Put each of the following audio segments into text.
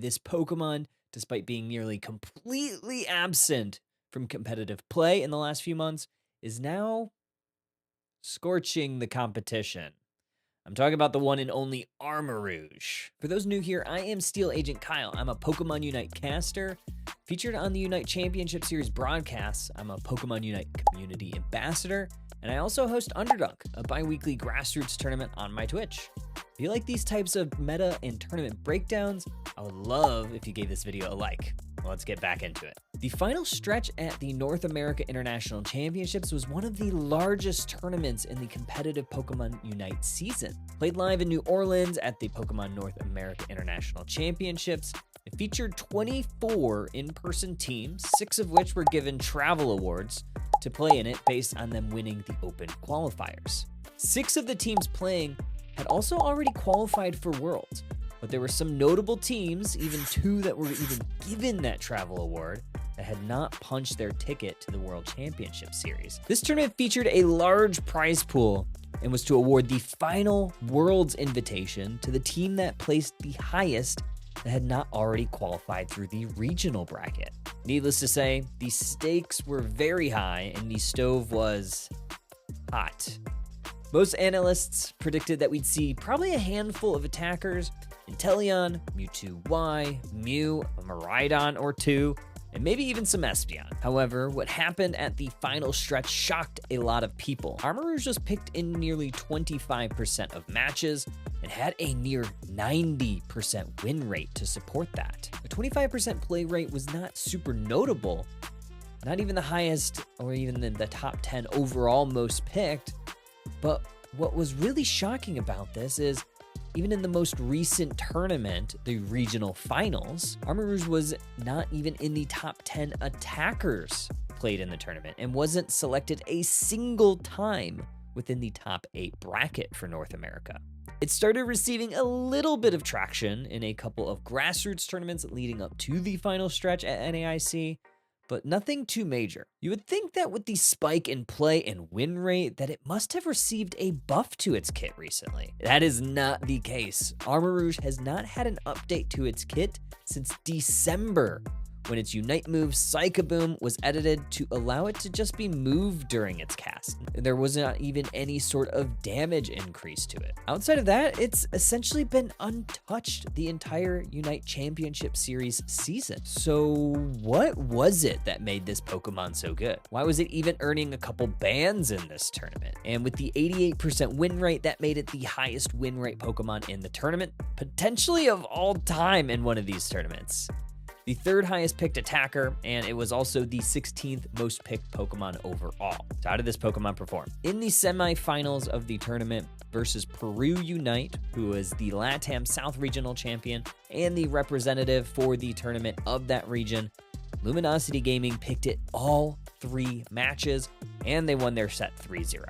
This Pokemon, despite being nearly completely absent from competitive play in the last few months, is now scorching the competition. I'm talking about the one and only Armarouge. For those new here, I am Steel Agent Kyle. I'm a Pokémon Unite caster. Featured on the Unite Championship Series broadcasts, I'm a Pokémon Unite community ambassador, and I also host Underdunk, a bi-weekly grassroots tournament on my Twitch. If you like these types of meta and tournament breakdowns, I would love if you gave this video a like. Let's get back into it. The final stretch at the North America International Championships was one of the largest tournaments in the competitive Pokemon Unite season. Played live in New Orleans at the Pokemon North America International Championships, it featured 24 in-person teams, 6 of which were given travel awards to play in it based on them winning the open qualifiers. 6 of the teams playing had also already qualified for Worlds, but there were some notable teams, even 2 that were even given that travel award, that had not punched their ticket to the World Championship Series. This tournament featured a large prize pool and was to award the final Worlds invitation to the team that placed the highest that had not already qualified through the regional bracket. Needless to say, the stakes were very high and the stove was hot. Most analysts predicted that we'd see probably a handful of attackers, Inteleon, Mewtwo Y, Mew, a Miraidon or 2, and maybe even some Espeon. However, what happened at the final stretch shocked a lot of people. Armarouge was picked in nearly 25% of matches and had a near 90% win rate to support that. A 25% play rate was not super notable, not even the highest or even the top 10 overall most picked, but what was really shocking about this is even in the most recent tournament, the regional finals, Armarouge was not even in the top 10 attackers played in the tournament and wasn't selected a single time within the top 8 bracket for North America. It started receiving a little bit of traction in a couple of grassroots tournaments leading up to the final stretch at NAIC, but nothing too major. You would think that with the spike in play and win rate that it must have received a buff to its kit recently. That is not the case. Armarouge has not had an update to its kit since December, when its Unite move Psychoboom was edited to allow it to just be moved during its cast. There was not even any sort of damage increase to it. Outside of that, it's essentially been untouched the entire Unite Championship Series season. So what was it that made this Pokemon so good? Why was it even earning a couple bans in this tournament? And with the 88% win rate, that made it the highest win rate Pokemon in the tournament, potentially of all time in one of these tournaments. The 3rd highest picked attacker, and it was also the 16th most picked Pokemon overall. So how did this Pokemon perform? In the semifinals of the tournament versus Peru Unite, who was the LATAM South Regional Champion and the representative for the tournament of that region, Luminosity Gaming picked it all 3 matches, and they won their set 3-0.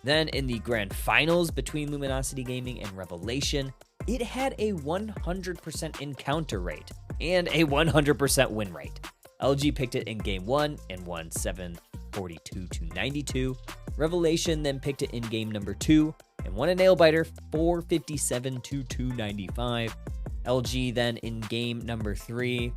Then in the grand finals between Luminosity Gaming and Revelation, it had a 100% encounter rate and a 100% win rate. LG picked it in game 1 and won 742 to 92. Revelation then picked it in game number 2 and won a nail biter 457 to 295. LG then in game number 3,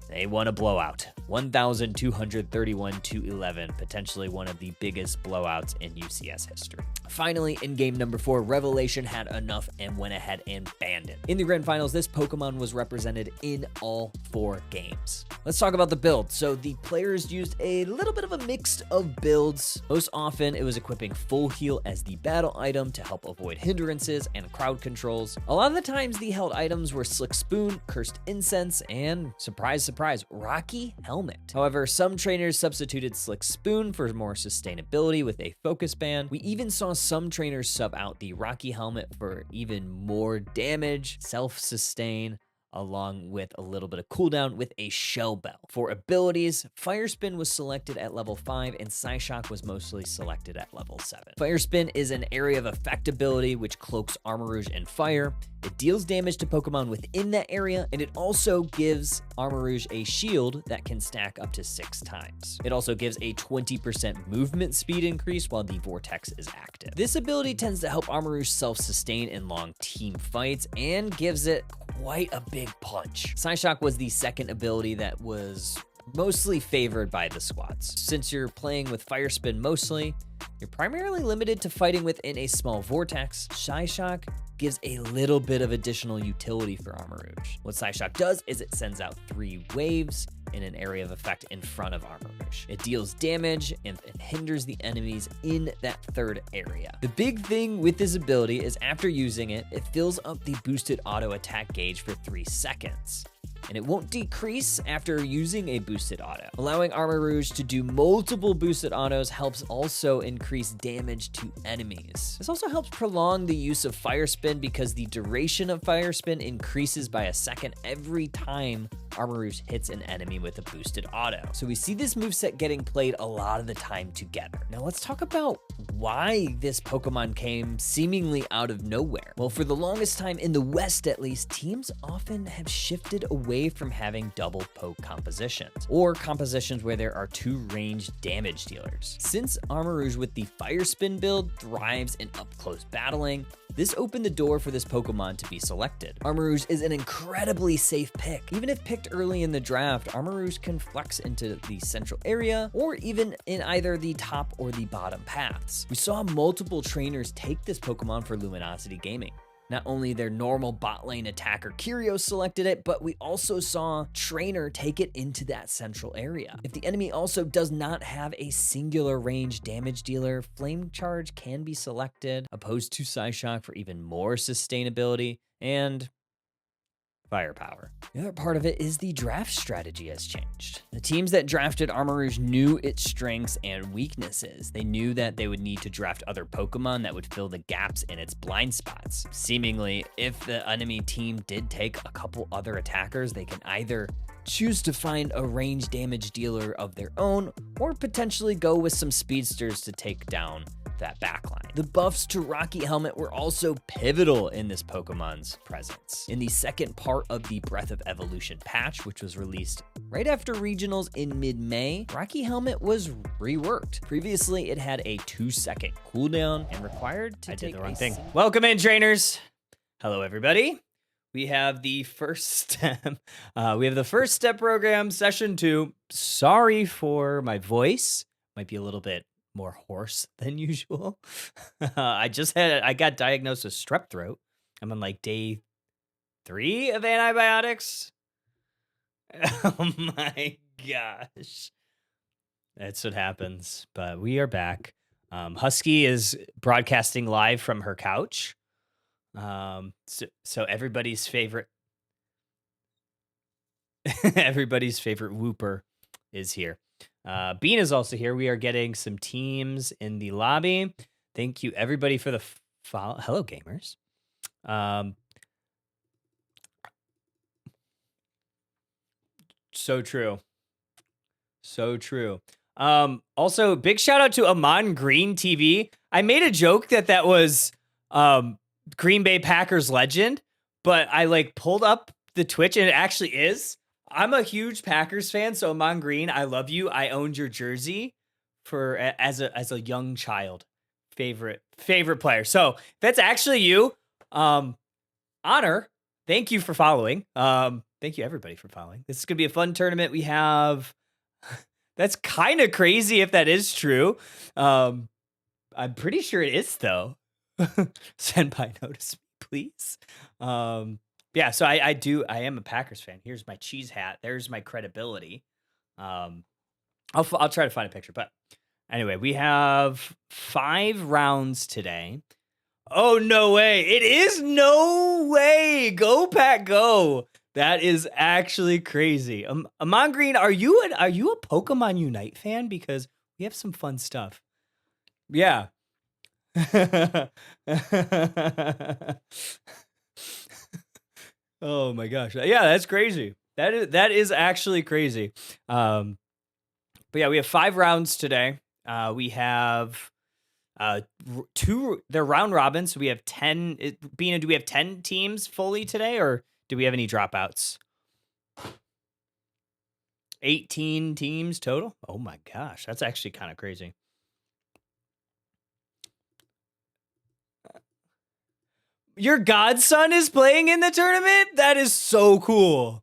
they won a blowout, 1,231 to 11, potentially one of the biggest blowouts in UCS history. Finally, in game number 4, Revelation had enough and went ahead and banned it. In the grand finals, this Pokemon was represented in all 4 games. Let's talk about the build. So the players used a little bit of a mix of builds. Most often, it was equipping Full Heal as the battle item to help avoid hindrances and crowd controls. A lot of the times, the held items were Slick Spoon, Cursed Incense, and surprise, surprise, Rocky Helmet. However, some trainers substituted Slick Spoon for more sustainability with a Focus Band. We even saw some trainers sub out the Rocky Helmet for even more damage, self-sustain, along with a little bit of cooldown with a Shell Bell. For abilities, Fire Spin was selected at level 5 and Psyshock was mostly selected at level 7. Fire Spin is an area of effect ability which cloaks Armarouge in fire. It deals damage to Pokemon within that area, and it also gives Armarouge a shield that can stack up to 6 times. It also gives a 20% movement speed increase while the Vortex is active. This ability tends to help Armarouge self-sustain in long team fights and gives it quite a big big punch. Psyshock was the second ability that was mostly favored by the squads. Since you're playing with Fire Spin mostly, you're primarily limited to fighting within a small vortex. Psyshock gives a little bit of additional utility for Armarouge. What Psyshock does is it sends out 3 waves in an area of effect in front of Armarouge. It deals damage and hinders the enemies in that 3rd area. The big thing with this ability is after using it, it fills up the boosted auto attack gauge for 3 seconds. And it won't decrease after using a boosted auto. Allowing Armarouge to do multiple boosted autos helps also increase damage to enemies. This also helps prolong the use of Fire Spin because the duration of Fire Spin increases by a second every time Armarouge hits an enemy with a boosted auto. So we see this moveset getting played a lot of the time together. Now let's talk about why this Pokemon came seemingly out of nowhere. Well, for the longest time, in the West at least, teams often have shifted away from having double poke compositions, or compositions where there are 2 ranged damage dealers. Since Armarouge with the Fire Spin build thrives in up-close battling, this opened the door for this Pokemon to be selected. Armarouge is an incredibly safe pick. Even if picked early in the draft, Armarouge can flex into the central area or even in either the top or the bottom paths. We saw multiple trainers take this Pokemon for Luminosity Gaming. Not only their normal bot lane attacker Kyrios selected it, but we also saw Trainer take it into that central area. If the enemy also does not have a singular range damage dealer, Flame Charge can be selected, opposed to Psyshock for even more sustainability and firepower. The other part of it is the draft strategy has changed. The teams that drafted Armarouge knew its strengths and weaknesses. They knew that they would need to draft other Pokemon that would fill the gaps in its blind spots. Seemingly, if the enemy team did take a couple other attackers, they can either choose to find a range damage dealer of their own or potentially go with some speedsters to take down that backline. The buffs to Rocky Helmet were also pivotal in this Pokemon's presence. In the second part of the Breath of Evolution patch, which was released right after regionals in mid-May, Rocky Helmet was reworked. Previously, it had a 2-second cooldown and required to take the wrong thing. Welcome in, trainers. Hello, everybody. We have the first step. We have the first step program, session 2. Sorry for my voice. Might be a little bit more hoarse than usual. I got diagnosed with strep throat. I'm on like day 3 of antibiotics. Oh my gosh. That's what happens. But we are back. Husky is broadcasting live from her couch. So everybody's favorite whooper is here. Bean is also here. We are getting some teams in the lobby. Thank you everybody for the follow. Hello, gamers. So true. So true. Also, big shout out to Amon Green TV. I made a joke that was Green Bay Packers legend, but I pulled up the Twitch and it actually is. I'm a huge Packers fan, so Amon Green, I love you. I owned your jersey as a young child. Favorite player. So if that's actually you, Honor, thank you for following. Thank you everybody for following. This is gonna be a fun tournament. We have that's kind of crazy if that is true. I'm pretty sure it is though. Senpai, notice me, please. Yeah, so I am a Packers fan. Here's my cheese hat. There's my credibility. I'll try to find a picture, but anyway, we have 5 rounds today. Oh, no way. It is no way. Go Pack go. That is actually crazy. Amon Green, are you a Pokemon Unite fan? Because we have some fun stuff. Yeah. Oh my gosh. Yeah, that's crazy. That is actually crazy. But yeah, we have 5 rounds today. We have 2, they're round robin, so we have 10. Bina, do we have 10 teams fully today, or do we have any dropouts? 18 teams total? Oh my gosh, that's actually kind of crazy. Your godson is playing in the tournament? That is so cool.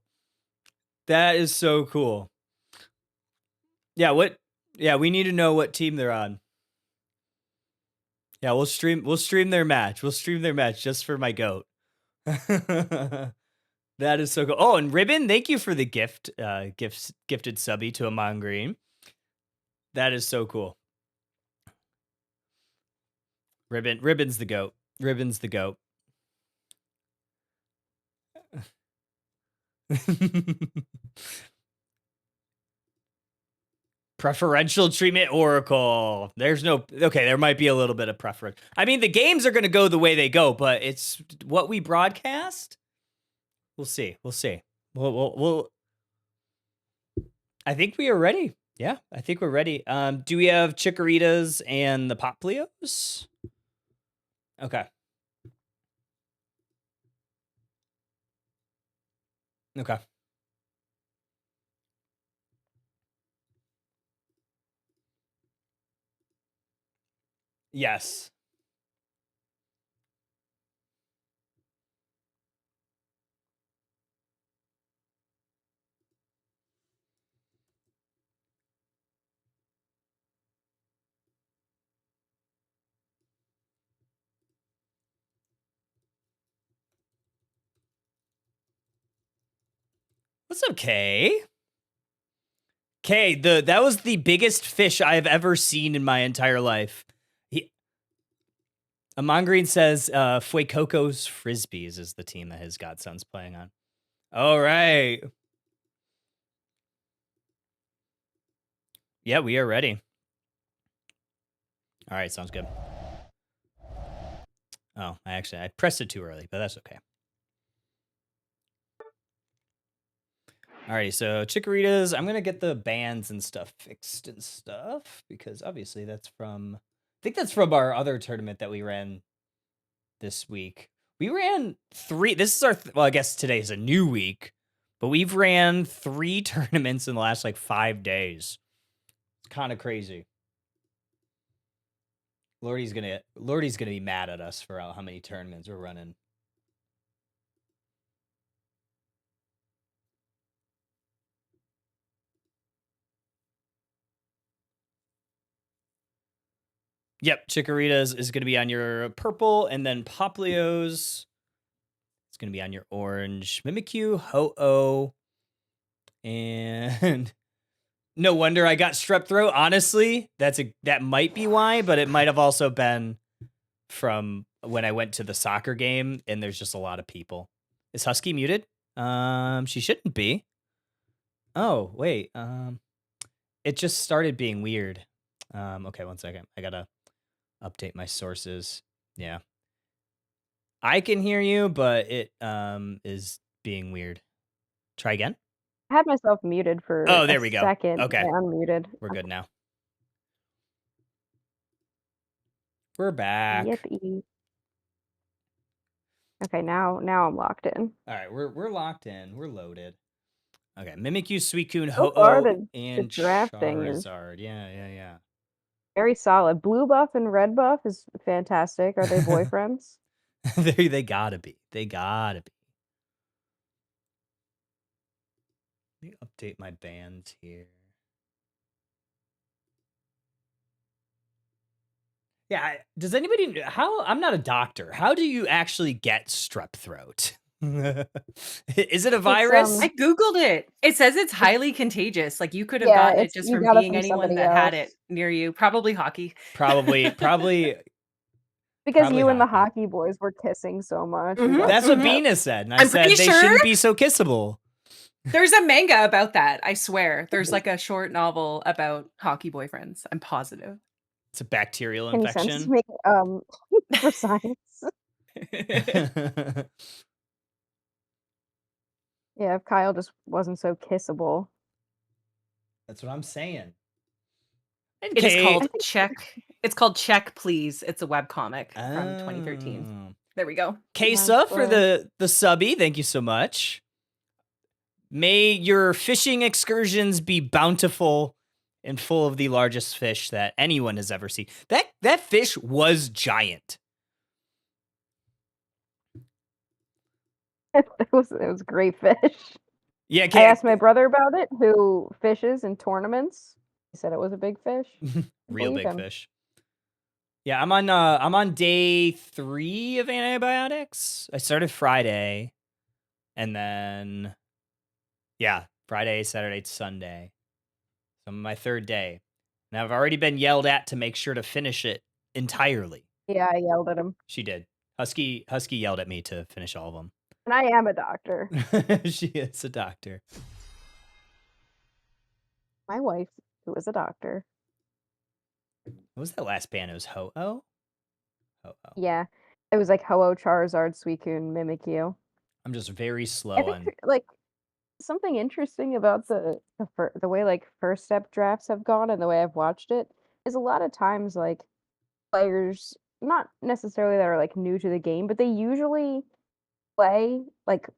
That is so cool. Yeah, we need to know what team they're on. Yeah, we'll stream their match. We'll stream their match just for my goat. That is so cool. Oh, and Ribbon, thank you for the gifted subby to Amon Green. That is so cool. Ribbon's the goat. Ribbon's the goat. Preferential treatment Oracle. There's no... Okay, there might be a little bit of preference. I mean, the games are going to go the way they go, but it's what we broadcast. We'll see. We'll I think we are ready. Yeah, I think we're ready. Do we have Chikoritas and the Popplios? Okay. Okay. Yes. What's up, Kay? Kay, that was the biggest fish I've ever seen in my entire life. Amon Green says Fuecoco's Frisbees is the team that his godson's playing on. All right. Yeah, we are ready. All right, sounds good. Oh, I pressed it too early, but that's okay. Alrighty, so Chikoritas, I'm gonna get the bands and stuff fixed and stuff, because obviously that's from... I think that's from our other tournament that we ran this week. We ran 3... This is our... Well, I guess today is a new week, but we've ran 3 tournaments in the last, 5 days. It's kind of crazy. Lordy's gonna be mad at us for how many tournaments we're running. Yep, Chikoritas is going to be on your purple, and then Popplios is going to be on your orange. Mimikyu, Ho-Oh, and no wonder I got strep throat. Honestly, that might be why, but it might have also been from when I went to the soccer game, and there's just a lot of people. Is Husky muted? She shouldn't be. Oh, wait. It just started being weird. Okay, one second. I gotta update my sources. Yeah. I can hear you, but it is being weird. Try again. I had myself muted for there we go. second. Okay. I unmuted. We're good now. We're back. Yippee. Okay, now I'm locked in. All right, we're locked in. We're loaded. Okay, Mimikyu, Suicune, Ho-Oh, and Charizard. Yeah. Very solid. Blue buff and red buff is fantastic. Are they boyfriends? They gotta be. They gotta be. Let me update my bands here. Yeah, does anybody know how? I'm not a doctor. How do you actually get strep throat? Is it a virus? I googled it. It says it's highly contagious. Like you could have gotten it just from being anyone that had it near you. Probably hockey. Probably. Because you and the hockey boys were kissing so much. That's what Bina said. And I said they shouldn't be so kissable. There's a manga about that. I swear. There's like a short novel about hockey boyfriends. I'm positive. It's a bacterial infection. For science. Yeah, if Kyle just wasn't so kissable. That's what I'm saying. It is called Check. It's called Check Please. It's a webcomic from 2013. There we go. Kesa for the subby. Thank you so much. May your fishing excursions be bountiful and full of the largest fish that anyone has ever seen. That fish was giant. It was a great fish. Yeah, I asked my brother about it, who fishes in tournaments. He said it was a big fish. real Believe big him. fish. Yeah, I'm on day 3 of antibiotics. I started Friday, and then Friday, Saturday, Sunday. So I'm on my 3rd day. And I've already been yelled at to make sure to finish it entirely. Yeah, I yelled at him. She did. Husky yelled at me to finish all of And I am a doctor. them. She is a doctor. My wife, who is a doctor. What was that last band? It was Ho-Oh? Ho-Oh. Yeah. It was like Ho-Oh, Charizard, Suicune, Mimikyu. I'm just very I slow think on... like something interesting about the way like first step drafts have gone and the way I've watched it is a lot of times like players, not necessarily that are like new to the game, but they usually play like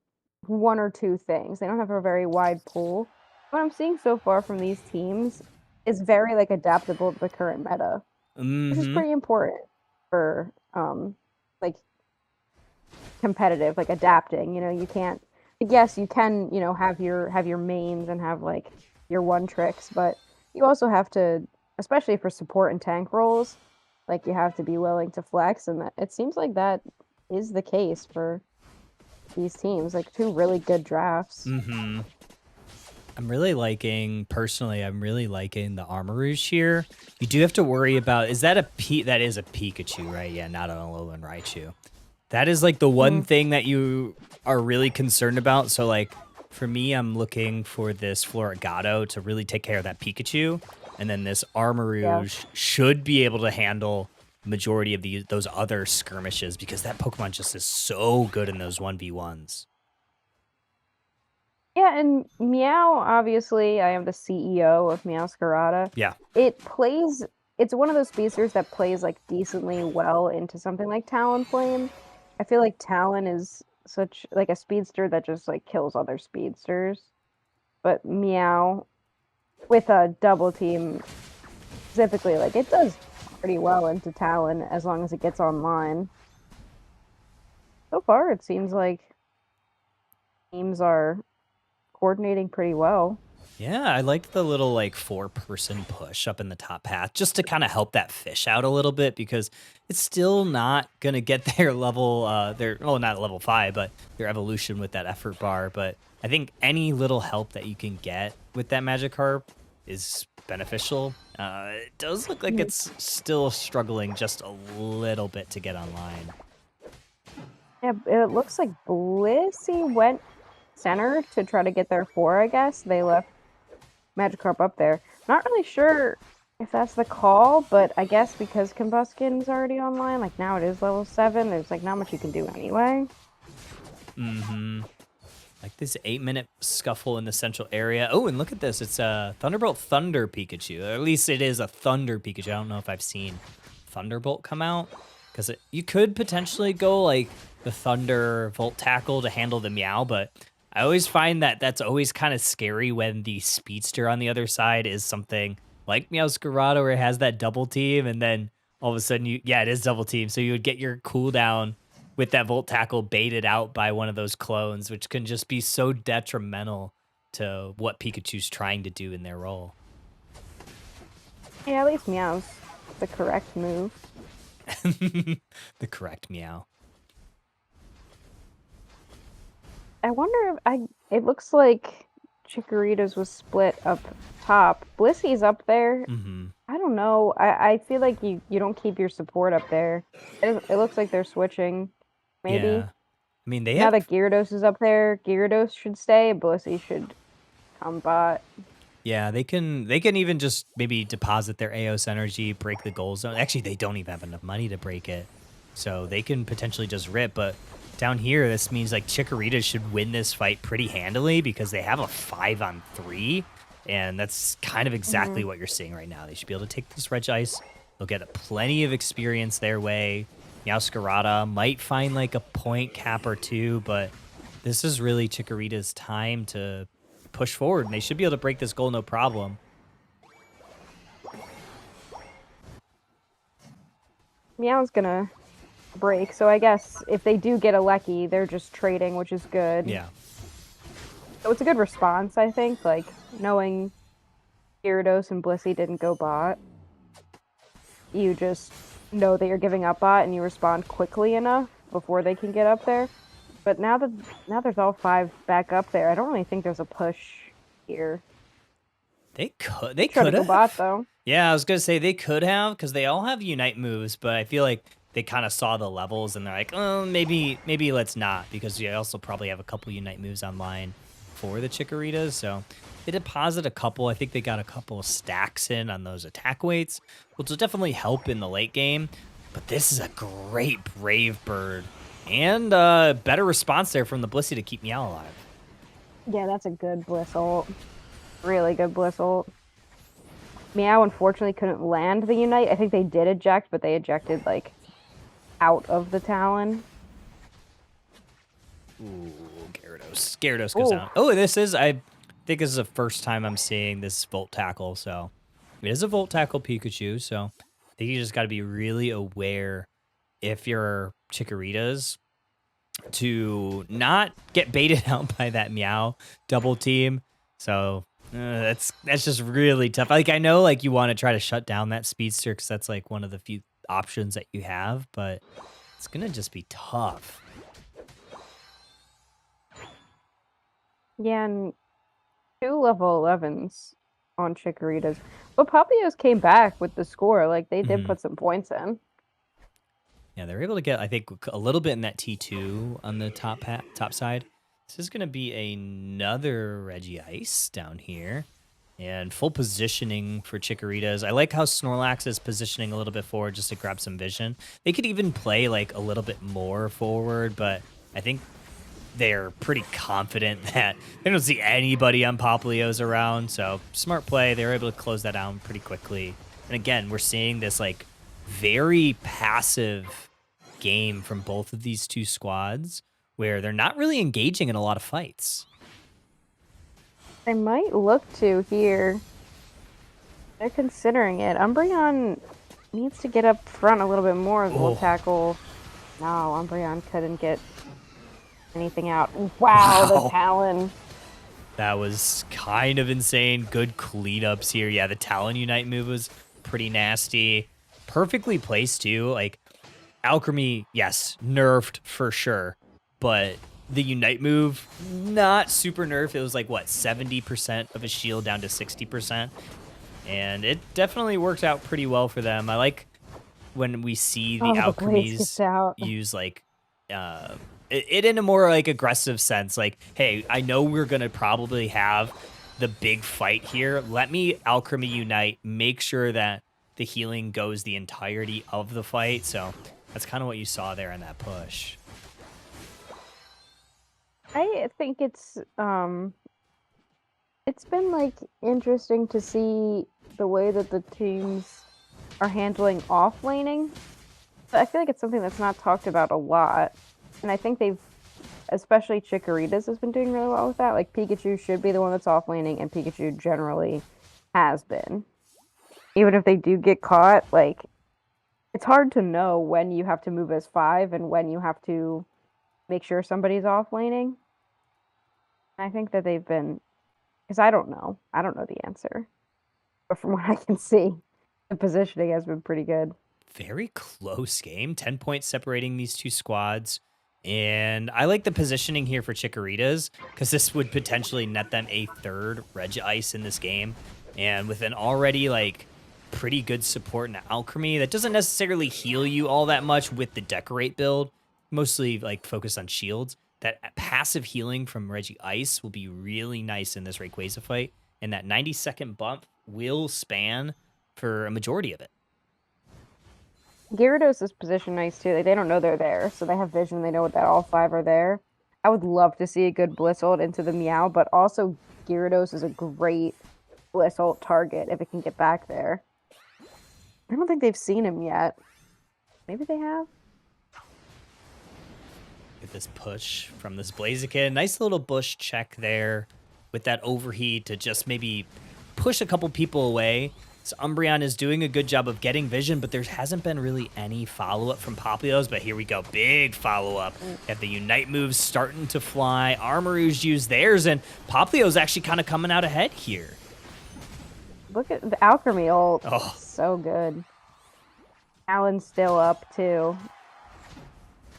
one or two things. They don't have a very wide pool. What I'm seeing so far from these teams is very like adaptable to the current meta, which is pretty important for like competitive, like adapting. You know, you can't. Yes, you can. You know, have your mains and have like your one tricks, but you also have to, especially for support and tank roles, like you have to be willing to flex, and it seems like that is the case for these teams. Like 2 really good drafts. I'm really liking the Armarouge here. You do have to worry about, that is a Pikachu, right? Yeah, not an Alolan Raichu. That is like the one thing that you are really concerned about. So like for me, I'm looking for this Florigato to really take care of that Pikachu. And then this Armarouge should be able to handle majority of those other skirmishes, because that Pokemon just is so good in those 1v1s. Yeah, and Meow, obviously, I am the CEO of Meowscarada. Yeah. It's one of those speedsters that plays like decently well into something like Talonflame. I feel like Talon is such like a speedster that just like kills other speedsters. But Meow with a double team specifically, like it does pretty well into Talon as long as it gets online. So far it seems like teams are coordinating pretty well. Yeah, I liked the little like 4-person push up in the top path just to kind of help that fish out a little bit, because it's still not gonna get their level not level 5, but their evolution with that effort bar. But I think any little help that you can get with that Magikarp is beneficial. It does look like it's still struggling just a little bit to get online. Yeah, it looks like Blissey went center to try to get their 4, I guess. They left Magikarp up there. Not really sure if that's the call, but I guess because Combusken's already online, like now it is level 7, there's like not much you can do anyway. Like this 8-minute scuffle in the central area. Oh, and look at this. It's a Thunderbolt Thunder Pikachu. Or at least it is a Thunder Pikachu. I don't know if I've seen Thunderbolt come out, because you could potentially go like the Thunder Volt Tackle to handle the Meow, but I always find that that's always kind of scary when the speedster on the other side is something like Meowscarada, where it has that double team, and then all of a sudden it is double team. So you would get your cooldown with that Volt Tackle baited out by one of those clones, which can just be so detrimental to what Pikachu's trying to do in their role. Yeah, at least Meow's the correct move. The correct Meow. I wonder if it looks like Chikorita's was split up top. Blissey's up there. I don't know. I feel like you don't keep your support up there. It looks like they're switching. Maybe. Yeah. I mean, now that Gyarados is up there, Gyarados should stay. Blissey should come bot. Yeah, they can even just maybe deposit their Eos energy, break the goal zone. Actually, they don't even have enough money to break it, so they can potentially just rip. But down here, this means like Chikorita should win this fight pretty handily, because they have a 5-on-3, and that's kind of exactly what you're seeing right now. They should be able to take this Regice. They'll get plenty of experience their way. Meowscarada might find like a point cap or 2, but this is really Chikorita's time to push forward, and they should be able to break this goal no problem. Meow's gonna break. So I guess if they do get a Lecky, they're just trading, which is good. Yeah. So it's a good response, I think. Like knowing Gyarados and Blissey didn't go bot, you just know that you're giving up bot and you respond quickly enough before they can get up there. But now there's all 5 back up there, I don't really think there's a push here. They could go bot have. though. Yeah, I was gonna say they could have because they all have Unite moves, but I feel like they kind of saw the levels and they're like, oh, maybe let's not, because you also probably have a couple Unite moves online for the Chikorritas. So they deposit a couple. I think they got a couple of stacks in on those attack weights, which will definitely help in the late game. But this is a great Brave Bird and better response there from the Blissey to keep Meow alive. Yeah, that's a good Bliss ult. Really good Bliss ult. Meow unfortunately couldn't land the Unite. I think they did eject, but they ejected like out of the Talon. Ooh, Gyarados goes down. Oh, I think this is the first time I'm seeing this Volt Tackle. So it is a Volt Tackle Pikachu. So I think you just got to be really aware if you're Chikorritas to not get baited out by that Meow double team. So that's just really tough. Like, I know like you want to try to shut down that Speedster because that's like one of the few options that you have, but it's gonna just be tough. Yeah, and 2 level 11s on Chikorritas. But Papios came back with the score. Like, they did put some points in. Yeah, they were able to get, I think, a little bit in that T2 on the top side. This is going to be another Regice down here. And full positioning for Chikorritas. I like how Snorlax is positioning a little bit forward just to grab some vision. They could even play like a little bit more forward, but I think they're pretty confident that they don't see anybody on Poplios around. So smart play. They were able to close that down pretty quickly. And again, we're seeing this like very passive game from both of these two squads where they're not really engaging in a lot of fights. They might look to here. They're considering it. Umbreon needs to get up front a little bit more. Will tackle. No, Umbreon couldn't get anything out. Wow, the Talon. That was kind of insane. Good cleanups here. Yeah, the Talon Unite move was pretty nasty. Perfectly placed, too. Like, Alchemy, yes, nerfed for sure. But the Unite move, not super nerfed. It was like, what, 70% of his shield down to 60%. And it definitely worked out pretty well for them. I like when we see the Alchemies use, like, it in a more, like, aggressive sense. Like, hey, I know we're going to probably have the big fight here. Let me Alchemy Unite, make sure that the healing goes the entirety of the fight. So that's kind of what you saw there in that push. I think it's been like interesting to see the way that the teams are handling off laning. But I feel like it's something that's not talked about a lot. And I think especially Chikorritas has been doing really well with that. Like Pikachu should be the one that's off laning, and Pikachu generally has been. Even if they do get caught, like it's hard to know when you have to move as 5 and when you have to make sure somebody's off laning. I think that they've been, because I don't know the answer, but from what I can see, the positioning has been pretty good. Very close game, 10 points separating these two squads. And I like the positioning here for Chikorritas because this would potentially net them a 3rd Regice in this game. And with an already like pretty good support in Alchemy that doesn't necessarily heal you all that much with the Decorate build, mostly like focused on shields. That passive healing from Regice will be really nice in this Rayquaza fight. And that 90-second bump will span for a majority of it. Gyarados is positioned nice too. Like, they don't know they're there, so they have vision. They know that all 5 are there. I would love to see a good Bliss ult into the Meow, but also Gyarados is a great Bliss ult target if it can get back there. I don't think they've seen him yet. Maybe they have. Get this push from this Blaziken. Nice little bush check there with that overheat to just maybe push a couple people away. So Umbreon is doing a good job of getting vision, but there hasn't been really any follow-up from Poplios, but here we go. Big follow-up. Have the Unite moves starting to fly. Armarouge used theirs, and Poplio's actually kind of coming out ahead here. Look at the Alchemy ult. Oh. So good. Talon's still up, too.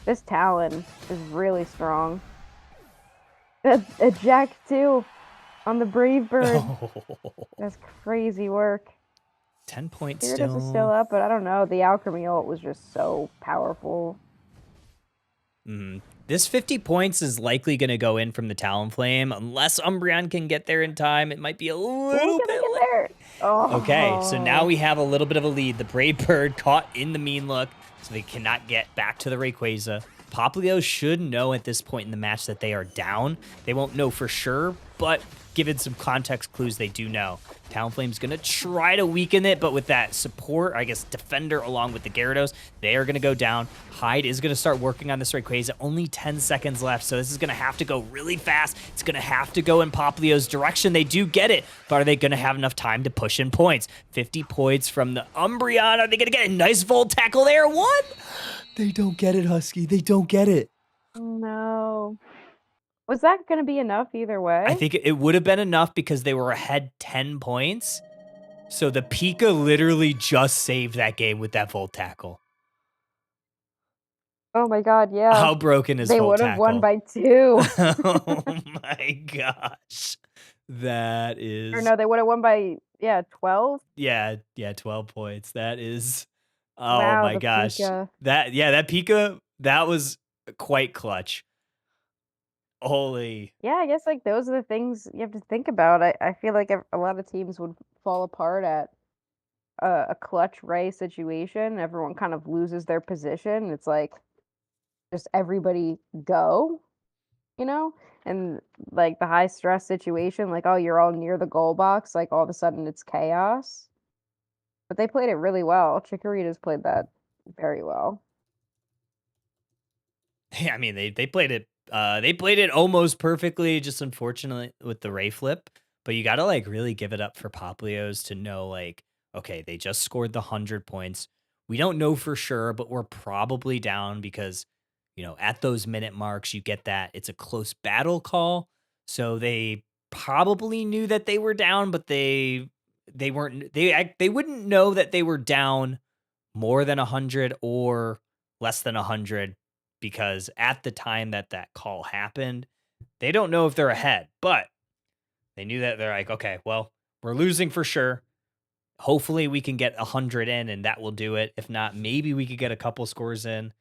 This Talon is really strong. A Jack, too, on the Brave Bird. Oh. That's crazy work. 10 points Gyarados is still up, but I don't know. The Alchemy ult was just so powerful. This 50 points is likely going to go in from the Talonflame. Unless Umbreon can get there in time, it might be a little bit there. Oh. Okay, so now we have a little bit of a lead. The Brave Bird caught in the mean look, so they cannot get back to the Rayquaza. Poplio should know at this point in the match that they are down. They won't know for sure, but given some context clues, they do know. Talonflame's going to try to weaken it, but with that support, I guess, defender along with the Gyarados, they are going to go down. Hyde is going to start working on this Rayquaza. Only 10 seconds left, so this is going to have to go really fast. It's going to have to go in Poplio's direction. They do get it, but are they going to have enough time to push in points? 50 points from the Umbreon. Are they going to get a nice Volt Tackle there? What? They don't get it, Husky. They don't get it. No. Was that going to be enough either way? I think it would have been enough because they were ahead 10 points. So the Pika literally just saved that game with that Volt Tackle. Oh my god, yeah. How broken is Volt Tackle? They would have won by 2. Oh my gosh. That is... Or no, they would have won by, 12? Yeah, 12 points. That is... Oh wow, my gosh. Pika. That Pika, that was quite clutch. Holy. Yeah, I guess like those are the things you have to think about. I feel like a lot of teams would fall apart at a clutch Ray situation. Everyone kind of loses their position. It's like just everybody go, and like the high stress situation, like, oh, you're all near the goal box, like all of a sudden it's chaos. But they played it really well. Chikorita's played that very well. Yeah, I mean they played it. They played it almost perfectly, just unfortunately with the Ray flip. But you got to like really give it up for Poplios to know like, okay, they just scored the 100 points. We don't know for sure, but we're probably down because, at those minute marks, you get that it's a close battle call. So they probably knew that they were down, but they weren't. They wouldn't know that they were down more than 100 or less than 100. Because at the time that call happened, they don't know if they're ahead, but they knew that they're like, okay, well, we're losing for sure. Hopefully we can get 100 in and that will do it. If not, maybe we could get a couple scores in.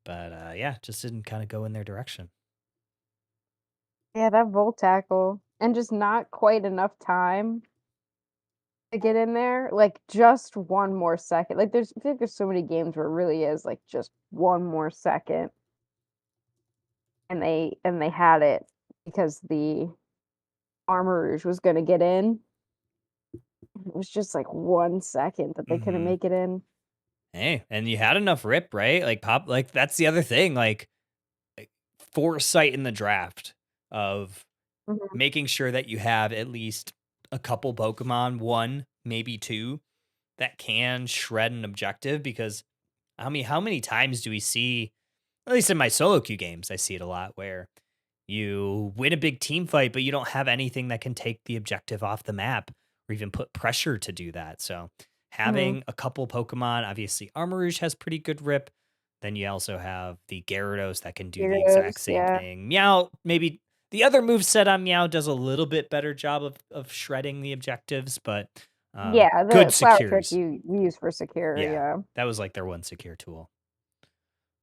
But just didn't kind of go in their direction. Yeah, that Volt Tackle. And just not quite enough time to get in there. Like just one more second. Like I feel like there's so many games where it really is like just one more second. And they had it because the Armarouge was going to get in. It was just like 1 second that they couldn't make it in. Hey, and you had enough rip, right? Like that's the other thing, like foresight in the draft of making sure that you have at least a couple Pokemon, 1, maybe 2, that can shred an objective. Because how many times do we see, at least in my solo queue games, I see it a lot where you win a big team fight, but you don't have anything that can take the objective off the map or even put pressure to do that. So having a couple Pokemon, obviously Armarouge has pretty good rip. Then you also have the Gyarados that can do the exact same thing. Meow, maybe the other moveset on Meow does a little bit better job of shredding the objectives, but the good flower secures. trick you use for secure, yeah. That was like their one secure tool.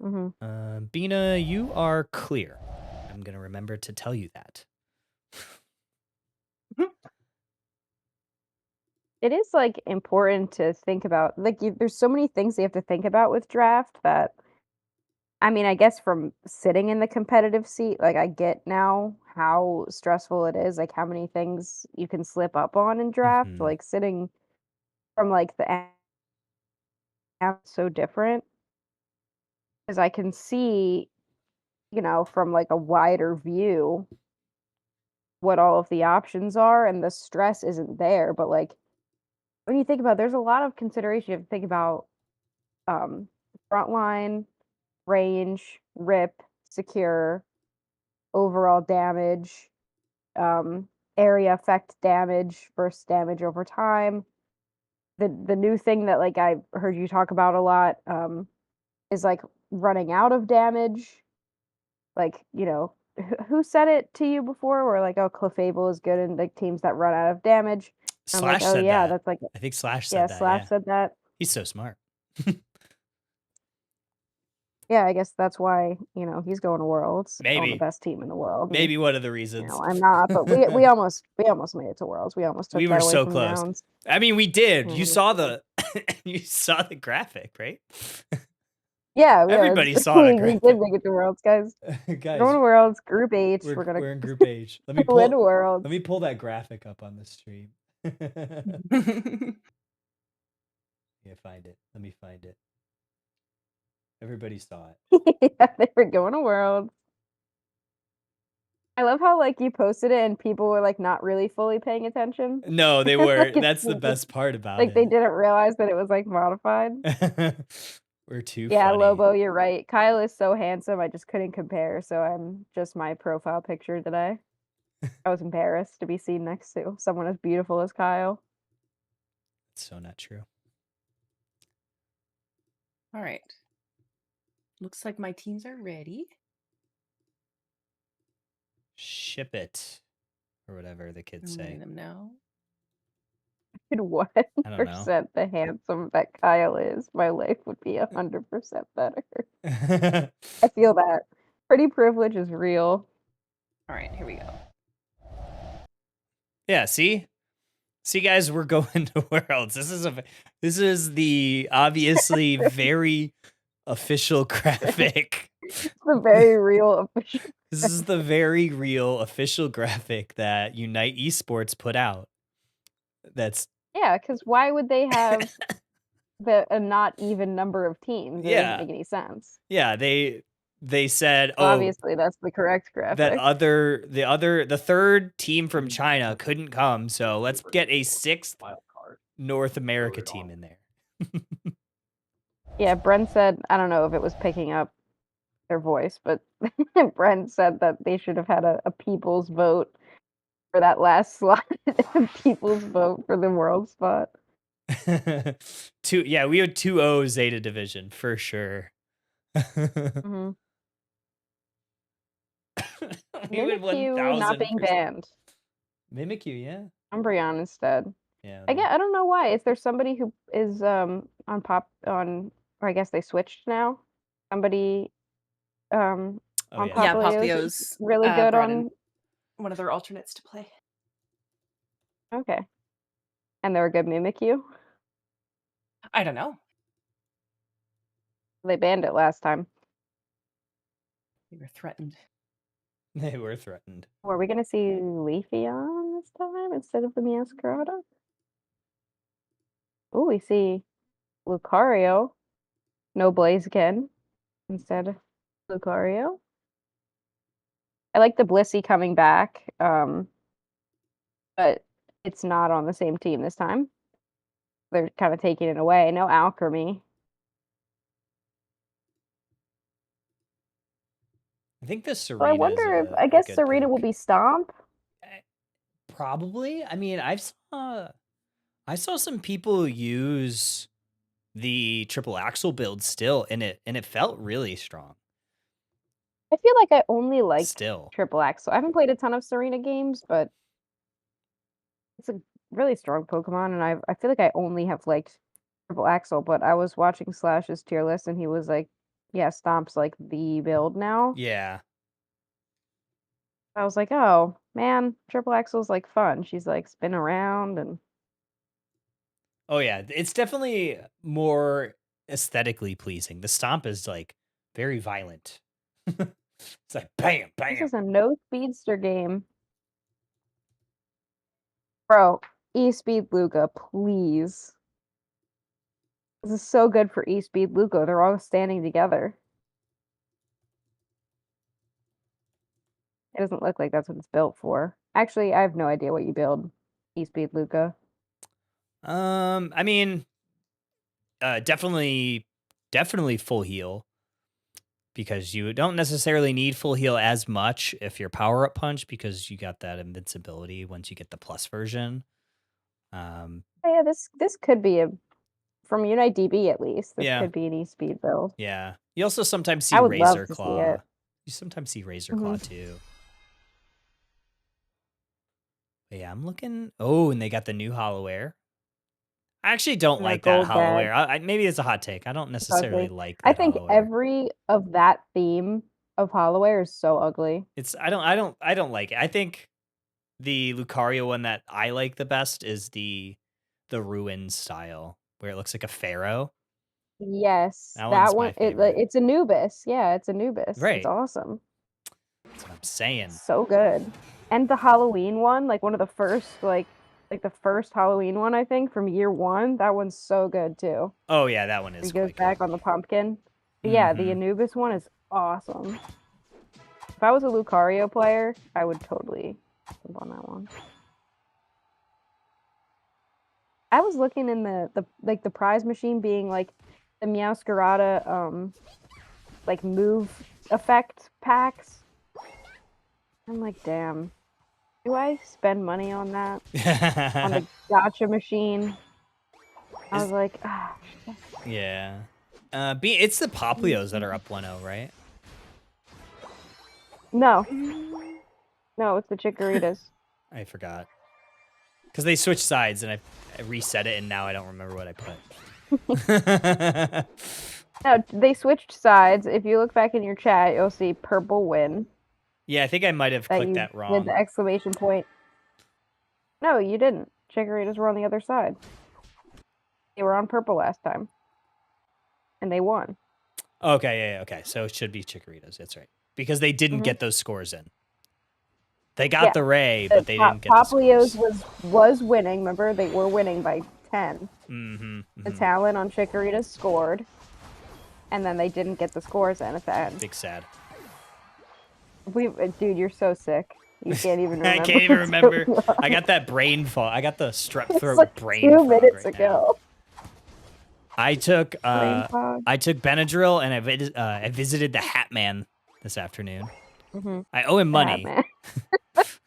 Mm-hmm. Bina, you are clear. I'm going to remember to tell you that. It is like important to think about. Like, there's so many things you have to think about with draft that, I mean, I guess from sitting in the competitive seat, like I get now how stressful it is, like how many things you can slip up on in draft. Like sitting from like the end, so different. Because I can see, from like a wider view what all of the options are, and the stress isn't there. But like when you think about it, there's a lot of consideration. You have to think about frontline, range, rip, secure, overall damage, area effect damage versus damage over time. The new thing that like I heard you talk about a lot is like running out of damage. Like, who said it to you before? Where like, oh, Clefable is good in like teams that run out of damage. I'm like, Slash oh said yeah, that. that's like I think Slash yeah, said that. Slash Yeah. said that. He's so smart. Yeah, I guess that's why, he's going to Worlds on the Maybe. best team in the world. And, Maybe one of the reasons. I'm not, but we almost made it to Worlds. We almost took We that were away so from close. Downs. I mean, we did. Yeah, You saw the graphic, right? Yeah, Everybody saw the we graphic. did make it to Worlds, guys. Guys, Going to Worlds, Group H. we're in Group H. Let me win pull Worlds. Let me pull that graphic up on the stream. Let me find it. Everybody saw it. Yeah, they were going to Worlds. I love how like you posted it and people were like not really fully paying attention. No, they were. Like, That's the best part about like it. they didn't realize that it was like modified. We're too Yeah, funny. Lobo, you're right. Kyle is so handsome, I just couldn't compare, so I'm just my profile picture today. I was embarrassed to be seen next to someone as beautiful as Kyle. It's so not true. All right. Looks like my teams are ready. Ship it. Or whatever the kids I'm say. letting them know. And what I don't know. percent the handsome that Kyle is, my life would be 100% better. I feel that. Pretty privilege is real. All right, here we go. Yeah, see, guys, we're going to Worlds. This is the obviously very official graphic. The very real official. This is the very real official graphic that Unite Esports put out. That's yeah, because why would they have a not even number of teams? It doesn't make any sense. Yeah, they said, obviously that's the correct graphic. The third team from China couldn't come, so let's get a sixth North America team in there. Yeah, Brent said, I don't know if it was picking up their voice, but Brent said that they should have had a people's vote for that last slot. People's vote for the world spot. We had 2-0 Zeta Division for sure. Mm-hmm. Mimikyu not being banned. Mimikyu, yeah. Umbreon instead. Yeah. I don't know why. Is there somebody who is or I guess they switched now? Somebody on Popplio's really good on one of their alternates to play. Okay. And they're a good Mimikyu? I don't know. They banned it last time. They were threatened. They were threatened. Are we going to see Leafeon this time instead of the Meowscarada? Oh, we see Lucario. No Blaziken instead of Lucario. I like the Blissey coming back, but it's not on the same team this time. They're kind of taking it away. No Alchemy. I think the Serena. So I wonder if I guess Serena will be Stomp. Probably. I mean, I saw some people use the triple axle build still, and it felt really strong. I feel like I only like still triple axle. I haven't played a ton of Serena games, but it's a really strong Pokemon, and I feel like I only have liked triple axle. But I was watching Slash's tier list, and he was like, "Yeah, Stomp's like the build now." Yeah. I was like, "Oh man, triple axle's like fun." She's like spin around and. Oh yeah, it's definitely more aesthetically pleasing. The Stomp is like very violent. It's like bam, bam. This is a no speedster game. Bro, E-Speed Luca, please. This is so good for E-Speed Luca. They're all standing together. It doesn't look like that's what it's built for. Actually, I have no idea what you build E-Speed Luca. I mean, definitely full heal. Because you don't necessarily need full heal as much if you're power up punch, because you got that invincibility once you get the plus version. Oh, yeah, this could be from Unite DB at least. This Yeah. could be an E-speed build. Yeah. You also sometimes see I would love Razor to see Claw. it. You sometimes see Razor Claw too. But yeah, I'm looking. Oh, and they got the new Hollow Air. I actually don't And like that that gold Hollow bag. Air. Maybe it's a hot take. I don't It's necessarily ugly. like I that think Hollow Air. every of that theme of Hollow Air is so ugly. I don't like it. I think the Lucario one that I like the best is the Ruin style, where it looks like a pharaoh. Yes, That that one's my one. favorite. It's Anubis. Yeah, it's Anubis. Right. It's awesome. That's what I'm saying. So good. And the Halloween one, like one of the first, like the first Halloween one, I think, from year one. That one's so good too. Oh yeah, that one is. He goes quite back good. on the pumpkin. But yeah, the Anubis one is awesome. If I was a Lucario player, I would totally jump on that one. I was looking in the prize machine being like the Meowscarada like move effect packs. I'm like, damn. Do I spend money on that? On the gacha machine? I was like, ah. Yeah. It's the Poplios that are up 1-0, right? No. No, it's the Chikorritas. I forgot. Because they switched sides and I reset it and now I don't remember what I put. No, they switched sides. If you look back in your chat, you'll see purple win. Yeah, I think I might have clicked that wrong. With the exclamation point. No, you didn't. Chikorritas were on the other side. They were on purple last time. And they won. Okay, yeah, okay. So it should be Chikorritas. That's right. Because they didn't get those scores in. They got the Ray, but they didn't get the scores. Poplios was winning. Remember, they were winning by 10. The talent on Chikorritas scored. And then they didn't get the scores in at the end. Big sad. Dude, you're so sick. You can't even remember. I can't even remember. I got that brain fog. I got the strep throat like brain 2 fog minutes right ago. Now. I took Benadryl and I visited the Hat Man this afternoon. I owe him money. I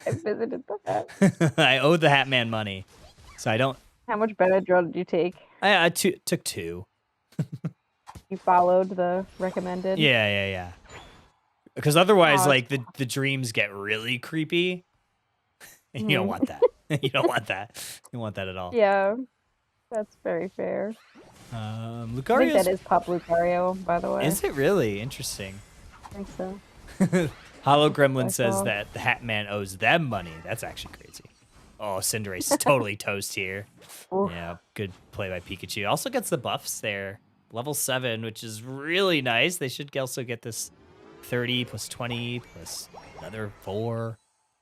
visited the Hat. I owe the Hat Man money, so I don't. How much Benadryl did you take? I took 2. You followed the recommended. Yeah. Because otherwise, like the dreams get really creepy, and you don't want that. You don't want that. You don't want that at all. Yeah, that's very fair. Lucario's... I think that is Pop Lucario, by the way. Is it really? Interesting. I think so. Hollow Gremlin says that the Hat Man owes them money. That's actually crazy. Oh, Cinderace is totally toast here. Oof. Yeah, good play by Pikachu. Also gets the buffs there. Level 7, which is really nice. They should also get this 30 plus 20 plus another 4.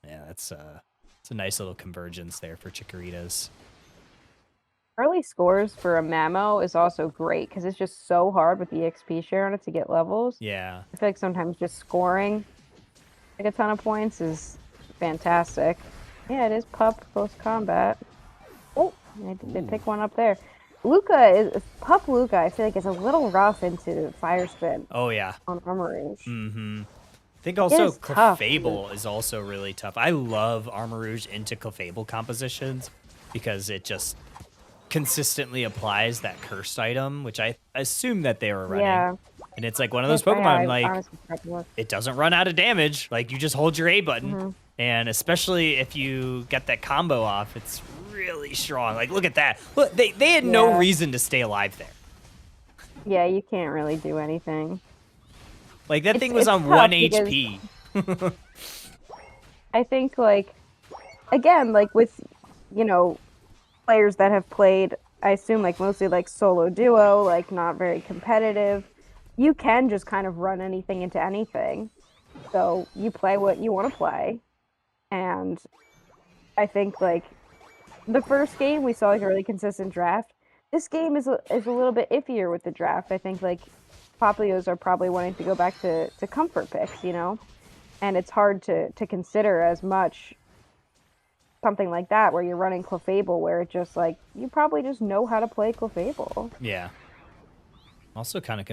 Yeah, it's a nice little convergence there for Chikorritas. Early scores for a Mamo is also great because it's just so hard with the XP share on it to get levels. Yeah. I feel like sometimes just scoring like a ton of points is fantastic. Yeah, it is Pup close combat. Oh, I did pick one up there. Pup Luca, I feel like is a little rough into Fire Spin. Oh, yeah. On Armor Rouge. I think also Clefable is also really tough. I love Armor Rouge into Clefable compositions because it just consistently applies that cursed item, which I assume that they were running. Yeah. And it's like one of those Pokemon, like, it doesn't run out of damage. Like, you just hold your A button. And especially if you get that combo off, it's really strong. Like, look at that. Look, they had no reason to stay alive there. Yeah, you can't really do anything. Like, that thing was on 1 HP. I think, like, again, like, with, you know, players that have played, I assume, like, mostly, like, solo duo, like, not very competitive, you can just kind of run anything into anything. So you play what you want to play. And I think, like, the first game, we saw, like, a really consistent draft. This game is a little bit iffier with the draft. I think, like, Poplios are probably wanting to go back to comfort picks, you know? And it's hard to consider as much something like that where you're running Clefable, where it just like you probably just know how to play Clefable. Yeah. Also kind of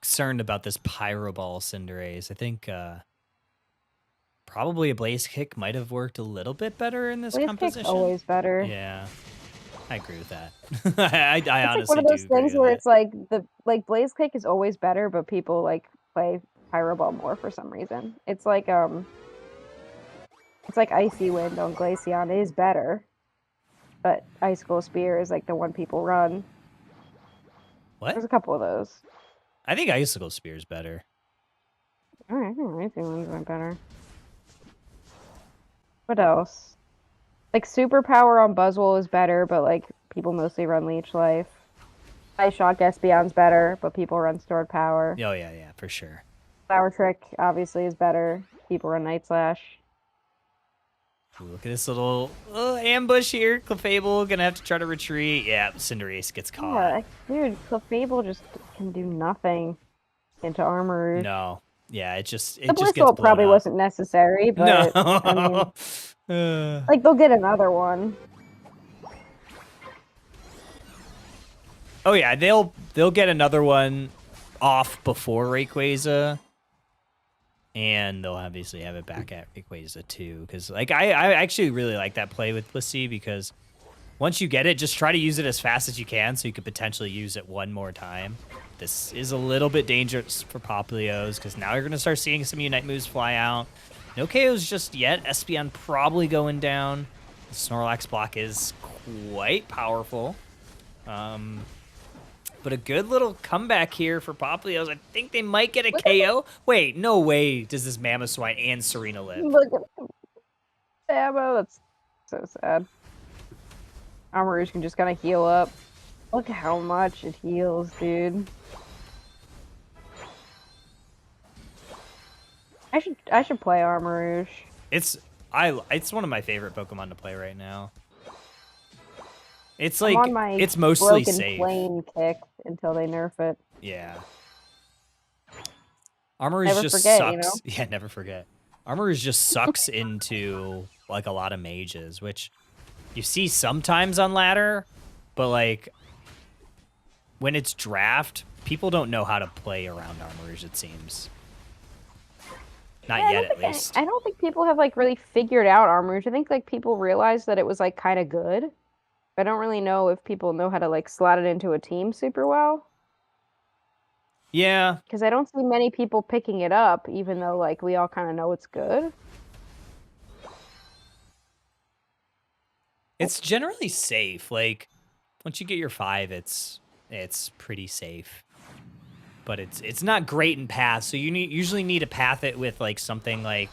concerned about this Pyro Ball Cinderace. I think probably a Blaze Kick might have worked a little bit better in this composition. Kick's always better. Yeah. I agree with that. I honestly like one of those things where it's like Blaze Kick is always better, but people like play Pyro Ball more for some reason. It's like Icy Wind on Glaceon is better, but Icicle Spear is like the one people run. What? There's a couple of those. I think Icicle Spear is better. Alright, I think Icy Winds are better. What else? Like Superpower on Buzzwole is better, but like people mostly run Leech Life. Ice Shock Espeon's better, but people run Stored Power. Oh yeah, for sure. Flower Trick obviously is better. People run Night Slash. Ooh, look at this little ambush here. Clefable gonna have to try to retreat. Yeah, Cinderace gets caught. Yeah, dude, Clefable just can do nothing into Armor. No. Yeah, it just gets blown probably up. wasn't necessary, but no. I mean, like they'll get another one. Oh yeah, they'll get another one off before Rayquaza. And they'll obviously have it back at Rayquaza too, because like I actually really like that play with Blissey, because once you get it, just try to use it as fast as you can, so you could potentially use it one more time. This is a little bit dangerous for Poplios, because now you're gonna start seeing some Unite moves fly out. No KOs just yet. Espeon probably going down. The Snorlax block is quite powerful. But a good little comeback here for Poplios. I think they might get a KO. Wait, no way does this Mamoswine and Serena live. Look at Ammo, that's so sad. Armoroosh can just kind of heal up. Look at how much it heals, dude. I should play Armoroosh. It's one of my favorite Pokemon to play right now. It's like, it's mostly safe. Flame kick until they nerf it. Yeah. Armoroosh just sucks. You know? Yeah, never forget. Armoroosh just sucks into like a lot of mages, which you see sometimes on ladder, but like when it's draft, people don't know how to play around Armoroosh, it seems. Not yet, at least. I don't think people have like really figured out Armoroosh. I think like people realized that it was like kind of good. I don't really know if people know how to like slot it into a team super well. Yeah. Because I don't see many people picking it up, even though like we all kind of know it's good. It's generally safe. Like once you get your 5, it's pretty safe. But it's not great in paths, so you usually need to path it with like something like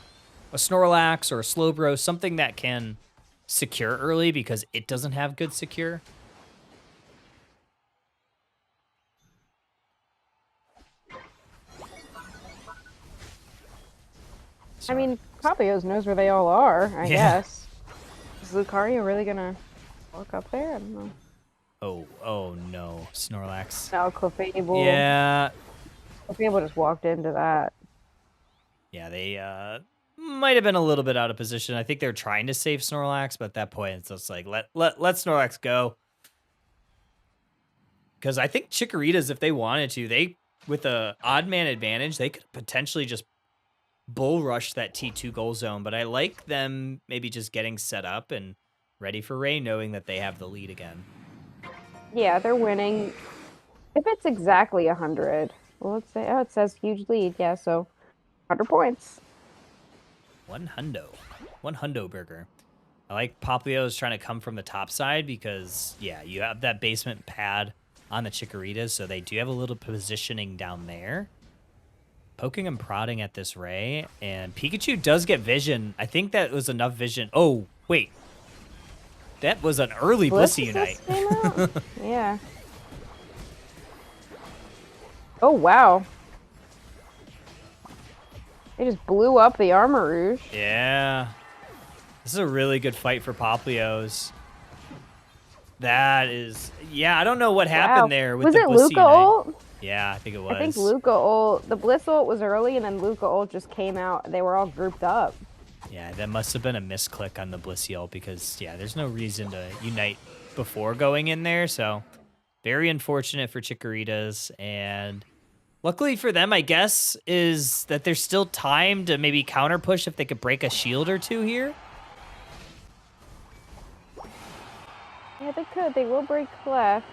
a Snorlax or a Slowbro, something that can secure early, because it doesn't have good secure. I mean, Poplios knows where they all are, I guess. Is Lucario really gonna walk up there? I don't know. Oh no, Snorlax. No, Clefable. Yeah. Clefable just walked into that. Yeah, they might have been a little bit out of position. I think they were trying to save Snorlax, but at that point it's just like let Snorlax go. Because I think Chikorita's, if they wanted to, they with a odd man advantage, they could potentially just bull rush that T2 goal zone. But I like them maybe just getting set up and ready for Ray, knowing that they have the lead again. Yeah, they're winning. If it's exactly 100, well, let's say, oh, it says huge lead. Yeah, so 100 points. 100 burger. I like Poplio's trying to come from the top side because, yeah, you have that basement pad on the Chikoritas, so they do have a little positioning down there. Poking and prodding at this Ray, and Pikachu does get vision. I think that was enough vision. Oh, wait. That was an early Blissey Unite. Yeah. Oh, wow. They just blew up the Armoroosh. Yeah. This is a really good fight for Poplios. That is... Yeah, I don't know what happened there with the Blissey Unite. Was it Luca ult? Yeah, I think it was. I think Luca ult... The Bliss ult was early, and then Luca ult just came out. They were all grouped up. Yeah, that must have been a misclick on the Blissey because, yeah, there's no reason to unite before going in there. So very unfortunate for Chikorita's. And luckily for them, I guess, is that there's still time to maybe counter push if they could break a shield or two here. Yeah, they could. They will break clefs.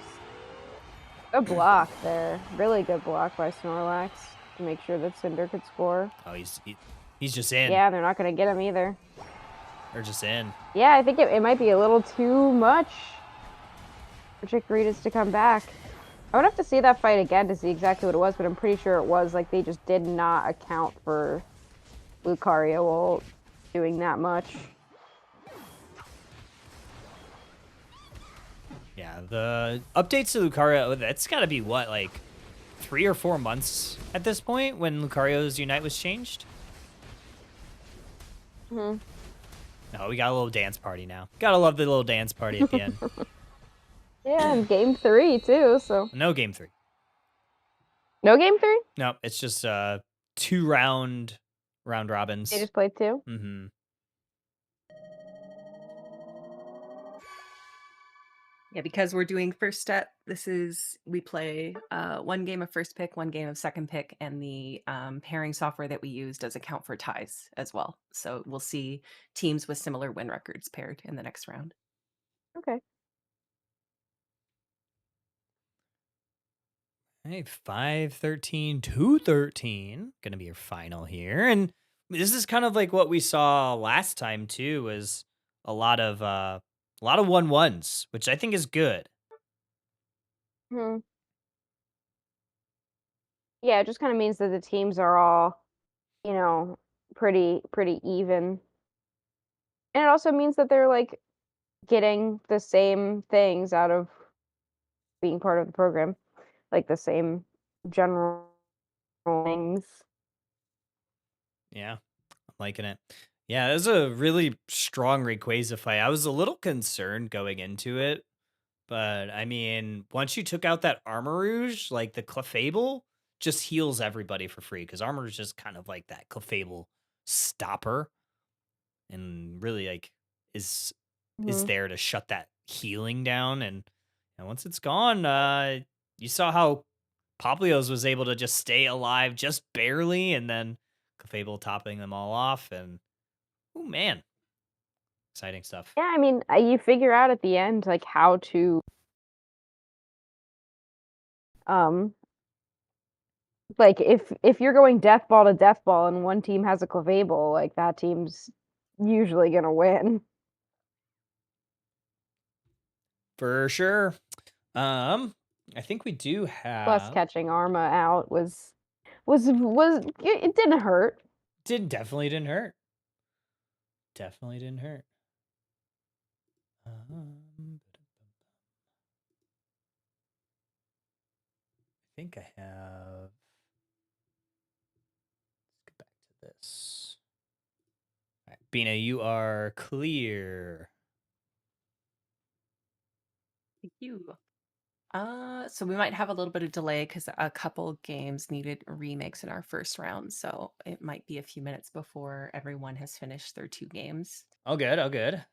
Good block there. Really good block by Snorlax to make sure that Cinder could score. Oh, he's just in. Yeah, they're not going to get him either. They're just in. Yeah, I think it might be a little too much for Chikorita's to come back. I would have to see that fight again to see exactly what it was, but I'm pretty sure it was like they just did not account for Lucario ult doing that much. Yeah, the updates to Lucario, that's got to be what, like 3 or 4 months at this point when Lucario's Unite was changed? Mm-hmm. No, we got a little dance party now. Gotta love the little dance party at the end. Yeah, and game 3 too, so. No game 3. No game 3? No, it's just 2 round robins. They just played 2? Mm-hmm. Yeah, because we're doing first step, we play 1 game of first pick, 1 game of second pick, and the pairing software that we use does account for ties as well. So we'll see teams with similar win records paired in the next round. Okay. Hey, 5-13, 2-13. Gonna be your final here. And this is kind of like what we saw last time too, was a lot of 1-1s, which I think is good. Hmm. Yeah, it just kind of means that the teams are all, you know, pretty even. And it also means that they're like getting the same things out of being part of the program, like the same general things. Yeah, I'm liking it. Yeah, that was a really strong Rayquaza fight. I was a little concerned going into it, but I mean, once you took out that Armarouge, like the Clefable just heals everybody for free because Armarouge is just kind of like that Clefable stopper and really like is there to shut that healing down. And once it's gone, you saw how Poplios was able to just stay alive just barely, and then Clefable topping them all off. And oh man, exciting stuff. Yeah, I mean, you figure out at the end like how to like if you're going death ball to death ball and one team has a Clefable, like that team's usually gonna win. For sure. I think we do have. Plus, catching Arma out was it didn't hurt. Definitely didn't hurt. Definitely didn't hurt. I think I have. Let's get back to this. All right, Bina, you are clear. Thank you. So we might have a little bit of delay because a couple games needed remakes in our first round, so it might be a few minutes before everyone has finished their 2 games. Oh, good. Oh, good.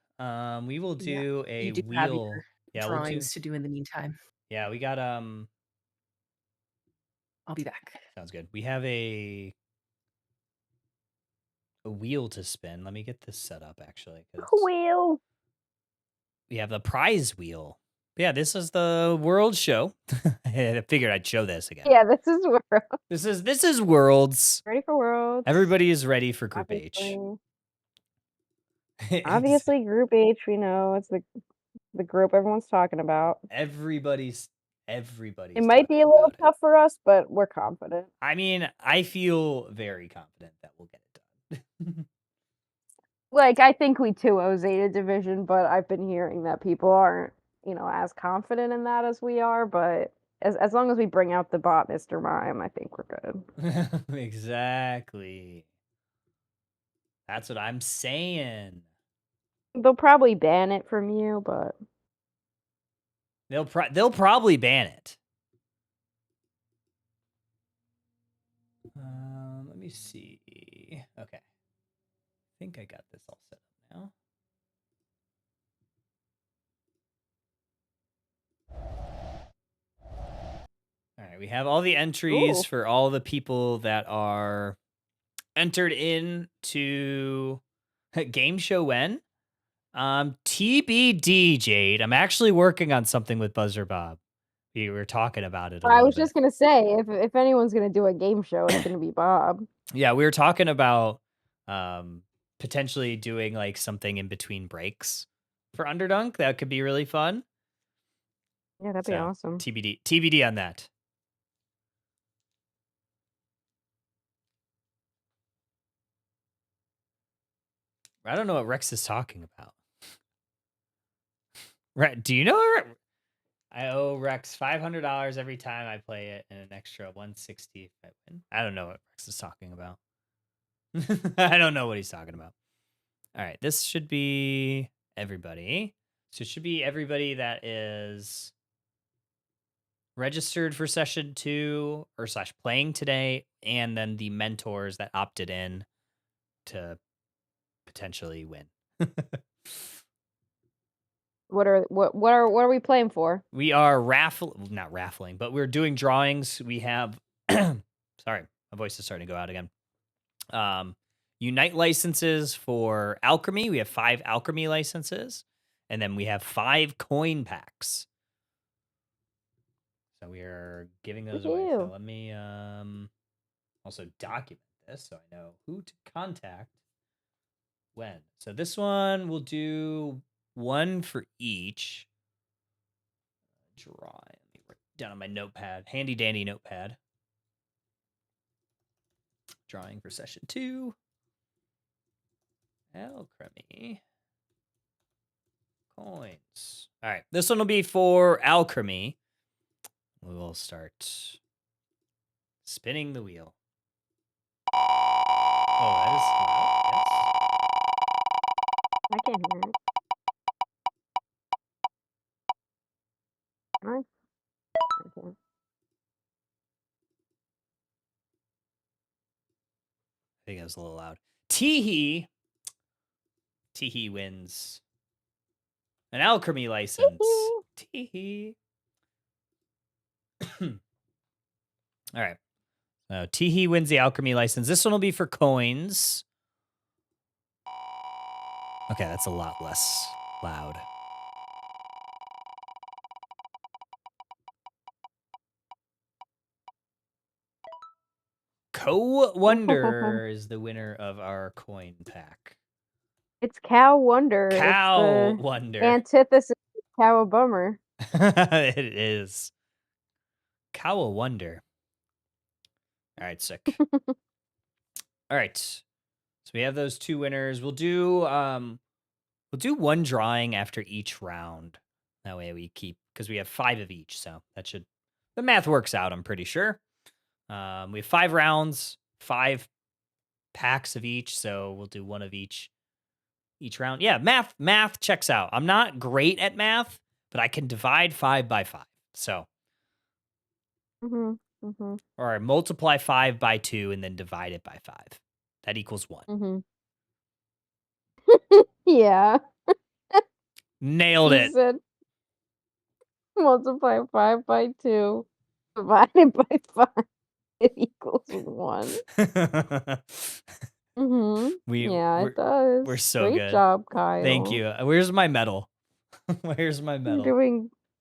We will do a You do have wheel. your drawings to do in the meantime. Yeah, we got I'll be back. Sounds good. We have a wheel to spin. Let me get this set up actually. Wheel. We have the prize wheel. Yeah, this is the World show. I figured I'd show this again. Yeah, this is Worlds. This is Worlds. Ready for Worlds. Everybody is ready for Group Obviously. H. Obviously, Group H, we know it's the group everyone's talking about. Everybody's. It might be a little tough for us, but we're confident. I mean, I feel very confident that we'll get it done. Like, I think we 2-0 Zeta Division, but I've been hearing that people aren't, as confident in that as we are. But as long as we bring out the bot, Mr. Mime, I think we're good. Exactly. That's what I'm saying. They'll probably ban it from you, but they'll probably ban it. Let me see. Okay. think I got this all set up now. All right, we have all the entries Ooh. for all the people that are entered into Game Show When. TBD, Jade. I'm actually working on something with Buzzer Bob. We were talking about it a I little was bit. just gonna say, if anyone's gonna do a game show, it's gonna be Bob. Yeah, we were talking about potentially doing like something in between breaks for Underdunk. That could be really fun. Yeah, that'd be So, awesome. TBD on that. I don't know what Rex is talking about. Right? Do you know? I owe Rex $500 every time I play it, and an extra $160 if I win. I don't know what Rex is talking about. I don't know what he's talking about. All right, this should be everybody. So it should be everybody that is registered for session 2 or / playing today, and then the mentors that opted in to potentially win. What are we playing for? We are not raffling, but we're doing drawings. We have sorry, my voice is starting to go out again. Unite licenses for Alchemy. We have 5 Alchemy licenses, and then we have 5 coin packs. So we are giving those away. So let me also document this so I know who to contact when. So this one we'll do 1 for each. Draw. Let me write down on my notepad, handy dandy notepad. Drawing for session 2. Alchemy. Coins. All right. This one will be for Alchemy. We will start spinning the wheel. Oh, that is loud. I can't hear it. Can I? Okay. I think that was a little loud. Teehee wins an Alchemy license. Teehee. All right. Teehee wins the Alchemy license. This one will be for coins. Okay, that's a lot less loud. Co-Wonder is the winner of our coin pack. It's Cow Wonder. Cow It's the Wonder. antithesis of Cowabummer. It is. Cow Wonder. All right, sick. All right. So we have those 2 winners. We'll do 1 drawing after each round. That way we keep, because we have 5 of each, so that should, the math works out, I'm pretty sure. We have 5 rounds, 5 packs of each, so we'll do 1 of each round. Yeah, math checks out. I'm not great at math, but I can divide 5 by 5. So, or multiply 5 by 2 and then divide it by 5. That equals 1. Yeah. Nailed You it. said multiply 5 by 2 divided by 5. It equals 1. Yeah, it does. We're so Great good. job, Kyle. Thank you. Where's my medal? Where's my medal?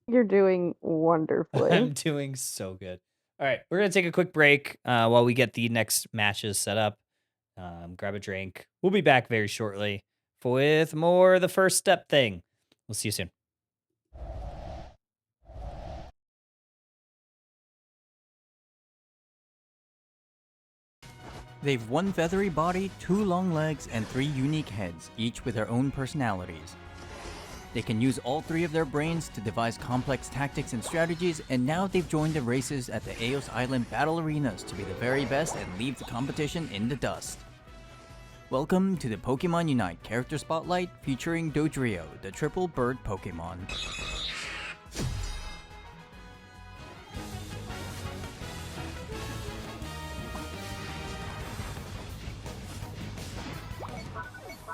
You're doing wonderfully. I'm doing so good. All right, we're gonna take a quick break while we get the next matches set up. Grab a drink. We'll be back very shortly with more of the first step thing. We'll see you soon. They've 1 feathery body, 2 long legs, and 3 unique heads, each with their own personalities. They can use all 3 of their brains to devise complex tactics and strategies, and now they've joined the races at the Eos Island Battle Arenas to be the very best and leave the competition in the dust. Welcome to the Pokémon Unite Character Spotlight featuring Dodrio, the triple bird Pokémon.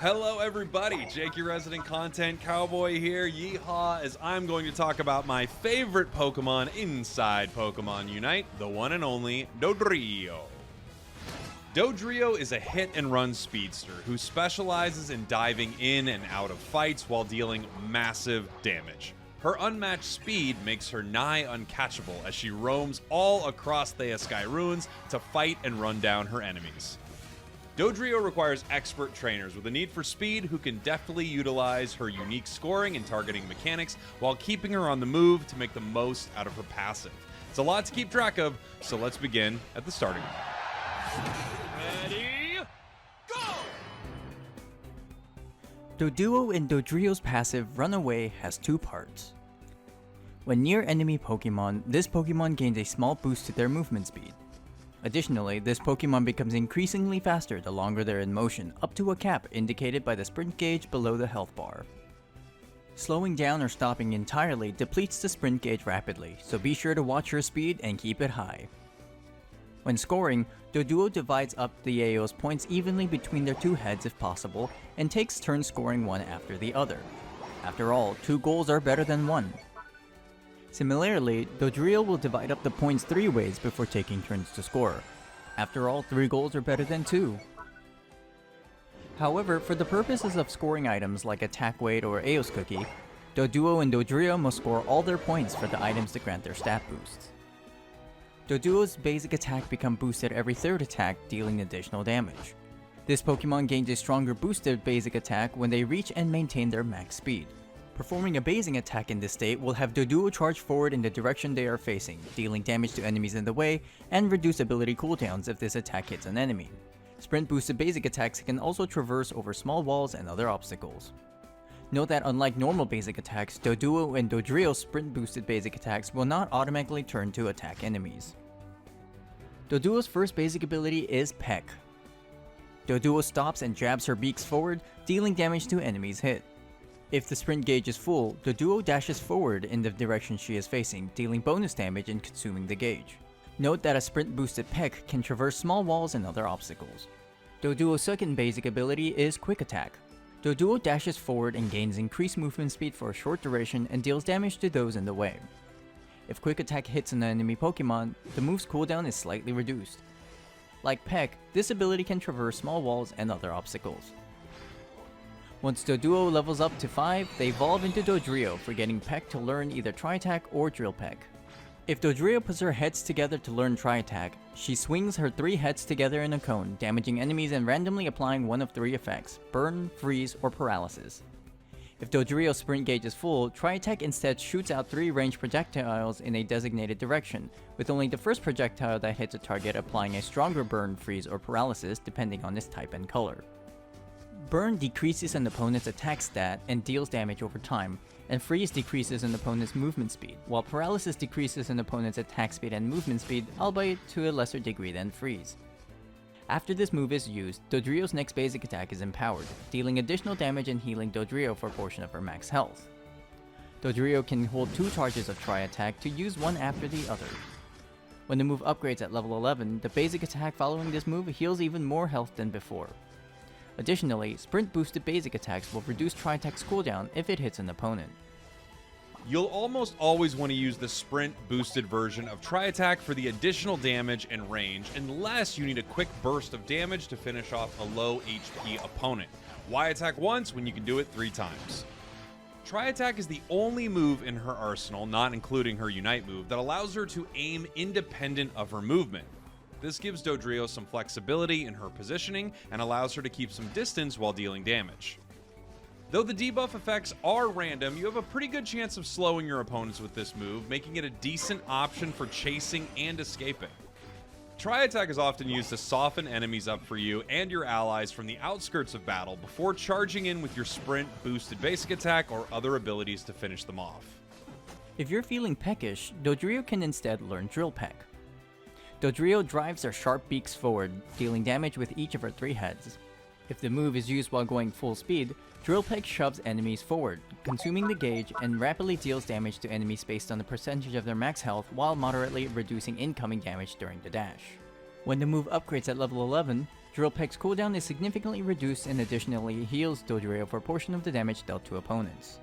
Hello everybody, Jake your resident content cowboy here, yeehaw, as I'm going to talk about my favorite Pokemon inside Pokemon Unite, the one and only Dodrio. Dodrio is a hit-and-run speedster who specializes in diving in and out of fights while dealing massive damage. Her unmatched speed makes her nigh uncatchable as she roams all across the Sky Ruins to fight and run down her enemies. Dodrio requires expert trainers with a need for speed who can deftly utilize her unique scoring and targeting mechanics while keeping her on the move to make the most out of her passive. It's a lot to keep track of, so let's begin at the starting line. Ready, go! Doduo in Dodrio's passive Runaway has two parts. When near enemy Pokemon, this Pokemon gains a small boost to their movement speed. Additionally, this Pokemon becomes increasingly faster the longer they're in motion, up to a cap indicated by the sprint gauge below the health bar. Slowing down or stopping entirely depletes the sprint gauge rapidly, so be sure to watch your speed and keep it high. When scoring, Doduo divides up the AO's points evenly between their two heads if possible, and takes turns scoring one after the other. After all, 2 goals are better than 1. Similarly, Dodrio will divide up the points 3 ways before taking turns to score. After all, 3 goals are better than 2. However, for the purposes of scoring items like attack weight or Aeos Cookie, Doduo and Dodrio must score all their points for the items to grant their stat boosts. Doduo's basic attack becomes boosted every 3rd attack, dealing additional damage. This Pokemon gains a stronger boosted basic attack when they reach and maintain their max speed. Performing a basing attack in this state will have Doduo charge forward in the direction they are facing, dealing damage to enemies in the way, and reduce ability cooldowns if this attack hits an enemy. Sprint boosted basic attacks can also traverse over small walls and other obstacles. Note that unlike normal basic attacks, Doduo and Dodrio's sprint boosted basic attacks will not automatically turn to attack enemies. Doduo's first basic ability is Peck. Doduo stops and jabs her beaks forward, dealing damage to enemies hit. If the sprint gauge is full, Doduo dashes forward in the direction she is facing, dealing bonus damage and consuming the gauge. Note that a sprint boosted Peck can traverse small walls and other obstacles. Doduo's second basic ability is Quick Attack. Doduo dashes forward and gains increased movement speed for a short duration and deals damage to those in the way. If Quick Attack hits an enemy Pokemon, the move's cooldown is slightly reduced. Like Peck, this ability can traverse small walls and other obstacles. Once Doduo levels up to 5, they evolve into Dodrio for getting Peck to learn either Tri-Attack or Drill Peck. If Dodrio puts her heads together to learn Tri-Attack, she swings her 3 heads together in a cone, damaging enemies and randomly applying one of 3 effects: Burn, Freeze, or Paralysis. If Dodrio's sprint gauge is full, Tri-Attack instead shoots out 3 ranged projectiles in a designated direction, with only the first projectile that hits a target applying a stronger Burn, Freeze, or Paralysis depending on its type and color. Burn decreases an opponent's attack stat and deals damage over time, and Freeze decreases an opponent's movement speed, while Paralysis decreases an opponent's attack speed and movement speed, albeit to a lesser degree than Freeze. After this move is used, Dodrio's next basic attack is Empowered, dealing additional damage and healing Dodrio for a portion of her max health. Dodrio can hold 2 charges of Tri-Attack to use one after the other. When the move upgrades at level 11, the basic attack following this move heals even more health than before. Additionally, sprint boosted basic attacks will reduce Tri-Attack's cooldown if it hits an opponent. You'll almost always want to use the sprint boosted version of Tri-Attack for the additional damage and range, unless you need a quick burst of damage to finish off a low HP opponent. Why attack once when you can do it 3 times? Tri-Attack is the only move in her arsenal, not including her Unite move, that allows her to aim independent of her movement. This gives Dodrio some flexibility in her positioning and allows her to keep some distance while dealing damage. Though the debuff effects are random, you have a pretty good chance of slowing your opponents with this move, making it a decent option for chasing and escaping. Tri-Attack is often used to soften enemies up for you and your allies from the outskirts of battle before charging in with your sprint, boosted basic attack, or other abilities to finish them off. If you're feeling peckish, Dodrio can instead learn Drill Peck. Dodrio drives her sharp beaks forward, dealing damage with each of her 3 heads. If the move is used while going full speed, Drill Peck shoves enemies forward, consuming the gauge, and rapidly deals damage to enemies based on the percentage of their max health while moderately reducing incoming damage during the dash. When the move upgrades at level 11, Drill Peck's cooldown is significantly reduced and additionally heals Dodrio for a portion of the damage dealt to opponents.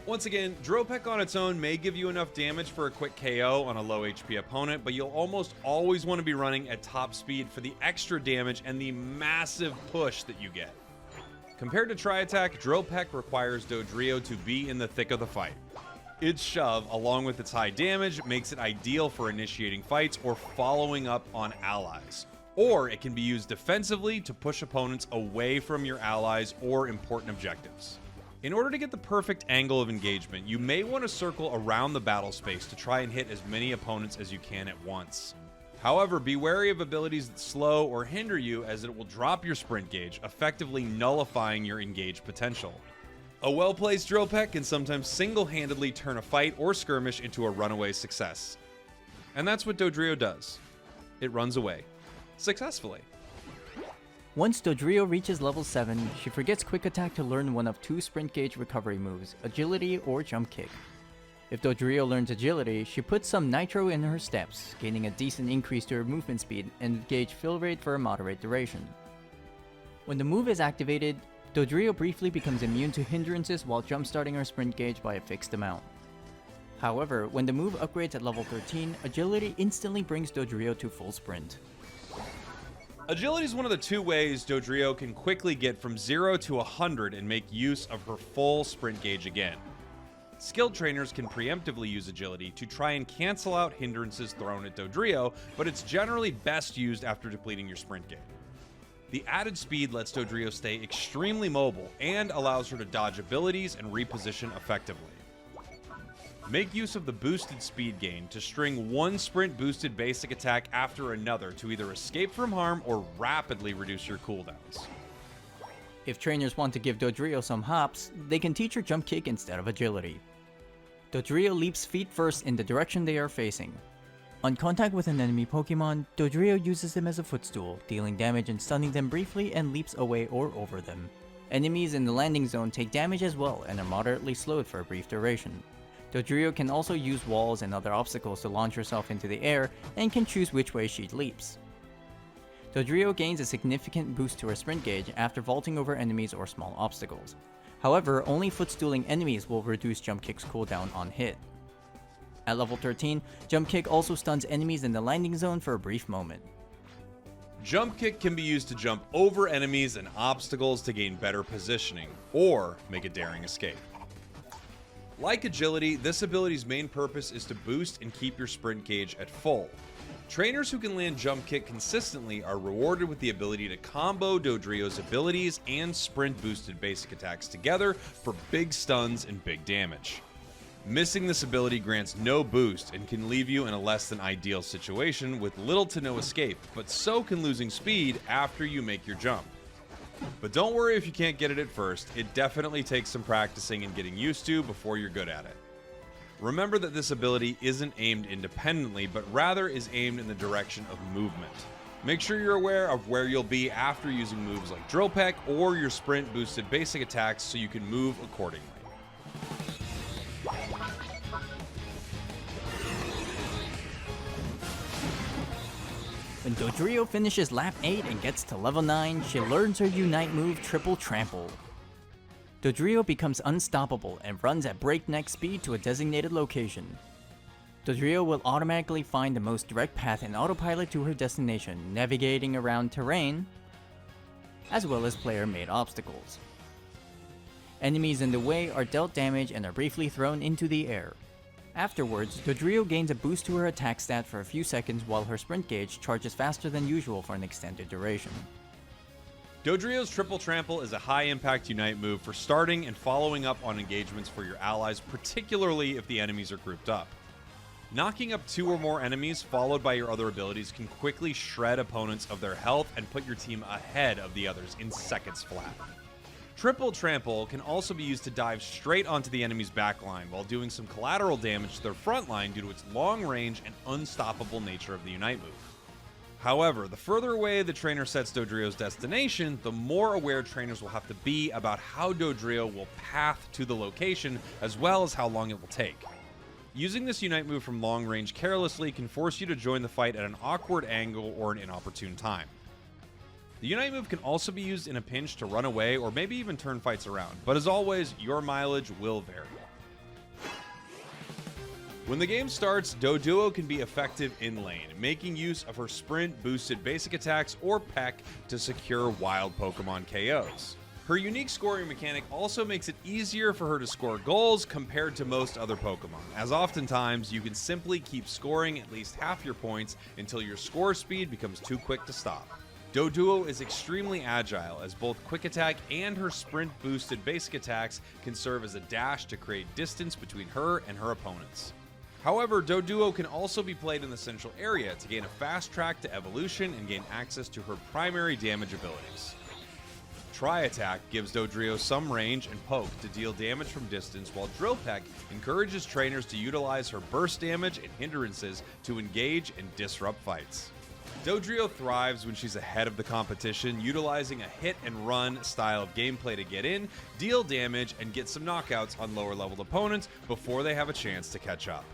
Once again, Drill Peck on its own may give you enough damage for a quick KO on a low HP opponent, but you'll almost always want to be running at top speed for the extra damage and the massive push that you get. Compared to Tri-Attack, Drill Peck requires Dodrio to be in the thick of the fight. Its shove, along with its high damage, makes it ideal for initiating fights or following up on allies. Or it can be used defensively to push opponents away from your allies or important objectives. In order to get the perfect angle of engagement, you may want to circle around the battle space to try and hit as many opponents as you can at once. However, be wary of abilities that slow or hinder you, as it will drop your sprint gauge, effectively nullifying your engage potential. A well-placed Drill Peck can sometimes single-handedly turn a fight or skirmish into a runaway success. And that's what Dodrio does. It runs away. Successfully. Once Dodrio reaches level 7, she forgets Quick Attack to learn one of 2 sprint gauge recovery moves, Agility or Jump Kick. If Dodrio learns Agility, she puts some nitro in her steps, gaining a decent increase to her movement speed and gauge fill rate for a moderate duration. When the move is activated, Dodrio briefly becomes immune to hindrances while jumpstarting her sprint gauge by a fixed amount. However, when the move upgrades at level 13, Agility instantly brings Dodrio to full sprint. Agility is one of the 2 ways Dodrio can quickly get from 0 to 100 and make use of her full sprint gauge again. Skilled trainers can preemptively use Agility to try and cancel out hindrances thrown at Dodrio, but it's generally best used after depleting your sprint gauge. The added speed lets Dodrio stay extremely mobile and allows her to dodge abilities and reposition effectively. Make use of the boosted speed gain to string one sprint boosted basic attack after another to either escape from harm or rapidly reduce your cooldowns. If trainers want to give Dodrio some hops, they can teach her Jump Kick instead of Agility. Dodrio leaps feet first in the direction they are facing. On contact with an enemy Pokemon, Dodrio uses them as a footstool, dealing damage and stunning them briefly, and leaps away or over them. Enemies in the landing zone take damage as well and are moderately slowed for a brief duration. Dodrio can also use walls and other obstacles to launch herself into the air and can choose which way she leaps. Dodrio gains a significant boost to her sprint gauge after vaulting over enemies or small obstacles. However, only footstooling enemies will reduce Jump Kick's cooldown on hit. At level 13, Jump Kick also stuns enemies in the landing zone for a brief moment. Jump Kick can be used to jump over enemies and obstacles to gain better positioning, or make a daring escape. Like Agility, this ability's main purpose is to boost and keep your sprint gauge at full. Trainers who can land Jump Kick consistently are rewarded with the ability to combo Dodrio's abilities and sprint boosted basic attacks together for big stuns and big damage. Missing this ability grants no boost and can leave you in a less than ideal situation with little to no escape, but so can losing speed after you make your jump. But don't worry if you can't get it at first, it definitely takes some practicing and getting used to before you're good at it. Remember that this ability isn't aimed independently, but rather is aimed in the direction of movement. Make sure you're aware of where you'll be after using moves like Drill Peck or your sprint boosted basic attacks so you can move accordingly. When Dodrio finishes lap 8 and gets to level 9, she learns her Unite move Triple Trample. Dodrio becomes unstoppable and runs at breakneck speed to a designated location. Dodrio will automatically find the most direct path in autopilot to her destination, navigating around terrain, as well as player-made obstacles. Enemies in the way are dealt damage and are briefly thrown into the air. Afterwards, Dodrio gains a boost to her attack stat for a few seconds while her sprint gauge charges faster than usual for an extended duration. Dodrio's Triple Trample is a high-impact Unite move for starting and following up on engagements for your allies, particularly if the enemies are grouped up. Knocking up 2 or more enemies followed by your other abilities can quickly shred opponents of their health and put your team ahead of the others in seconds flat. Triple Trample can also be used to dive straight onto the enemy's backline while doing some collateral damage to their front line due to its long range and unstoppable nature of the Unite move. However, the further away the trainer sets Dodrio's destination, the more aware trainers will have to be about how Dodrio will path to the location as well as how long it will take. Using this Unite move from long range carelessly can force you to join the fight at an awkward angle or an inopportune time. The Unite move can also be used in a pinch to run away or maybe even turn fights around, but as always, your mileage will vary. When the game starts, Doduo can be effective in lane, making use of her sprint-boosted basic attacks or Peck to secure wild Pokemon KOs. Her unique scoring mechanic also makes it easier for her to score goals compared to most other Pokemon, as oftentimes you can simply keep scoring at least half your points until your score speed becomes too quick to stop. Doduo is extremely agile, as both Quick Attack and her sprint-boosted basic attacks can serve as a dash to create distance between her and her opponents. However, Doduo can also be played in the central area to gain a fast track to evolution and gain access to her primary damage abilities. Tri-Attack gives Dodrio some range and poke to deal damage from distance, while Drill Peck encourages trainers to utilize her burst damage and hindrances to engage and disrupt fights. Dodrio thrives when she's ahead of the competition, utilizing a hit-and-run style of gameplay to get in, deal damage, and get some knockouts on lower-leveled opponents before they have a chance to catch up.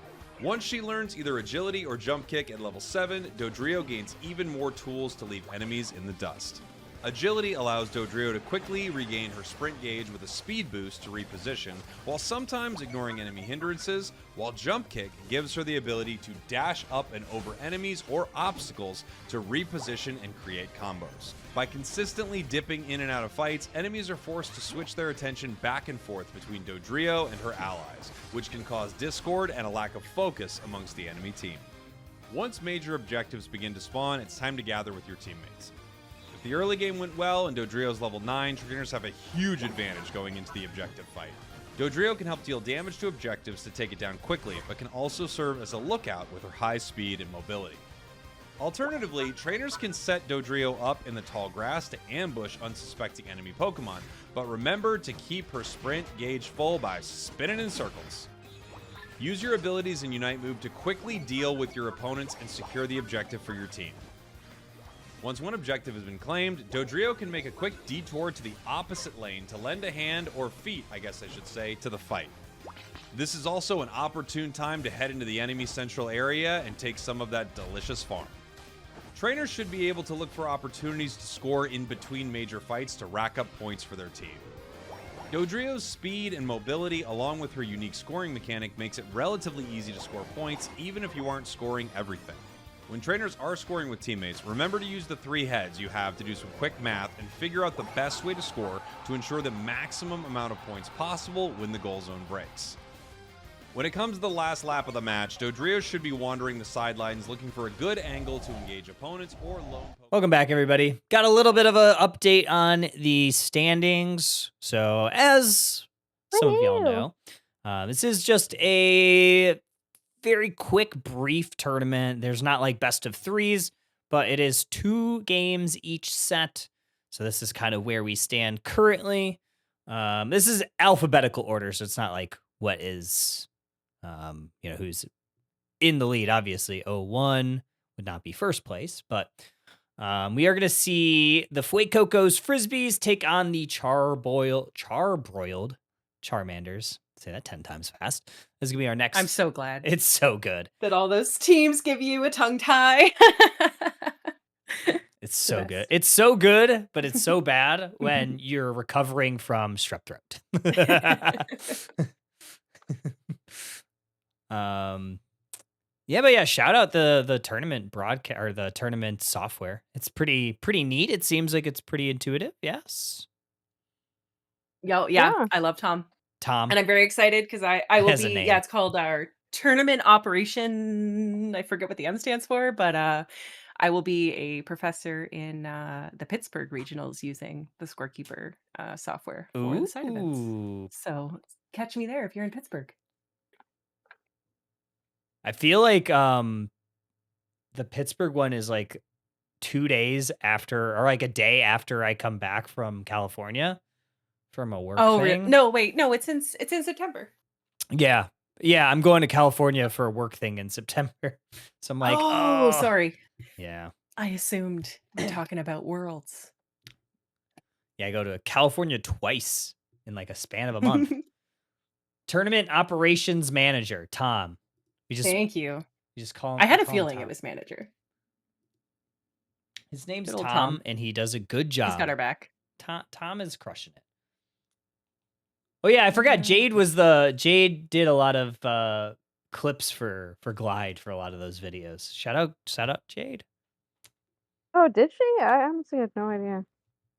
Once she learns either agility or jump kick at level 7, Dodrio gains even more tools to leave enemies in the dust. Agility allows Dodrio to quickly regain her sprint gauge with a speed boost to reposition, while sometimes ignoring enemy hindrances, while Jump Kick gives her the ability to dash up and over enemies or obstacles to reposition and create combos. By consistently dipping in and out of fights, enemies are forced to switch their attention back and forth between Dodrio and her allies, which can cause discord and a lack of focus amongst the enemy team. Once major objectives begin to spawn, it's time to gather with your teammates. If the early game went well and Dodrio's level 9, trainers have a huge advantage going into the objective fight. Dodrio can help deal damage to objectives to take it down quickly, but can also serve as a lookout with her high speed and mobility. Alternatively, trainers can set Dodrio up in the tall grass to ambush unsuspecting enemy Pokemon, but remember to keep her sprint gauge full by spinning in circles. Use your abilities in Unite move to quickly deal with your opponents and secure the objective for your team. Once one objective has been claimed, Dodrio can make a quick detour to the opposite lane to lend a hand, or feet, I guess I should say, to the fight. This is also an opportune time to head into the enemy central area and take some of that delicious farm. Trainers should be able to look for opportunities to score in between major fights to rack up points for their team. Dodrio's speed and mobility, along with her unique scoring mechanic, makes it relatively easy to score points even if you aren't scoring everything. When trainers are scoring with teammates, remember to use the 3 heads you have to do some quick math and figure out the best way to score to ensure the maximum amount of points possible when the goal zone breaks. When it comes to the last lap of the match, Dodrio should be wandering the sidelines looking for a good angle to engage opponents or lone. Welcome back, everybody. Got a little bit of an update on the standings. So, as some of y'all know, this is just a very quick, brief tournament. There's not like best of 3s, but it is 2 games each set. So this is kind of where we stand currently. This is alphabetical order, so it's not like what is, who's in the lead. Obviously, 0-1 would not be first place, but we are going to see the Fuecoco's Frisbees take on the charbroiled Charmanders. Say that 10 times fast. This is going to be our next. I'm so glad It's so good. that all those teams give you a tongue tie. It's so good. It's so good, but it's so bad when you're recovering from strep throat. Shout out the tournament broadcast or the tournament software. It's pretty neat. It seems like it's pretty intuitive. Yes. Yeah. I love Tom. And I'm very excited because I will be, it's called our tournament operation. I forget what the M stands for, but I will be a professor in the Pittsburgh regionals using the Scorekeeper software for the side events. So catch me there if you're in Pittsburgh. I feel like the Pittsburgh one is like 2 days after, or like a day after I come back from California from a work thing. No, wait, no, it's in September. Yeah, I'm going to California for a work thing in September. So I'm like, sorry. Yeah. I assumed we're talking about Worlds. Yeah, I go to California twice in like a span of a month. Tournament operations manager, Tom. Thank you. You just call him. I had a feeling it was manager. His name's Good old Tom, Tom. and he does a good He's job. got our back. Tom is crushing it. Oh yeah, I forgot. Jade did a lot of clips for Glide for a lot of those videos. Shout out Jade. Oh, did she? I honestly had no idea.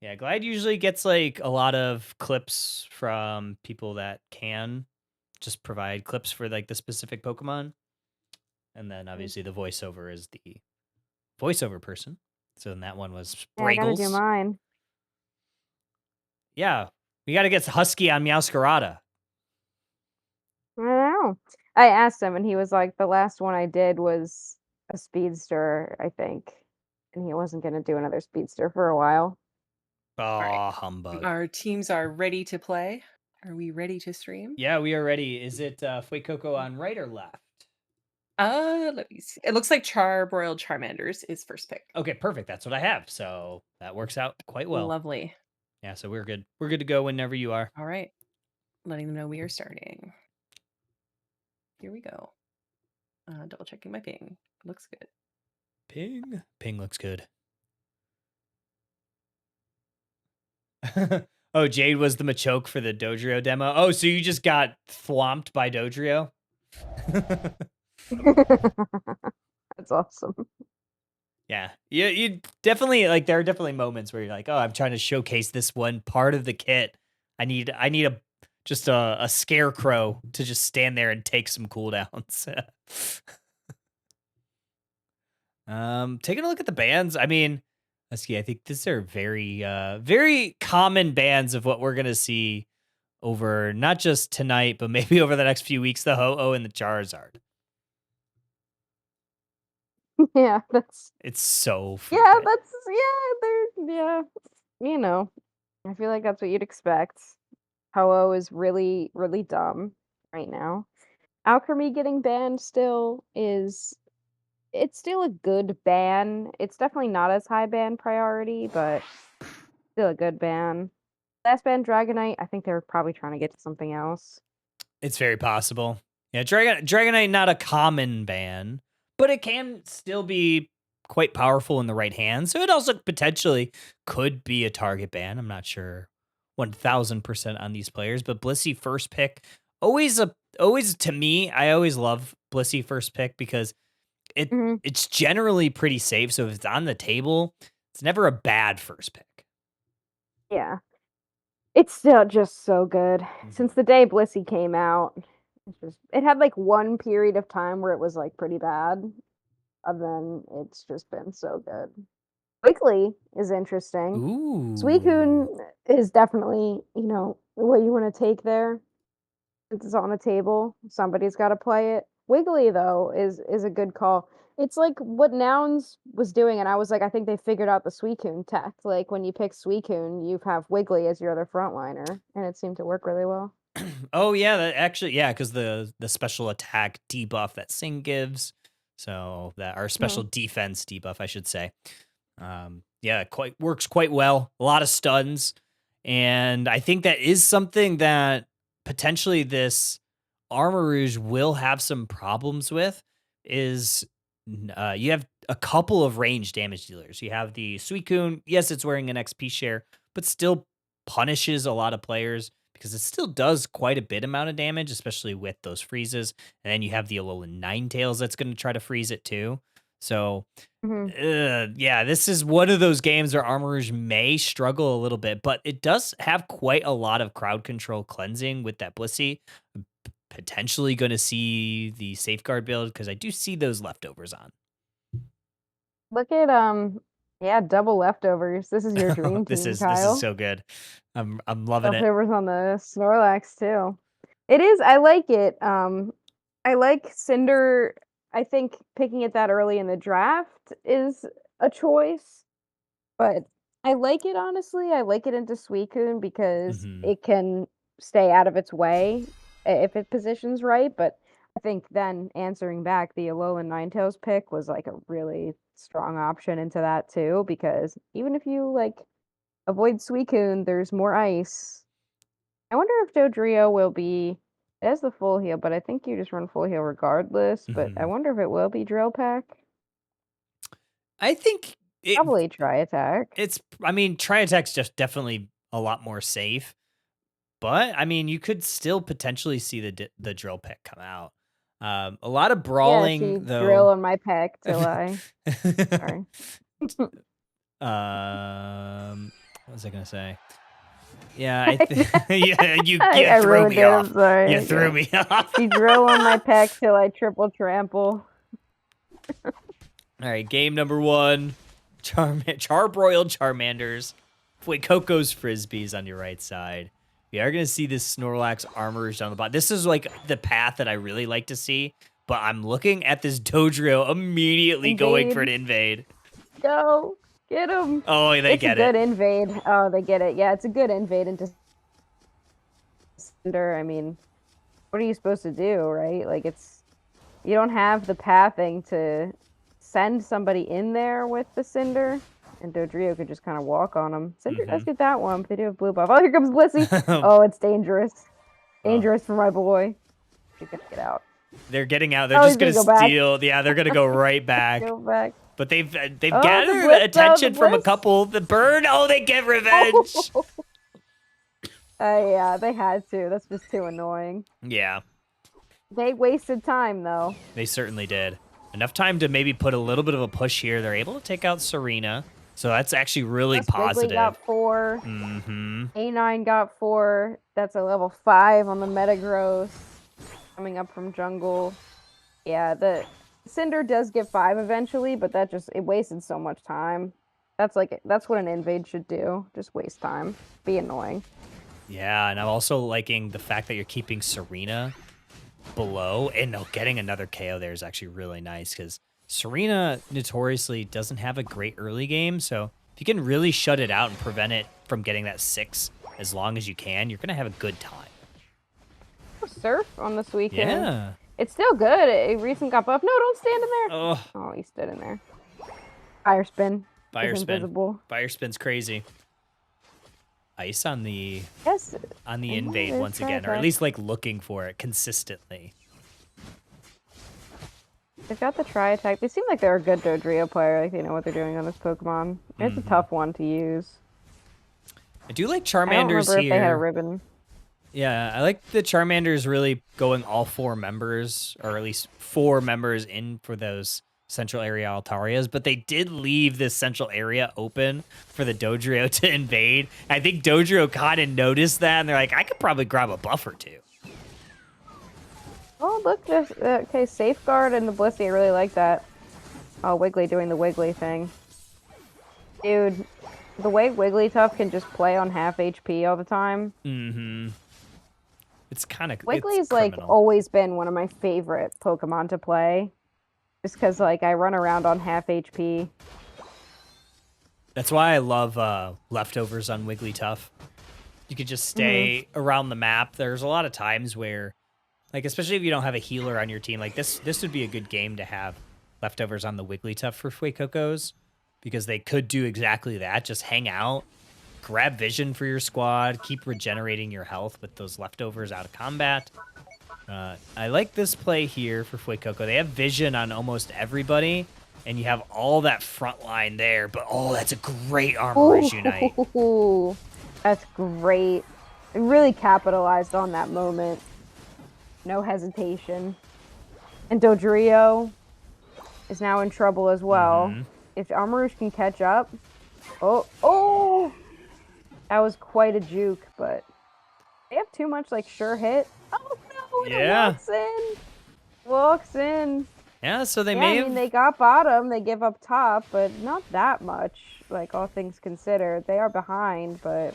Yeah, Glide usually gets like a lot of clips from people that can just provide clips for like the specific Pokemon. And then obviously the voiceover is the voiceover person. So then that one was Yeah, I gotta do Bragles. mine. Yeah, we got to get Husky on Meowscarada. I don't know. I asked him, and he was like, the last one I did was a speedster, I think. And he wasn't gonna do another speedster for a while. Oh, right. humbug. Our teams are ready to play. Are we ready to stream? Yeah, we are ready. Is it Fuecoco on right or left? Let me see. It looks like Charbroiled Charmanders is first pick. Okay, perfect. That's what I have. So that works out quite well. Lovely. Yeah, so we're good. We're good to go whenever you are. All right. Letting them know we are starting. Here we go. Double checking my ping. Looks good. Ping looks good. Oh, Jade was the Machoke for the Dodrio demo. Oh, so you just got thwomped by Dodrio? That's awesome. Yeah, you definitely like. There are definitely moments where you're like, "Oh, I'm trying to showcase this one part of the kit. I need just a scarecrow to just stand there and take some cooldowns." Taking a look at the bands. I mean, let's see. I think these are very common bands of what we're gonna see over not just tonight, but maybe over the next few weeks. The Ho-Oh and the Charizard. Yeah, It's so yeah, freaking- they're you know. I feel like that's what you'd expect. Ho-Oh is really, really dumb right now. Alchemy getting banned still is it's still a good ban. It's definitely not as high ban priority, but still a good ban. Last ban Dragonite, I think they're probably trying to get to something else. It's very possible. Yeah, Dragonite not a common ban, but it can still be quite powerful in the right hands. So it also potentially could be a target ban. I'm not sure 1000% on these players, but Blissey first pick always to me, I always love Blissey first pick because it's generally pretty safe. So if it's on the table, it's never a bad first pick. Yeah. It's still just so good. Since the day Blissey came out, it had like one period of time where it was like pretty bad. And then it's just been so good. Wiggly is interesting. Ooh. Suicune is definitely, what you want to take there. Since it's on the table, somebody's got to play it. Wiggly, though, is a good call. It's like what Nouns was doing, and I was like, I think they figured out the Suicune tech. Like, when you pick Suicune, you have Wiggly as your other frontliner, and it seemed to work really well. Oh, yeah, because the special attack debuff that Sing gives, so that our special defense debuff, I should say. Yeah, works quite well. A lot of stuns, and I think that is something that potentially this Armarouge will have some problems with. Is you have a couple of range damage dealers. You have the Suicune. Yes, it's wearing an XP share, but still punishes a lot of players because it still does quite a bit amount of damage, especially with those freezes. And then you have the Alolan Ninetales that's going to try to freeze it too. So, yeah, this is one of those games where Armarouge may struggle a little bit, but it does have quite a lot of crowd control cleansing with that Blissey. Potentially going to see the Safeguard build because I do see those leftovers on. Look at double leftovers. This is your dream This team, is Kyle. so good. I'm loving it. Leftovers on the Snorlax too. It is. I like it. I like Cinder. I think picking it that early in the draft is a choice, but I like it honestly. I like it into Suicune because it can stay out of its way if it positions right. But I think then answering back, the Alolan Ninetales pick was like a really strong option into that too, because even if you like avoid Suicune, there's more ice. I wonder if Dodrio will be. It has the full heal, but I think you just run full heal regardless. But I wonder if it will be Drill Pack. I think Probably try attack. I mean, Tri Attack's just definitely a lot more safe. But I mean, you could still potentially see the drill pick come out. A lot of Yeah, brawling see, though. drill on my pec till I. Sorry. What was I gonna say? Yeah, yeah, you I threw ruined me it. off. I'm sorry. You threw me off. See, drill on my pec till I triple trample. All right, game number 1. Charbroiled Charmanders. Fuecoco's Frisbees on your right side. We are going to see this Snorlax Armorers down the bottom. This is like the path that I really like to see, but I'm looking at this Dodrio immediately going for an invade. Go! Get him! Oh, they get it. It's a good invade. Oh, they get it. Yeah, it's a good invade into Cinder. I mean, what are you supposed to do, right? Like, you don't have the pathing to send somebody in there with the Cinder. And Dodrio could just kind of walk on them. Cinder does get that one, but they do have blue buff. Oh, here comes Blissey. Oh, it's dangerous. Dangerous for my boy. He's gonna get out. They're getting out. They're just gonna steal. Yeah, they're gonna go right back. Go back. But they've gathered attention from a couple. The burn. Oh, they get revenge. Yeah, they had to. That's just too annoying. Yeah. They wasted time though. They certainly did. Enough time to maybe put a little bit of a push here. They're able to take out Serena. So that's actually really positive. Wiggly got 4. Mm-hmm. A9 got 4. That's a level 5 on the Metagross. Coming up from jungle. Yeah, the Cinder does get 5 eventually, but it wasted so much time. That's what an invade should do. Just waste time. Be annoying. Yeah, and I'm also liking the fact that you're keeping Serena below, and getting another KO there is actually really nice because Serena notoriously doesn't have a great early game, so if you can really shut it out and prevent it from getting that 6 as long as you can, you're going to have a good time. Surf on this weekend. Yeah. It's still good. Recent got buff. No, don't stand in there. Oh, Oh, he stood in there. Fire spin. Fire Is spin. invisible. Fire spin's crazy. Ice on the Yes. invade there's once again, or at least like looking for it consistently. They've got the Tri Attack. They seem like they're a good Dodrio player. Like they know what they're doing on this Pokemon. It's a tough one to use. I do like I don't Charmanders remember here. if they had a ribbon. Yeah, I like the Charmanders really going all 4 members, or at least 4 members in for those central area Altarias, but they did leave this central area open for the Dodrio to invade. I think Dodrio kind of noticed that, and they're like, I could probably grab a buff or 2. Oh, look, this okay, Safeguard and the Blissey. I really like that. Oh, Wiggly doing the Wiggly thing. Dude, the way Wigglytuff can just play on half HP all the time. Mm-hmm. It's kind of Wiggly's like always been one of my favorite Pokemon to play. Just because like I run around on half HP. That's why I love leftovers on Wigglytuff. You could just stay around the map. There's a lot of times where, like, especially if you don't have a healer on your team, like this would be a good game to have leftovers on the Wigglytuff for Fuecocos, because they could do exactly that. Just hang out, grab vision for your squad, keep regenerating your health with those leftovers out of combat. I like this play here for Fuecoco. They have vision on almost everybody, and you have all that front line there. But, oh, that's a great Armorers Unite. That's great. It really capitalized on that moment. No hesitation. And Dodrio is now in trouble as well. If Armorers can catch up. Oh! That was quite a juke, but they have too much, like, sure hit. Oh, no! Yeah. Walks in. Yeah, so they I mean, they got bottom, they give up top, but not that much, like, all things considered. They are behind, but...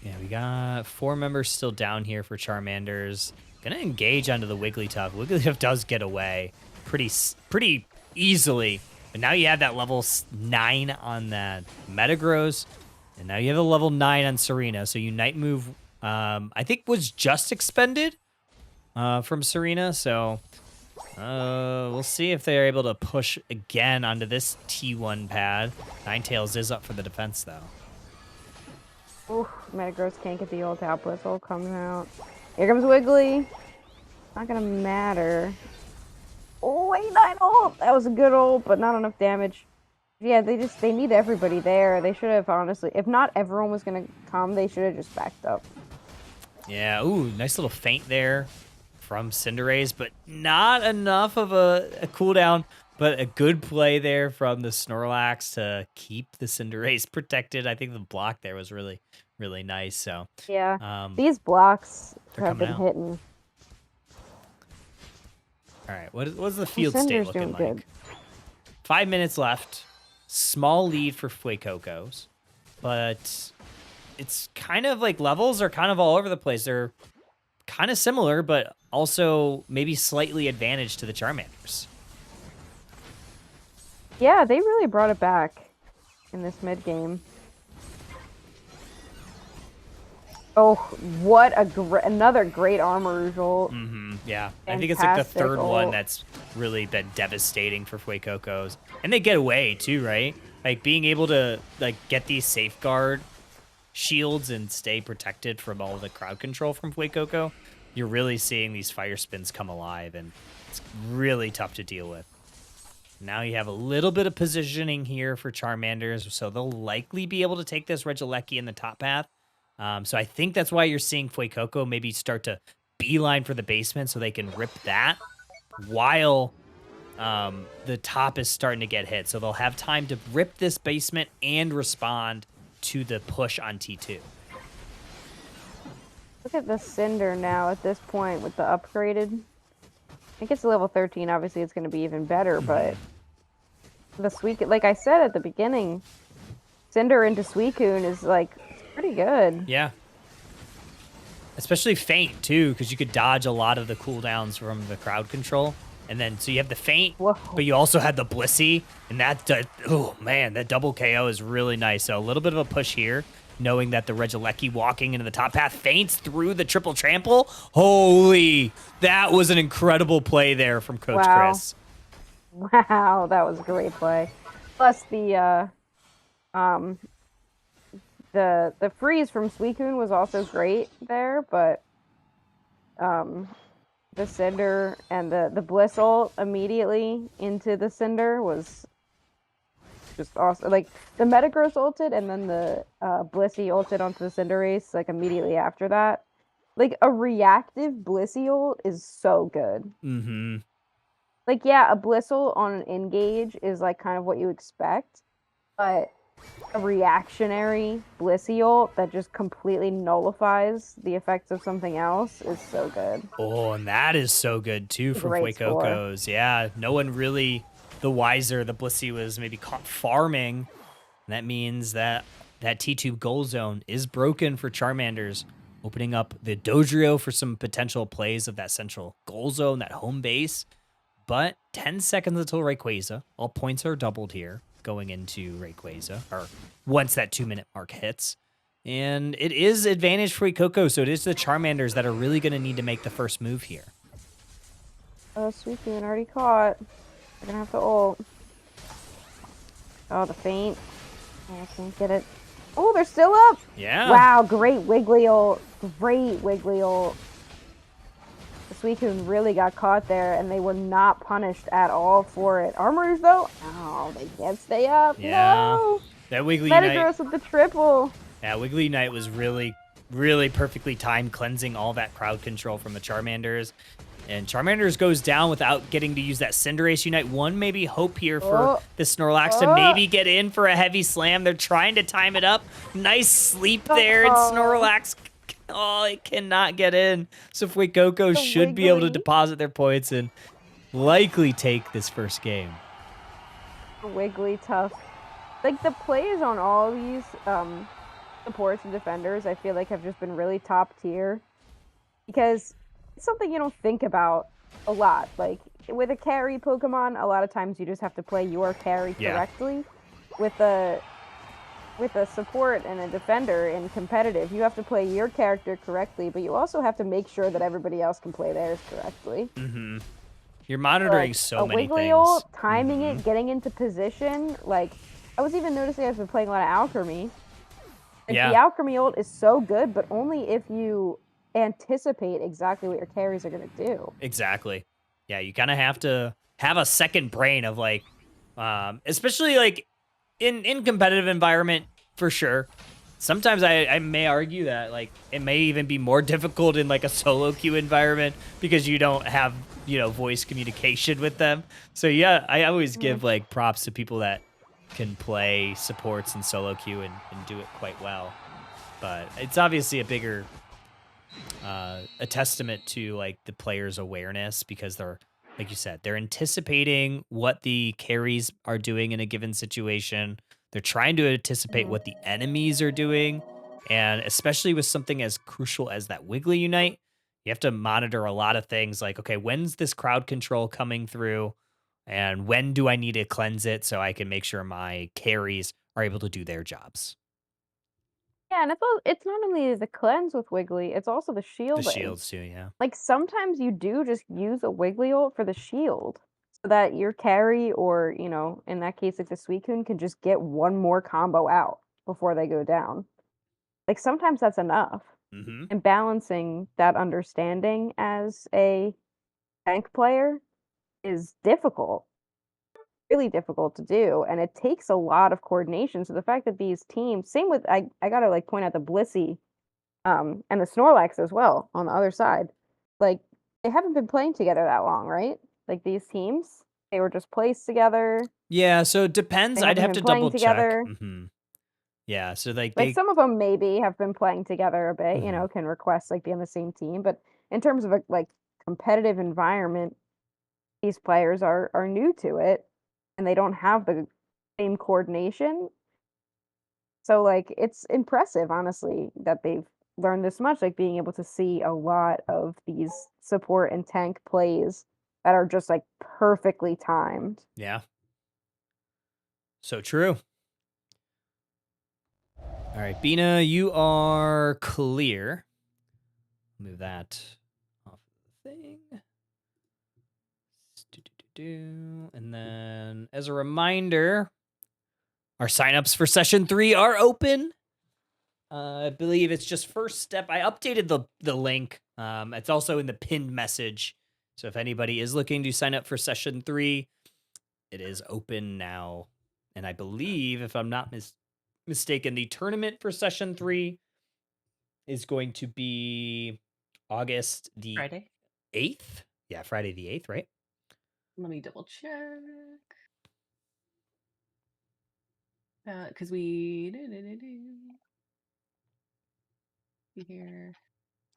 Yeah, we got 4 members still down here for Charmanders. Gonna engage onto the Wigglytuff. Wigglytuff does get away pretty easily. But now you have that level 9 on that Metagross. And now you have a level 9 on Serena. So Unite move, I think, was just expended from Serena. So we'll see if they're able to push again onto this T1 pad. Ninetales is up for the defense, though. Oof, Metagross can't get the ult out. Blizzle comes out. Here comes Wiggly. Not gonna matter. Oh! wait, 9 ult! That was a good ult, but not enough damage. Yeah, they need everybody there. They should have, honestly, if not everyone was gonna come, they should have just backed up. Yeah, ooh, nice little feint there from Cinderace, but not enough of a cooldown, but a good play there from the Snorlax to keep the Cinderace protected. I think the block there was really, really nice. So Yeah, these blocks they're have been coming out. hitting. All right, what's the field state Cinder's looking doing like? good. 5 minutes left. Small lead for Fuecocos, but it's kind of like levels are kind of all over the place. They're kind of similar, but also maybe slightly advantage to the Charmanders. Yeah, they really brought it back in this mid game. Oh, what another great armor ult. Yeah, I think it's like the Fantastic third one ult. that's really been devastating for Fuecocos. And they get away too, right? Like being able to like get these safeguard shields and stay protected from all the crowd control from Fuecoco. You're really seeing these fire spins come alive, and it's really tough to deal with. Now you have a little bit of positioning here for Charmanders, so they'll likely be able to take this Regieleki in the top path. So I think that's why you're seeing Fuecoco maybe start to beeline for the basement so they can rip that while the top is starting to get hit. So they'll have time to rip this basement and respond to the push on T2. Look at the Cinder now at this point with the upgraded. I think it's level 13. Obviously, it's going to be even better, but the Suicune, like I said at the beginning, Cinder into Suicune is like pretty good. Yeah. Especially feint too, because you could dodge a lot of the cooldowns from the crowd control. And then, so you have the feint, Whoa. but you also had the Blissey, and that, oh man, that double KO is really nice. So a little bit of a push here, knowing that the Regieleki walking into the top path feints through the triple trample. Holy, that was an incredible play there from Coach Wow. Chris. Wow, that was a great play. Plus the freeze from Suicune was also great there, but the Cinder and the Bliss ult immediately into the Cinder was just awesome. Like the Metagross ulted and then the Blissey ulted onto the Cinderace like immediately after that. Like a reactive Blissey ult is so good. Mm-hmm. Like yeah, a Bliss ult on an engage is like kind of what you expect, but a reactionary Blissey ult that just completely nullifies the effects of something else is so good. Oh, and that is so good too from Great score. Fuecocos. Yeah, no one really the wiser. The Blissey was maybe caught farming. And that means that that T2 goal zone is broken for Charmanders, opening up the Dodrio for some potential plays of that central goal zone, that home base. But 10 seconds until Rayquaza. All points are doubled here going into Rayquaza, or once that 2-minute mark hits. And it is advantage for Fuecoco, so it is the Charmanders that are really going to need to make the first move here. Oh, Suicune already caught. They're gonna have to ult. Oh, the feint. Oh, I can't get it. Oh, they're still up! Yeah. Wow, great Wiggly ult. Great Wiggly ult. The Suicune really got caught there, and they were not punished at all for it. Armorers, though? Oh, they can't stay up. Yeah. No! That Wiggly Unite. Metagross with the triple. Yeah, Wiggly Unite was really, really perfectly timed, cleansing all that crowd control from the Charmanders. And Charmanders goes down without getting to use that Cinderace Unite. One maybe hope here for the Snorlax to maybe get in for a heavy slam. They're trying to time it up. Nice sleep there, and Snorlax, oh, it cannot get in. So Fuecoco should be able to deposit their points and likely take this first game. Wiggly tough. Like the plays on all these supports and defenders, I feel like have just been really top tier because it's something you don't think about a lot. Like with a carry Pokemon, a lot of times you just have to play your carry correctly. With a support and a defender in competitive, you have to play your character correctly, but you also have to make sure that everybody else can play theirs correctly. Mm-hmm. You're monitoring Like, so many Wiggly things. ult, timing it, getting into position. Like, I was even noticing I've been playing a lot of Alchemy. Like, the Alchemy ult is so good, but only if you anticipate exactly what your carries are going to do. Exactly. Yeah, you kind of have to have a second brain of like, especially like in competitive environment for sure. Sometimes I may argue that like it may even be more difficult in like a solo queue environment because you don't have, voice communication with them. So yeah, I always give like props to people that can play supports in solo queue and do it quite well. But it's obviously a testament to like the player's awareness because they're, like you said, they're anticipating what the carries are doing in a given situation. They're trying to anticipate what the enemies are doing. And especially with something as crucial as that Wiggly Unite, you have to monitor a lot of things like, okay, when's this crowd control coming through? And when do I need to cleanse it so I can make sure my carries are able to do their jobs? Yeah, and it's not only the cleanse with Wiggly, it's also the The shielding. shields too, yeah. Like, sometimes you do just use a Wiggly ult for the shield so that your carry or, in that case, like the Suicune can just get one more combo out before they go down. Like, sometimes that's enough. Mm-hmm. And balancing that understanding as a tank player is difficult, really difficult to do, and it takes a lot of coordination. So the fact that these teams, same with I gotta like point out the Blissey, and the Snorlax as well on the other side, like they haven't been playing together that long, right? Like these teams, they were just placed together. Yeah, so it depends. They I'd haven't have been to playing double check. together. Mm-hmm. Yeah, so like Like some of them maybe have been playing together a bit, Mhm. can request like be on the same team, but in terms of a like competitive environment, these players are new to it and they don't have the same coordination. So like it's impressive honestly that they've learned this much, like being able to see a lot of these support and tank plays that are just like perfectly timed. Yeah. So true. All right, Bina, you are clear. Move that off the thing. And then as a reminder, our signups for session 3 are open. I believe it's just first step. I updated the link. It's also in the pinned message. So if anybody is looking to sign up for session 3, it is open now. And I believe, if I'm not mistaken, the tournament for session 3 is going to be August the Friday. 8th. Yeah, Friday the 8th, right? Let me double check. Because we here.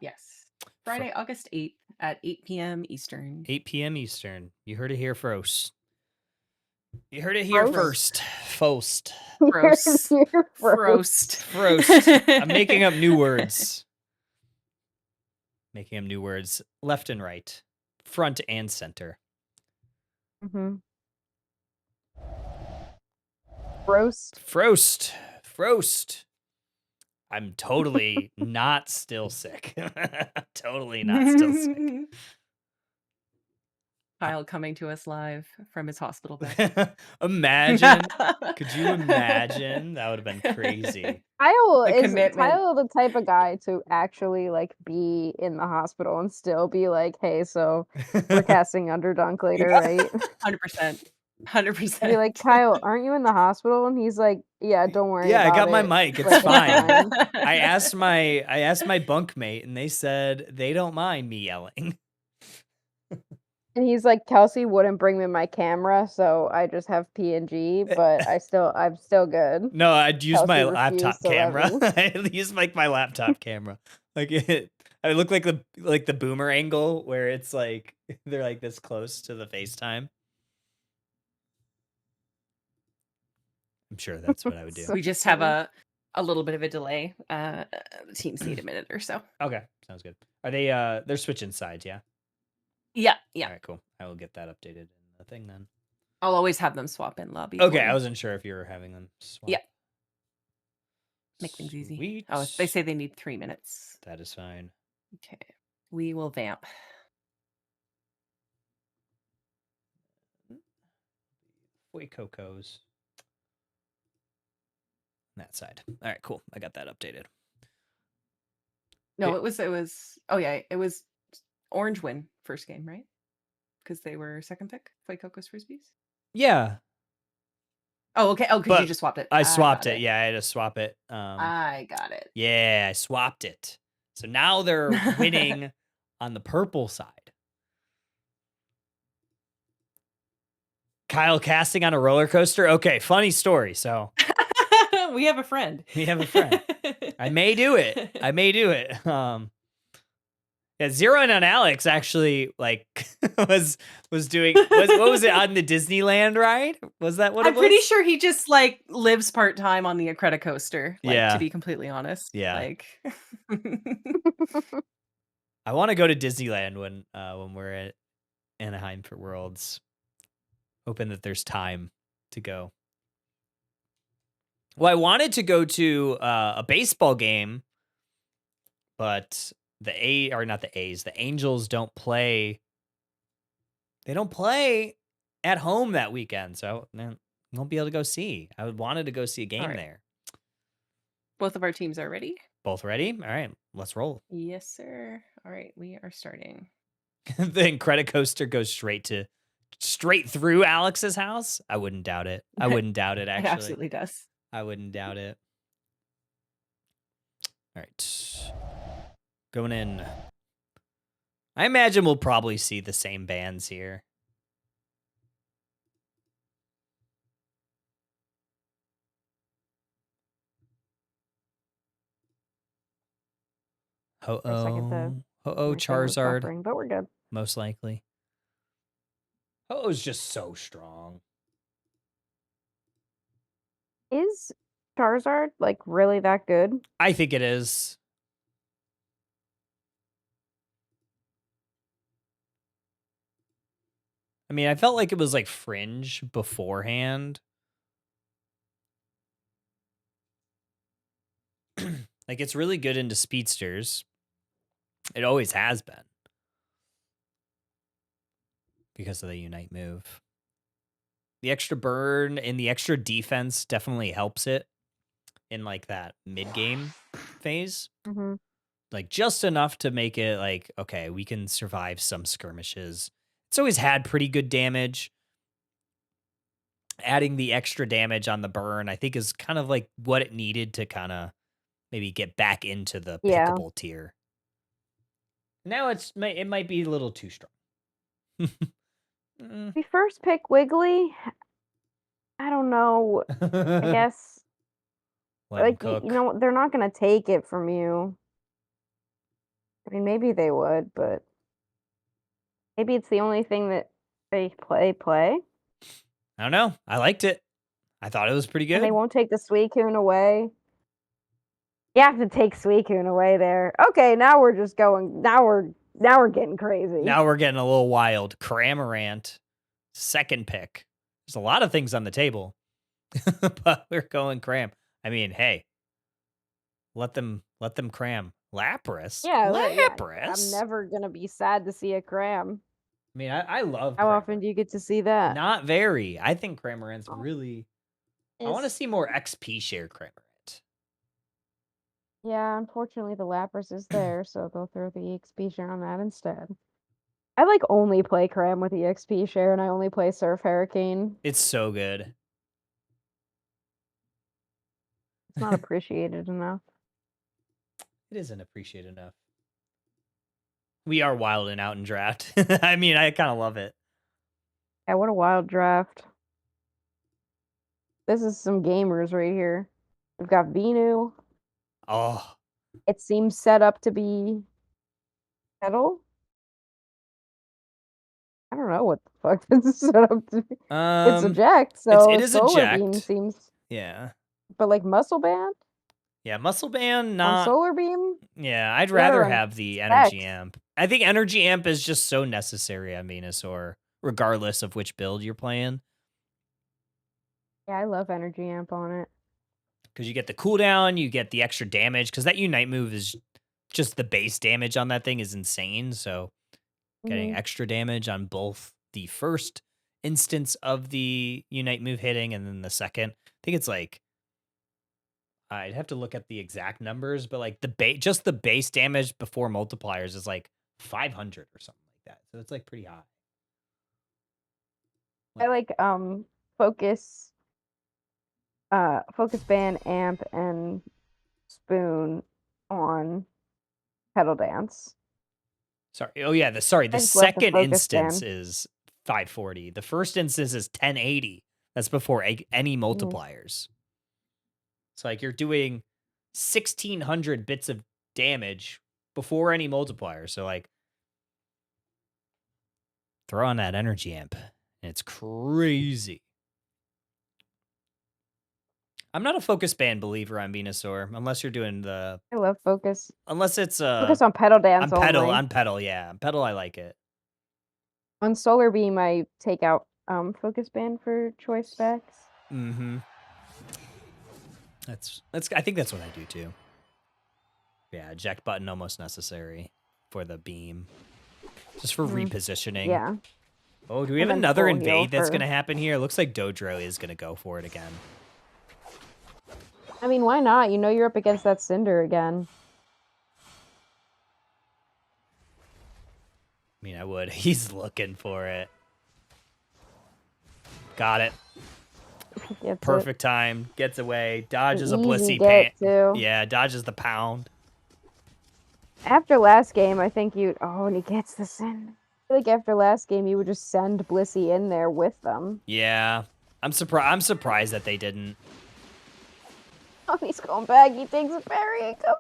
Yes. Friday, August 8th at 8 p.m. Eastern. 8 p.m. Eastern. You heard it here first. You heard it here first. Fost. Frost. Frost. Frost. I'm making up new words. Making up new words left and right, front and center. Mm-hmm. Frost. Frost. I'm totally not still sick. Totally not still sick. Kyle coming to us live from his hospital bed. Imagine. Could you imagine? That would have been crazy. Kyle The is commitment. Kyle the type of guy to actually like be in the hospital and still be like, hey, so we're casting Underdunk later, right? 100%. I'd be like, Kyle, aren't you in the hospital? And he's like, yeah, don't worry Yeah, I about got my it. mic. It's Like, fine. I asked my bunkmate and they said they don't mind me yelling. And he's like, Kelsey wouldn't bring me my camera, so I just have PNG, but I'm still good. No, I'd use my Kelsey laptop refused to let camera. me. I use like my laptop camera. Like I look like the boomer angle where it's like they're like this close to the FaceTime. I'm sure that's what I would do. We just have a little bit of a delay. The teams need a minute or so. Okay, sounds good. Are they they're switching sides, yeah? Yeah. All right, cool. I will get that updated in the thing then. I'll always have them swap in lobby. Okay, I wasn't sure if you were having them swap. Yeah. Make things easy. Sweet. Oh, they say they need 3 minutes. That is fine. Okay. We will vamp. Boy Cocos. That side. All right, cool. I got that updated. No, it was oh yeah, it was Orange win first game, right? because they were second pick. Fuecoco's Frisbees. Yeah, Oh, okay. Oh, because but you just swapped it. I I swapped got it. Yeah, I had to swap it. I got it. Yeah, I swapped it. So now they're winning on the purple side. Kyle casting on a roller coaster. Okay, funny story. So We have a friend. we have a friend. I may do it. I may do it. Yeah, zeroing on Alex actually like was doing what was it on the Disneyland ride? Was that what it I'm was? pretty sure he just like lives part time on the Incredicoaster. Like, Yeah. to be completely honest. Yeah. Like, I want to go to Disneyland when we're at Anaheim for Worlds. Hoping that there's time to go. Well, I wanted to go to a baseball game, but the Angels don't play. They don't play at home that weekend, so I won't be able to go see. I wanted to go see a game right. there. Both of our teams are ready. Both ready? All right, let's roll. Yes, sir. All right, we are starting. The Incredicoaster goes straight through Alex's house. I wouldn't doubt it. I wouldn't doubt it, actually. It absolutely does. I wouldn't doubt it. All right. Going in. I imagine we'll probably see the same bands here. Ho-Oh. Ho-Oh, Charizard. Suffering, but we're good. Most likely. Ho-Oh's just so strong. Is Charizard like really that good? I think it is. I mean, I felt like it was like fringe beforehand. Like, it's really good into speedsters. It always has been. Because of the Unite move. The extra burn and the extra defense definitely helps it in like that mid-game phase. Mm-hmm. Like just enough to make it like, okay, we can survive some skirmishes. It's always had pretty good damage. Adding the extra damage on the burn, I think, is kind of like what it needed to kind of maybe get back into the pickable tier. Now it might be a little too strong. We first pick Wiggly. I don't know. I guess Let 'em like cook. you know they're not gonna take it from you. I mean, maybe they would, but maybe it's the only thing that they play. I don't know. I liked it. I thought it was pretty good. And they won't take the Suicune away. You have to take Suicune away there. Okay, now we're just going. Now we're getting crazy. Now we're getting a little wild. Cramorant, second pick. There's a lot of things on the table, but we're going Cram. I mean, hey, let them cram. Lapras. Yeah, Lapras. I'm never gonna be sad to see a Cram. I mean, I love. How Cramorant. often do you get to see that? Not very. I think Cramorant's really. I want to see more XP share Cramorant. Yeah, unfortunately the Lapras is there, so they'll throw the EXP share on that instead. I like only play Cram with EXP share, and I only play Surf Hurricane. It's so good. It's not appreciated enough. It isn't appreciated enough. We are wilding out in draft. I mean, I kind of love it. Yeah, what a wild draft. This is some gamers right here. We've got Venu. Oh, It seems set up to be Petal. I don't know what the fuck this is set up to be. It's eject, so it is Solar eject. Beam seems. Yeah. But like Muscle Band? Yeah, Muscle Band, On not. Solar Beam? Yeah, I'd Yeah, rather on have the Specs. Energy Amp. I think Energy Amp is just so necessary on Venusaur, regardless of which build you're playing. Yeah, I love Energy Amp on it. Because you get the cooldown, you get the extra damage, because that Unite move is just the base damage on that thing is insane. So getting extra damage on both the first instance of the Unite move hitting and then the second. I think it's like, I'd have to look at the exact numbers, but like just the base damage before multipliers is like 500 or something like that. So it's like pretty high. I like focus focus band, amp, and spoon on pedal dance. Sorry. Oh yeah, the I just love the second focus instance band. is 540. The first instance is 1080. That's before any multipliers. So like you're doing 1600 bits of damage before any multiplier. So like throw on that energy amp and it's crazy. I'm not a focus band believer on Venusaur unless you're doing the I love focus. unless it's Focus on pedal dance only. on pedal, yeah. On pedal I like it. On Solar Beam, I take out focus band for choice specs. Mm-hmm. That's I think that's what I do too. Yeah, eject button almost necessary for the beam. Just for repositioning. Yeah. Oh, do we have And then another full heal invade that's for- gonna happen here? It looks like Dodrio is gonna go for it again. I mean, why not? You know you're up against that Cinder again. I mean, I would. He's looking for it. Got it. Gets Perfect time. Gets away. Dodges a easy Blissey get, pan. too. Yeah, dodges the pound. After last game, I think you. Oh, and he gets the Cinder. I feel like after last game, you would just send Blissey in there with them. Yeah. I'm surprised that they didn't. Oh, he's going back. He takes a berry and goes.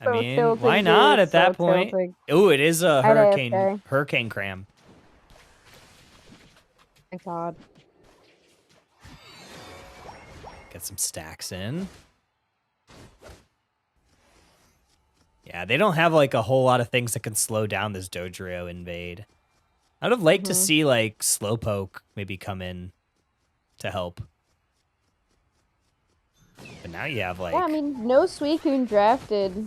I So mean, tilting, why dude, not at so that point? tilting. Oh, it is a I'd AFK. hurricane cram. Thank God. Get some stacks in. Yeah, they don't have like a whole lot of things that can slow down this Dodrio invade. I'd have liked to see like Slowpoke maybe come in to help. But now you have like Yeah, I mean, no Suicune drafted.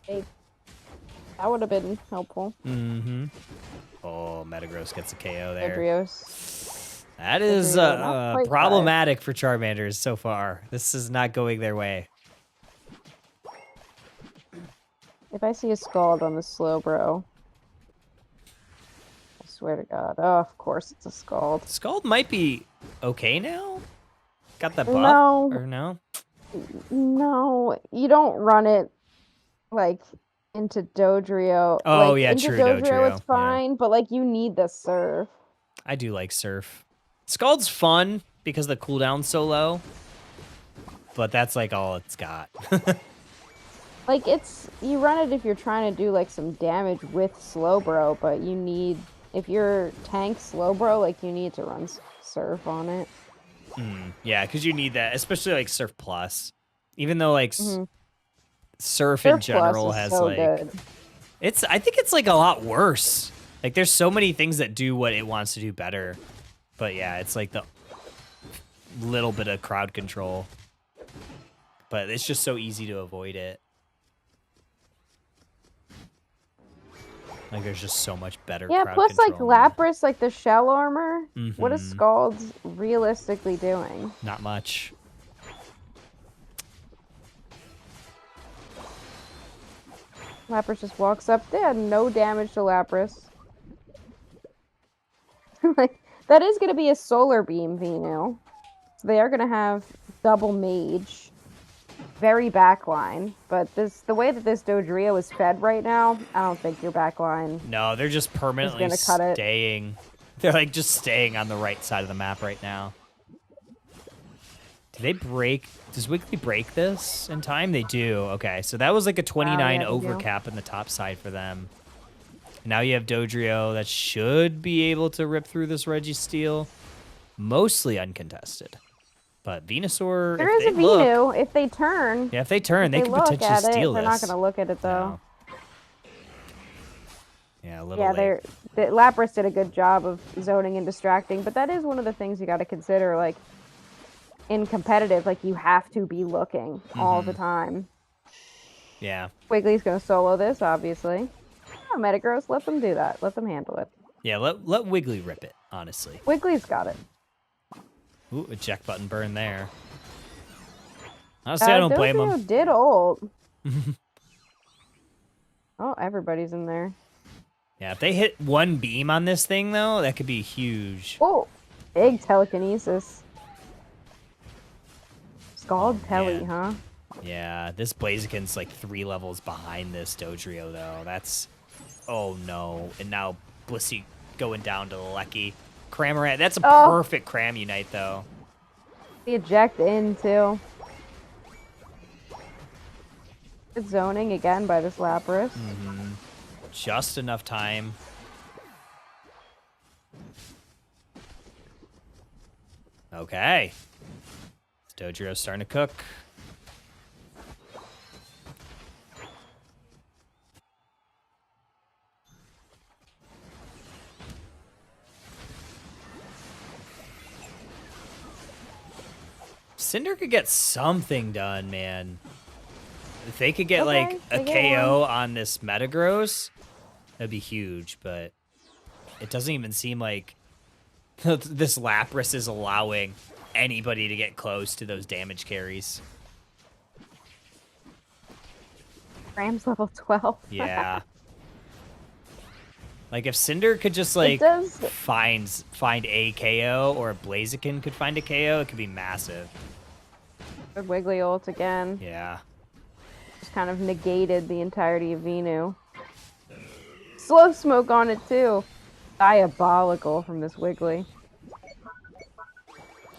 That would have been helpful. Mm-hmm. Oh, Metagross gets a KO there. Dodrios. That is Dodrio, not quite problematic for Charmanders so far. This is not going their way. If I see a Scald on the Slowbro, I swear to God. Oh, of course it's a Scald. Scald might be okay now? Got that buff? No. Or no? No, you don't run it like into Dodrio. Oh, like, yeah, into true, Dodrio, Dodrio, it's yeah. fine, but like you need the Surf. I do like Surf. Scald's fun because the cooldown's so low. But that's like all it's got. Like you run it if you're trying to do like some damage with Slowbro, but you need if you're tank Slowbro, like you need to run Surf on it. Yeah, because you need that, especially like Surf Plus. Even though like Surf Surf in general Plus is has so like good. I think it's like a lot worse. Like there's so many things that do what it wants to do better. But yeah, it's like the little bit of crowd control. But it's just so easy to avoid it. Like there's just so much better Yeah, crowd plus like control. Lapras, like the shell armor. What is Mhm. Scald's realistically doing? Not much. Lapras just walks up. They had no damage to Lapras. Like that is gonna be a Solar Beam Venu. So they are gonna have double Mage. Very backline, but the way that this Dodrio is fed right now, I don't think your backline. No, they're just permanently gonna cut it. staying. They're like just staying on the right side of the map right now. Do they break? Does Wiggly break this in time? They do. Okay, so that was like a 29 yeah, they do. overcap in the top side for them. Now you have Dodrio that should be able to rip through this Registeel. Mostly uncontested. But Venusaur, There if is a they look, Venu. If they turn, yeah, if they turn, they they could look potentially at it. steal They're this. not gonna look at it though. No. Yeah, a little Yeah, late. Lapras did a good job of zoning and distracting, but that is one of the things you got to consider. Like in competitive, like you have to be looking all the time. Yeah. Wiggly's gonna solo this, obviously. Yeah, Metagross, let them do that. Let them handle it. Yeah, let Wiggly rip it, honestly. Wiggly's got it. Ooh, eject button burn there. Honestly, I don't blame Dodrio him. did ult. Oh, everybody's in there. Yeah, if they hit one beam on this thing, though, that could be huge. Oh, Big telekinesis. Scald Telly, man. huh? Yeah, this Blaziken's like 3 levels behind this Dodrio, though. That's... Oh, no. And now Blissey going down to Lecky. Cramorant. That's a perfect Cram Unite, though. The eject in, too. Good zoning again by this Lapras. Just enough time. Okay. Dodrio's starting to cook. Cinder could get something done, man. If they could get like a KO on this Metagross, that'd be huge, but it doesn't even seem like this Lapras is allowing anybody to get close to those damage carries. Ram's level 12. Yeah. Like if Cinder could just like find a KO, or a Blaziken could find a KO, it could be massive. Good Wiggly ult again. Yeah. Just kind of negated the entirety of Venu. Slow smoke on it too. Diabolical from this Wiggly.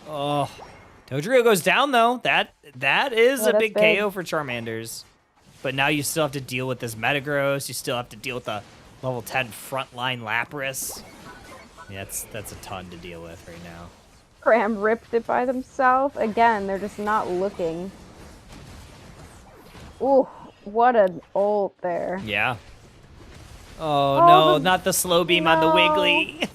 Oh, Dodrio goes down though. That is a big big. KO for Charmanders. But now you still have to deal with this Metagross. You still have to deal with the level 10 frontline Lapras. Yeah, that's a ton to deal with right now. Cram ripped it by themselves. Again, they're just not looking. Ooh, what an ult there. Yeah. Oh, no, not the slow beam on the Wiggly.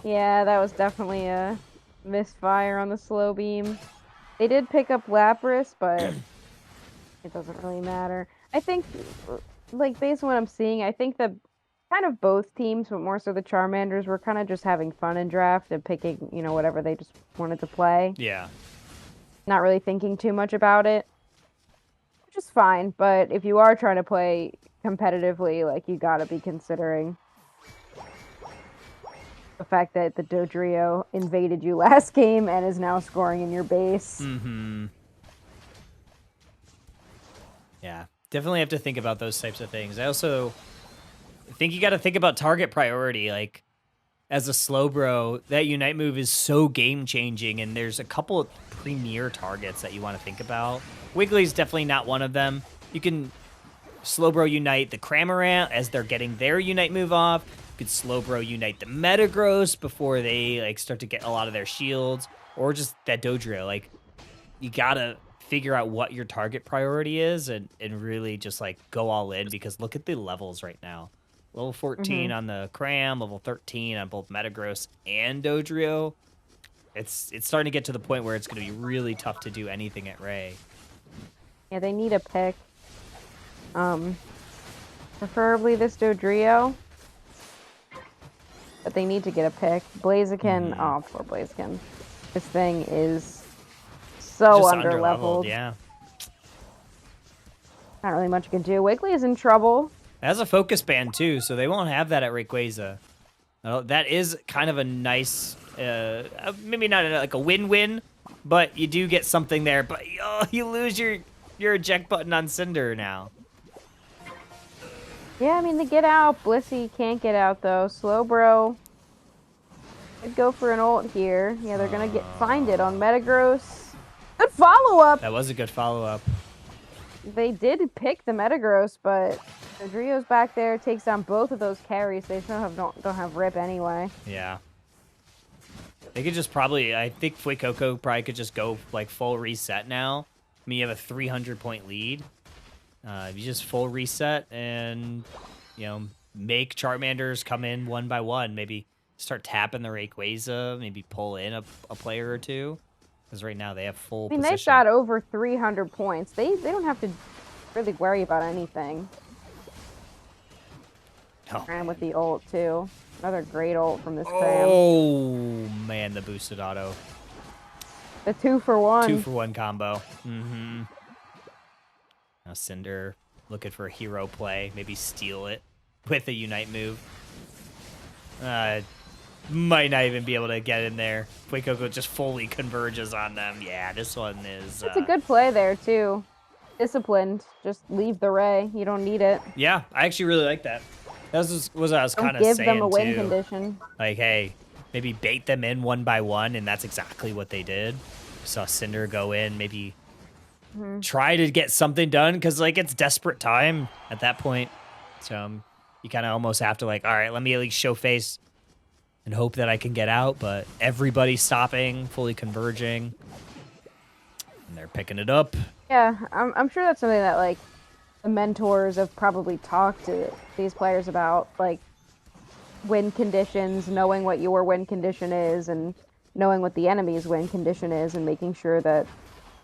Yeah, that was definitely a misfire on the slow beam. They did pick up Lapras, but it doesn't really matter. I think, like, based on what I'm seeing, I think that kind of both teams, but more so the Charmanders, were kind of just having fun in draft and picking, you know, whatever they just wanted to play. Yeah. Not really thinking too much about it, which is fine. But if you are trying to play competitively, like, you gotta be considering the fact that the Dodrio invaded you last game and is now scoring in your base. Mm-hmm. Yeah, definitely have to think about those types of things. I also think you got to think about target priority. Like, as a Slowbro, that Unite move is so game-changing, and there's a couple of premier targets that you want to think about. Wiggly's definitely not one of them. You can Slowbro Unite the Cramorant as they're getting their Unite move off. You could Slowbro Unite the Metagross before they like start to get a lot of their shields, or just that Dodrio. Like, you gotta figure out what your target priority is and really just like go all in, because look at the levels right now. Level 14 on the Cram, level 13 on both Metagross and Dodrio. It's starting to get to the point where it's going to be really tough to do anything at Ray. Yeah, they need a pick. Preferably this Dodrio. But they need to get a pick. Blaziken, oh, poor Blaziken. This thing is so Just underleveled. Yeah. Not really much you can do. Wiggly is in trouble. It has a focus band too, so they won't have that at Rayquaza. That is kind of a nice, maybe not like a win-win, but you do get something there. But you lose your eject button on Cinder now. Yeah, I mean, they get out. Blissey can't get out, though. Slowbro could go for an ult here. Yeah, they're going to find it on Metagross. Good follow-up! That was a good follow-up. They did pick the Metagross, but Dodrio's back there, takes down both of those carries. They still don't have Rip anyway. Yeah. They could just probably, I think Fuecoco probably could just go like full reset now. I mean, you have a 300-point lead. You just full reset and, you know, make Charmanders come in one by one. Maybe start tapping the Rayquaza, maybe pull in a player or two. Because right now they have full position. They've got over 300 points. They don't have to really worry about anything. Oh. Cram with the ult, too. Another great ult from this Cram. Oh, man, the boosted auto. The 2-for-1. 2-for-1 combo. Mm-hmm. Now Cinder looking for a hero play. Maybe steal it with a Unite move. might not even be able to get in there. Fuecoco just fully converges on them. Yeah, this one is... It's a good play there, too. Disciplined. Just leave the Ray. You don't need it. Yeah, I actually really like that. That was what I was Don't kind of give saying, them a win too. condition. Like, hey, maybe bait them in one by one, and that's exactly what they did. Saw Cinder go in, maybe try to get something done, because, like, it's desperate time at that point. So you kind of almost have to, like, all right, let me at least show face and hope that I can get out, but everybody's stopping, fully converging, and they're picking it up. Yeah, I'm sure that's something that, like, the mentors have probably talked to these players about, like, win conditions, knowing what your win condition is, and knowing what the enemy's win condition is, and making sure that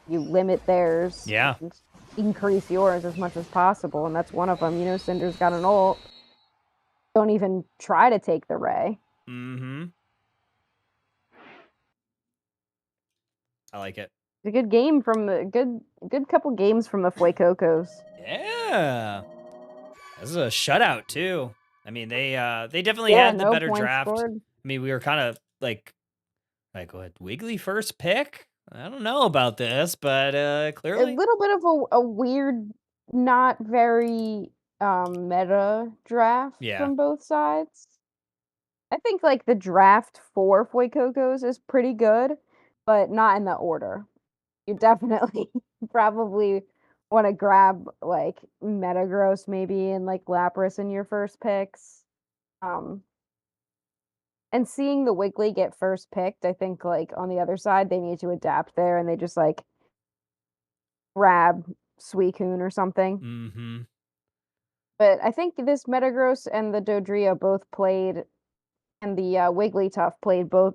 you limit theirs. Yeah. And increase yours as much as possible, and that's one of them. You know, Cinder's got an ult. Don't even try to take the Ray. Mm-hmm. I like it. It's a good game from the good couple games from the Fuecocos. Yeah. This is a shutout, too. I mean, they definitely had the no better points draft. scored. I mean, we were kind of like what, Wiggly first pick? I don't know about this, but A clearly. little bit of a weird, not very meta draft Yeah. from both sides. I think like the draft for Fuecocos is pretty good, but not in the order. You definitely probably want to grab like Metagross maybe and like Lapras in your first picks. And seeing the Wiggly get first picked, I think like on the other side they need to adapt there and they just like grab Suicune or something. Mm-hmm. But I think this Metagross and the Dodrio both played, and the Wigglytuff played both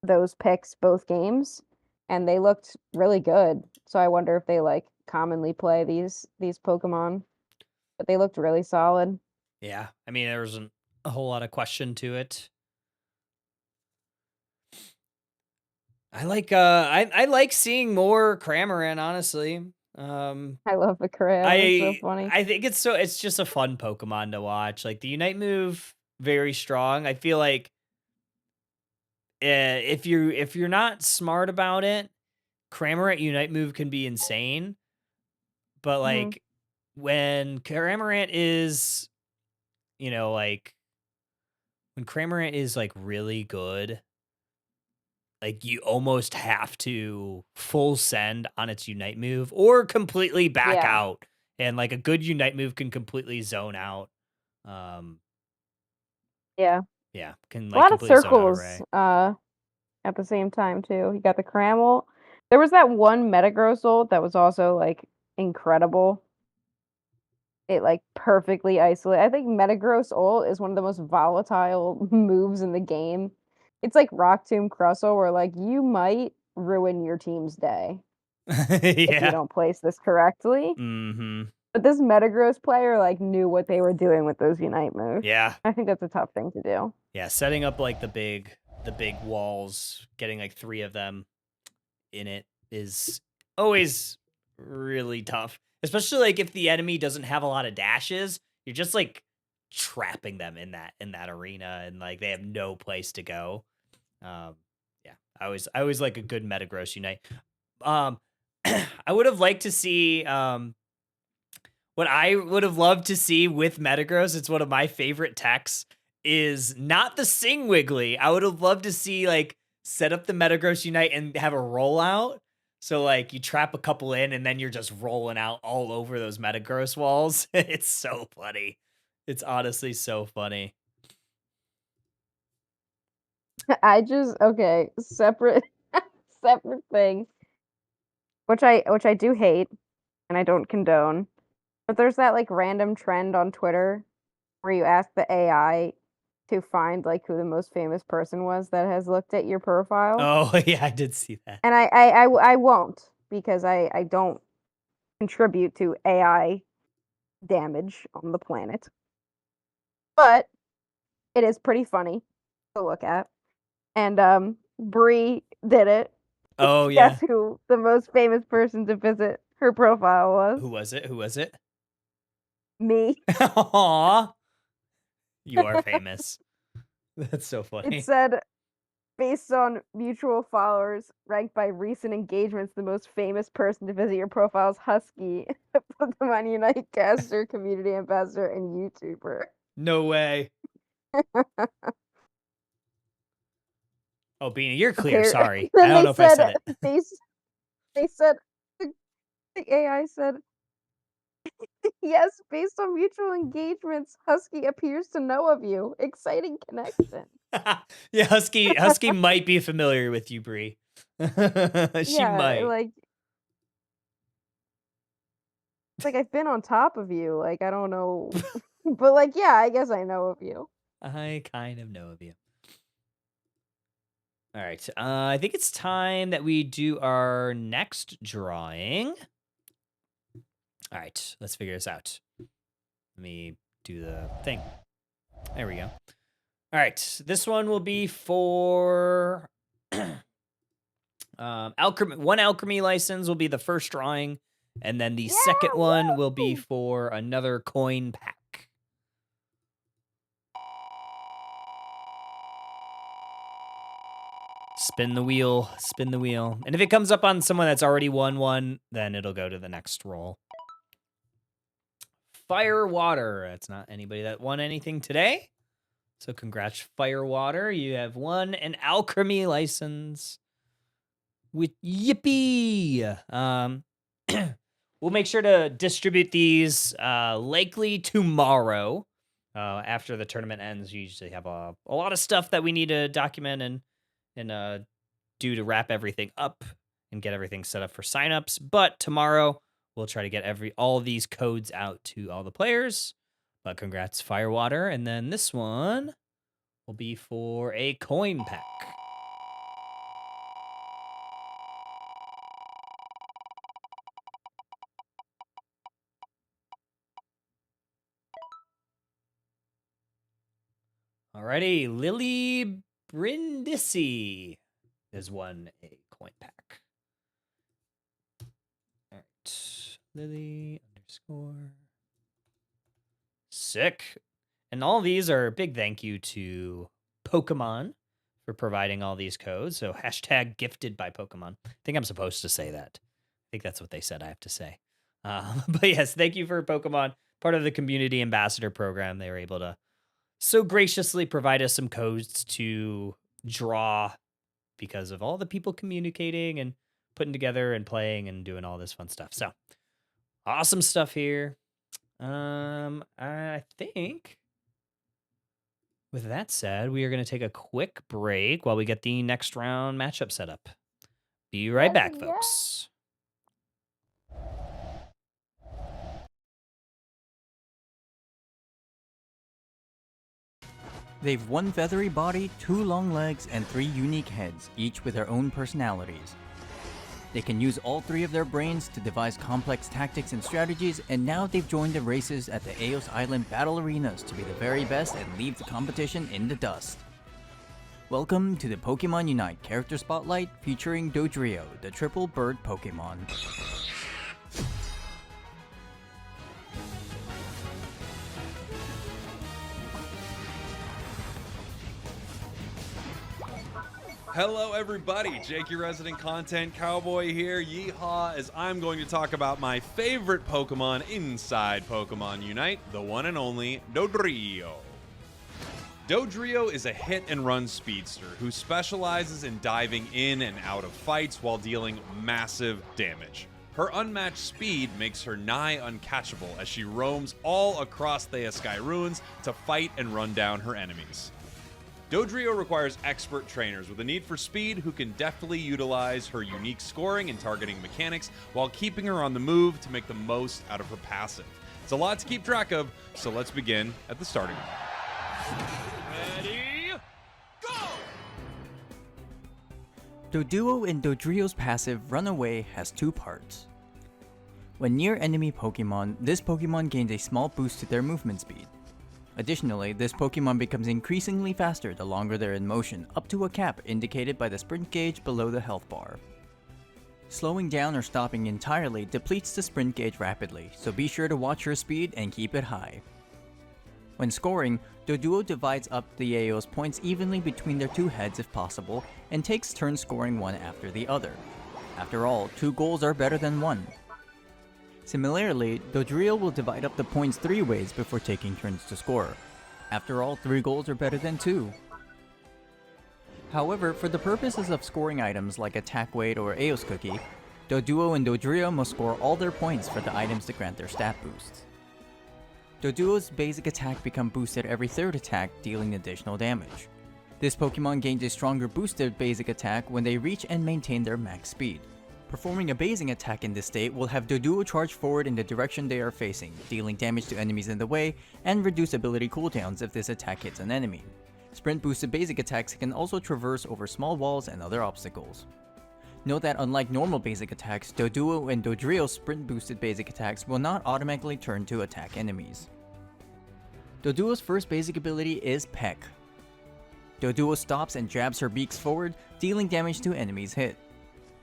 those picks both games, and they looked really good. So I wonder if they like commonly play these Pokemon, but they looked really solid. Yeah. I mean, there wasn't a whole lot of question to it. I like I like seeing more Cramorant, honestly. I love the crab. It's so funny. I think it's just a fun Pokemon to watch. Like the Unite move, very strong. I feel like if you're not smart about it, Cramorant Unite move can be insane. But like when Cramorant is, like when Cramorant is like really good, like you almost have to full send on its Unite move or completely back Yeah. out. And like a good Unite move can completely zone out. Yeah. Yeah, can A like lot of completely zone out circles Array. at the same time too. You got the Cramble. There was that one Metagross ult that was also like incredible. It like perfectly isolated. I think Metagross ult is one of the most volatile moves in the game. It's like Rock Tomb Crustle, where like you might ruin your team's day if you Yeah. don't place this correctly. Mm-hmm. But this Metagross player like knew what they were doing with those Unite moves. Yeah. I think that's a tough thing to do. Yeah, setting up like the big walls, getting like 3 of them in it is always really tough. Especially like if the enemy doesn't have a lot of dashes, you're just like trapping them in that arena and like they have no place to go. Yeah, I always like a good Metagross Unite. I would have liked to see what I would have loved to see with Metagross. It's one of my favorite techs. Is not the Sing Wiggly. I would have loved to see like set up the Metagross Unite and have a rollout. So like you trap a couple in and then you're just rolling out all over those Metagross walls. It's so funny. It's honestly so funny. Separate thing. Which I do hate and I don't condone. But there's that like random trend on Twitter where you ask the AI to find like who the most famous person was that has looked at your profile. Oh yeah, I did see that. And I won't, because I don't contribute to AI damage on the planet. But it is pretty funny to look at. And Bree did it. Oh yeah. Guess who the most famous person to visit her profile was? Who was it? Me. Aww. You are famous. That's so funny. It said Based on mutual followers, ranked by recent engagements, the most famous person to visit your profile is Husky, Pokemon Unite caster, community ambassador, and YouTuber. No way. Oh, Beanie, you're clear. Sorry. I Then don't they know if I said said it. they said the AI said yes, based on mutual engagements, Husky appears to know of you. Exciting connection. Yeah, Husky might be familiar with you, Bree. She Yeah, might. like I've been on top of you. Like I don't know, but like yeah, I guess I know of you. I kind of know of you. All right. I think it's time that we do our next drawing. All right. Let's figure this out. Let me do the thing. There we go. All right. This one will be for one alchemy license will be the first drawing, and then the second one will be for another coin pack. Spin the wheel, spin the wheel. And if it comes up on someone that's already won one, then it'll go to the next roll. Fire Water. That's not anybody that won anything today. So congrats, Fire Water. You have won an alchemy license. With yippee! We'll make sure to distribute these likely tomorrow. After the tournament ends, we usually have a lot of stuff that we need to document and do to wrap everything up and get everything set up for signups. But tomorrow we'll try to get all of these codes out to all the players. But congrats, Firewater. And then this one will be for a coin pack. Alrighty, Lily Brindisi has won a coin pack. All right, Lily _ sick. And all these are a big thank you to Pokemon for providing all these codes. So hashtag gifted by Pokemon. I think I'm supposed to say that. I think that's what they said I have to say. But yes, thank you for Pokemon. Part of the community ambassador program, they were able to so graciously provide us some codes to draw because of all the people communicating and putting together and playing and doing all this fun stuff. So awesome stuff here. I think with that said, we are going to take a quick break while we get the next round matchup set up. Be right back, folks. They've one feathery body, 2 long legs, and 3 unique heads, each with their own personalities. They can use all 3 of their brains to devise complex tactics and strategies, and now they've joined the races at the Eos Island Battle Arenas to be the very best and leave the competition in the dust. Welcome to the Pokémon Unite Character Spotlight featuring Dodrio, the triple bird Pokémon. Hello everybody, Jake your resident content cowboy here, yeehaw, as I'm going to talk about my favorite Pokemon inside Pokemon Unite, the one and only Dodrio. Dodrio is a hit and run speedster who specializes in diving in and out of fights while dealing massive damage. Her unmatched speed makes her nigh uncatchable as she roams all across the Sky Ruins to fight and run down her enemies. Dodrio requires expert trainers with a need for speed who can deftly utilize her unique scoring and targeting mechanics while keeping her on the move to make the most out of her passive. It's a lot to keep track of, so let's begin at the starting line. Ready, go! Doduo in Dodrio's passive Runaway has 2 parts. When near enemy Pokemon, this Pokemon gains a small boost to their movement speed. Additionally, this Pokemon becomes increasingly faster the longer they're in motion, up to a cap indicated by the sprint gauge below the health bar. Slowing down or stopping entirely depletes the sprint gauge rapidly, so be sure to watch your speed and keep it high. When scoring, Doduo divides up the AO's points evenly between their two heads if possible, and takes turns scoring one after the other. After all, 2 goals are better than 1. Similarly, Dodrio will divide up the points 3 ways before taking turns to score. After all, 3 goals are better than 2. However, for the purposes of scoring items like attack weight or Aeos cookie, Doduo and Dodrio must score all their points for the items to grant their stat boosts. Doduo's basic attack becomes boosted every 3rd attack, dealing additional damage. This Pokemon gains a stronger boosted basic attack when they reach and maintain their max speed. Performing a basing attack in this state will have Doduo charge forward in the direction they are facing, dealing damage to enemies in the way, and reduce ability cooldowns if this attack hits an enemy. Sprint boosted basic attacks can also traverse over small walls and other obstacles. Note that unlike normal basic attacks, Doduo and Dodrio's sprint boosted basic attacks will not automatically turn to attack enemies. Doduo's first basic ability is Peck. Doduo stops and jabs her beaks forward, dealing damage to enemies hit.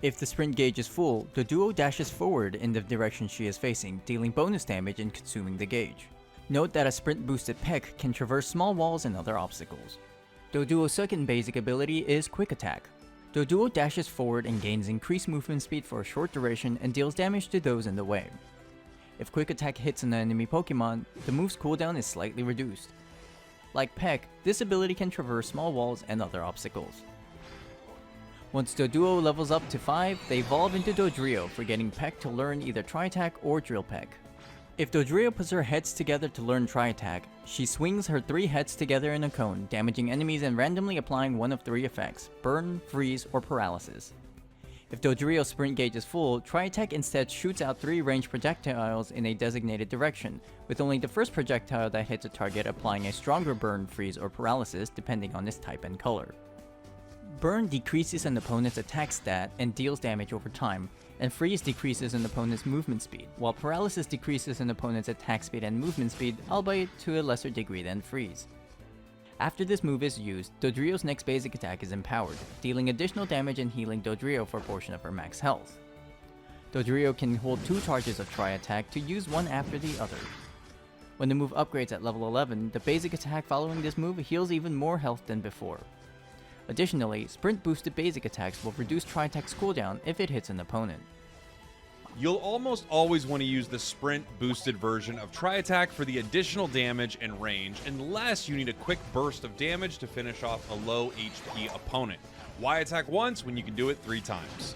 If the sprint gauge is full, Doduo dashes forward in the direction she is facing, dealing bonus damage and consuming the gauge. Note that a sprint boosted Peck can traverse small walls and other obstacles. Doduo's second basic ability is Quick Attack. Doduo dashes forward and gains increased movement speed for a short duration and deals damage to those in the way. If Quick Attack hits an enemy Pokemon, the move's cooldown is slightly reduced. Like Peck, this ability can traverse small walls and other obstacles. Once Doduo levels up to 5, they evolve into Dodrio for getting Peck to learn either Tri-Attack or Drill Peck. If Dodrio puts her heads together to learn Tri-Attack, she swings her 3 heads together in a cone, damaging enemies and randomly applying one of 3 effects: Burn, Freeze, or Paralysis. If Dodrio's sprint gauge is full, Tri-Attack instead shoots out 3 ranged projectiles in a designated direction, with only the first projectile that hits a target applying a stronger Burn, Freeze, or Paralysis depending on its type and color. Burn decreases an opponent's attack stat and deals damage over time, and Freeze decreases an opponent's movement speed, while Paralysis decreases an opponent's attack speed and movement speed, albeit to a lesser degree than Freeze. After this move is used, Dodrio's next basic attack is Empowered, dealing additional damage and healing Dodrio for a portion of her max health. Dodrio can hold 2 charges of Tri-Attack to use one after the other. When the move upgrades at level 11, the basic attack following this move heals even more health than before. Additionally, sprint boosted basic attacks will reduce Tri-Attack's cooldown if it hits an opponent. You'll almost always want to use the sprint boosted version of Tri-Attack for the additional damage and range, unless you need a quick burst of damage to finish off a low HP opponent. Why attack once when you can do it 3 times?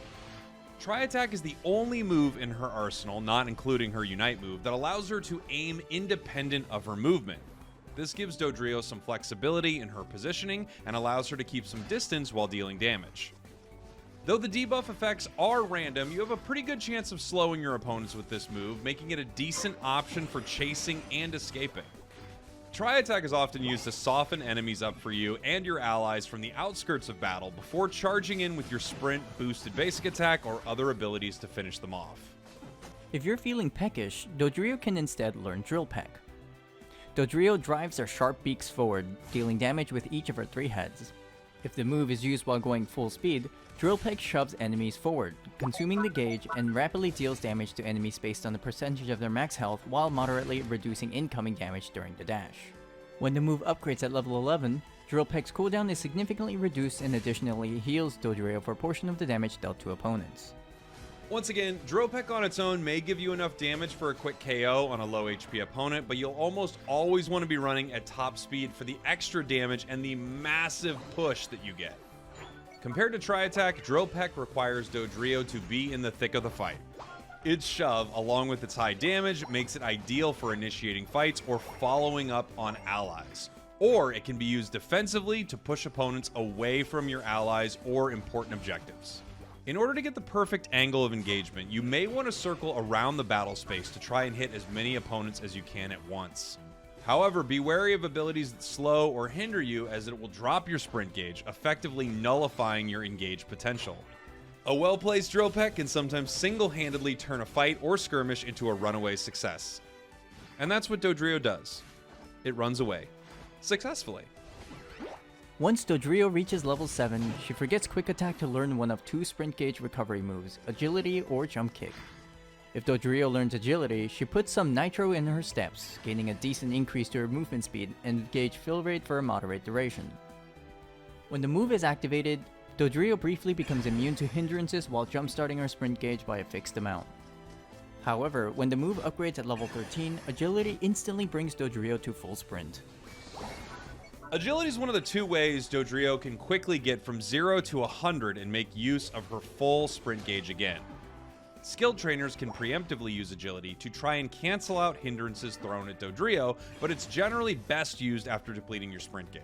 Tri-Attack is the only move in her arsenal, not including her Unite move, that allows her to aim independent of her movement. This gives Dodrio some flexibility in her positioning and allows her to keep some distance while dealing damage. Though the debuff effects are random, you have a pretty good chance of slowing your opponents with this move, making it a decent option for chasing and escaping. Tri-Attack is often used to soften enemies up for you and your allies from the outskirts of battle before charging in with your sprint, boosted basic attack, or other abilities to finish them off. If you're feeling peckish, Dodrio can instead learn Drill Peck. Dodrio drives her sharp beaks forward, dealing damage with each of her 3 heads. If the move is used while going full speed, Drill Peck shoves enemies forward, consuming the gauge, and rapidly deals damage to enemies based on the percentage of their max health while moderately reducing incoming damage during the dash. When the move upgrades at level 11, Drill Peck's cooldown is significantly reduced and additionally heals Dodrio for a portion of the damage dealt to opponents. Once again, Drill Peck on its own may give you enough damage for a quick KO on a low HP opponent, but you'll almost always want to be running at top speed for the extra damage and the massive push that you get. Compared to Tri-Attack, Drill Peck requires Dodrio to be in the thick of the fight. Its shove, along with its high damage, makes it ideal for initiating fights or following up on allies. Or it can be used defensively to push opponents away from your allies or important objectives. In order to get the perfect angle of engagement, you may want to circle around the battle space to try and hit as many opponents as you can at once. However, be wary of abilities that slow or hinder you, as it will drop your sprint gauge, effectively nullifying your engaged potential. A well-placed Drill Peck can sometimes single-handedly turn a fight or skirmish into a runaway success. And that's what Dodrio does. It runs away. Successfully. Once Dodrio reaches level 7, she forgets Quick Attack to learn one of 2 sprint gauge recovery moves, Agility or Jump Kick. If Dodrio learns agility, she puts some nitro in her steps, gaining a decent increase to her movement speed and gauge fill rate for a moderate duration. When the move is activated, Dodrio briefly becomes immune to hindrances while jumpstarting her sprint gauge by a fixed amount. However, when the move upgrades at level 13, agility instantly brings Dodrio to full sprint. Agility is one of the two ways Dodrio can quickly get from 0 to 100 and make use of her full sprint gauge again. Skilled trainers can preemptively use agility to try and cancel out hindrances thrown at Dodrio, but it's generally best used after depleting your sprint gauge.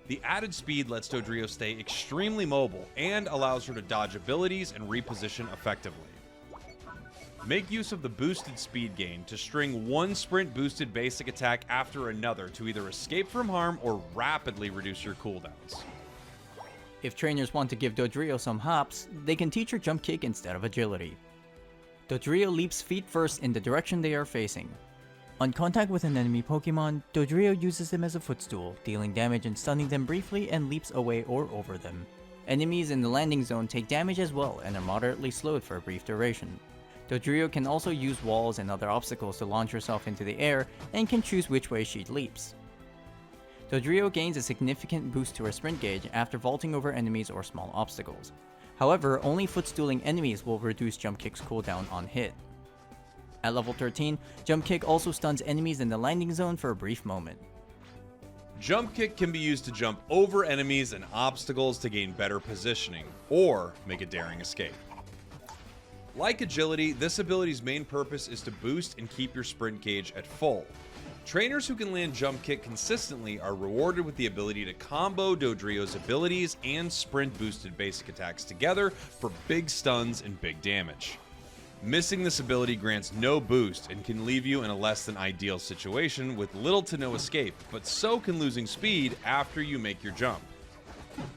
The added speed lets Dodrio stay extremely mobile and allows her to dodge abilities and reposition effectively. Make use of the boosted speed gain to string one sprint boosted basic attack after another to either escape from harm or rapidly reduce your cooldowns. If trainers want to give Dodrio some hops, they can teach her jump kick instead of agility. Dodrio leaps feet first in the direction they are facing. On contact with an enemy Pokemon, Dodrio uses them as a footstool, dealing damage and stunning them briefly and leaps away or over them. Enemies in the landing zone take damage as well and are moderately slowed for a brief duration. Dodrio can also use walls and other obstacles to launch herself into the air and can choose which way she leaps. Dodrio gains a significant boost to her sprint gauge after vaulting over enemies or small obstacles. However, only footstooling enemies will reduce Jump Kick's cooldown on hit. At level 13, Jump Kick also stuns enemies in the landing zone for a brief moment. Jump Kick can be used to jump over enemies and obstacles to gain better positioning, or make a daring escape. Like agility, this ability's main purpose is to boost and keep your sprint gauge at full. Trainers who can land Jump Kick consistently are rewarded with the ability to combo Dodrio's abilities and sprint boosted basic attacks together for big stuns and big damage. Missing this ability grants no boost and can leave you in a less than ideal situation with little to no escape, but so can losing speed after you make your jump.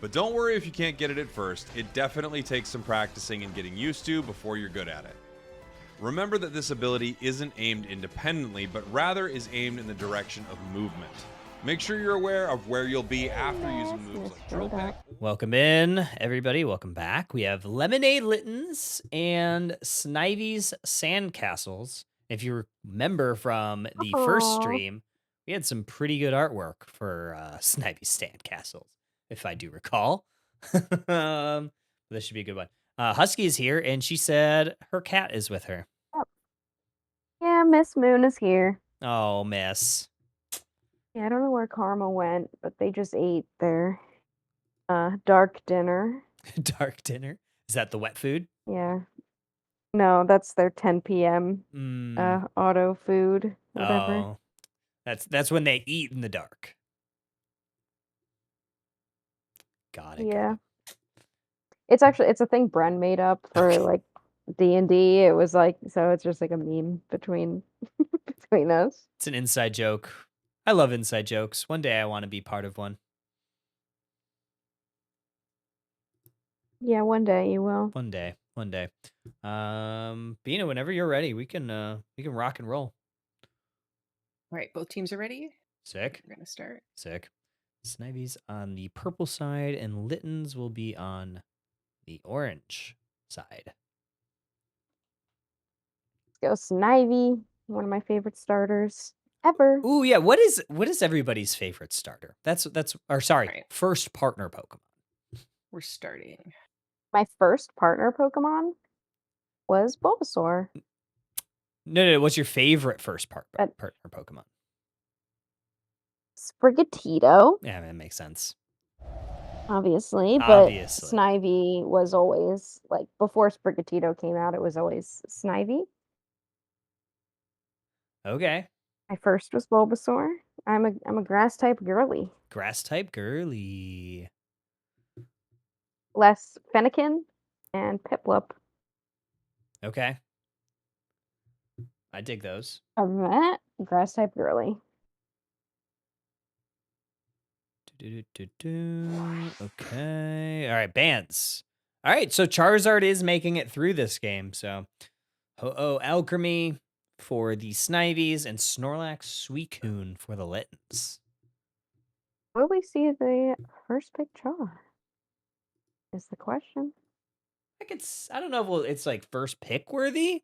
But don't worry if you can't get it at first, it definitely takes some practicing and getting used to before you're good at it. Remember that this ability isn't aimed independently, but rather is aimed in the direction of movement. Make sure you're aware of where you'll be after using moves like Drill Peck. Welcome in, everybody. Welcome back. We have Lemonade Littens and Snivy's Sandcastles. If you remember from the first Aw. stream, we had some pretty good artwork for Snivy's Sandcastles, if I do recall. This should be a good one. Husky is here, and she said her cat is with her. Yeah, Miss Moon is here. Oh, miss. Yeah, I don't know where Karma went, but they just ate their dark dinner. Dark dinner. Is that the wet food? Yeah. No, that's their 10 p.m. Mm. Auto food, whatever. Oh, that's when they eat in the dark. Got it. Yeah. It's a thing Bren made up for Okay. like D&D. It was like, so it's just like a meme between between us. It's an inside joke. I love inside jokes. One day I want to be part of one. Yeah, one day you will. One day. One day. Bina, whenever you're ready, we can rock and roll. All right, both teams are ready. Sick. We're gonna start. Sick. Snivy's on the purple side, and Littens will be on the orange side. Let's go Snivy, one of my favorite starters ever. Ooh, yeah. What is everybody's favorite starter? That's or sorry, Right. first partner Pokemon. We're starting. My first partner Pokemon was Bulbasaur. No. What's your favorite first Uh, partner Pokemon? Sprigatito, Yeah, that makes sense. obviously, but Obviously. Snivy was always like before Sprigatito came out, it was always Snivy. Okay. My first was Bulbasaur. I'm a grass type girly. Grass type girly. Less Fennekin and Piplup. Okay. I dig those. Other than that, grass type girly. Okay. All right, bands. All right, so Charizard is making it through this game. So, Ho-Oh Alchemy for the Snivies and Snorlax Suicune for the Littens. Will we see the first pick Char? Is the question. I don't know if it's like first pick worthy,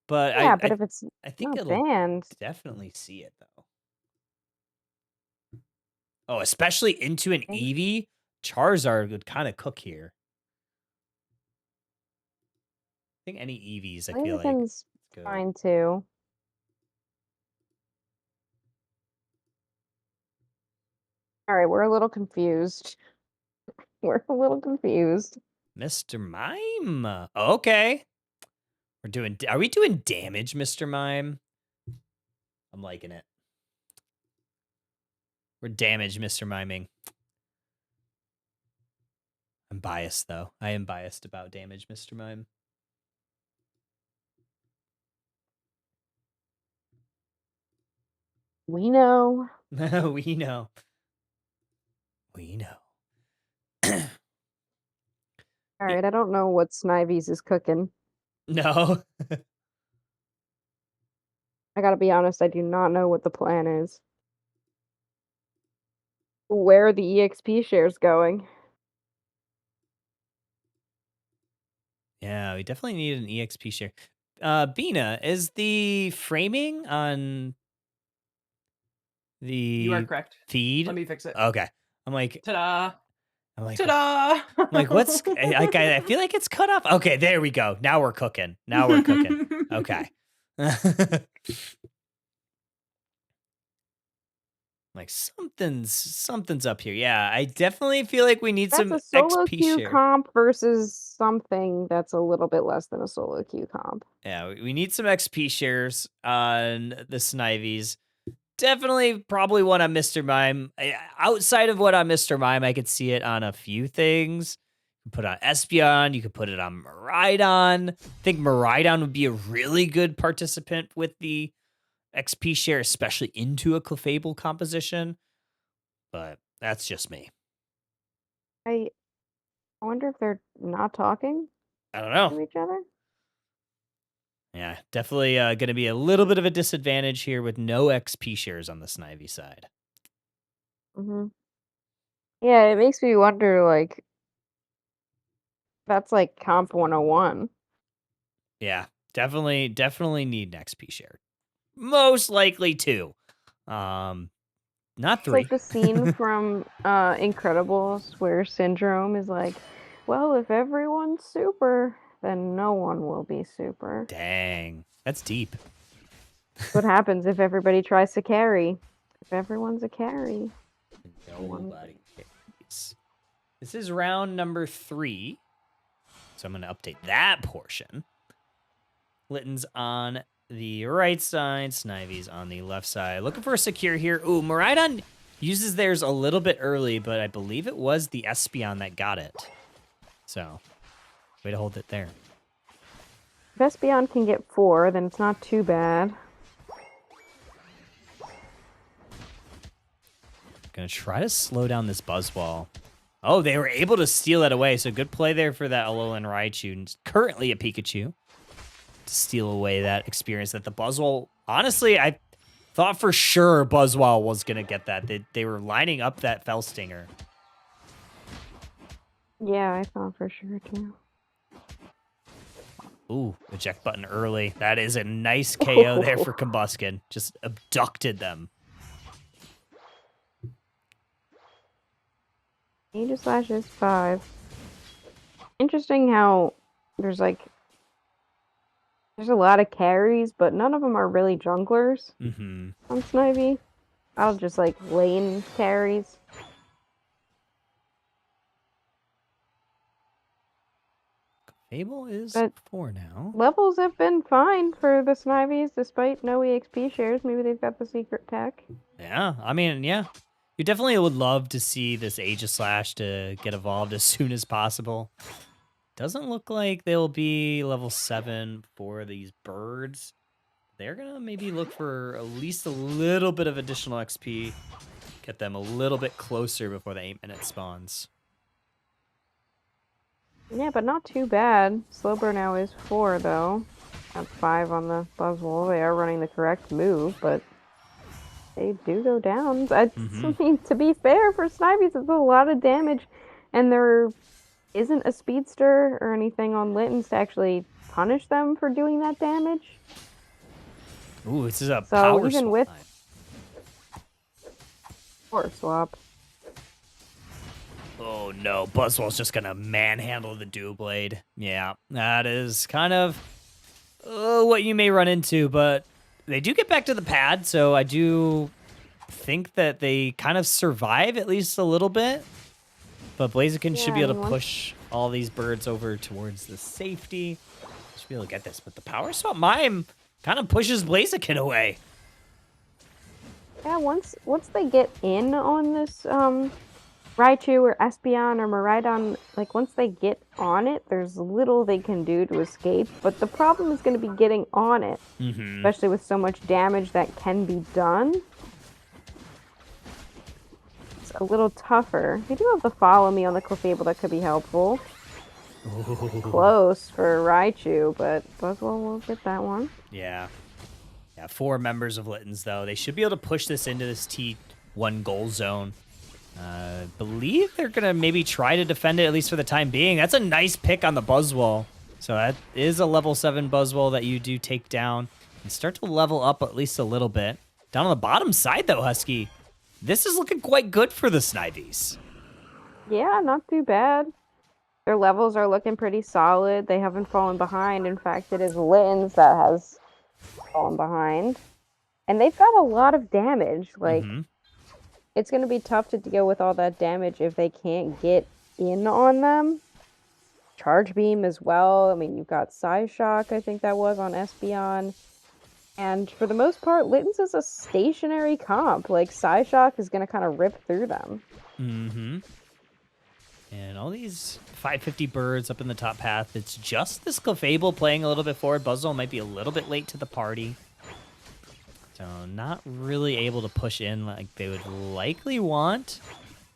But Yeah, but if it's I think not it'll banned, definitely see it though. Oh, especially into an think Eevee, Charizard would kind of cook here. I think any Eevees, I feel like Blaziken's good. fine too. All right, we're a little confused. We're a little confused. Mr. Mime. Okay. Are we doing damage, Mr. Mime? I'm liking it. We're damage, Mr. Miming. I'm biased though. I am biased about damage, Mr. Mime. We know. We know. We know. All right, I don't know what Snivies is cooking. No. I gotta be honest, I do not know what the plan is. Where are the EXP shares going? Yeah, we definitely need an EXP share. Bina, is the framing on You are the correct. feed? Let me fix it. Okay. I'm like, Ta-da! I'm Ta-da! like, what's I feel like it's cut off. Okay, there we go. Now we're cooking. Now we're cooking. Okay. Like something's up here. Yeah, I definitely feel like we need That's some a solo XP queue share. comp versus something that's a little bit less than a solo queue comp. Yeah, we need some XP shares on the Snivies. Definitely probably one on Mr. Mime. Outside of what on Mr. Mime, I could see it on a few things. You can put it on Espeon, you could put it on Miraidon. I think Miraidon would be a really good participant with the XP share, especially into a Clefable composition. But that's just me. I wonder if they're not talking I don't to know. each other. Yeah, definitely going to be a little bit of a disadvantage here with no XP shares on the Snivy side. Mm-hmm. Yeah, it makes me wonder, like, that's like comp 101. Yeah, definitely need an XP share. Most likely two. Not It's three. like the scene from Incredibles where Syndrome is like, well, if everyone's super, then no one will be super. Dang, that's deep. What happens if everybody tries to carry? If everyone's a carry. Nobody cares. This is round number 3. So I'm going to update that portion. Litten's on the right side. Snivy's on the left side. Looking for a secure here. Ooh, Miraidon uses theirs a little bit early, but I believe it was the Espeon that got it. So, way to hold it there. If Espeon can get 4, then it's not too bad. Gonna try to slow down this Buzzwole. Oh, they were able to steal it away. So good play there for that Alolan Raichu. And currently a Pikachu. To steal away that experience that the Buzzwole... Honestly, I thought for sure Buzzwole was gonna get that. They were lining up that Fell Stinger. Yeah, I thought for sure too. Ooh, eject button early. That is a nice KO there for Combusken. Just abducted them. Aegislash is 5. Interesting how there's a lot of carries, but none of them are really junglers Mm-hmm. on Snivy. I'll just like lane carries. Fable is But 4 now. levels have been fine for the Snivies despite no EXP shares. Maybe they've got the secret tech. Yeah, I mean, yeah. You definitely would love to see this Aegislash to get evolved as soon as possible. Doesn't look like they'll be level 7 for these birds. They're going to maybe look for at least a little bit of additional XP. Get them a little bit closer before the 8-minute spawns. Yeah, but not too bad. Slowbro now is 4 though. Got 5 on the Buzzwole. They are running the correct move, but they do go down. I mean, to be fair, for Snivies, it's a lot of damage, and there isn't a speedster or anything on Litten's to actually punish them for doing that damage. Ooh, this is a So power even swap with- time. Or swap. Oh no, Buzzwell's just gonna manhandle the Doublade. Yeah, that is kind of what you may run into, but they do get back to the pad, so I do think that they kind of survive at least a little bit. But Blaziken should be Yeah, able I to mean, push all these birds over towards the safety. Should be able to get this, but the Power Swap Mime kind of pushes Blaziken away. Yeah, once they get in on this Raichu or Espeon or Miraidon, like once they get on it, there's little they can do to escape. But the problem is going to be getting on it, especially with so much damage that can be done. It's a little tougher. You do have the Follow Me on the Clefable that could be helpful. Close for Raichu, but Buzzwell will get that one. Yeah. Yeah, 4 members of Litten's, though. They should be able to push this into this T1 goal zone. Believe they're going to maybe try to defend it, at least for the time being. That's a nice pick on the Buzzwole. So that is a level 7 Buzzwole that you do take down and start to level up at least a little bit. Down on the bottom side, though, Husky, this is looking quite good for the Snivies. Yeah, not too bad. Their levels are looking pretty solid. They haven't fallen behind. In fact, it is Litten's that has fallen behind. And they've got a lot of damage. Like, it's going to be tough to deal with all that damage if they can't get in on them. Charge Beam as well. I mean, you've got Psyshock, I think that was, on Espeon. And for the most part, Litten's is a stationary comp. Like, Psyshock is going to kind of rip through them. And all these 550 birds up in the top path. It's just this Clefable playing a little bit forward. Buzzwole might be a little bit late to the party. So not really able to push in like they would likely want.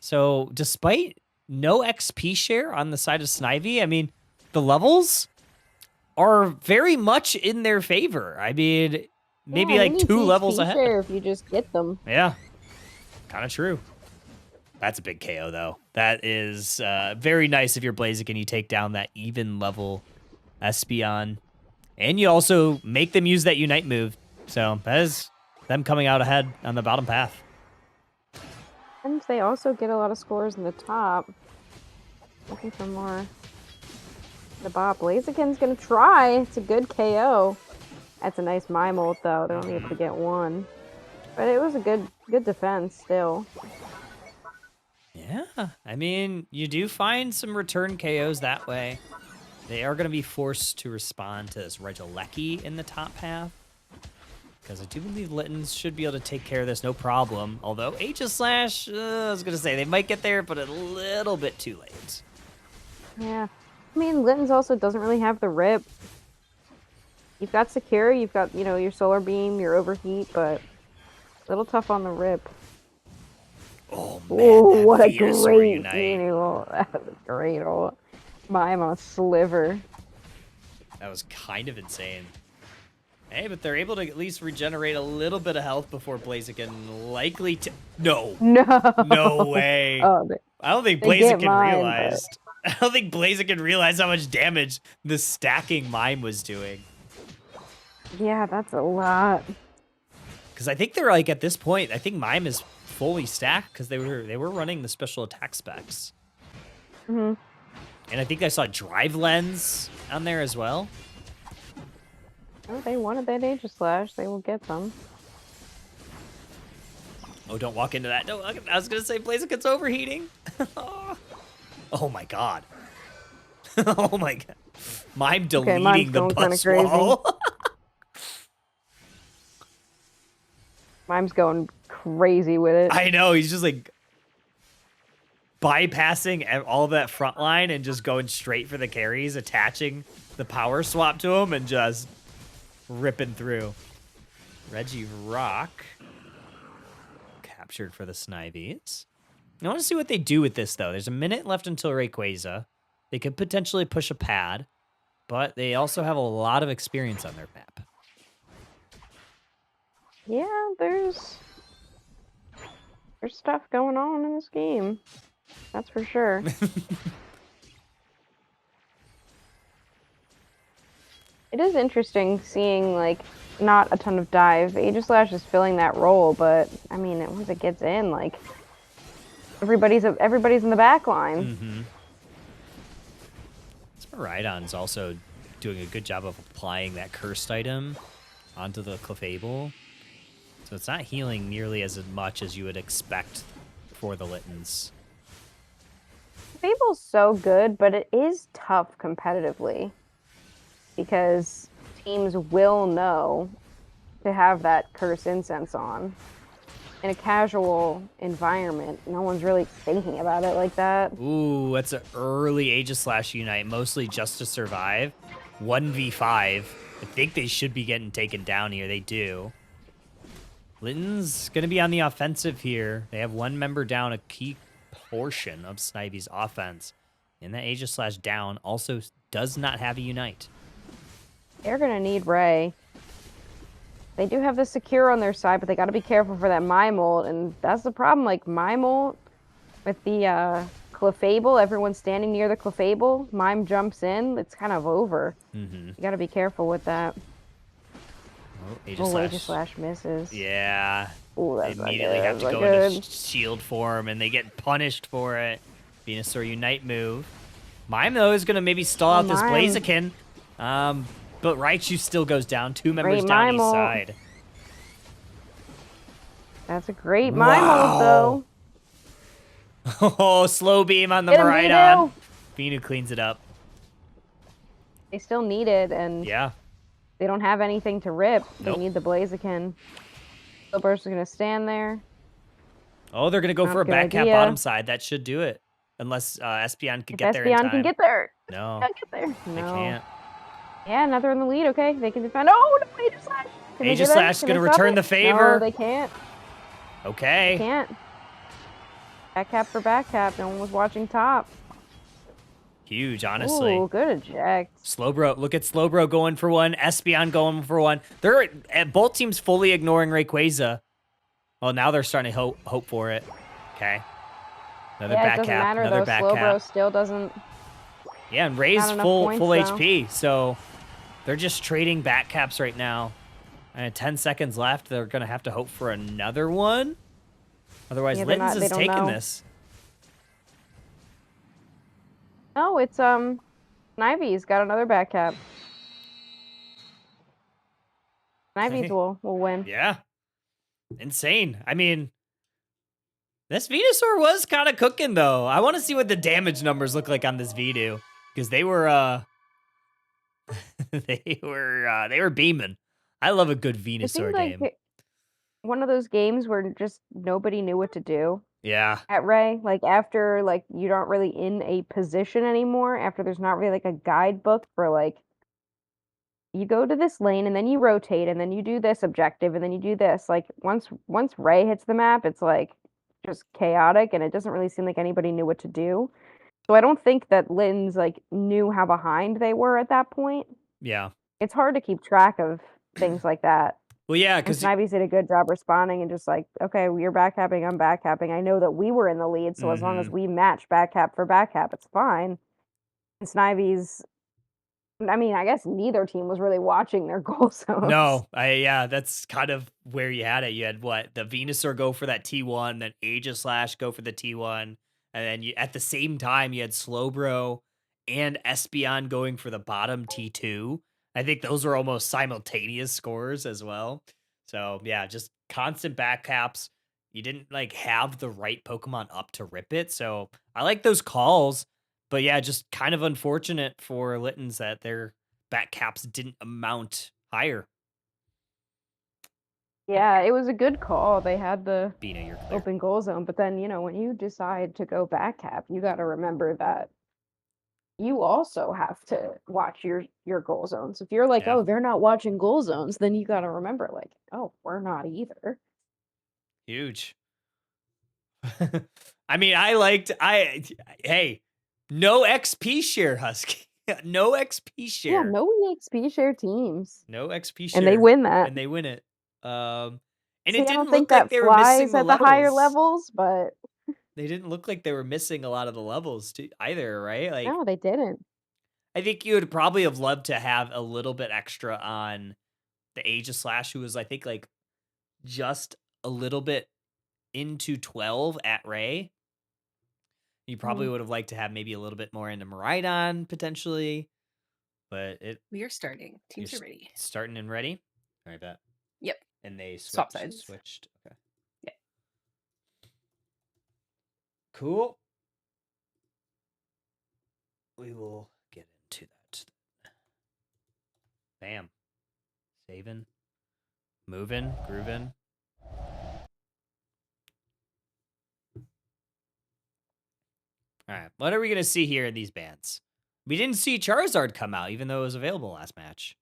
So despite no XP share on the side of Snivy, I mean, the levels are very much in their favor. I mean, maybe Yeah, like you need 2 the levels XP ahead. share if you just get them. Yeah, kind of true. That's a big KO, though. That is very nice if you're Blaziken. You take down that even level Espeon. And you also make them use that Unite move. So that is them coming out ahead on the bottom path. And they also get a lot of scores in the top. Looking for more. The bot. Blaziken's going to try. It's a good KO. That's a nice Mime ult, though. They're only able to get 1. But it was a good defense still. Yeah, I mean, you do find some return KOs that way. They are going to be forced to respond to this Regieleki in the top path. Because I do believe Litten's should be able to take care of this, no problem. Although Aegis-Slash, I was going to say, they might get there, but a little bit too late. Yeah. I mean, Litten's also doesn't really have the rip. You've got Secure, you've got, you know, your Solar Beam, your Overheat, but a little tough on the rip. Oh, man, Ooh, what a Venusaur great Unite. Unite. That was great. Oh, Mime on a sliver. That was kind of insane. Hey, but they're able to at least regenerate a little bit of health before Blaziken likely to... No. No way. Oh, I don't think they get Blaziken mine, realized. I don't think Blaziken realized how much damage the stacking Mime was doing. yeah, that's a lot. Because I think they're like, at this point, I think Mime is fully stacked because they were running the special attack specs. Mm-hmm. And I think I saw Drive Lens on there as well. Oh, they wanted that Aegis-Slash. They will get them. Oh, don't walk into that. No, I was going to say Blaziken's overheating. Oh my god. Oh my god. Mime deleting mine's the going kinda Buzzwole. Mime's going crazy with it. I know, he's just like bypassing all of that front line and just going straight for the carries, attaching the power swap to him and just ripping through. Regirock captured for the Snivies. I want to see what they do with this, though. There's a minute left until Rayquaza. They could potentially push a pad, but they also have a lot of experience on their map. Yeah, there's stuff going on in this game. That's for sure. It is interesting seeing like not a ton of dive. Aegislash is filling that role, but I mean, once it gets in, like everybody's in the back line. Mm-hmm. Miraidon's also doing a good job of applying that cursed item onto the Clefable. So it's not healing nearly as much as you would expect for the Littens. Fable's so good, but it is tough competitively because teams will know to have that curse incense on. In a casual environment, no one's really thinking about it like that. Ooh, that's an early Aegislash Unite, mostly just to survive. 1v5. I think they should be getting taken down here. They do. Litten's going to be on the offensive here. They have one member down, a key portion of Snivy's offense. And that Aegislash down also does not have a Unite. They're going to need Ray. They do have the Secure on their side, but they got to be careful for that Mimult, and that's the problem. Like, Mimult with the Clefable, everyone's standing near the Clefable, Mime jumps in, it's kind of over. Mm-hmm. You got to be careful with that. Oh, Aegislash misses. Yeah. Ooh, They that's not immediately good. have to That's go not into good. shield form, and they get punished for it. Venusaur Unite move. Mime, though, is going to maybe stall out this Mime. Blaziken. But Raichu still goes down. 2 members Great down each Mimult. side. That's a great Wow. Mimult, though. Oh, slow beam on the Get him, Miraidon. Venu cleans it up. They still need it, and Yeah. they don't have anything to rip. Nope. They need the Blaziken. Silburst is going to stand there. Oh, they're going to go Not for a a good back cap idea. bottom side. That should do it. Unless Espeon can If get there in Espeon time. can get there. No, Can't get there. they No. can't. Yeah, now they're in the lead. Okay, they can defend. Oh, no, Aegislash. Can they get in? Aegislash Can going to they stop return it? the favor. No, they can't. Okay. Can't. Back cap for back cap. No one was watching top. Huge, honestly. Ooh, good eject. Slowbro, look at Slowbro going for one. Espeon going for one. They're both teams fully ignoring Rayquaza. Well, now they're starting to hope for it. Okay. Another Yeah, it back doesn't cap. matter Another though. back Slowbro cap. still doesn't. Yeah, and Ray's Not enough full points, full though. HP, so they're just trading back caps right now. And 10 seconds left. They're gonna have to hope for another one. Otherwise, Yeah, they're Littens not- they is don't taking know. this. No, it's Snivy's got another back cap. Snivy's Okay. will win. Yeah. Insane. I mean, this Venusaur was kind of cooking, though. I want to see what the damage numbers look like on this Venu, because they were they were beaming. I love a good It Venusaur seemed like game. one of those games where just nobody knew what to do Yeah. at Ray. Like after like you're not really in a position anymore. After there's not really like a guidebook for like you go to this lane and then you rotate and then you do this objective and then you do this. Like once Ray hits the map, it's like just chaotic and it doesn't really seem like anybody knew what to do. So I don't think that Lynn's like knew how behind they were at that point. Yeah. It's hard to keep track of things like that. Well, yeah, And because Snivy's did a good job responding and just like, okay, you're back capping, I'm back capping. I know that we were in the lead, so as long as we match back cap for back cap, it's fine. And Snivy's, I mean, I guess neither team was really watching their goal zones. no, yeah, that's kind of where you had it. You had what, the Venusaur go for that T1, then Aegislash go for the T1, and then you at the same time you had Slowbro and Espeon going for the bottom T2. I think those were almost simultaneous scores as well. So yeah, just constant back caps. You didn't like have the right Pokemon up to rip it. So I like those calls, but yeah, just kind of unfortunate for Littens that their back caps didn't amount higher. Yeah, it was a good call. They had the Bina, you're clear. open goal zone, but then, when you decide to go back cap, you got to remember that you also have to watch your goal zones. If you're like, Yeah. oh, they're not watching goal zones, then you got to remember like, oh, we're not either. Huge. I mean, hey, no XP share, Husky. No XP share. Yeah, no EXP share teams. No XP share. And they win that. And they win it. And See, it I didn't don't think look like that they were missing flies the at the higher levels. levels, but They didn't look like they were missing a lot of the levels either, right? Like, no, they didn't. I think you would probably have loved to have a little bit extra on the Aegislash, who was, I think, like, just a little bit into 12 at Ray. You probably would have liked to have maybe a little bit more into Miraidon, potentially. But We are starting. you're Teams are ready. starting and ready? All right, bet. Yep. And they Swap sides. switched. Okay. Yeah. Cool. We will get into that. Bam. Saving. Moving. Grooving. All right. What are we going to see here in these bands? We didn't see Charizard come out, even though it was available last match.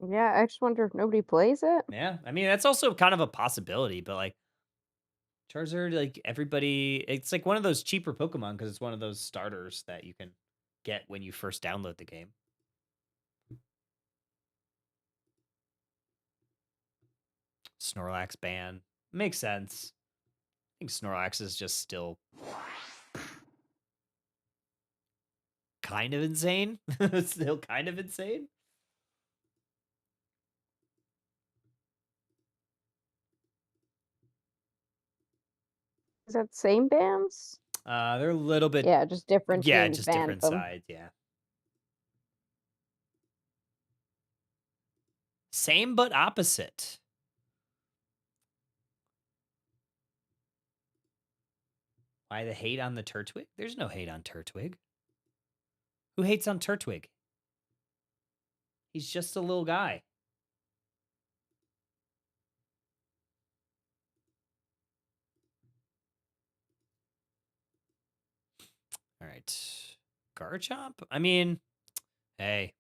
Yeah, I just wonder if nobody plays it. Yeah. I mean, that's also kind of a possibility, but like Charizard, like everybody, it's like one of those cheaper Pokemon because it's one of those starters that you can get when you first download the game. Snorlax ban. Makes sense. I think Snorlax is just still kind of insane. Still kind of insane. Is that same bands? They're a little bit. Yeah, just different Yeah, teams just banned different them. sides. Yeah. Same but opposite. Why the hate on the Turtwig? There's no hate on Turtwig. Who hates on Turtwig? He's just a little guy. All right. Garchomp? I mean, hey.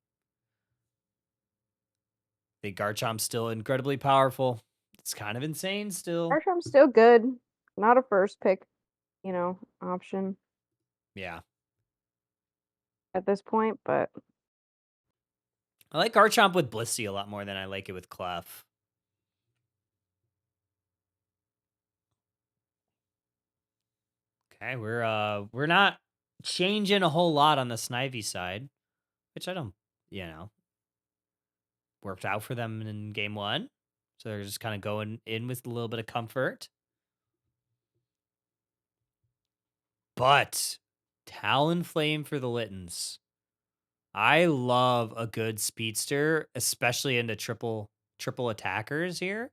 The Garchomp's still incredibly powerful. It's kind of insane still. Garchomp's still good. Not a first pick, option Yeah. at this point, but I like Garchomp with Blissey a lot more than I like it with Clef. Okay, we're not changing a whole lot on the Snivy side, which I don't, worked out for them in game 1. So they're just kind of going in with a little bit of comfort. But Talonflame for the Littens. I love a good speedster, especially into triple attackers here.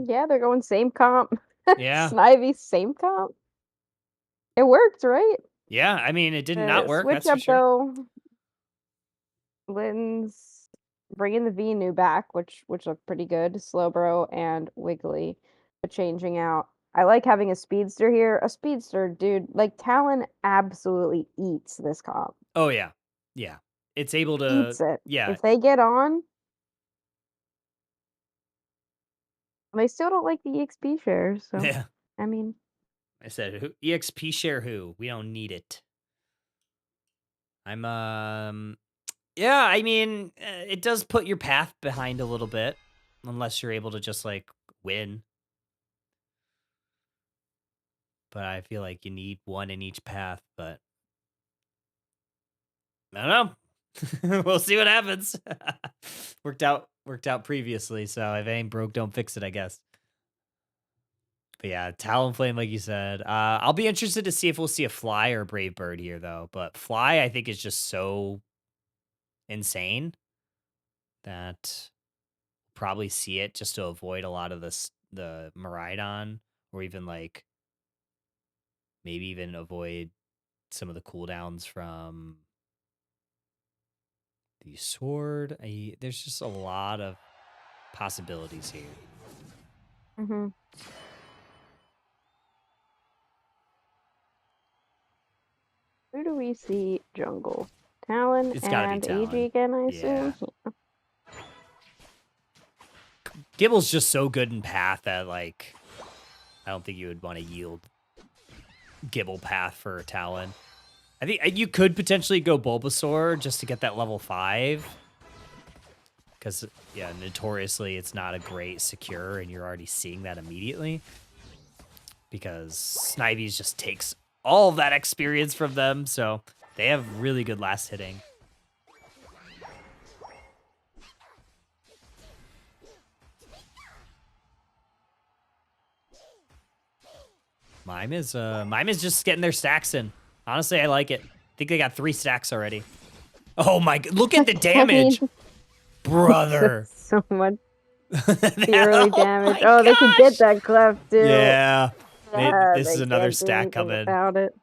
yeah, they're going same comp. Yeah. Snivy, same comp. It worked, right? Yeah, I mean, it did not work, Switch that's for up sure. though. Litten's bringing the Venu back, which looked pretty good. Slowbro and Wiggly, but changing out. I like having a speedster here. A speedster, dude. Like Talon absolutely eats this comp. Oh yeah. Yeah. It's able to Eats it. Yeah. If they get on, they still don't like the EXP shares. So Yeah. I mean, I said EXP share who? We don't need it. Yeah, I mean, it does put your path behind a little bit unless you're able to just like win. But I feel like you need one in each path, but I don't know. We'll see what happens. Worked out previously, so if it ain't broke, don't fix it, I guess. But yeah, Talonflame, like you said. I'll be interested to see if we'll see a Fly or a Brave Bird here, though. But Fly, I think, is just so insane that probably see it just to avoid a lot of the Miraidon, or even like maybe even avoid some of the cooldowns from the sword. There's just a lot of possibilities here. mm-hmm. Who do we see jungle? Talon It's gotta be and Talon. AG again, I assume. Yeah. Gibble's just so good in path that like I don't think you would want to yield Gibble path for a Talon. I think you could potentially go Bulbasaur just to get that level 5. because, yeah, notoriously it's not a great secure, and you're already seeing that immediately. Because Snivy's just takes all of that experience from them, so they have really good last hitting. Mime is just getting their stacks in. Honestly, I like it. I think they got 3 stacks already. Oh my, look at the damage. Brother. So much The early damage. Oh, they could get that clef too. Yeah. This They is another can't do stack anything coming. about it.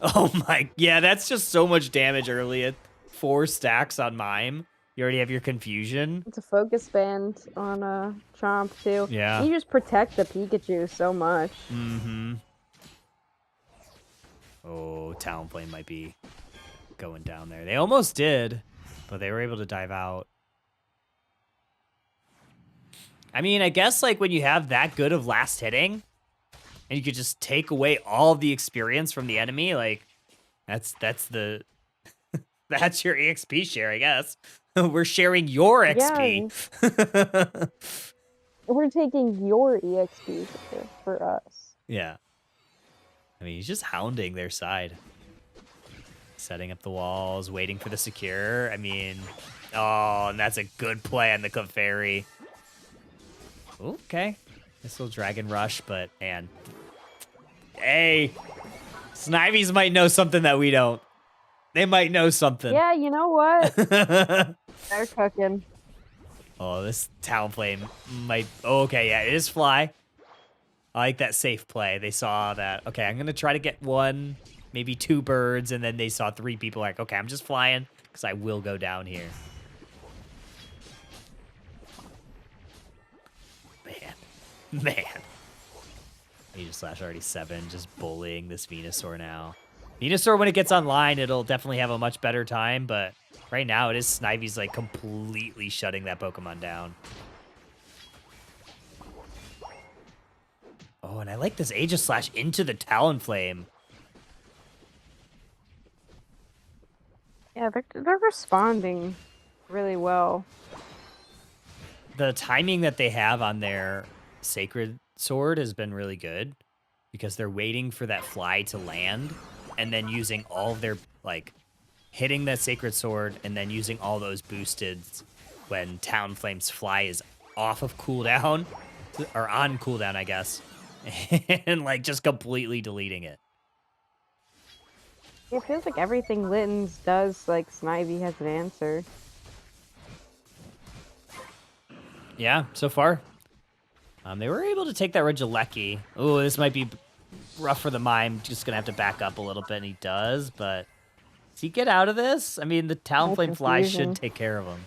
Oh my, yeah, that's just so much damage early at 4 stacks on Mime. You already have your confusion. It's a focus band on Chomp too. Yeah. You just protect the Pikachu so much. Mm-hmm. Oh, Talonflame might be going down there. They almost did, but they were able to dive out. I mean, I guess like when you have that good of last hitting, and you could just take away all of the experience from the enemy, like that's the that's your EXP share, I guess. We're sharing your XP. We're taking your EXP for us. Yeah. I mean, he's just hounding their side. Setting up the walls, waiting for the secure. I mean, oh, and that's a good play on the Clefairy. Okay. This little Dragon Rush, but, man. Hey, Snivies might know something that we don't. They might know something. Yeah, you know what? They're cooking. Oh, this Talonflame might... Oh, okay, yeah, it is Fly. I like that safe play. They saw that. Okay, I'm going to try to get 1, maybe 2 birds, and then they saw 3 people like, okay, I'm just flying because I will go down here. Man. Aegislash already 7, just bullying this Venusaur now. Venusaur, when it gets online, it'll definitely have a much better time, but right now it is Snivy's like completely shutting that Pokemon down. Oh, and I like this Aegislash into the Talonflame. Yeah, they're responding really well. The timing that they have on their Sacred Sword has been really good because they're waiting for that fly to land and then using all of their, like, hitting that Sacred Sword and then using all those boosted when Talonflame's fly is off of cooldown, or on cooldown, I guess, and, like, just completely deleting it. It feels like everything Litten's does, like, Snivy has an answer. Yeah, so far. They were able to take that Regieleki. Oh, this might be rough for the Mime. Just gonna have to back up a little bit, and he does, but does he get out of this? I mean, the Talonflame fly should take care of him.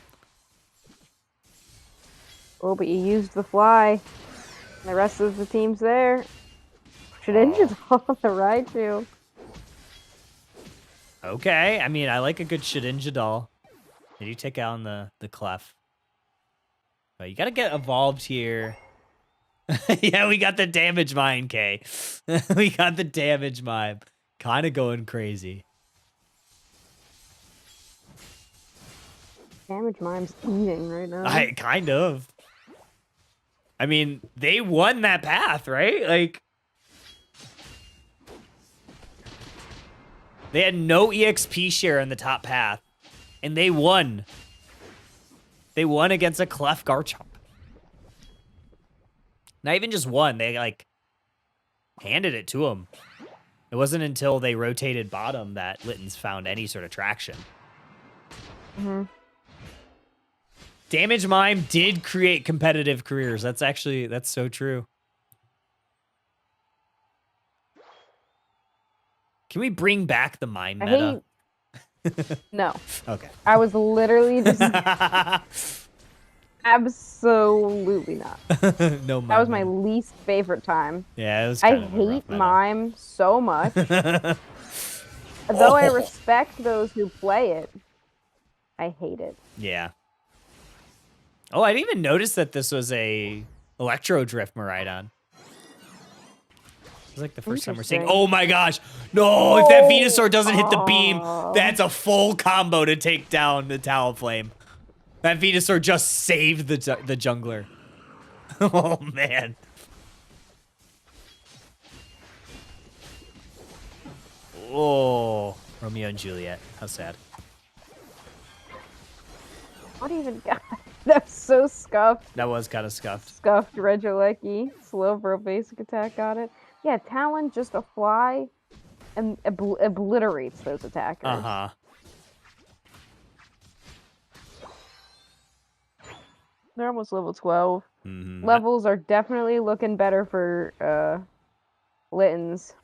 Oh, but you used the fly. The rest of the team's there. Shedinja's on the Raichu. Okay, I mean, I like a good Shedinja doll. Did you take out the Clef? Oh, you gotta get evolved here. Yeah, we got the damage mine, Kay. We got the damage mine. Kind of going crazy. Damage Mime's eating right now. Kind of. I mean, they won that path, right? Like, they had no EXP share in the top path, and they won. They won against a Clef Garchomp. Not even just won, they, like, handed it to him. It wasn't until they rotated bottom that Litten's found any sort of traction. Mm-hmm. Damage Mime did create competitive careers. That's so true. Can we bring back the Mime meta? No. Okay. I was literally just... Absolutely not. No Mime. That was my least favorite time. Yeah, it was I kind of a rough hate meta. Mime so much. Though I respect those who play it, I hate it. Yeah. Oh, I didn't even notice that this was a Electro Drift Miraidon. It was like the first time we're seeing. Oh my gosh! No, if that Venusaur doesn't hit the beam, that's a full combo to take down the Talonflame. That Venusaur just saved the jungler. Oh, man. Oh, Romeo and Juliet. How sad. What even got? That's so scuffed. That was kind of scuffed. Scuffed Regieleki. Slowbro basic attack got it. Yeah, Talon just a fly and obliterates those attackers. Uh-huh. They're almost level 12. Mm-hmm. Levels are definitely looking better for Littens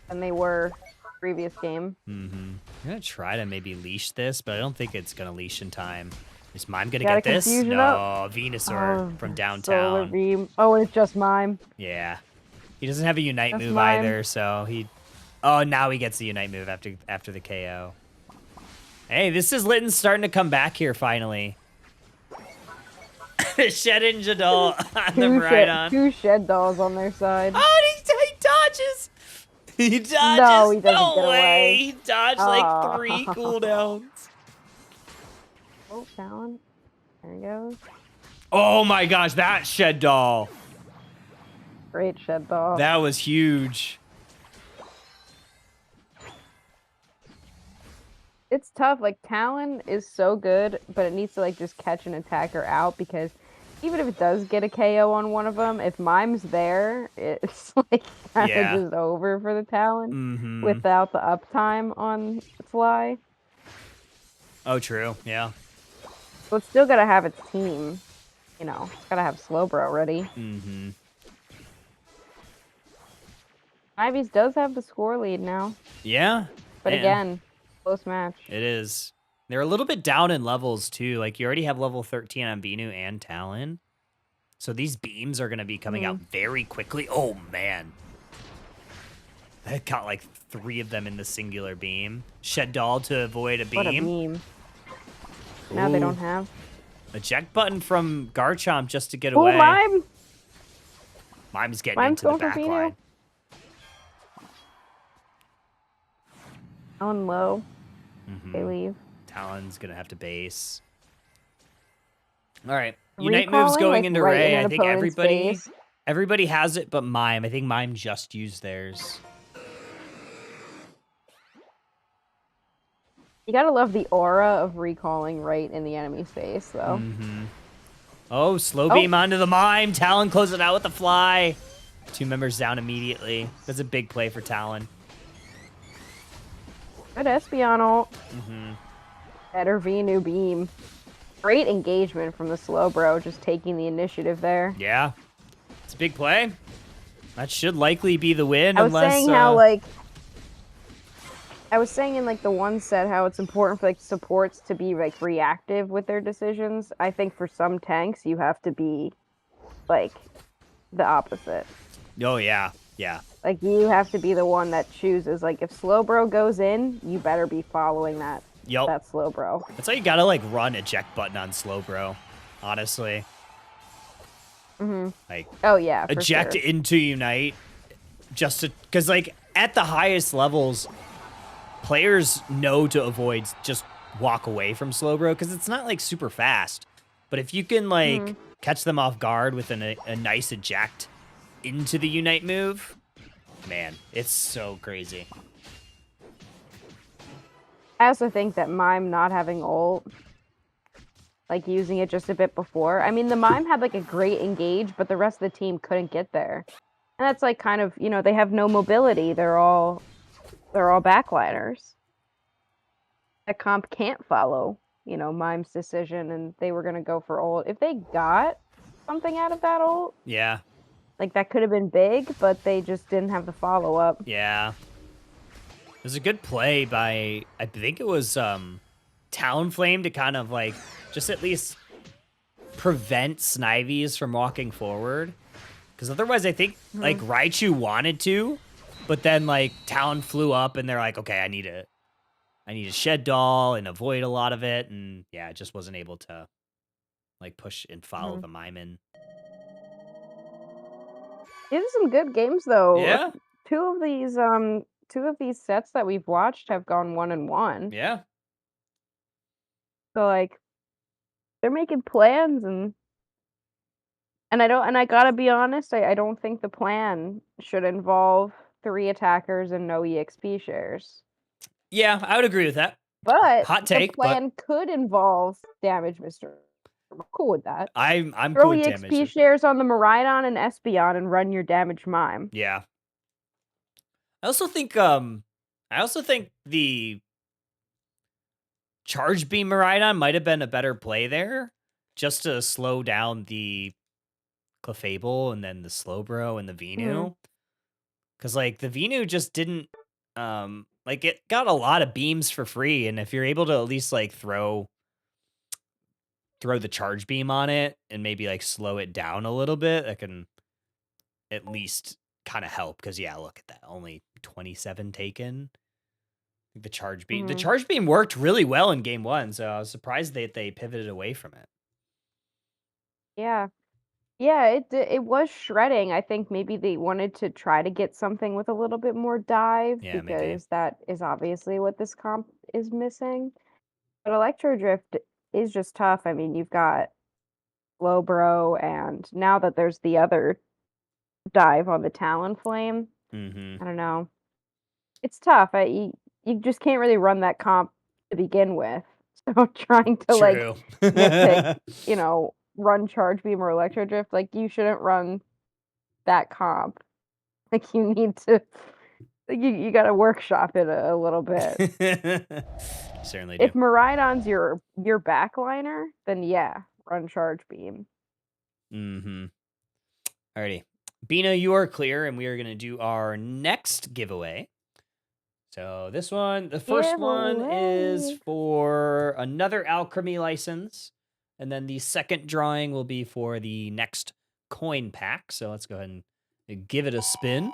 than they were previous game. Mm-hmm. I'm gonna try to maybe leash this, but I don't think it's gonna leash in time. Is Mime gonna Gotta get this? confuse it No, up. Venusaur from Solar downtown. Beam. Oh, and it's just Mime. Yeah. He doesn't have a Unite That's move Mime. either, so he... Oh, now he gets the Unite move after the KO. Hey, this is Litton starting to come back here, finally. Shed and Jadal on the Rhydon. Two shed dolls on their side. Oh, he dodges! He dodges! No, he doesn't No get way! away. He dodged like 3 cooldowns. Oh, Talon. There he goes. Oh my gosh, that Shed Doll. Great shed doll. That was huge. It's tough. Like, Talon is so good, but it needs to, like, just catch an attacker out because even if it does get a KO on one of them, if Mime's there, it's, like, kind of Yeah. just over for the Talon Mm-hmm. without the uptime on Fly. Oh, true. Yeah. So it's still gotta have its team. You know, it's gotta have Slowbro ready. Mm-hmm. Ivy's does have the score lead now, Yeah. but Man, again, close match. it is. They're a little bit down in levels, too. Like, you already have level 13 on Venu and Talon. So these beams are going to be coming out very quickly. Oh, man. I got, like, 3 of them in the singular beam. Shed Doll to avoid a beam. What a beam. Now they Ooh. don't have. Eject button from Garchomp just to get Oh, away. Mime! Mime's getting Mime's into the going for back Venu. line. On low. Mhm. They leave. Talon's going to have to base. All right. Unite moves Recalling, going like, into right in Ray. an I think opponent's face. everybody has it but Mime. I think Mime just used theirs. You gotta love the aura of recalling right in the enemy's face, though. Mm-hmm. Oh, slow beam onto the Mime. Talon closes it out with the fly. 2 members down immediately. That's a big play for Talon. Good Espeon ult. Mm-hmm. Better Venu beam. Great engagement from the Slowbro, just taking the initiative there. Yeah. It's a big play. That should likely be the win I was unless... saying how, like... I was saying in, like, the one set how it's important for, like, supports to be, like, reactive with their decisions. I think for some tanks, you have to be, like, the opposite. Oh, yeah. Yeah. Like, you have to be the one that chooses. Like, if Slowbro goes in, you better be following that Slowbro. That's how you gotta, like, run eject button on Slowbro, honestly. Mm-hmm. Like, oh, yeah, for eject sure. into Unite just to... Because, like, at the highest levels, players know to avoid just walk away from Slowbro because it's not, like, super fast. But if you can, like, catch them off guard with a nice eject into the Unite move, man, it's so crazy. I also think that Mime not having ult, like using it just a bit before. I mean, the Mime had like a great engage, but the rest of the team couldn't get there. And that's like kind of, you know, they have no mobility. They're all backliners. That comp can't follow, you know, Mime's decision, and they were going to go for ult. If they got something out of that ult, Yeah. like that could have been big, but they just didn't have the follow-up. Yeah. It was a good play by, I think it was Talonflame to kind of like just at least prevent Snivies from walking forward. Because otherwise I think like Raichu wanted to, but then like Talon flew up and they're like, okay, I need a Shed Doll and avoid a lot of it. And yeah, it just wasn't able to like push and follow the Mime in. These are some good games though. Yeah. Two of these sets that we've watched have gone 1-1. Yeah. So like they're making plans and I gotta be honest, I don't think the plan should involve 3 attackers and no EXP shares. Yeah, I would agree with that. But Hot the take, but plan could involve damage, Mr. I'm cool with that. I'm Throw cool with damage. EXP shares on the Miraidon and Espeon and run your damage mime. Yeah. I also think the Charge Beam Miraidon might have been a better play there, just to slow down the Clefable and then the Slowbro and the Venu. Because like the Venu just didn't like it got a lot of beams for free, and if you're able to at least like throw the Charge Beam on it and maybe like slow it down a little bit, that can at least kind of help. Because yeah, look at that, only 27 taken. The Charge Beam, the Charge Beam worked really well in game 1, so I was surprised that they pivoted away from it. Yeah. Yeah, it was shredding. I think maybe they wanted to try to get something with a little bit more dive Yeah, maybe. because that is obviously what this comp is missing. But Electro Drift is just tough. I mean, you've got Slowbro, and now that there's the other dive on the Talonflame, Mm-hmm. I don't know. It's tough. You just can't really run that comp to begin with. So trying to like True. nitpick, you know, run Charge Beam or Electro Drift, like you shouldn't run that comp. Like you need to, like, you got to workshop it a little bit. Certainly do. If Miraidon's your backliner, then yeah, run Charge Beam. Mm-hmm. Alrighty. Bina, you are clear, and we are going to do our next giveaway. So this one, the first one is for another Alchemy license, and then the second drawing will be for the next coin pack. So let's go ahead and give it a spin.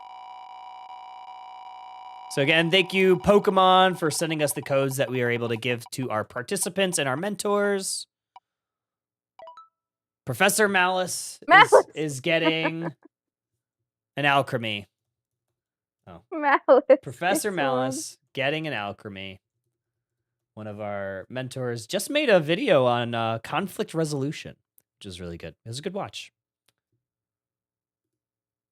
So again, thank you, Pokemon, for sending us the codes that we are able to give to our participants and our mentors. Professor Malice is getting an Alchemy. Oh. Malice. Professor Malice getting an Alchemy. One of our mentors just made a video on conflict resolution, which is really good. It was a good watch.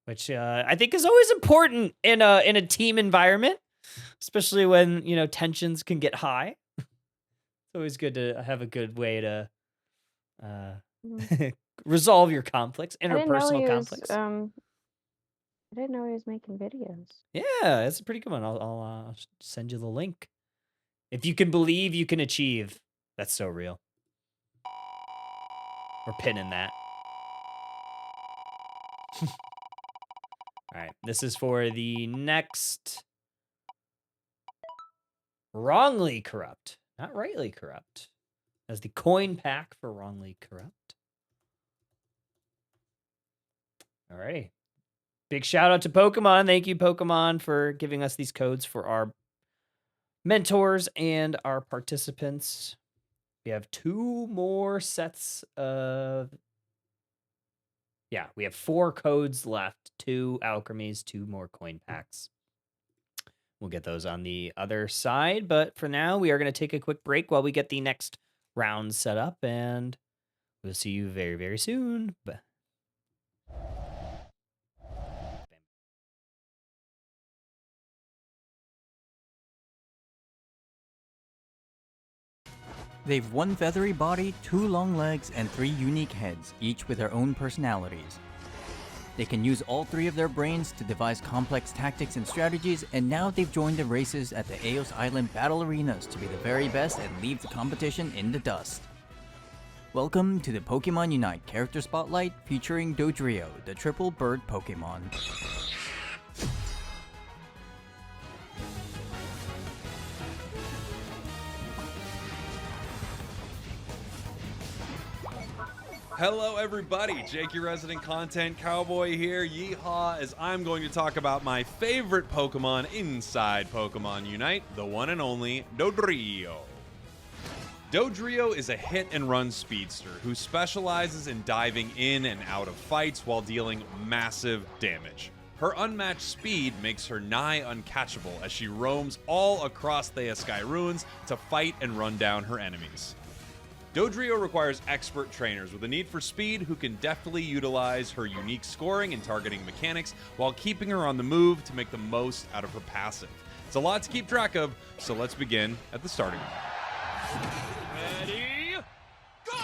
Which I think is always important in a team environment, especially when, you know, tensions can get high. It's always good to have a good way to resolve your conflicts, interpersonal conflicts. I didn't know he was making videos. Yeah, it's a pretty good one. I'll send you the link. If you can believe, you can achieve. That's so real. We're pinning that. All right, this is for the next Wrongly Corrupt, not Rightly Corrupt. As the coin pack for Wrongly Corrupt. All righty. Big shout out to Pokemon. Thank you, Pokemon, for giving us these codes for our mentors and our participants. We have 2 more sets of... Yeah, we have 4 codes left. 2 alchemies, 2 more coin packs. We'll get those on the other side, but for now, we are going to take a quick break while we get the next round set up, and we'll see you very, very soon. They've 1 feathery body, 2 long legs, and 3 unique heads, each with their own personalities. They can use all 3 of their brains to devise complex tactics and strategies, and now they've joined the races at the Eos Island Battle Arenas to be the very best and leave the competition in the dust. Welcome to the Pokémon Unite Character Spotlight featuring Dodrio, the triple bird Pokémon. Hello everybody, Jake your resident content cowboy here, yeehaw, as I'm going to talk about my favorite Pokemon inside Pokemon Unite, the one and only Dodrio. Dodrio is a hit-and-run speedster who specializes in diving in and out of fights while dealing massive damage. Her unmatched speed makes her nigh uncatchable as she roams all across Theia Sky Ruins to fight and run down her enemies. Dodrio requires expert trainers with a need for speed who can deftly utilize her unique scoring and targeting mechanics while keeping her on the move to make the most out of her passive. It's a lot to keep track of, so let's begin at the starting line. Ready, go!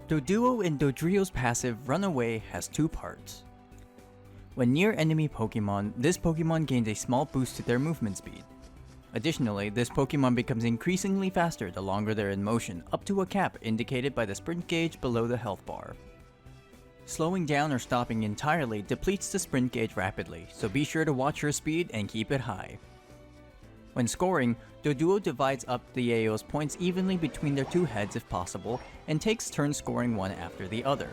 Doduo and Dodrio's passive Runaway has two parts. When near enemy Pokemon, this Pokemon gains a small boost to their movement speed. Additionally, this Pokemon becomes increasingly faster the longer they're in motion, up to a cap indicated by the sprint gauge below the health bar. Slowing down or stopping entirely depletes the sprint gauge rapidly, so be sure to watch your speed and keep it high. When scoring, Doduo divides up the AO's points evenly between their two heads if possible, and takes turns scoring one after the other.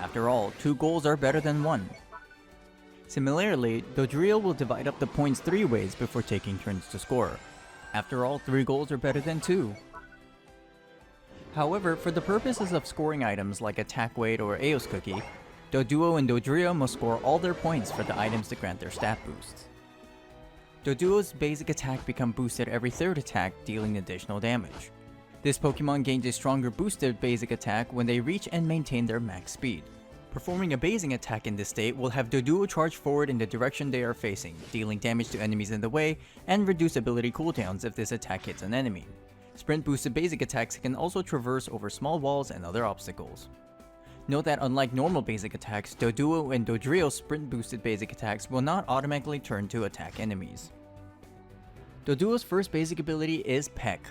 After all, 2 goals are better than 1. Similarly, Dodrio will divide up the points 3 ways before taking turns to score. After all, 3 goals are better than 2. However, for the purposes of scoring items like attack weight or Aeos Cookie, Doduo and Dodrio must score all their points for the items to grant their stat boosts. Doduo's basic attack becomes boosted every 3rd attack, dealing additional damage. This Pokemon gains a stronger boosted basic attack when they reach and maintain their max speed. Performing a basing attack in this state will have Doduo charge forward in the direction they are facing, dealing damage to enemies in the way, and reduce ability cooldowns if this attack hits an enemy. Sprint boosted basic attacks can also traverse over small walls and other obstacles. Note that unlike normal basic attacks, Doduo and Dodrio's sprint boosted basic attacks will not automatically turn to attack enemies. Doduo's first basic ability is Peck.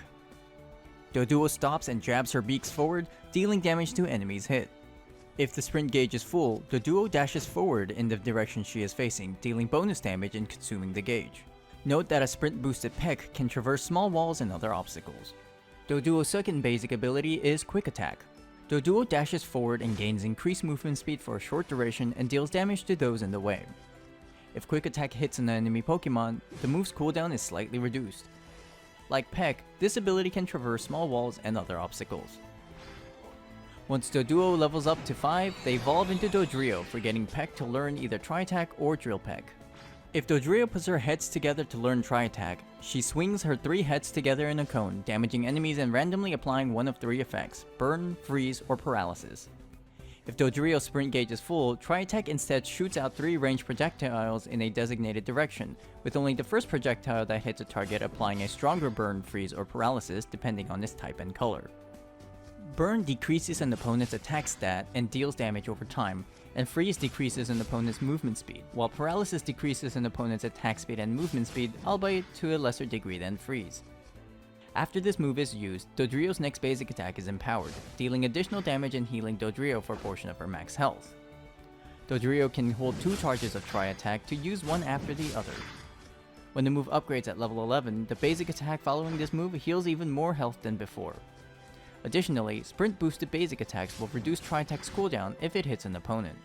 Doduo stops and jabs her beaks forward, dealing damage to enemies hit. If the sprint gauge is full, Doduo dashes forward in the direction she is facing, dealing bonus damage and consuming the gauge. Note that a sprint boosted Peck can traverse small walls and other obstacles. Doduo's second basic ability is Quick Attack. Doduo dashes forward and gains increased movement speed for a short duration and deals damage to those in the way. If Quick Attack hits an enemy Pokemon, the move's cooldown is slightly reduced. Like Peck, this ability can traverse small walls and other obstacles. Once Doduo levels up to 5, they evolve into Dodrio for getting Peck to learn either Tri-Attack or Drill Peck. If Dodrio puts her heads together to learn Tri-Attack, she swings her 3 heads together in a cone, damaging enemies and randomly applying one of 3 effects: Burn, Freeze, or Paralysis. If Dodrio's sprint gauge is full, Tri-Attack instead shoots out 3 ranged projectiles in a designated direction, with only the first projectile that hits a target applying a stronger Burn, Freeze, or Paralysis depending on its type and color. Burn decreases an opponent's attack stat and deals damage over time, and Freeze decreases an opponent's movement speed, while Paralysis decreases an opponent's attack speed and movement speed, albeit to a lesser degree than Freeze. After this move is used, Dodrio's next basic attack is Empowered, dealing additional damage and healing Dodrio for a portion of her max health. Dodrio can hold 2 charges of Tri-Attack to use one after the other. When the move upgrades at level 11, the basic attack following this move heals even more health than before. Additionally, sprint boosted basic attacks will reduce Tri-Attack's cooldown if it hits an opponent.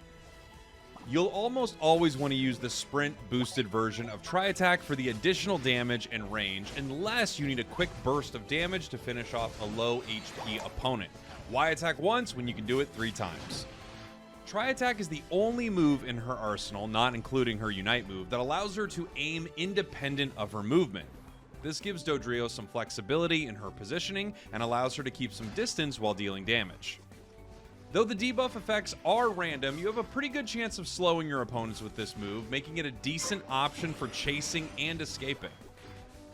You'll almost always want to use the sprint boosted version of Tri-Attack for the additional damage and range, unless you need a quick burst of damage to finish off a low HP opponent. Why attack once when you can do it 3 times? Tri-Attack is the only move in her arsenal, not including her Unite move, that allows her to aim independent of her movement. This gives Dodrio some flexibility in her positioning and allows her to keep some distance while dealing damage. Though the debuff effects are random, you have a pretty good chance of slowing your opponents with this move, making it a decent option for chasing and escaping.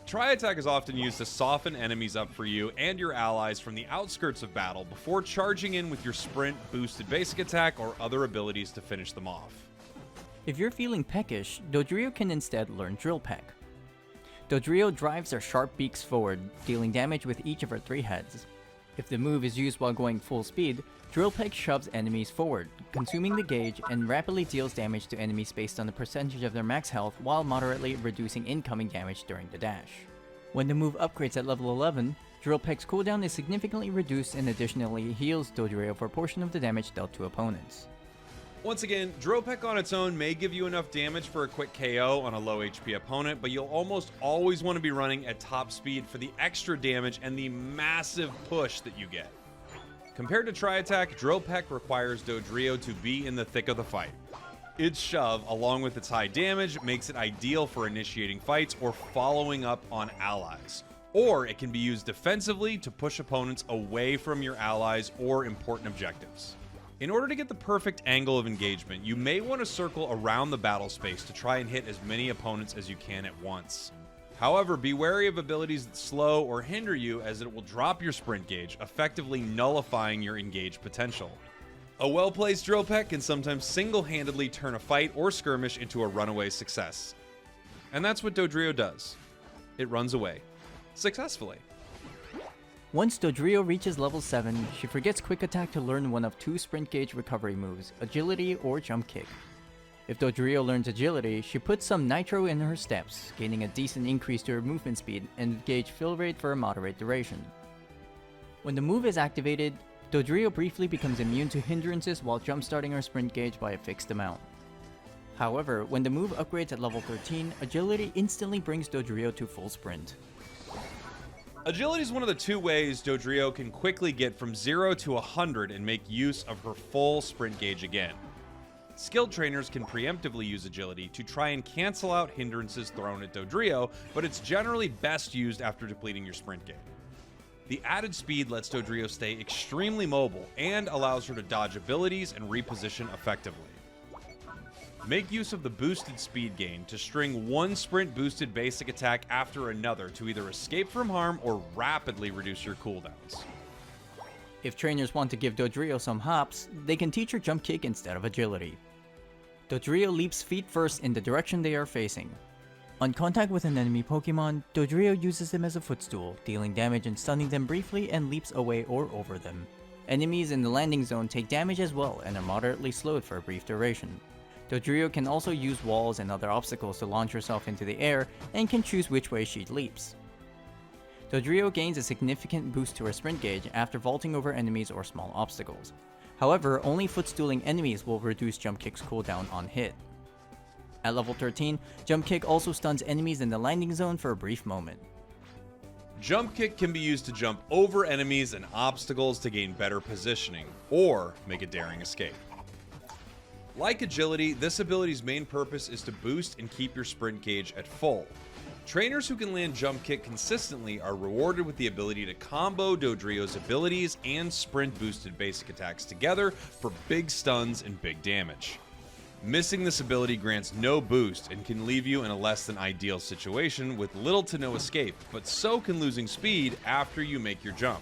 Tri-Attack is often used to soften enemies up for you and your allies from the outskirts of battle before charging in with your sprint, boosted basic attack, or other abilities to finish them off. If you're feeling peckish, Dodrio can instead learn Drill Peck. Dodrio drives her sharp beaks forward, dealing damage with each of her 3 heads. If the move is used while going full speed, Drill Peck shoves enemies forward, consuming the gauge, and rapidly deals damage to enemies based on the percentage of their max health while moderately reducing incoming damage during the dash. When the move upgrades at level 11, Drill Peck's cooldown is significantly reduced and additionally heals Dodrio for a portion of the damage dealt to opponents. Once again, Drill Peck on its own may give you enough damage for a quick KO on a low HP opponent, but you'll almost always want to be running at top speed for the extra damage and the massive push that you get. Compared to Tri-Attack, Drill Peck requires Dodrio to be in the thick of the fight. Its shove, along with its high damage, makes it ideal for initiating fights or following up on allies. or it can be used defensively to push opponents away from your allies or important objectives. In order to get the perfect angle of engagement, you may want to circle around the battle space to try and hit as many opponents as you can at once. However, be wary of abilities that slow or hinder you, as it will drop your sprint gauge, effectively nullifying your engage potential. A well-placed drill peck can sometimes single-handedly turn a fight or skirmish into a runaway success. And that's what Dodrio does. It runs away. Successfully. Once Dodrio reaches level 7, she forgets Quick Attack to learn one of 2 sprint gauge recovery moves, Agility or Jump Kick. If Dodrio learns Agility, she puts some nitro in her steps, gaining a decent increase to her movement speed and gauge fill rate for a moderate duration. When the move is activated, Dodrio briefly becomes immune to hindrances while jumpstarting her sprint gauge by a fixed amount. However, when the move upgrades at level 13, Agility instantly brings Dodrio to full sprint. Agility is one of the 2 ways Dodrio can quickly get from 0 to 100 and make use of her full sprint gauge again. Skilled trainers can preemptively use Agility to try and cancel out hindrances thrown at Dodrio, but it's generally best used after depleting your sprint gauge. The added speed lets Dodrio stay extremely mobile and allows her to dodge abilities and reposition effectively. Make use of the boosted speed gain to string one sprint boosted basic attack after another to either escape from harm or rapidly reduce your cooldowns. If trainers want to give Dodrio some hops, they can teach her Jump Kick instead of Agility. Dodrio leaps feet first in the direction they are facing. On contact with an enemy Pokemon, Dodrio uses them as a footstool, dealing damage and stunning them briefly, and leaps away or over them. Enemies in the landing zone take damage as well and are moderately slowed for a brief duration. Dodrio can also use walls and other obstacles to launch herself into the air, and can choose which way she leaps. Dodrio gains a significant boost to her sprint gauge after vaulting over enemies or small obstacles. However, only footstooling enemies will reduce Jump Kick's cooldown on hit. At level 13, Jump Kick also stuns enemies in the landing zone for a brief moment. Jump Kick can be used to jump over enemies and obstacles to gain better positioning, or make a daring escape. Like Agility, this ability's main purpose is to boost and keep your sprint gauge at full. Trainers who can land Jump Kick consistently are rewarded with the ability to combo Dodrio's abilities and sprint boosted basic attacks together for big stuns and big damage. Missing this ability grants no boost and can leave you in a less than ideal situation with little to no escape, but so can losing speed after you make your jump.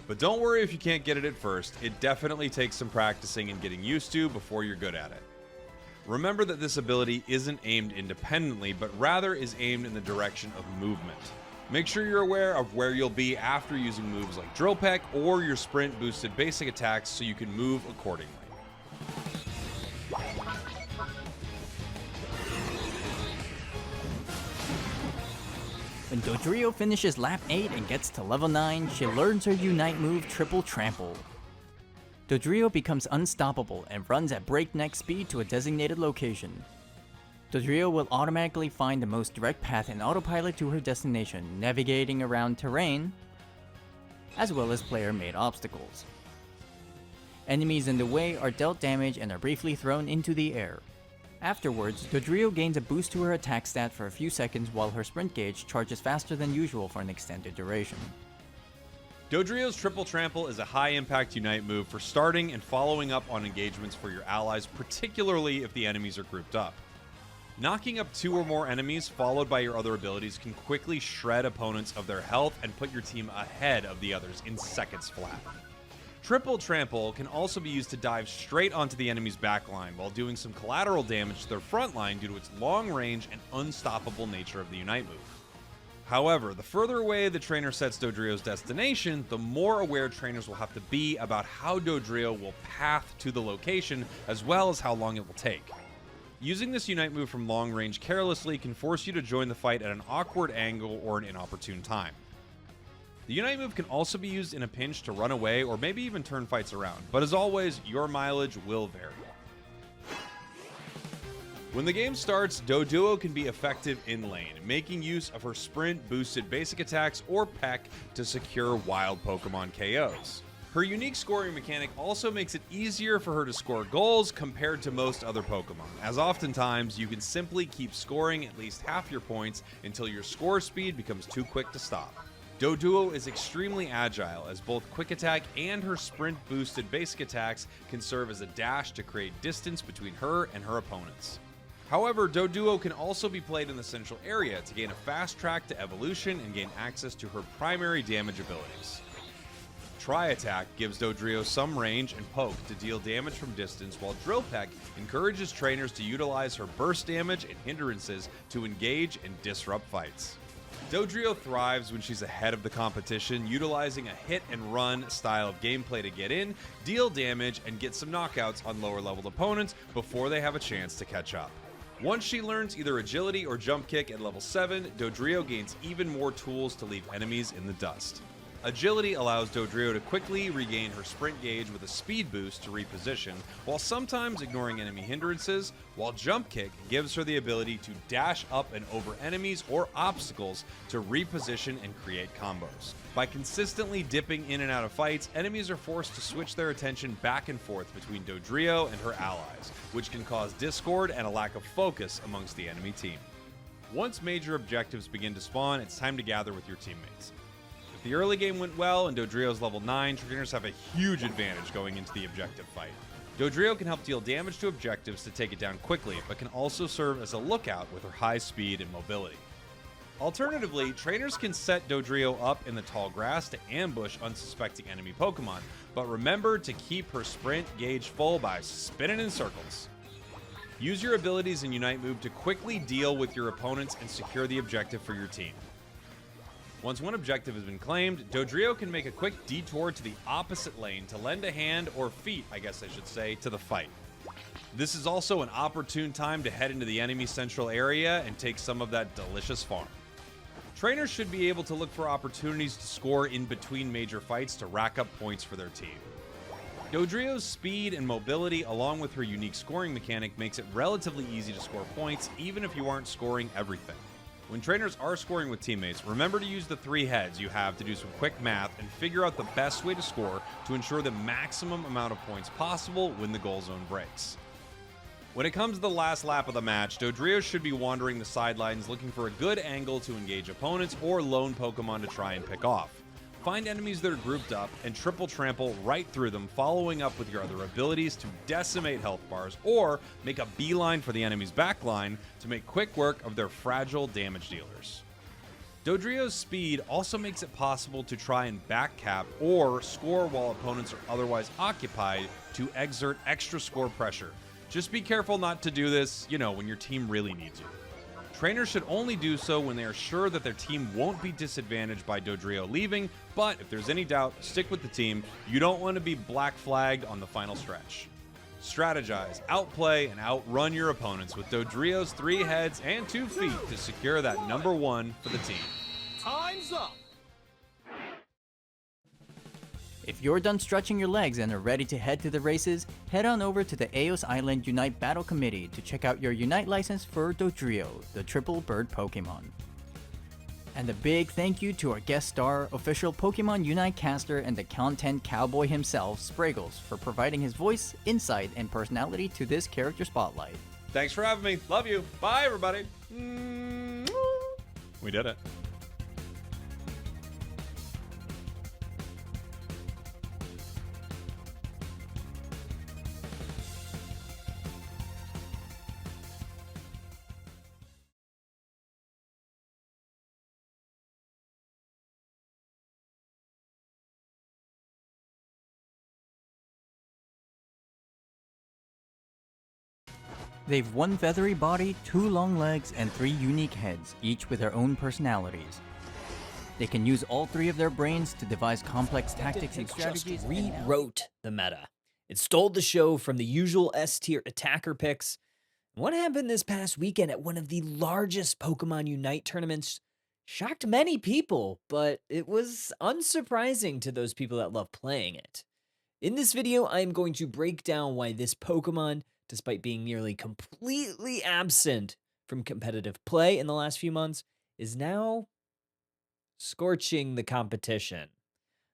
But don't worry if you can't get it at first, it definitely takes some practicing and getting used to before you're good at it. Remember that this ability isn't aimed independently, but rather is aimed in the direction of movement. Make sure you're aware of where you'll be after using moves like Drill Peck or your sprint boosted basic attacks so you can move accordingly. When Dodrio finishes lap 8 and gets to level 9, she learns her Unite move Triple Trample. Dodrio becomes unstoppable and runs at breakneck speed to a designated location. Dodrio will automatically find the most direct path in autopilot to her destination, navigating around terrain, as well as player-made obstacles. Enemies in the way are dealt damage and are briefly thrown into the air. Afterwards, Dodrio gains a boost to her attack stat for a few seconds while her sprint gauge charges faster than usual for an extended duration. Dodrio's Triple Trample is a high-impact Unite move for starting and following up on engagements for your allies, particularly if the enemies are grouped up. Knocking up 2 or more enemies followed by your other abilities can quickly shred opponents of their health and put your team ahead of the others in seconds flat. Triple Trample can also be used to dive straight onto the enemy's backline while doing some collateral damage to their front line due to its long range and unstoppable nature of the Unite move. However, the further away the trainer sets Dodrio's destination, the more aware trainers will have to be about how Dodrio will path to the location, as well as how long it will take. Using this Unite move from long range carelessly can force you to join the fight at an awkward angle or an inopportune time. The Unite move can also be used in a pinch to run away or maybe even turn fights around, but as always, your mileage will vary. When the game starts, Doduo can be effective in lane, making use of her sprint boosted basic attacks or peck to secure wild Pokemon KOs. Her unique scoring mechanic also makes it easier for her to score goals compared to most other Pokemon, as oftentimes you can simply keep scoring at least half your points until your score speed becomes too quick to stop. Doduo is extremely agile, as both Quick Attack and her Sprint boosted basic attacks can serve as a dash to create distance between her and her opponents. However, Doduo can also be played in the central area to gain a fast track to evolution and gain access to her primary damage abilities. Tri-Attack gives Dodrio some range and poke to deal damage from distance, while Drill Peck encourages trainers to utilize her burst damage and hindrances to engage and disrupt fights. Dodrio thrives when she's ahead of the competition, utilizing a hit and run style of gameplay to get in, deal damage, and get some knockouts on lower leveled opponents before they have a chance to catch up. Once she learns either agility or jump kick at level 7, Dodrio gains even more tools to leave enemies in the dust. Agility allows Dodrio to quickly regain her sprint gauge with a speed boost to reposition, while sometimes ignoring enemy hindrances, while Jump Kick gives her the ability to dash up and over enemies or obstacles to reposition and create combos. By consistently dipping in and out of fights, enemies are forced to switch their attention back and forth between Dodrio and her allies, which can cause discord and a lack of focus amongst the enemy team. Once major objectives begin to spawn, it's time to gather with your teammates. If the early game went well and Dodrio's level 9, trainers have a huge advantage going into the objective fight. Dodrio can help deal damage to objectives to take it down quickly, but can also serve as a lookout with her high speed and mobility. Alternatively, trainers can set Dodrio up in the tall grass to ambush unsuspecting enemy Pokemon, but remember to keep her sprint gauge full by spinning in circles. Use your abilities in Unite move to quickly deal with your opponents and secure the objective for your team. Once one objective has been claimed, Dodrio can make a quick detour to the opposite lane to lend a hand, or feet, I guess I should say, to the fight. This is also an opportune time to head into the enemy central area and take some of that delicious farm. Trainers should be able to look for opportunities to score in between major fights to rack up points for their team. Dodrio's speed and mobility, along with her unique scoring mechanic, makes it relatively easy to score points, even if you aren't scoring everything. When trainers are scoring with teammates, remember to use the 3 heads you have to do some quick math and figure out the best way to score to ensure the maximum amount of points possible when the goal zone breaks. When it comes to the last lap of the match, Dodrio should be wandering the sidelines looking for a good angle to engage opponents or lone Pokemon to try and pick off. Find enemies that are grouped up and triple trample right through them, following up with your other abilities to decimate health bars, or make a beeline for the enemy's backline to make quick work of their fragile damage dealers. Dodrio's speed also makes it possible to try and backcap or score while opponents are otherwise occupied to exert extra score pressure. Just be careful not to do this, when your team really needs you. Trainers should only do so when they are sure that their team won't be disadvantaged by Dodrio leaving, but if there's any doubt, stick with the team. You don't want to be black flagged on the final stretch. Strategize, outplay, and outrun your opponents with Dodrio's 3 heads and 2 feet to secure that number 1 for the team. Time's up! If you're done stretching your legs and are ready to head to the races, head on over to the Eos Island Unite Battle Committee to check out your Unite license for Dodrio, the triple bird Pokemon. And a big thank you to our guest star, official Pokemon Unite caster and the content cowboy himself, Spraggles, for providing his voice, insight, and personality to this character spotlight. Thanks for having me. Love you. Bye, everybody. We did it. They've 1 feathery body, 2 long legs, and 3 unique heads, each with their own personalities. They can use all 3 of their brains to devise complex tactics and strategies. Just rewrote the meta. It stole the show from the usual S-tier attacker picks. What happened this past weekend at one of the largest Pokemon Unite tournaments shocked many people, but it was unsurprising to those people that love playing it. In this video, I am going to break down why this Pokemon, despite being nearly completely absent from competitive play in the last few months, is now scorching the competition.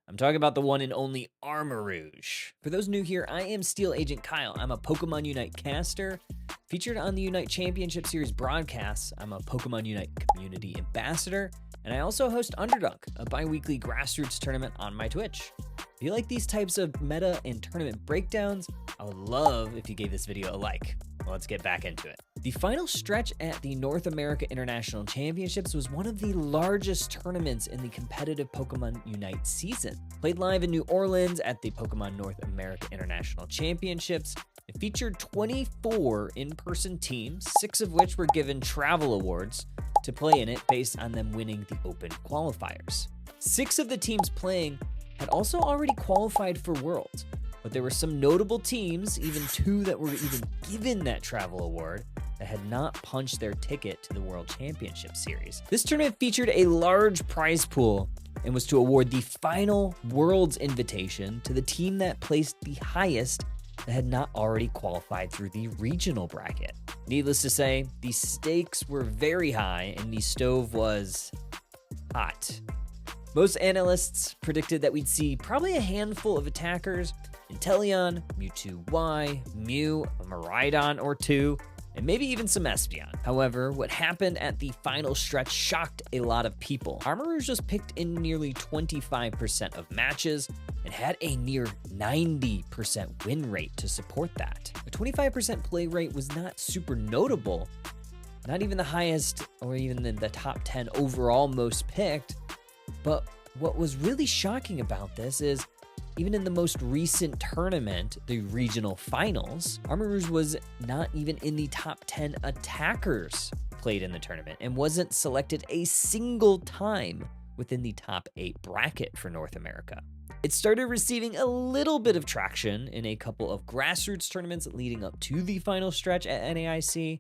I'm talking about the one and only Armor Rouge. For those new here, I am Steel Agent Kyle. I'm a Pokémon Unite caster. Featured on the Unite Championship Series broadcasts, I'm a Pokémon Unite community ambassador, and I also host Underdunk, a bi-weekly grassroots tournament on my Twitch. If you like these types of meta and tournament breakdowns, I would love if you gave this video a like. Let's get back into it. The final stretch at the North America International Championships was one of the largest tournaments in the competitive Pokemon Unite season. Played live in New Orleans at the Pokemon North America International Championships, it featured 24 in-person teams, 6 of which were given travel awards to play in it based on them winning the Open qualifiers. 6 of the teams playing had also already qualified for Worlds, but there were some notable teams, even 2 that were even given that travel award, that had not punched their ticket to the World Championship Series. This tournament featured a large prize pool and was to award the final Worlds invitation to the team that placed the highest that had not already qualified through the regional bracket. Needless to say, the stakes were very high and the stove was hot. Most analysts predicted that we'd see probably a handful of attackers, Inteleon, Mewtwo Y, Mew, a Miraidon or 2, and maybe even some Espeon. However, what happened at the final stretch shocked a lot of people. Armor Rouge was picked in nearly 25% of matches and had a near 90% win rate to support that. A 25% play rate was not super notable, not even the highest or even the top 10 overall most picked, but what was really shocking about this is even in the most recent tournament, the regional finals, Armor Rouge was not even in the top 10 attackers played in the tournament and wasn't selected a single time within the top 8 bracket for North America. It started receiving a little bit of traction in a couple of grassroots tournaments leading up to the final stretch at NAIC,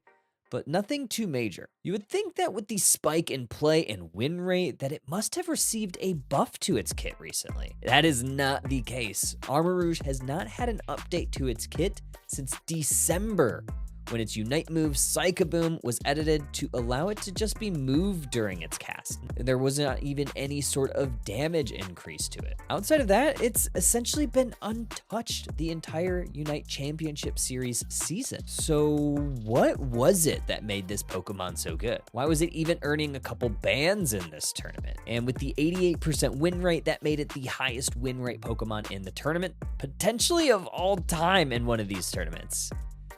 but nothing too major. You would think that with the spike in play and win rate that it must have received a buff to its kit recently. That is not the case. Armor Rouge has not had an update to its kit since December, when its Unite move Psychoboom was edited to allow it to just be moved during its cast. There was not even any sort of damage increase to it. Outside of that, it's essentially been untouched the entire Unite Championship Series season. So what was it that made this Pokemon so good? Why was it even earning a couple bans in this tournament? And with the 88% win rate, that made it the highest win rate Pokemon in the tournament, potentially of all time in one of these tournaments.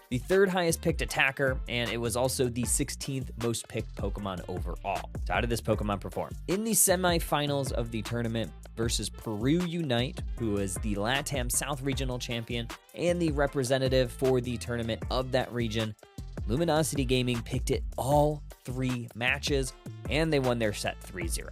The 3rd highest picked attacker, and it was also the 16th most picked Pokemon overall. So how did this Pokemon perform? In the semifinals of the tournament versus Peru Unite, who was the LATAM South Regional Champion and the representative for the tournament of that region, Luminosity Gaming picked it all 3 matches, and they won their set 3-0.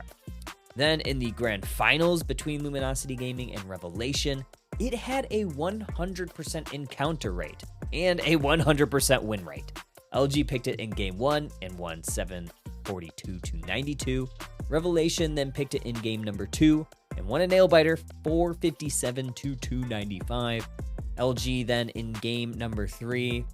Then in the grand finals between Luminosity Gaming and Revelation, it had a 100% encounter rate and a 100% win rate. LG picked it in game 1 and won 742-92. Revelation then picked it in game number 2 and won a nail biter 457-295. LG then in game number 3,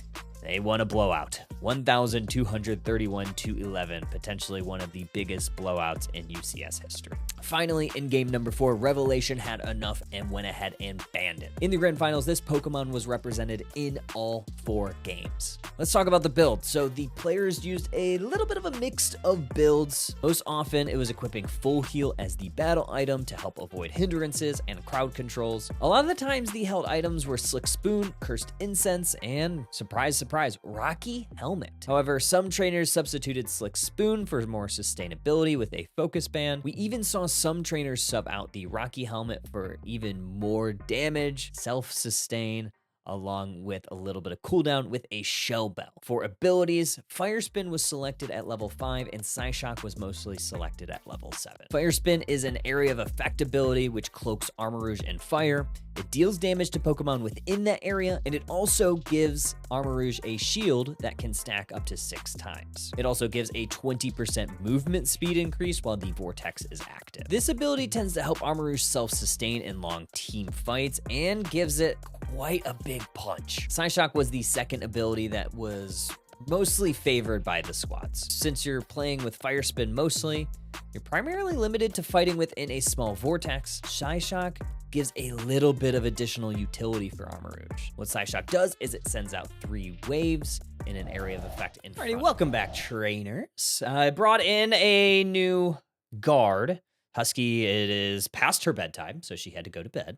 they won a blowout, 1,231-11, potentially one of the biggest blowouts in UCS history. Finally, in game number 4, Revelation had enough and went ahead and banned it. In the grand finals, this Pokemon was represented in all 4 games. Let's talk about the build. So the players used a little bit of a mix of builds. Most often, it was equipping Full Heal as the battle item to help avoid hindrances and crowd controls. A lot of the times, the held items were Slick Spoon, Cursed Incense, and surprise, surprise, Rocky Helmet. However, some trainers substituted Slick Spoon for more sustainability with a Focus Band. We even saw some trainers sub out the Rocky Helmet for even more damage, self-sustain, along with a little bit of cooldown with a Shell Bell. For abilities, Fire Spin was selected at level 5 and Psyshock was mostly selected at level 7. Fire Spin is an area of effect ability which cloaks Armor Rouge and Fire. It deals damage to Pokemon within that area, and it also gives Armor Rouge a shield that can stack up to 6 times. It also gives a 20% movement speed increase while the Vortex is active. This ability tends to help Armor Rouge self-sustain in long team fights and gives it quite a big punch. Psyshock was the second ability that was mostly favored by the squats. Since you're playing with Fire Spin mostly, you're primarily limited to fighting within a small vortex. Psyshock gives a little bit of additional utility for Armarouge. What Psyshock does is it sends out 3 waves in an area of effect in front. Alrighty, welcome back, trainers. I brought in a new guard. Husky, it is past her bedtime, so she had to go to bed.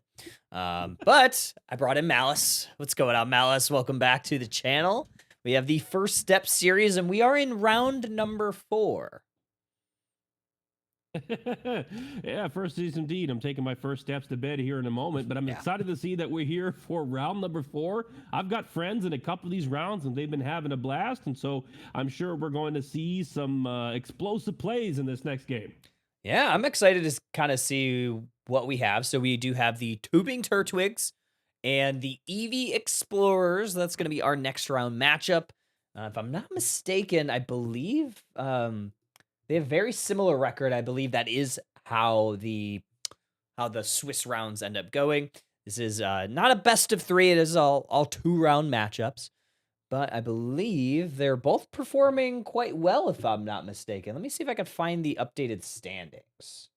But I brought in Malice. What's going on, Malice? Welcome back to the channel. We have the First Step series, and we are in round number 4. Yeah, first season indeed. I'm taking my first steps to bed here in a moment, but I'm excited to see that we're here for round number 4. I've got friends in a couple of these rounds, and they've been having a blast, and so I'm sure we're going to see some explosive plays in this next game. Yeah, I'm excited to kind of see what we have. So we do have the Tubing Turtwigs and the Eevee Explorers. That's going to be our next round matchup. If I'm not mistaken, I believe they have very similar record. I believe that is how the Swiss rounds end up going. This is not a best of 3. It is all 2-round matchups. But I believe they're both performing quite well, if I'm not mistaken. Let me see if I can find the updated standings.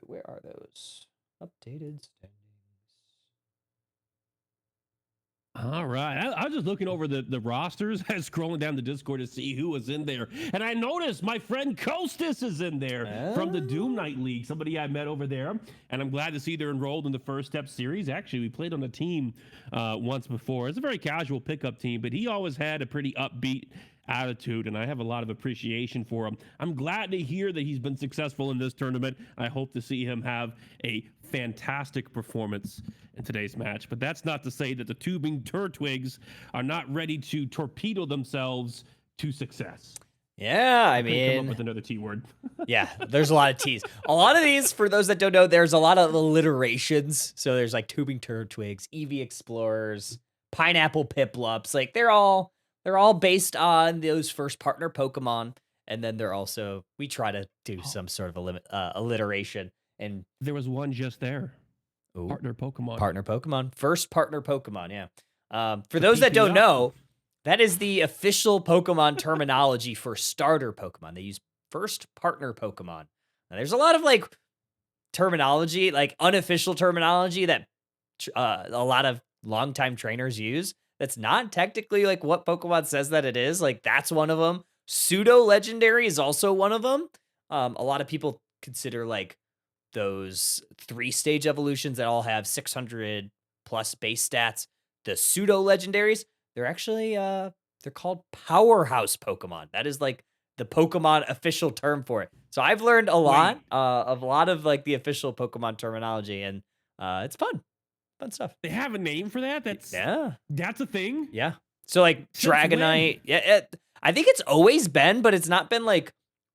Where are those updated standings? All right. I was just looking over the rosters and scrolling down the Discord to see who was in there. And I noticed my friend Kostis is in there from the Doom Night League, somebody I met over there. And I'm glad to see they're enrolled in the First Step series. Actually, we played on a team once before. It's a very casual pickup team, but he always had a pretty upbeat attitude, and I have a lot of appreciation for him. I'm glad to hear that he's been successful in this tournament. I hope to see him have a fantastic performance in today's match, but that's not to say that the Tubing Turtwigs are not ready to torpedo themselves to success. Yeah, I Come mean, up with another T word. yeah, there's a lot of T's. A lot of these, for those that don't know, there's a lot of alliterations. So there's like Tubing Turtwigs, Eevee Explorers, Pineapple Piplups. Like they're all based on those first partner Pokemon, and then they're also, we try to do some sort of alliteration. And There was one just there. Ooh, Partner Pokemon. Partner Pokemon. First partner Pokemon, yeah. For those that don't know, that is the official Pokemon terminology for starter Pokemon. They use first partner Pokemon. Now, there's a lot of like terminology, like unofficial terminology that a lot of longtime trainers use. That's not technically like what Pokemon says that it is. Like that's one of them. Pseudo legendary is also one of them. A lot of people consider like those 3-stage evolutions that all have 600 plus base stats. The pseudo legendaries, they're actually they're called powerhouse Pokemon. That is like the Pokemon official term for it. So I've learned a lot of like the official Pokemon terminology, and it's fun stuff. They have a name for that? That's a thing? Yeah. So like Since Dragonite, I think it's always been, but it's not been like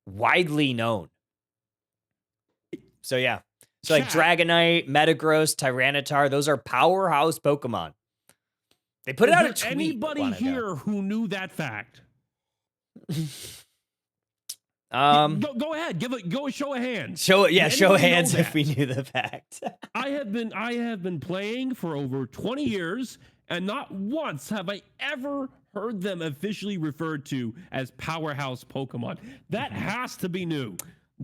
widely known. So yeah. So like Dragonite, Metagross, Tyranitar, those are powerhouse Pokemon. They put out a tweet. Anybody here who knew that fact? Go ahead, go a show of hands. Show hands if we knew the fact. I have been playing for over 20 years, and not once have I ever heard them officially referred to as powerhouse Pokemon. That has to be new.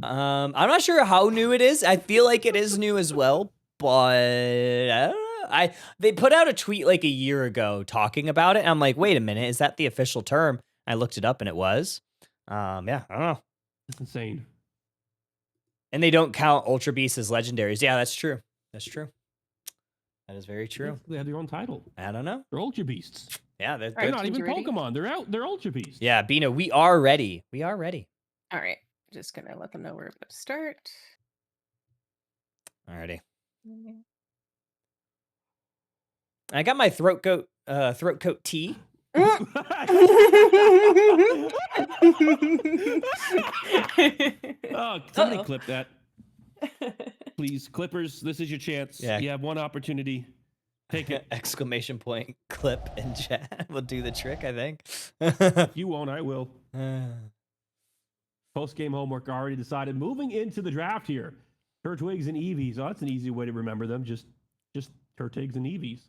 I'm not sure how new it is. I feel like it is new as well, but I don't know. They put out a tweet like a year ago talking about it. And I'm like, wait a minute, is that the official term? I looked it up and it was. Yeah, I don't know. It's insane. And they don't count Ultra Beasts as legendaries. Yeah, that's true. That's true. That is very true. They have their own title. I don't know. They're Ultra Beasts. Yeah, they're They're not even Pokemon. They're Ultra Beasts. Yeah, Bina, we are ready. We are ready. All right. Just going to let them know we're about to start. Alrighty. I got my throat coat tea. Oh, somebody clip that. Please, Clippers, this is your chance. Yeah. You have one opportunity. Take it. Exclamation point clip in chat will do the trick, I think. You won't, I will. Post-game homework already decided. Moving into the draft here. Turtwigs and Eevees. Oh, that's an easy way to remember them. Just Turtwigs and Eevees.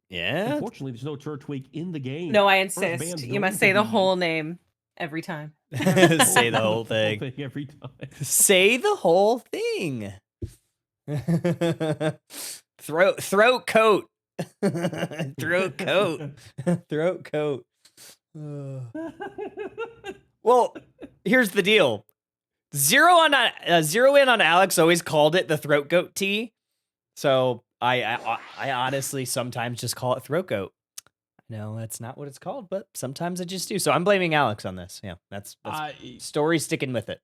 Yeah. Unfortunately, there's no Turtwig in the game. No, I First insist. band's You going must to say the be- whole name every time. Say the whole thing. every time. Say the whole thing. Throat coat. Throat coat. Throat coat. Well, here's the deal. Zero in on Alex always called it the throat goat tea. So I honestly sometimes just call it throat goat. No, that's not what it's called, but sometimes I just do. So I'm blaming Alex on this. Yeah, that's story sticking with it.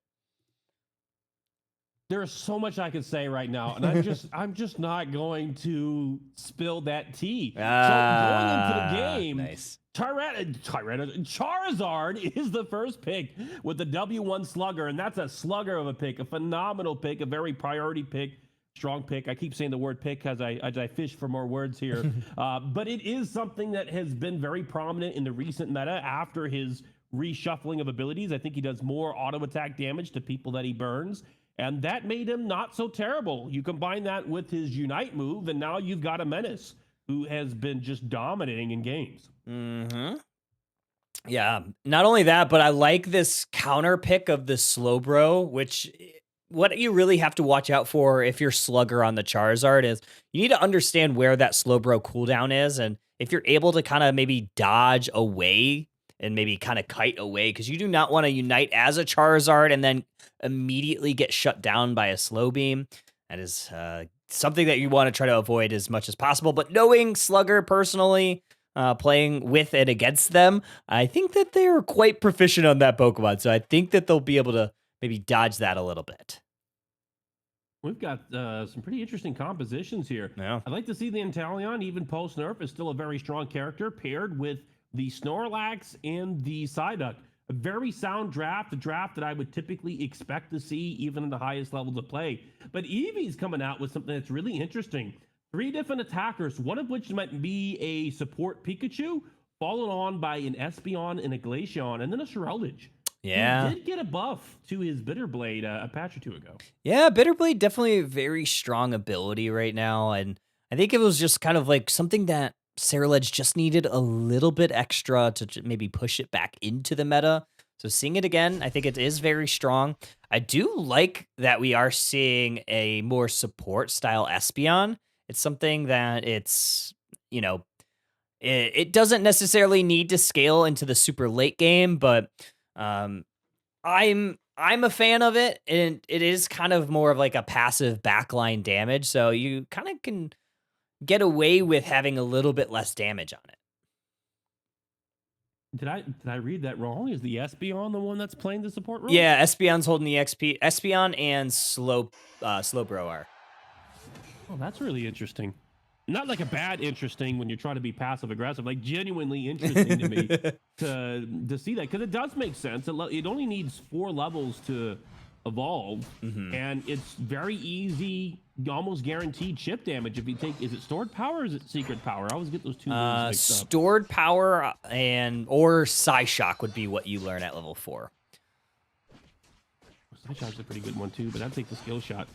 There's so much I could say right now, and I'm just not going to spill that tea. So going into the game, nice. Charizard is the first pick with the W1 Slugger, and that's a slugger of a pick, a phenomenal pick, a very priority pick, strong pick. I keep saying the word pick as I fish for more words here, but it is something that has been very prominent in the recent meta after his reshuffling of abilities. I think he does more auto attack damage to people that he burns, and that made him not so terrible. You combine that with his Unite move, and now you've got a menace who has been just dominating in games. Mm-hmm. Yeah, not only that, but I like this counter pick of the Slowbro, which what you really have to watch out for if you're Slugger on the Charizard is you need to understand where that Slowbro cooldown is, and if you're able to kind of maybe dodge away and maybe kind of kite away, because you do not want to Unite as a Charizard and then immediately get shut down by a Slow Beam. That is something that you want to try to avoid as much as possible, but knowing Slugger personally, playing with and against them, I think that they're quite proficient on that Pokemon. So I think that they'll be able to maybe dodge that a little bit. We've got some pretty interesting compositions here. Yeah. I'd like to see the Inteleon, even post-nerf, is still a very strong character, paired with the Snorlax and the Psyduck. A very sound draft, a draft that I would typically expect to see even in the highest levels of play. But Eevee's coming out with something that's really interesting. 3 different attackers, one of which might be a support Pikachu, followed on by an Espeon and a Glaceon, and then a Shreldige. Yeah. He did get a buff to his Bitterblade a patch or two ago. Yeah, Bitterblade definitely a very strong ability right now, and I think it was just kind of like something that Ceruledge just needed a little bit extra to maybe push it back into the meta. So seeing it again, I think it is very strong. I do like that we are seeing a more support style Espeon. It's something that it's, you know, it doesn't necessarily need to scale into the super late game, but I'm a fan of it, and it is kind of more of like a passive backline damage, so you kind of can get away with having a little bit less damage on it. Did I read that wrong? Is the Espeon the one that's playing the support role? Yeah, Espeon's holding the XP. Espeon and Slowbro are. Oh, that's really interesting. Not like a bad interesting when you're trying to be passive aggressive, like genuinely interesting to me to see that, because it does make sense. It only needs 4 levels to evolve, and it's very easy, almost guaranteed chip damage if you take. Is it stored power or is it secret power? I always get those two moves mixed up. Stored power or Psyshock would be what you learn at level 4. Psyshock's a pretty good one too, but I'd take the skill shot.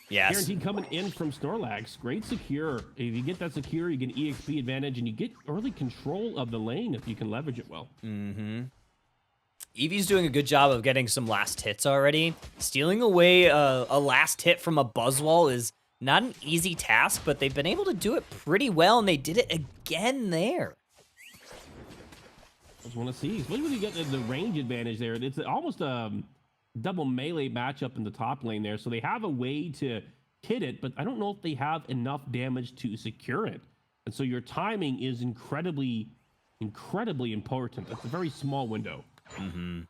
Yes. Guaranteed coming in from Snorlax. Great secure. If you get that secure, you get an EXP advantage, and you get early control of the lane if you can leverage it well. Eevee's doing a good job of getting some last hits already. Stealing away a last hit from a Buzzwole is not an easy task, but they've been able to do it pretty well, and they did it again there. I just want to see, especially when you get the range advantage there. It's almost a double melee matchup in the top lane there, so they have a way to hit it, but I don't know if they have enough damage to secure it. And so your timing is incredibly important. That's a very small window. And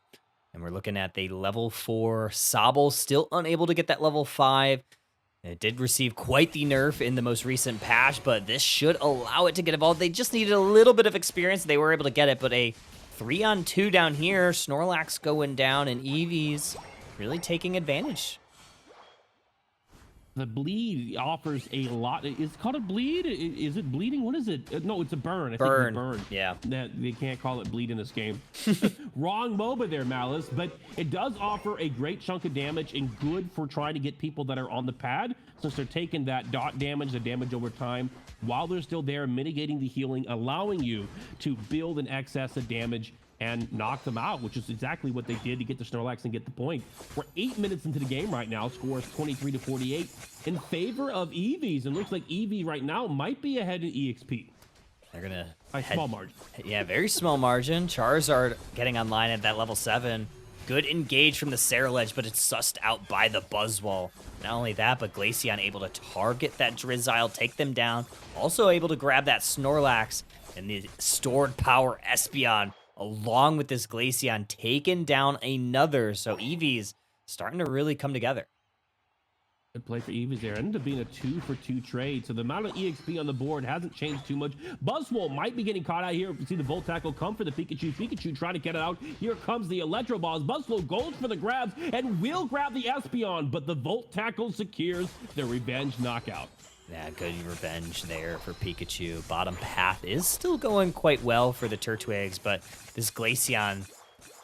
we're looking at the level 4 Sobble, still unable to get that level 5. It did receive quite the nerf in the most recent patch, but this should allow it to get evolved. They just needed a little bit of experience. They were able to get it, but a 3-on-2 down here. Snorlax going down, and Eevee's really taking advantage. The bleed offers a lot. It's called a bleed. Is it bleeding? What is it? No, it's a burn. I think it's a burn. Yeah. That they can't call it bleed in this game. Wrong MOBA there, Malice. But it does offer a great chunk of damage and good for trying to get people that are on the pad, since they're taking that dot damage, the damage over time, while they're still there, mitigating the healing, allowing you to build an excess of damage and knock them out, which is exactly what they did to get the Snorlax and get the point. We're 8 minutes into the game right now. Score is 23-48 in favor of EVs, and looks like EV right now might be ahead in EXP. They're gonna By small margin. Yeah, very small margin. Charizard getting online at that level 7. Good engage from the Saraledge, but it's sussed out by the Buzzwole. Not only that, but Glaceon able to target that Drizzile, take them down. Also able to grab that Snorlax and the stored power Espeon, along with this Glaceon, taking down another. So Eevee's starting to really come together. Good play for Eevees there. Ended up being a 2-for-2 trade. So the amount of EXP on the board hasn't changed too much. Buzzwole might be getting caught out here. You see the Volt Tackle come for the Pikachu. Pikachu trying to get it out. Here comes the Electro Balls. Buzzwole goes for the grabs and will grab the Espeon, but the Volt Tackle secures the revenge knockout. Yeah, good revenge there for Pikachu. Bottom path is still going quite well for the Turtwigs, but this Glaceon,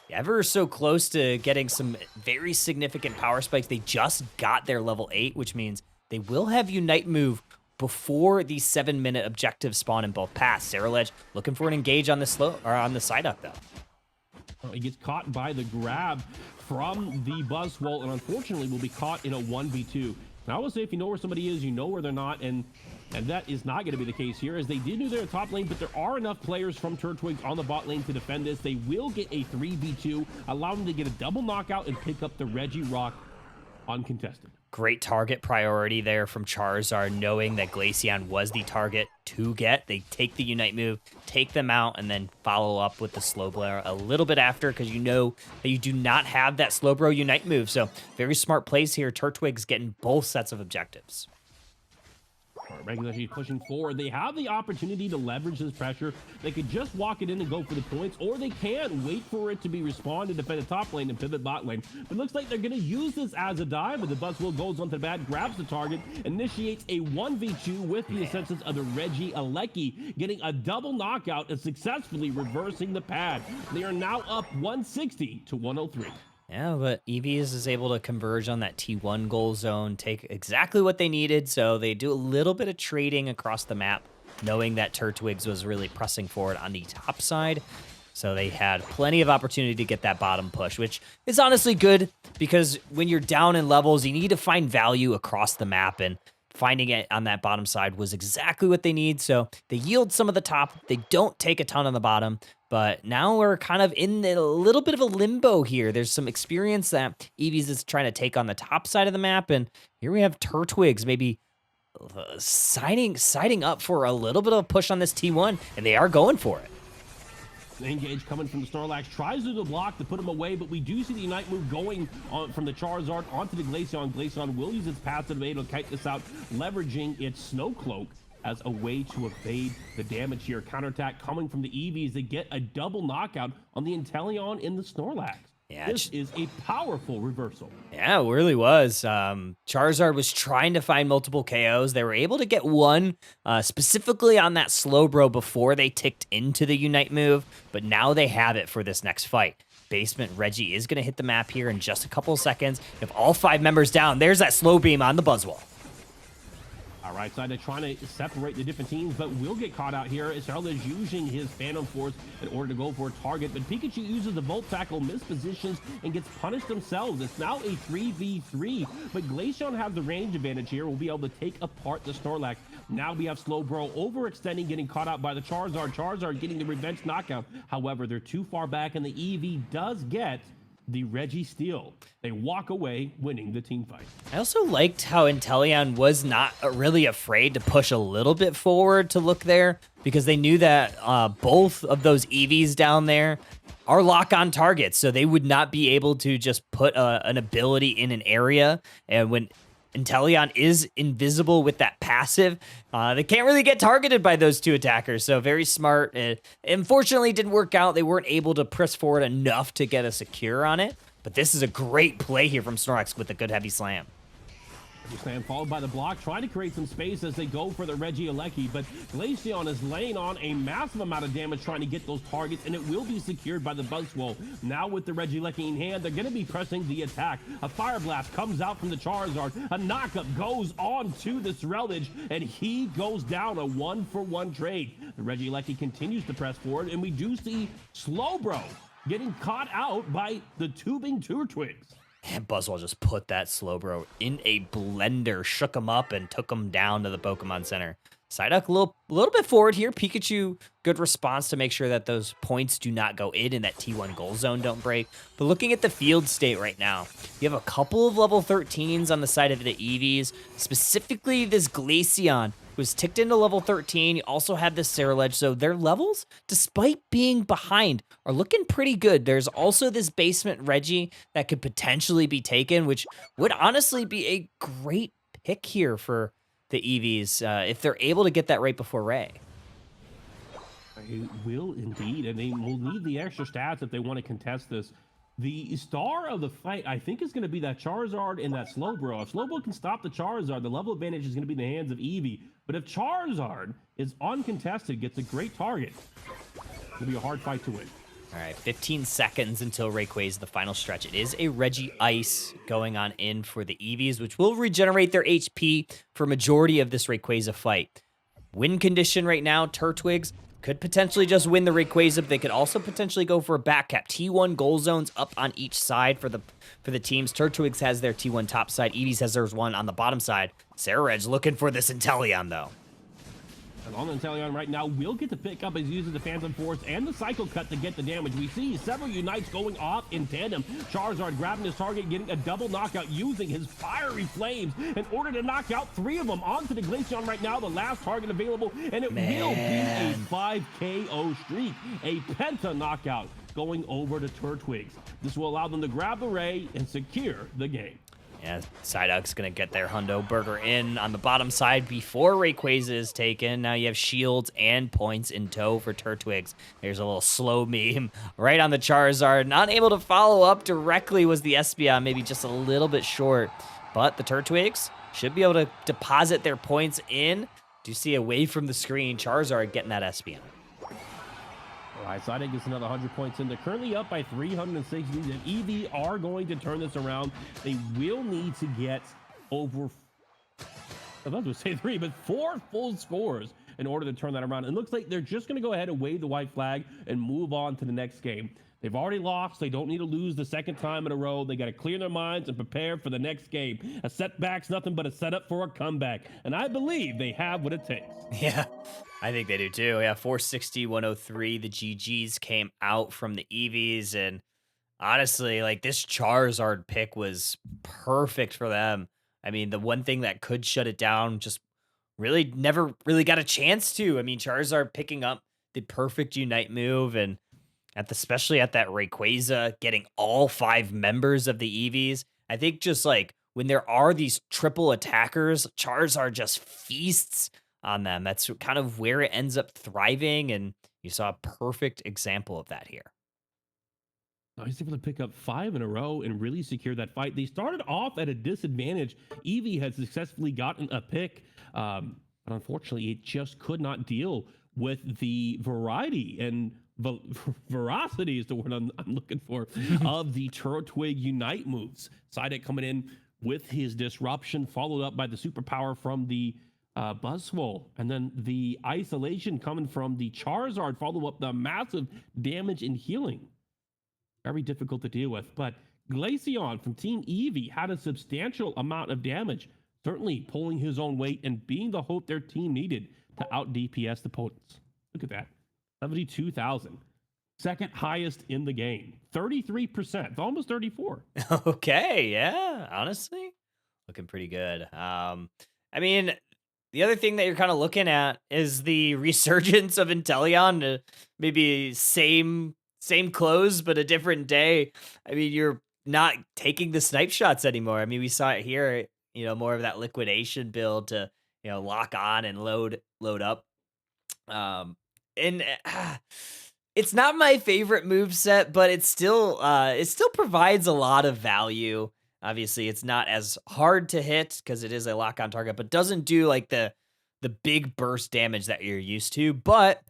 ever so close to getting some very significant power spikes. They just got their level 8, which means they will have Unite move before the 7-minute objective spawn in both paths. Saraledge looking for an engage on the on the side up though. He gets caught by the grab from the Buzzwole, and unfortunately will be caught in a 1v2. Now, I will say, if you know where somebody is, you know where they're not, and that is not going to be the case here, as they did do their top lane, but there are enough players from Turtwigs on the bot lane to defend this. They will get a 3v2, allow them to get a double knockout and pick up the Regirock uncontested. Great target priority there from Charizard, knowing that Glaceon was the target to get. They take the Unite move, take them out, and then follow up with the Slowbro a little bit after, because you know that you do not have that Slowbro Unite move. So very smart plays here. Turtwigs getting both sets of objectives. Regular He's pushing forward. They have the opportunity to leverage this pressure. They could just walk it in and go for the points, or they can wait for it to be respawned and defend the top lane and pivot bot lane. But it looks like they're going to use this as a dive, but the Buzzwole goes onto the bat, grabs the target, initiates a 1v2 with the assistance of the Regieleki, getting a double knockout and successfully reversing the pad. They are now up 160-103. Yeah, but Eevees is able to converge on that T1 goal zone, take exactly what they needed, so they do a little bit of trading across the map, knowing that Turtwigs was really pressing forward on the top side. So they had plenty of opportunity to get that bottom push, which is honestly good, because when you're down in levels, you need to find value across the map, and finding it on that bottom side was exactly what they need. So they yield some of the top. They don't take a ton on the bottom, but now we're kind of in a little bit of a limbo here. There's some experience that Eevees is trying to take on the top side of the map, and here we have Turtwigs maybe siding up for a little bit of a push on this T1, and they are going for it. Engage coming from the Snorlax, tries to do the block to put him away, but we do see the Unite move going on from the Charizard onto the Glaceon. Glaceon will use its passive to able to kite this out, leveraging its Snow Cloak as a way to evade the damage here. Counterattack coming from the Eevees. They get a double knockout on the Inteleon in the Snorlax. Yeah, this is a powerful reversal. Yeah, it really was. Charizard was trying to find multiple KOs. They were able to get one specifically on that Slowbro before they ticked into the Unite move, but now they have it for this next fight. Basement Reggie is going to hit the map here in just a couple of seconds. If all 5 members down, there's that slow beam on the Buzzwole. All right, side, they're trying to separate the different teams, but will get caught out here as Harold is using his Phantom Force in order to go for a target. But Pikachu uses the Volt Tackle, mispositions, and gets punished themselves. It's now a 3v3, but Glaceon has the range advantage here. Will be able to take apart the Snorlax. Now we have Slowbro overextending, getting caught out by the Charizard. Charizard getting the revenge knockout. However, they're too far back, and the EV does get the Reggie steal. They walk away, winning the team fight. I also liked how Inteleon was not really afraid to push a little bit forward to look there, because they knew that both of those EVs down there are lock-on targets, so they would not be able to just put an ability in an area. And when Inteleon is invisible with that passive, they can't really get targeted by those 2 attackers, so very smart. Unfortunately, it didn't work out. They weren't able to press forward enough to get a secure on it, but this is a great play here from Snorlax with a good heavy slam. Slam followed by the block, trying to create some space as they go for the Regieleki, but Glaceon is laying on a massive amount of damage trying to get those targets, and it will be secured by the Buzzwole. Now with the Regieleki in hand, they're going to be pressing the attack. A Fire Blast comes out from the Charizard. A knockup goes on to the Ceruledge, and he goes down a 1-for-1 trade. The Regieleki continues to press forward, and we do see Slowbro getting caught out by the tubing Turtwigs. And Buzzwole just put that Slowbro in a blender, shook him up, and took him down to the Pokemon Center. Psyduck a little bit forward here. Pikachu, good response to make sure that those points do not go in and that T1 goal zone don't break. But looking at the field state right now, you have a couple of level 13s on the side of the EVs, specifically this Glaceon, who's ticked into level 13. You also have this Ceruledge, so their levels, despite being behind, are looking pretty good. There's also this basement Reggie that could potentially be taken, which would honestly be a great pick here for the EVs if they're able to get that right before Ray. It will indeed, and they will need the extra stats if they want to contest this. The star of the fight, I think, is going to be that Charizard and that Slowbro. If Slowbro can stop the Charizard, the level advantage is going to be in the hands of Eevee. But if Charizard is uncontested, gets a great target, it'll be a hard fight to win. All right, 15 seconds until Rayquaza, the final stretch. It is a Reggie Ice going on in for the EVs, which will regenerate their HP for majority of this Rayquaza fight. Win condition right now, Turtwigs could potentially just win the Rayquaza, but they could also potentially go for a back cap. T1 goal zones up on each side for the teams. Turtwigs has their T1 top side. Eevees has theirs one on the bottom side. Ceruledge looking for this Inteleon, though. And on the Inteleon right now will get to pick up as uses the Phantom Force and the Cycle Cut to get the damage. We see several Unites going off in tandem. Charizard grabbing his target, getting a double knockout using his Fiery Flames in order to knock out 3 of them onto the Glaceon right now, the last target available, and it will be a 5 KO streak, a Penta knockout going over to Turtwigs. This will allow them to grab the Ray and secure the game. Yeah, Psyduck's going to get their Hundo Burger in on the bottom side before Rayquaza is taken. Now you have shields and points in tow for Turtwigs. There's a little slow meme right on the Charizard. Not able to follow up directly was the Espeon, maybe just a little bit short. But the Turtwigs should be able to deposit their points in. Do you see away from the screen, Charizard getting that Espeon? All right, Psyduck gets another 100 points in. They're currently up by 360, and EV are going to turn this around. They will need to get over, I was about to say 3, but 4 full scores in order to turn that around. It looks like they're just going to go ahead and wave the white flag and move on to the next game. They've already lost. They don't need to lose the second time in a row. They got to clear their minds and prepare for the next game. A setback's nothing but a setup for a comeback, and I believe they have what it takes. Yeah, I think they do too. Yeah, 460, 103. The GGs came out from the EVs, and honestly, like, this Charizard pick was perfect for them. I mean, the one thing that could shut it down just really never really got a chance to. I mean, Charizard picking up the perfect Unite move, and especially at that Rayquaza, getting all 5 members of the EVs. I think just like when there are these triple attackers, Charizard just feasts on them. That's kind of where it ends up thriving, and you saw a perfect example of that here. Now he's able to pick up 5 in a row and really secure that fight. They started off at a disadvantage. Eevee had successfully gotten a pick, but unfortunately it just could not deal with the variety and veracity is the word I'm looking for of the Turtwig Unite moves. Psyduck coming in with his disruption, followed up by the superpower from the Buzzwole, and then the isolation coming from the Charizard, follow up the massive damage and healing. Very difficult to deal with, but Glaceon from Team Eevee had a substantial amount of damage, certainly pulling his own weight and being the hope their team needed to out DPS the opponents. Look at that. 72,000. Second highest in the game. 33%. Almost 34. Okay, yeah. Honestly, looking pretty good. I mean, the other thing that you're kind of looking at is the resurgence of Inteleon. Maybe same clothes, but a different day. I mean, you're not taking the snipe shots anymore. I mean, we saw it here, more of that liquidation build to, lock on and load up. And it's not my favorite moveset, but it still provides a lot of value. Obviously, it's not as hard to hit because it is a lock-on target, but doesn't do like the big burst damage that you're used to. But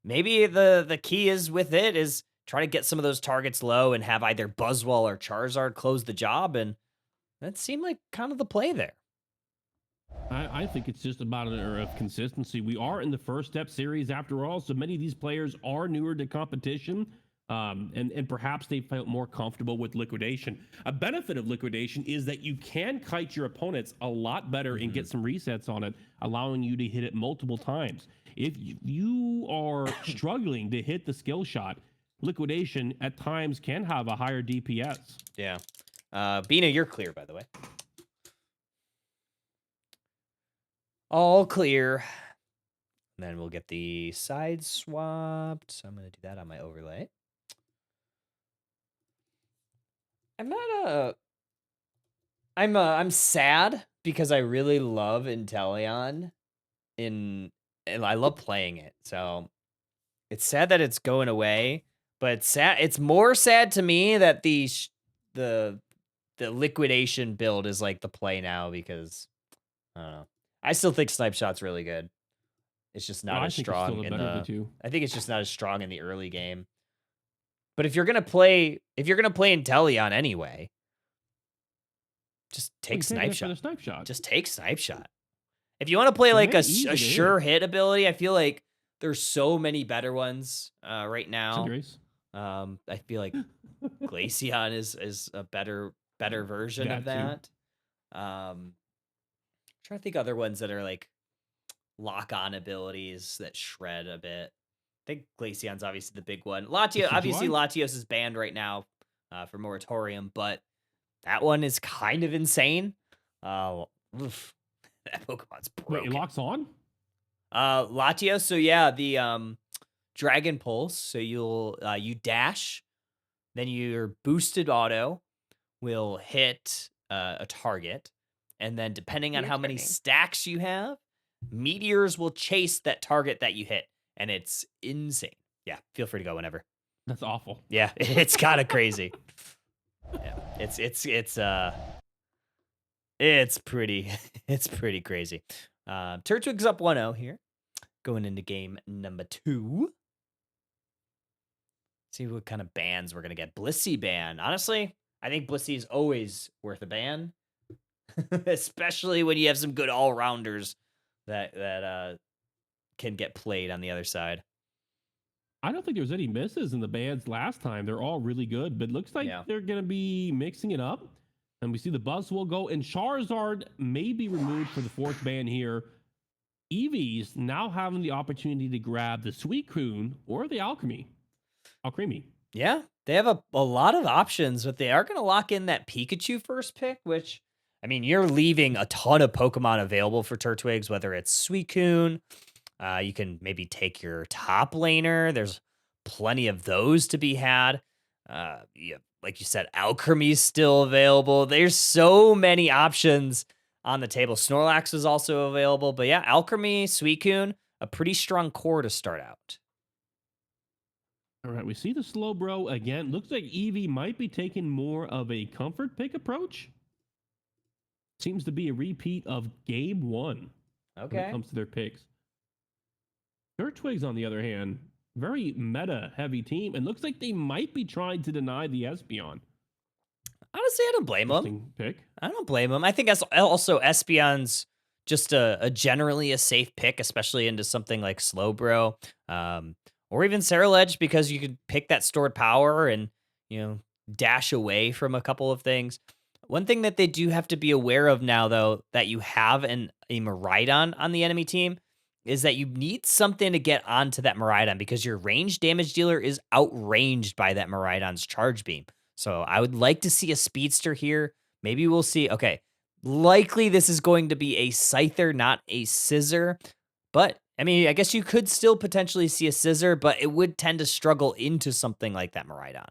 maybe the key is with it is try to get some of those targets low and have either Buzzwole or Charizard close the job, and that seemed like kind of the play there. I think it's just about a matter of consistency. We are in the first step series after all, so many of these players are newer to competition, and perhaps they felt more comfortable with liquidation. A benefit of liquidation is that you can kite your opponents a lot better and get some resets on it, allowing you to hit it multiple times. If you are struggling to hit the skill shot, liquidation at times can have a higher DPS. Yeah. Bina, you're clear, by the way. All clear. And then we'll get the side swapped. So I'm going to do that on my overlay. I'm sad because I really love Inteleon and I love playing it. So it's sad that it's going away, but it's more sad to me that the liquidation build is like the play now because I don't know. I still think Snipe Shot's really good. It's just not as strong in the. I think it's just not as strong in the early game. But if you're gonna play Inteleon anyway, just take Snipe Shot. Just take Snipe Shot. If you want to play like a sure hit ability, I feel like there's so many better ones right now. I feel like Glaceon is a better version of that. Trying to think other ones that are like lock-on abilities that shred a bit. I think Glaceon's obviously the big one. Latios is banned right now for Moratorium, but that one is kind of insane. That Pokemon's broken. Wait, it locks on? Latios, so yeah, the Dragon Pulse. So you dash, then your boosted auto will hit a target. And then depending on how many stacks you have, meteors will chase that target that you hit. And it's insane. Yeah, feel free to go whenever. That's awful. Yeah, it's kind of crazy. Yeah, it's pretty crazy. Turtwig's up 1-0 here. Going into game number 2. See what kind of bans we're going to get. Blissey ban. Honestly, I think Blissey is always worth a ban. Especially when you have some good all-rounders that can get played on the other side. I don't think there was any misses in the bans last time. They're all really good, but it looks like they're going to be mixing it up. And we see the Buzzwole go, and Charizard may be removed for the 4th ban here. Eevee's now having the opportunity to grab the Suicune or the Alchemy. Yeah, they have a lot of options, but they are going to lock in that Pikachu first pick, which, I mean, you're leaving a ton of Pokemon available for Turtwigs, whether it's Suicune. You can maybe take your top laner. There's plenty of those to be had. Like you said, Alchemy's still available. There's so many options on the table. Snorlax is also available. But yeah, Alchemy, Suicune, a pretty strong core to start out. All right, we see the Slowbro again. Looks like Eevee might be taking more of a comfort pick approach. Seems to be a repeat of game 1 when it comes to their picks. Turtwigs, on the other hand, very meta-heavy team, and looks like they might be trying to deny the Espeon. Honestly, I don't blame them. Pick. I don't blame them. I think also Espeon's just a generally a safe pick, especially into something like Slowbro, or even Ceruledge, because you could pick that stored power and dash away from a couple of things. One thing that they do have to be aware of now, though, that you have a Miraidon on the enemy team, is that you need something to get onto that Miraidon because your ranged damage dealer is outranged by that Miraidon's charge beam. So I would like to see a speedster here. Maybe we'll see. Okay, likely this is going to be a Scyther, not a Scissor. But, I mean, I guess you could still potentially see a Scissor, but it would tend to struggle into something like that Miraidon.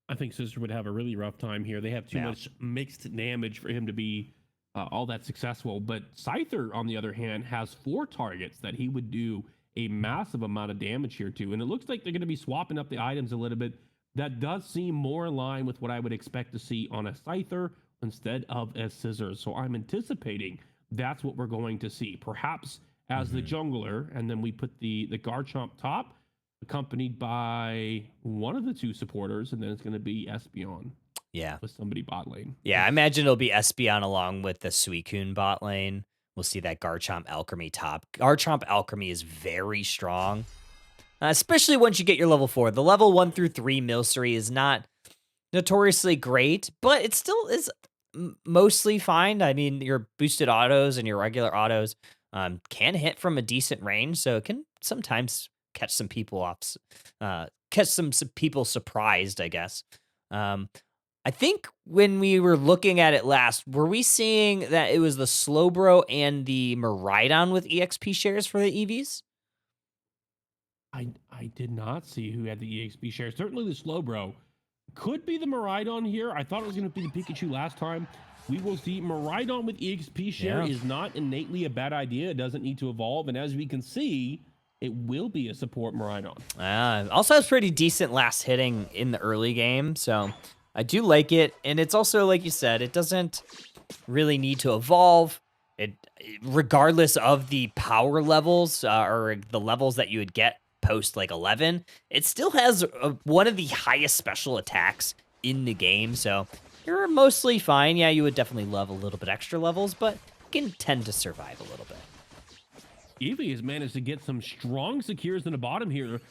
I think Scissor would have a really rough time here. They have too much mixed damage for him to be all that successful. But Scyther, on the other hand, has 4 targets that he would do a massive amount of damage here to. And it looks like they're going to be swapping up the items a little bit. that does seem more in line with what I would expect to see on a Scyther instead of a Scissors. So I'm anticipating that's what we're going to see. Perhaps as the jungler, and then we put the Garchomp top, accompanied by one of the two supporters, and then it's going to be Espeon. Yeah. With somebody bot lane. Yeah, I imagine it'll be Espeon along with the Suicune bot lane. We'll see that Garchomp Alchemy top. Garchomp Alchemy is very strong, especially once you get your level 4. The level 1 through 3 Milcery is not notoriously great, but it still is mostly fine. I mean, your boosted autos and your regular autos can hit from a decent range, so it can sometimes catch some people off, catch some people surprised, I guess. I think when we were looking at it last, were we seeing that it was the Slowbro and the Miraidon with EXP shares for the EVs? I did not see who had the EXP shares. Certainly the Slowbro. Could be the Miraidon here. I thought it was going to be the Pikachu last time. We will see. Miraidon with EXP share is not innately a bad idea. It doesn't need to evolve. And as we can see, it will be a support Miraidon. Also has pretty decent last hitting in the early game, so I do like it. And it's also, like you said, it doesn't really need to evolve. Regardless of the power levels or the levels that you would get post like 11, it still has one of the highest special attacks in the game, so you're mostly fine. Yeah, you would definitely love a little bit extra levels, but you can tend to survive a little bit. Eevee has managed to get some strong secures in the bottom here.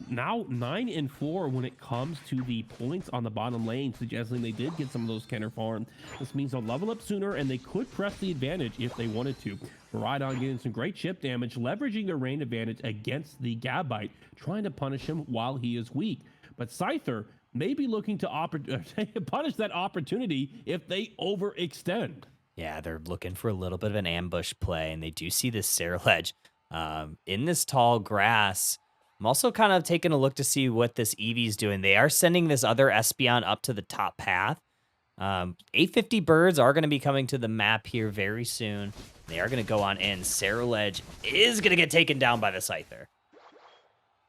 Now 9-4 when it comes to the points on the bottom lane, suggesting they did get some of those counter farm. This means they'll level up sooner and they could press the advantage if they wanted to. Miraidon getting some great chip damage, leveraging their rain advantage against the Gabite, trying to punish him while he is weak. But Scyther may be looking to punish that opportunity if they overextend. Yeah, they're looking for a little bit of an ambush play, and they do see this Ceruledge in this tall grass. I'm also kind of taking a look to see what this Eevee's doing. They are sending this other Espeon up to the top path. 850 birds are going to be coming to the map here very soon. They are going to go on in. Ceruledge is going to get taken down by the Scyther.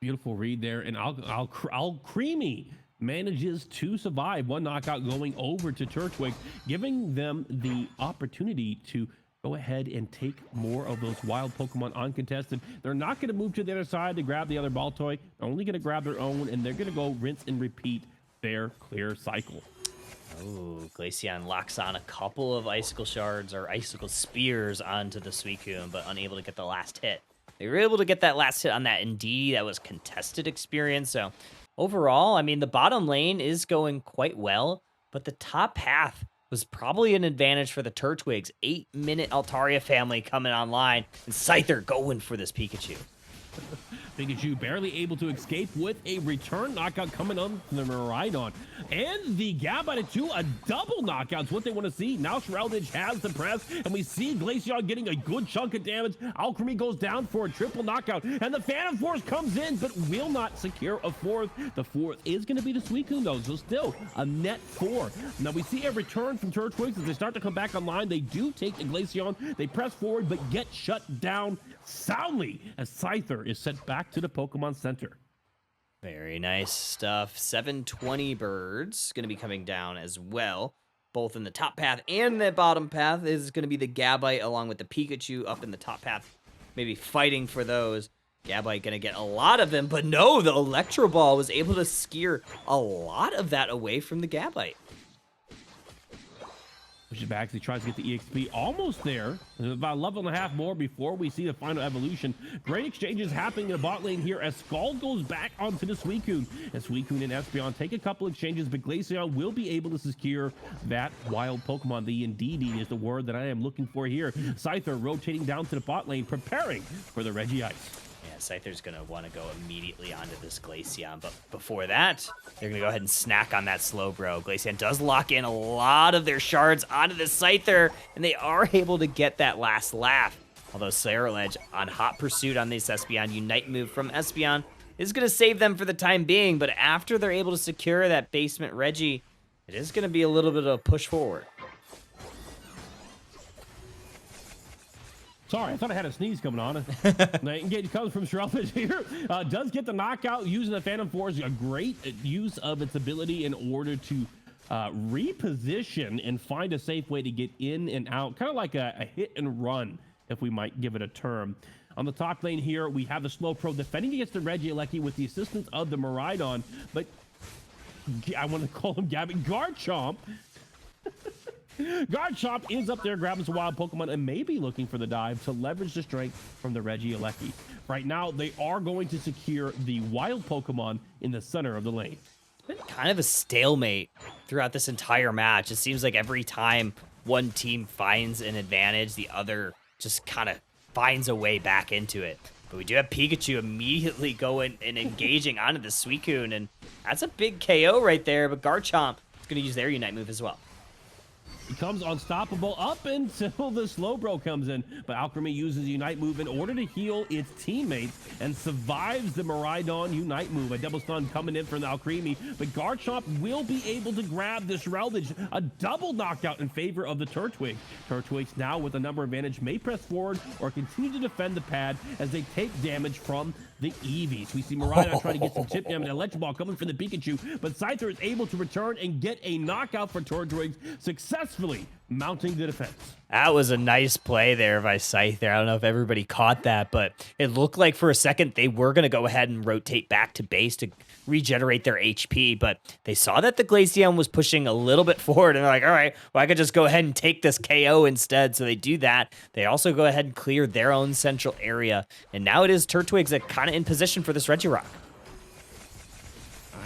Beautiful read there, and Al Creamy manages to survive. One knockout going over to Turtwig, giving them the opportunity to go ahead and take more of those wild Pokemon uncontested. They're not going to move to the other side to grab the other Baltoy. They're only going to grab their own, and they're going to go rinse and repeat their clear cycle. Oh, Glaceon locks on a couple of Icicle Shards or Icicle Spears onto the Suicune, but unable to get the last hit. They were able to get that last hit on that Indeedee that was contested experience, so overall, I mean, the bottom lane is going quite well, but the top path was probably an advantage for the Turtwigs. 8-minute Altaria family coming online, and Scyther going for this Pikachu. Pikachu barely able to escape with a return knockout coming on from the Miraidon. And the Gabite too, a double knockout's what they want to see. Now Shroudage has the press, and we see Glaceon getting a good chunk of damage. Alchemy goes down for a triple knockout, and the Phantom Force comes in, but will not secure a fourth. The fourth is going to be the Suicune, though, so still a net 4. Now we see a return from Turtwigs as they start to come back online. They do take the Glaceon, they press forward, but get shut down soundly as Scyther is sent back to the Pokemon Center. Very nice stuff. 720 birds going to be coming down as well. Both in the top path and the bottom path is going to be the Gabite along with the Pikachu up in the top path. Maybe fighting for those. Gabite going to get a lot of them, but no, the Electro Ball was able to skewer a lot of that away from the Gabite. Pushes back as he tries to get the EXP. Almost there. There's about a level and a half more before we see the final evolution. Great exchanges happening in the bot lane here as Skull goes back onto the Suicune. And Suicune and Espeon take a couple exchanges, but Glaceon will be able to secure that wild Pokemon. The Indeedee is the word that I am looking for here. Scyther rotating down to the bot lane, preparing for the Regice. Yeah, Scyther's going to want to go immediately onto this Glaceon, but before that, they're going to go ahead and snack on that Slowbro. Glaceon does lock in a lot of their shards onto the Scyther, and they are able to get that last laugh. Although Ceruledge on hot pursuit on this Espeon Unite move from Espeon is going to save them for the time being, but after they're able to secure that basement Reggie, it is going to be a little bit of a push forward. Sorry, I thought I had a sneeze coming on. The engage comes from Shrelvage here. Does get the knockout using the Phantom Force. A great use of its ability in order to reposition and find a safe way to get in and out. Kind of like a hit and run, if we might give it a term. On the top lane here, we have the Slowbro defending against the Regieleki with the assistance of the Miraidon. But I want to call him Gavin Garchomp. Garchomp is up there grabbing some wild Pokemon and maybe looking for the dive to leverage the strength from the Regieleki. Right now, they are going to secure the wild Pokemon in the center of the lane. It's been kind of a stalemate throughout this entire match. It seems like every time one team finds an advantage, the other just kind of finds a way back into it. But we do have Pikachu immediately going and engaging onto the Suicune, and that's a big KO right there. But Garchomp is going to use their Unite move as well. Becomes unstoppable up until the Slowbro comes in, but Alchemy uses Unite move in order to heal its teammates and survives the Miraidon Unite move. A double stun coming in from the Alchemy, but Garchomp will be able to grab this Shrelvage. A double knockout in favor of the Turtwig. Turtwigs now with a number advantage may press forward or continue to defend the pad as they take damage from the Eevees. We see Miraidon trying to get some chip damage. Electric Ball coming from the Pikachu, but Scyther is able to return and get a knockout for Turtwigs, successfully mounting the defense. That was a nice play there by Scyther. I don't know if everybody caught that, but it looked like for a second they were going to go ahead and rotate back to base to regenerate their HP, but they saw that the Glaceon was pushing a little bit forward, and they're like, all right, well, I could just go ahead and take this KO instead. So they do that. They also go ahead and clear their own central area, and now it is Turtwigs that kind of in position for this Regirock.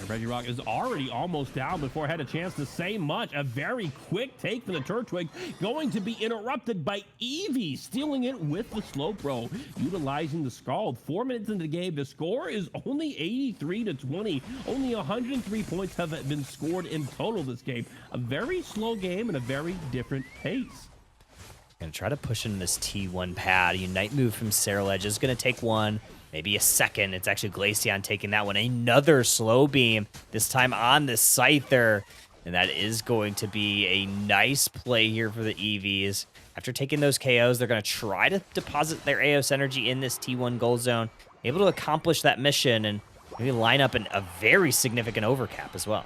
Regirock is already almost down before I had a chance to say much. A very quick take from the Turtwig, going to be interrupted by Eevee, stealing it with the Slowbro, utilizing the Scald. 4 minutes into the game, the score is only 83-20. Only 103 points have been scored in total this game. A very slow game and a very different pace. Gonna try to push in this T1 pad. Unite move from Scarlet is gonna take one. Maybe a second. It's actually Glaceon taking that one. Another slow beam, this time on the Scyther. And that is going to be a nice play here for the Eevees. After taking those KOs, they're going to try to deposit their Aeos energy in this T1 goal zone. Able to accomplish that mission and maybe line up a very significant overcap as well.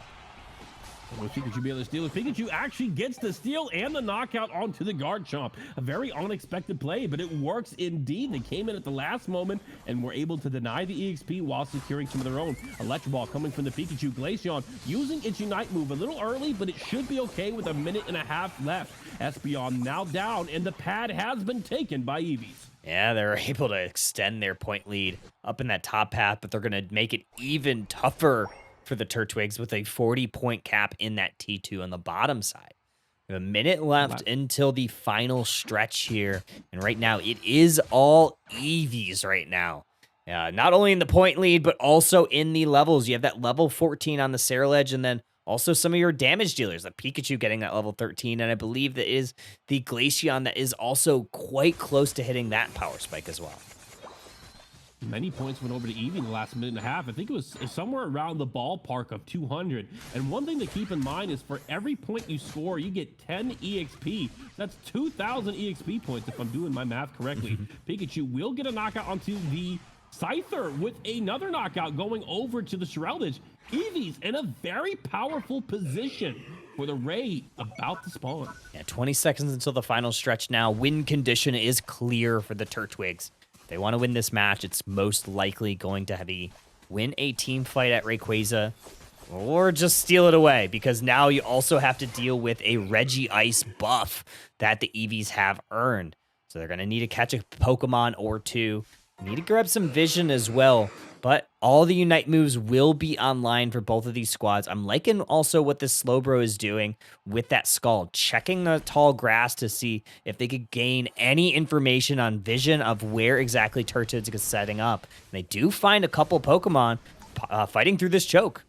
Will Pikachu be able to steal it? Pikachu actually gets the steal and the knockout onto the Garchomp. A very unexpected play, but it works indeed. They came in at the last moment and were able to deny the EXP while securing some of their own. Electric Ball coming from the Pikachu. Glaceon using its Unite move a little early, but it should be okay with 1.5 minutes left. Espeon now down, and the pad has been taken by Eevees. Yeah, they're able to extend their point lead up in that top path, but they're going to make it even tougher for the Turtwigs with a 40-point cap in that T2 on the bottom side. We have 1 minute left until the final stretch here, and right now it is all Eevees right now. Not only in the point lead, but also in the levels. You have that level 14 on the Scarlet, and then also some of your damage dealers, like Pikachu getting that level 13, and I believe that is the Glaceon that is also quite close to hitting that power spike as well. Many points went over to Eevee in the last 1.5 minutes. I think it was somewhere around the ballpark of 200. And one thing to keep in mind is for every point you score, you get 10 EXP. That's 2,000 EXP points if I'm doing my math correctly. Pikachu will get a knockout onto the Scyther with another knockout going over to the Shrelvage. Eevee's in a very powerful position for the Ray about to spawn. Yeah, 20 seconds until the final stretch now. Win condition is clear for the Turtwigs. They want to win this match. It's most likely going to be win a team fight at Rayquaza or just steal it away, because now you also have to deal with a Regice buff that the Eevees have earned. So they're going to need to catch a Pokemon or two. Need to grab some vision as well. But all the Unite moves will be online for both of these squads. I'm liking also what this Slowbro is doing with that Scald, checking the tall grass to see if they could gain any information on vision of where exactly Turtwig is setting up. And they do find a couple Pokemon fighting through this choke.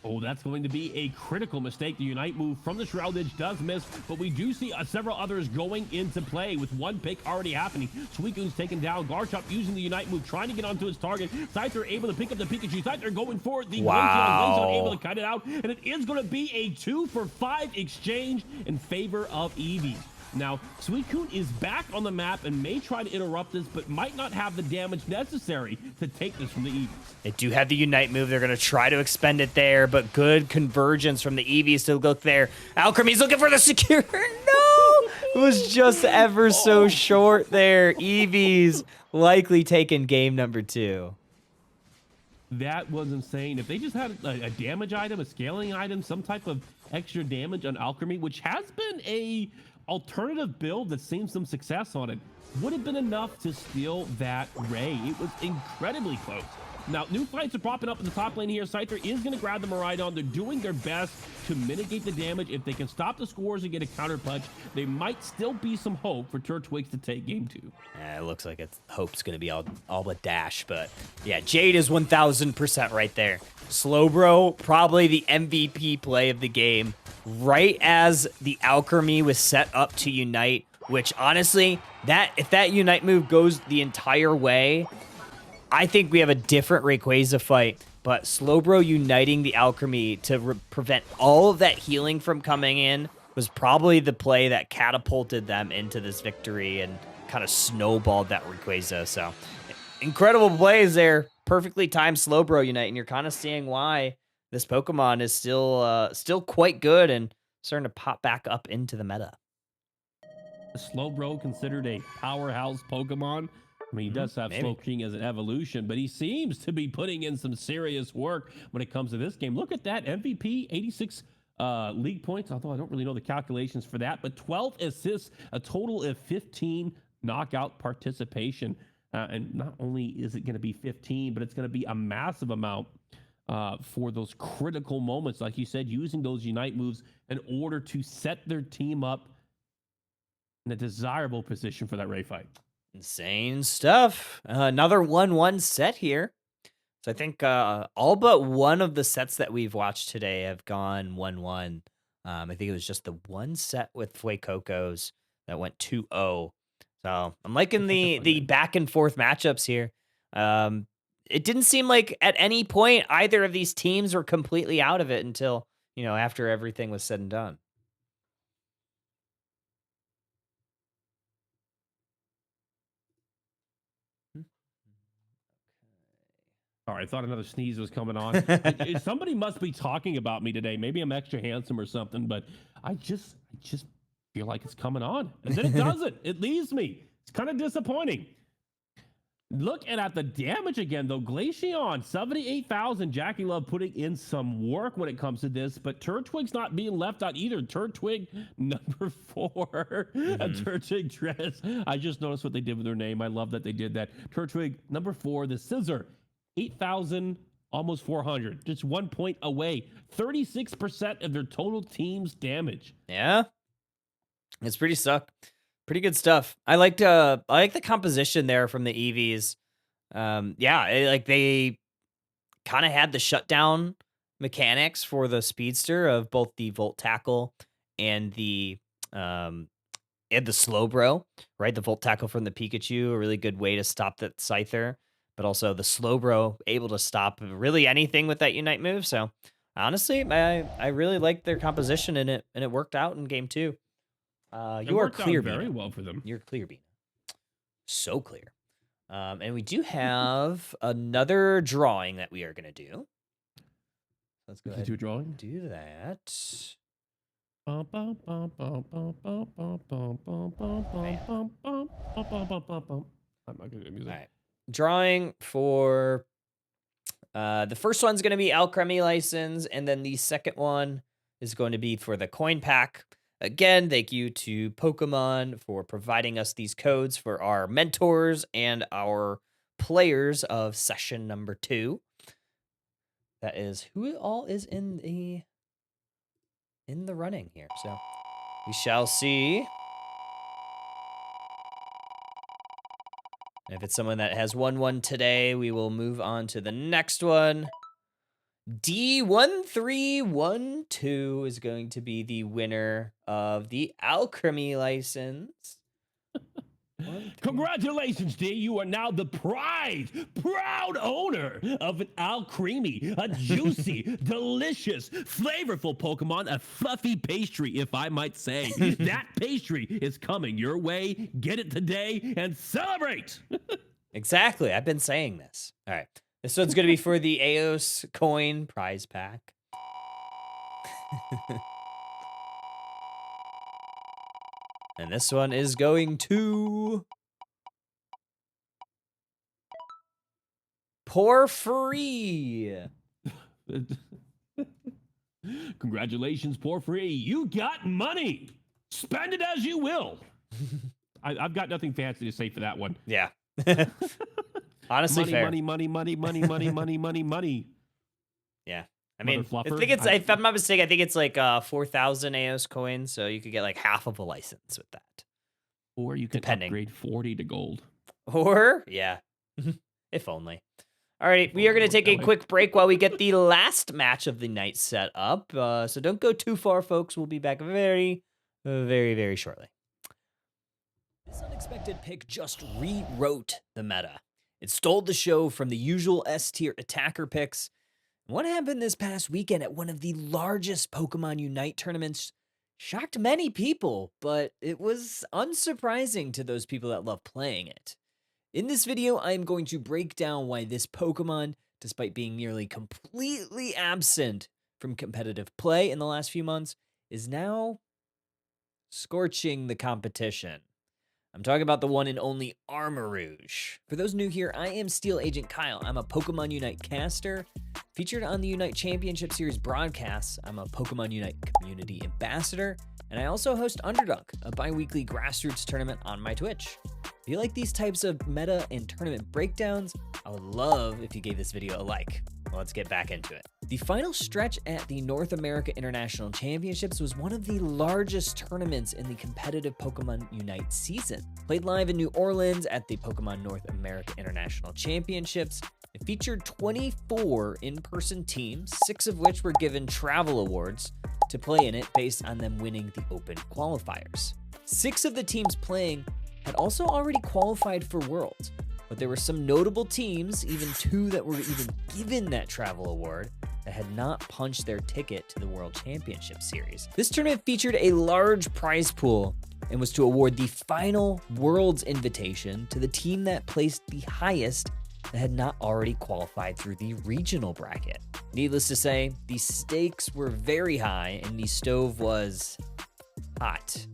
Oh, that's going to be a critical mistake. The Unite move from the Shrelvage does miss, but we do see several others going into play with one pick already happening. Suicune's taken down. Garchomp using the Unite move, trying to get onto his target. Scyther able to pick up the Pikachu. Scyther going for it. The Glaceon able to cut it out, and it is going to be a 2-for-5 exchange in favor of Eevee. Now, Suicune is back on the map and may try to interrupt this, but might not have the damage necessary to take this from the Eevees. They do have the Unite move. They're going to try to expend it there, but good convergence from the Eevees to look there. Alchemy's looking for the secure. No! It was just ever so short there. Eevees likely taking game number 2. That was insane. If they just had a damage item, a scaling item, some type of extra damage on Alchemy, which has been a alternative build that's seen some success on it, would have been enough to steal that Ray. It was incredibly close. Now, new fights are popping up in the top lane here. Scyther is going to grab the Miraidon. They're doing their best to mitigate the damage. If they can stop the scores and get a counter punch, they might still be some hope for Turtwigs to take game 2. It looks like hope's going to be all but dash, but yeah, Jade is 1000% right there. Slowbro, probably the MVP play of the game, right as the Alchemy was set up to Unite, which honestly, if that Unite move goes the entire way, I think we have a different Rayquaza fight, but Slowbro uniting the Alchemy to prevent all of that healing from coming in was probably the play that catapulted them into this victory and kind of snowballed that Rayquaza. So incredible plays there. Perfectly timed Slowbro Unite, and you're kind of seeing why this Pokemon is still quite good and starting to pop back up into the meta. Slowbro considered a powerhouse Pokemon. I mean, he does have Slowking as an evolution, but he seems to be putting in some serious work when it comes to this game. Look at that, MVP, 86 league points, although I don't really know the calculations for that, but 12 assists, a total of 15 knockout participation. And not only is it going to be 15, but it's going to be a massive amount for those critical moments, like you said, using those Unite moves in order to set their team up in a desirable position for that Ray fight. Insane stuff. Another 1-1 set here. So I think all but one of the sets that we've watched today have gone 1-1. I think it was just the one set with Fuecoco's that went 2-0. So I'm liking the back and forth matchups here. It didn't seem like at any point either of these teams were completely out of it until, after everything was said and done. All right, I thought another sneeze was coming on. Somebody must be talking about me today. Maybe I'm extra handsome or something, but I just feel like it's coming on. And then it doesn't. It leaves me. It's kind of disappointing. Look at the damage again, though. Glaceon, 78,000. Jackie Love putting in some work when it comes to this, but Turtwig's not being left out either. Turtwig, number 4. Turtwig Dress. I just noticed what they did with their name. I love that they did that. Turtwig, number 4. The Scissor, 8,000, almost 400. Just 1 point away. 36% of their total team's damage. Yeah. It's pretty good stuff. I like the composition there from the Eevees. They kind of had the shutdown mechanics for the speedster of both the Volt Tackle and the Slowbro, right? The Volt Tackle from the Pikachu, a really good way to stop that Scyther, but also the Slowbro able to stop really anything with that Unite move. So honestly, I really liked their composition in it, and it worked out in game 2. You are clear, very well for them. You're clear, Bean. So clear. And we do have another drawing that we are going to do. Let's go ahead do a drawing. And do that. I'm not going to do music. All right. Drawing for the first one's going to be Alchemy license, and then the second one is going to be for the coin pack. Again, thank you to Pokemon for providing us these codes for our mentors and our players of session number 2. That is who all is in the running here. So we shall see. If it's someone that has won one today, we will move on to the next one. D1312 is going to be the winner of the Alchemy license. Congratulations, Congratulations, D. You are now the proud owner of an Alcremie, a juicy, delicious, flavorful Pokemon, a fluffy pastry, if I might say. That pastry is coming your way. Get it today and celebrate. Exactly. I've been saying this. All right. This one's going to be for the Eos coin prize pack. And this one is going to Porphyry. Congratulations, Porphyry. You got money. Spend it as you will. I've got nothing fancy to say for that one. Yeah. Honestly, money, fair. Money. Yeah. I mean, I Fluffer. think it's, if I'm not mistaken, I think it's like 4,000 Eos coins, so you could get like half of a license with that. Or you could Depending. upgrade 40 to gold. Or, yeah, if only. All right, we are going to take a quick break while we get the last match of the night set up. So don't go too far, folks. We'll be back very, very shortly. This unexpected pick just rewrote the meta. It stole the show from the usual S-tier attacker picks. What happened this past weekend at one of the largest Pokemon Unite tournaments shocked many people, but it was unsurprising to those people that love playing it. In this video, I am going to break down why this Pokemon, despite being nearly completely absent from competitive play in the last few months, is now scorching the competition. I'm talking about the one and only Armarouge. For those new here, I am Steel Agent Kyle. I'm a Pokemon Unite caster. Featured on the Unite Championship Series broadcasts, I'm a Pokemon Unite community ambassador, and I also host Underdunk, a bi-weekly grassroots tournament on my Twitch. If you like these types of meta and tournament breakdowns, I would love if you gave this video a like. Well, let's get back into it. The final stretch at the North America International Championships was one of the largest tournaments in the competitive Pokemon Unite season. Played live in New Orleans at the Pokemon North America International Championships, it featured 24 in-person teams, 6 of which were given travel awards to play in it based on them winning the open qualifiers. 6 of the teams playing had also already qualified for Worlds, but there were some notable teams, even 2 that were even given that travel award, that had not punched their ticket to the World Championship Series. This tournament featured a large prize pool and was to award the final Worlds invitation to the team that placed the highest that had not already qualified through the regional bracket. Needless to say, the stakes were very high and the stove was hot.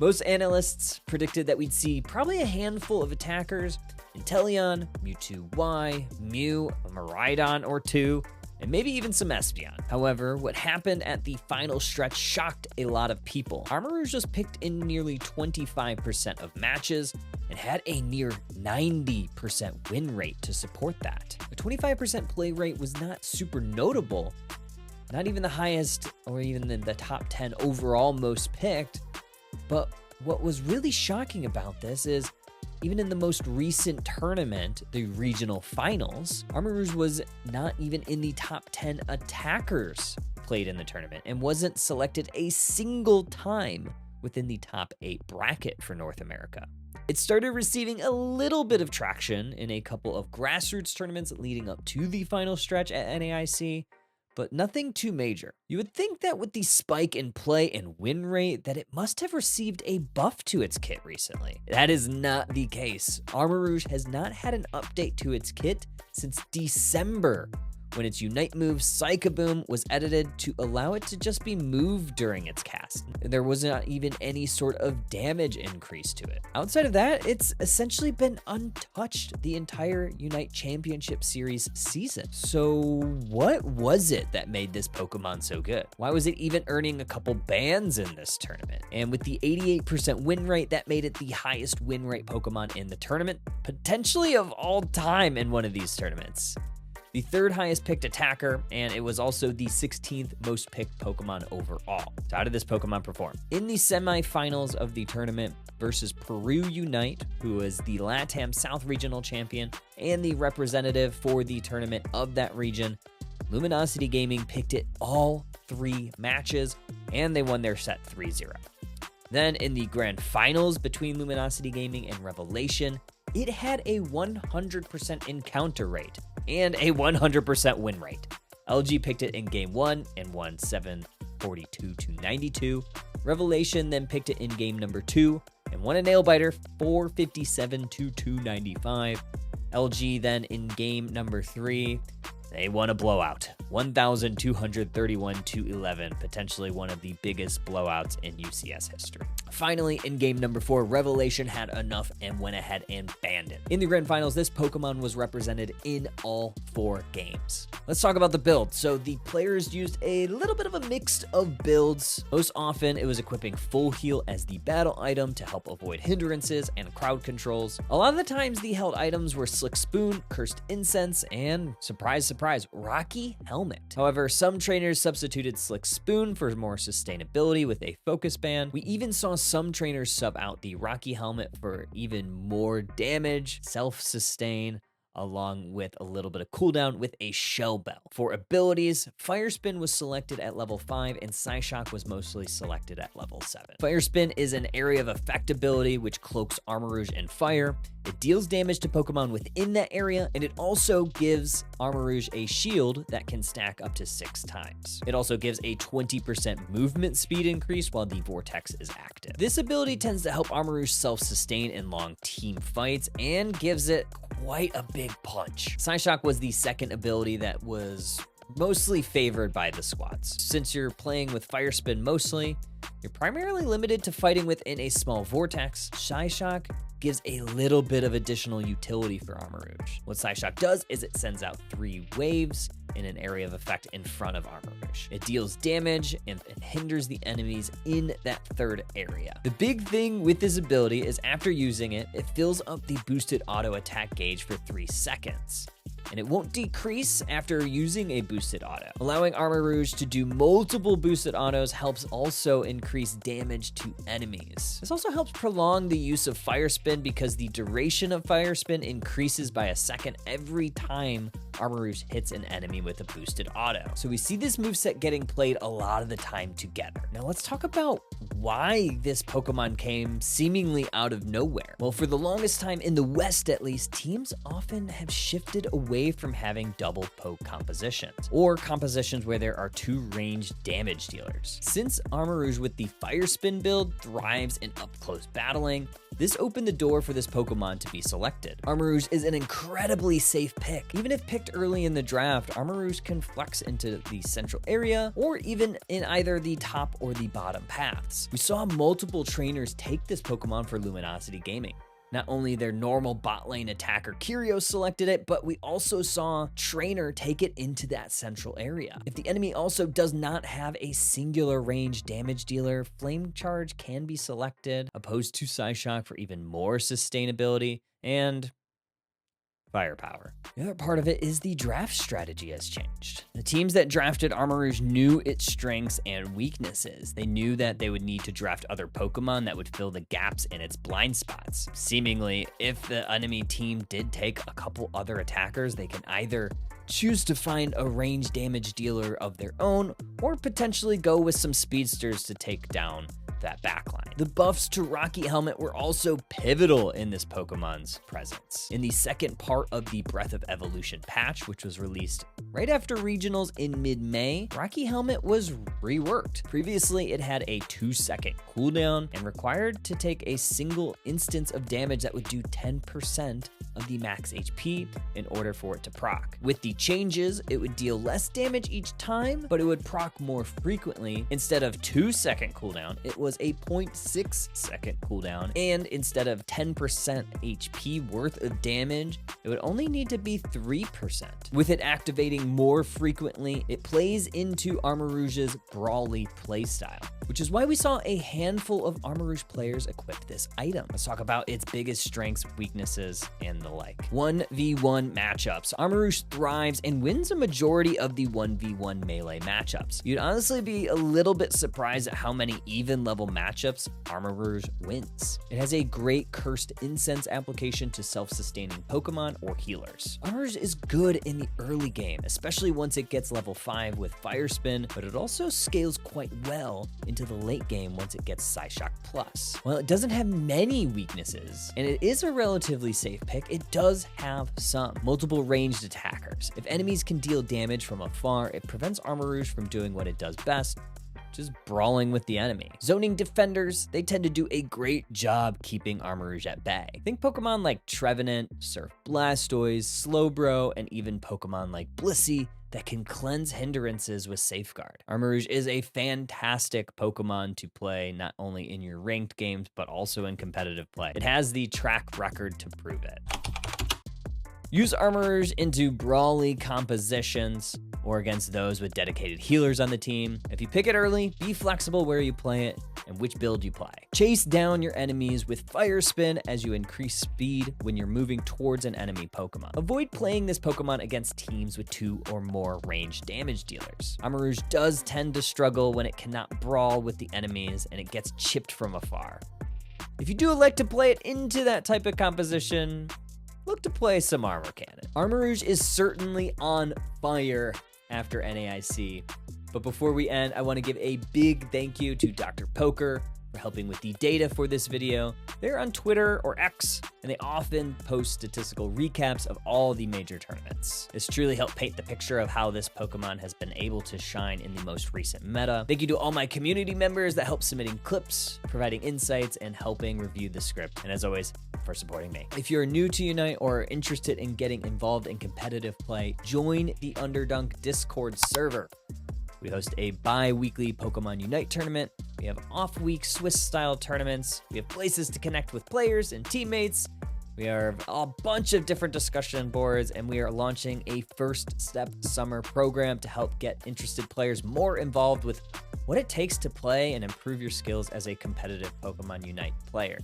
Most analysts predicted that we'd see probably a handful of attackers, Inteleon, Mewtwo Y, Mew, a Miraidon or 2, and maybe even some Espeon. However, what happened at the final stretch shocked a lot of people. Armarouge was picked in nearly 25% of matches and had a near 90% win rate to support that. A 25% play rate was not super notable, not even the highest or even in the top 10 overall most picked, but what was really shocking about this is even in the most recent tournament, the regional finals, Armarouge was not even in the top 10 attackers played in the tournament and wasn't selected a single time within the top 8 bracket for North America. It started receiving a little bit of traction in a couple of grassroots tournaments leading up to the final stretch at NAIC, but nothing too major. You would think that with the spike in play and win rate that it must have received a buff to its kit recently. That is not the case. Armarouge has not had an update to its kit since December, when its Unite move Psychoboom was edited to allow it to just be moved during its cast. There was not even any sort of damage increase to it. Outside of that, it's essentially been untouched the entire Unite Championship Series season. So what was it that made this Pokemon so good? Why was it even earning a couple bans in this tournament? And with the 88% win rate, that made it the highest win rate Pokemon in the tournament, potentially of all time in one of these tournaments. The 3rd highest picked attacker, and it was also the 16th most picked Pokemon overall. So how did this Pokemon perform? In the semifinals of the tournament versus Peru Unite, who was the LATAM South Regional Champion and the representative for the tournament of that region, Luminosity Gaming picked it all 3 matches, and they won their set 3-0. Then in the grand finals between Luminosity Gaming and Revelation, it had a 100% encounter rate and a 100% win rate. LG picked it in game 1 and won 742 to 92. Revelation then picked it in game number 2 and won a nail biter 457 to 295. LG then in game number 3, they won a blowout, 1,231 to 11, potentially one of the biggest blowouts in UCS history. Finally, in game number 4, Revelation had enough and went ahead and banned it. In the grand finals, this Pokemon was represented in all 4 games. Let's talk about the build. So the players used a little bit of a mix of builds. Most often, it was equipping Full Heal as the battle item to help avoid hindrances and crowd controls. A lot of the times, the held items were Slick Spoon, Cursed Incense, and surprise, surprise, Rocky Helmet. However, some trainers substituted Slick Spoon for more sustainability with a focus band. We even saw some trainers sub out the Rocky Helmet for even more damage, self-sustain, along with a little bit of cooldown with a Shell Bell. For abilities, Fire Spin was selected at level 5 and Psyshock was mostly selected at level 7. Fire Spin is an area of effect ability which cloaks Armarouge and Fire. It deals damage to Pokemon within that area, and it also gives Armarouge a shield that can stack up to 6 times. It also gives a 20% movement speed increase while the Vortex is active. This ability tends to help Armarouge self-sustain in long team fights and gives it quite a big punch. Psyshock was the second ability that was mostly favored by the squads. Since you're playing with Fire Spin mostly, you're primarily limited to fighting within a small vortex. Psyshock gives a little bit of additional utility for Armarouge. What Psyshock does is it sends out 3 waves in an area of effect in front of Armarouge. It deals damage and it hinders the enemies in that 3rd area. The big thing with this ability is after using it, it fills up the boosted auto attack gauge for 3 seconds. And it won't decrease after using a boosted auto. Allowing Armarouge to do multiple boosted autos helps also increase damage to enemies. This also helps prolong the use of Fire Spin because the duration of Fire Spin increases by a second every time Armarouge hits an enemy with a boosted auto. So we see this moveset getting played a lot of the time together. Now let's talk about why this Pokemon came seemingly out of nowhere. Well, for the longest time in the West at least, teams often have shifted away from having double poke compositions, or compositions where there are 2 ranged damage dealers. Since Armarouge with the Fire Spin build thrives in up-close battling, this opened the door for this Pokemon to be selected. Armarouge is an incredibly safe pick. Even if picked early in the draft, Armarouge can flex into the central area or even in either the top or the bottom paths. We saw multiple trainers take this Pokemon for Luminosity Gaming. Not only their normal bot lane attacker Kyrios selected it, but we also saw Trainer take it into that central area. If the enemy also does not have a singular range damage dealer, Flame Charge can be selected, opposed to Psyshock for even more sustainability and firepower. The other part of it is the draft strategy has changed. The teams that drafted Armarouge knew its strengths and weaknesses. They knew that they would need to draft other Pokemon that would fill the gaps in its blind spots. Seemingly, if the enemy team did take a couple other attackers, they can either choose to find a range damage dealer of their own or potentially go with some speedsters to take down that backline. The buffs to Rocky Helmet were also pivotal in this Pokemon's presence. In the second part of the Breath of Evolution patch, which was released right after regionals in mid-May, Rocky Helmet was reworked. Previously, it had a 2-second cooldown and required to take a single instance of damage that would do 10% of the max HP in order for it to proc. With the changes, it would deal less damage each time, but it would proc more frequently. Instead of 2-second cooldown, it was a 0.6-second cooldown, and instead of 10% HP worth of damage, it would only need to be 3%. With it activating more frequently, it plays into Armarouge's brawly playstyle, which is why we saw a handful of Armarouge players equip this item. Let's talk about its biggest strengths, weaknesses, and the like. 1v1 matchups. Armarouge thrives and wins a majority of the 1v1 melee matchups. You'd honestly be a little bit surprised at how many even level level matchups, Armor Rouge wins. It has a great Cursed Incense application to self-sustaining Pokemon or healers. Armor Rouge is good in the early game, especially once it gets level 5 with Fire Spin, but it also scales quite well into the late game once it gets Psyshock Plus. While it doesn't have many weaknesses, and it is a relatively safe pick, it does have some. Multiple ranged attackers. If enemies can deal damage from afar, it prevents Armor Rouge from doing what it does best, just brawling with the enemy. Zoning defenders, they tend to do a great job keeping Armor Rouge at bay. Think Pokemon like Trevenant, Surf Blastoise, Slowbro, and even Pokemon like Blissey that can cleanse hindrances with Safeguard. Armor Rouge is a fantastic Pokemon to play not only in your ranked games, but also in competitive play. It has the track record to prove it. Use Armor Rouge into brawly compositions or against those with dedicated healers on the team. If you pick it early, be flexible where you play it and which build you play. Chase down your enemies with Fire Spin as you increase speed when you're moving towards an enemy Pokemon. Avoid playing this Pokemon against teams with 2 or more ranged damage dealers. Armor Rouge does tend to struggle when it cannot brawl with the enemies and it gets chipped from afar. If you do elect to play it into that type of composition, look to play some Armor Cannon. Armor Rouge is certainly on fire after NAIC, but before we end, I want to give a big thank you to Dr. Poker for helping with the data for this video. They're on Twitter or X, and they often post statistical recaps of all the major tournaments. This truly helped paint the picture of how this Pokemon has been able to shine in the most recent meta. Thank you to all my community members that help submitting clips, providing insights, and helping review the script. And as always, for supporting me. If you're new to Unite or are interested in getting involved in competitive play, join the Underdunk Discord server. We host a bi-weekly Pokemon Unite tournament. We have off-week Swiss-style tournaments. We have places to connect with players and teammates. We have a bunch of different discussion boards, and we are launching a First Step Summer program to help get interested players more involved with what it takes to play and improve your skills as a competitive Pokemon Unite player.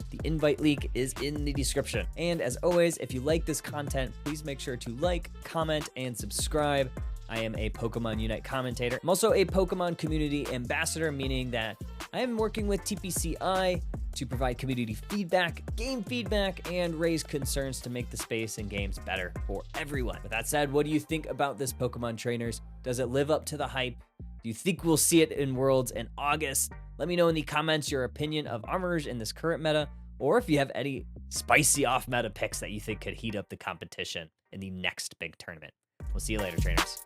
The invite link is in the description. And as always, if you like this content, please make sure to like, comment, and subscribe. I am a Pokemon Unite commentator. I'm also a Pokemon community ambassador, meaning that I am working with TPCI to provide community feedback, game feedback, and raise concerns to make the space and games better for everyone. With that said, what do you think about this Pokemon Trainers? Does it live up to the hype? Do you think we'll see it in Worlds in August? Let me know in the comments your opinion of Armor Rouge in this current meta, or if you have any spicy off-meta picks that you think could heat up the competition in the next big tournament. We'll see you later, trainers.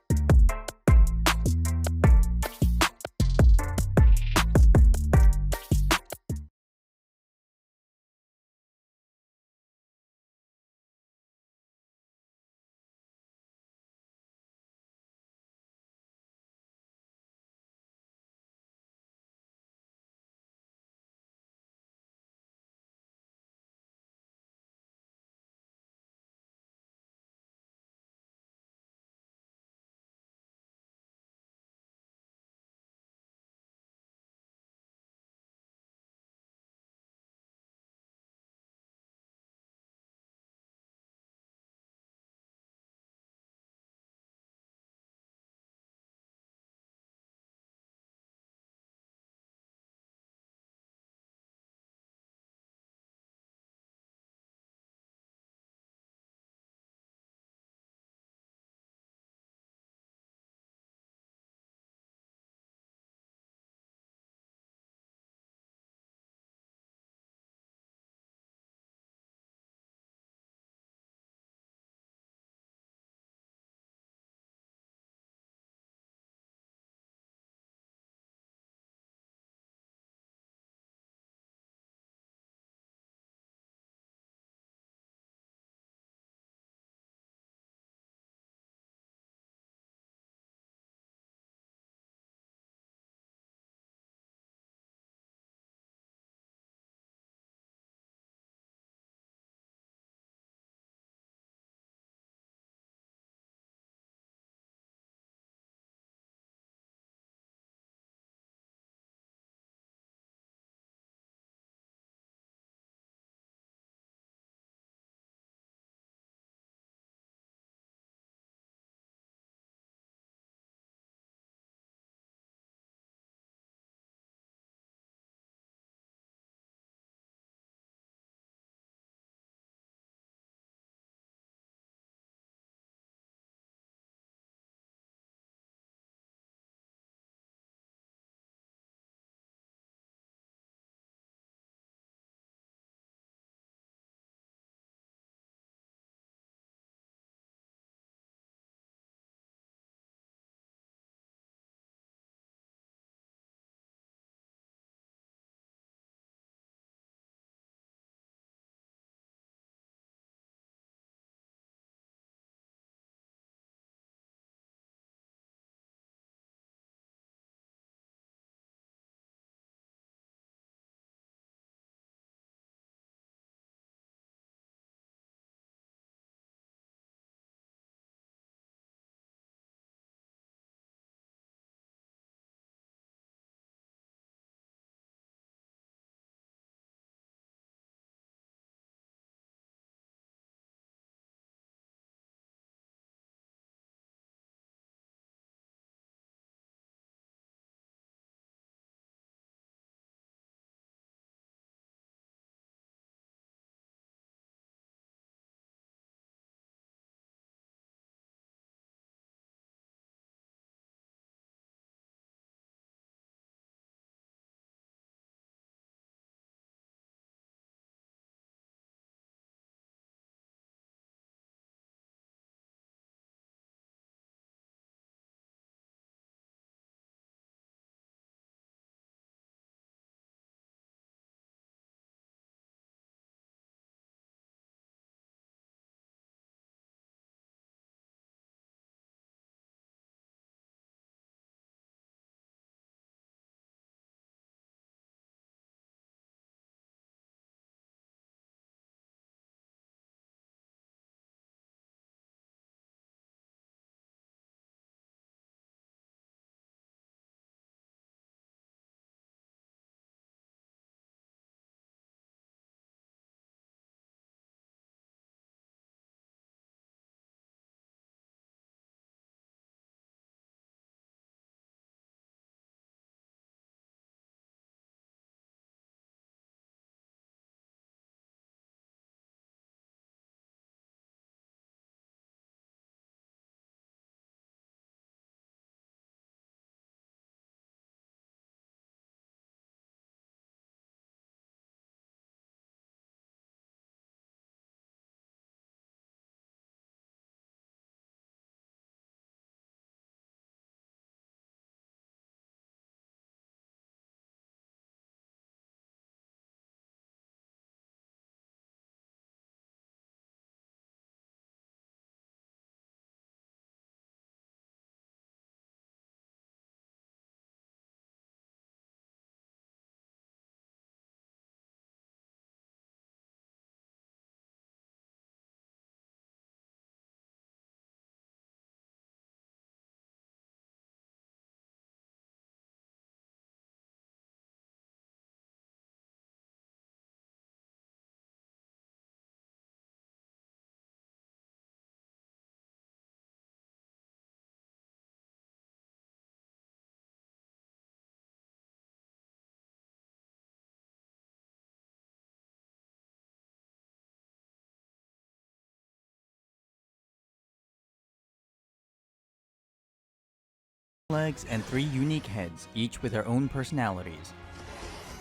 legs and 3 unique heads, each with their own personalities.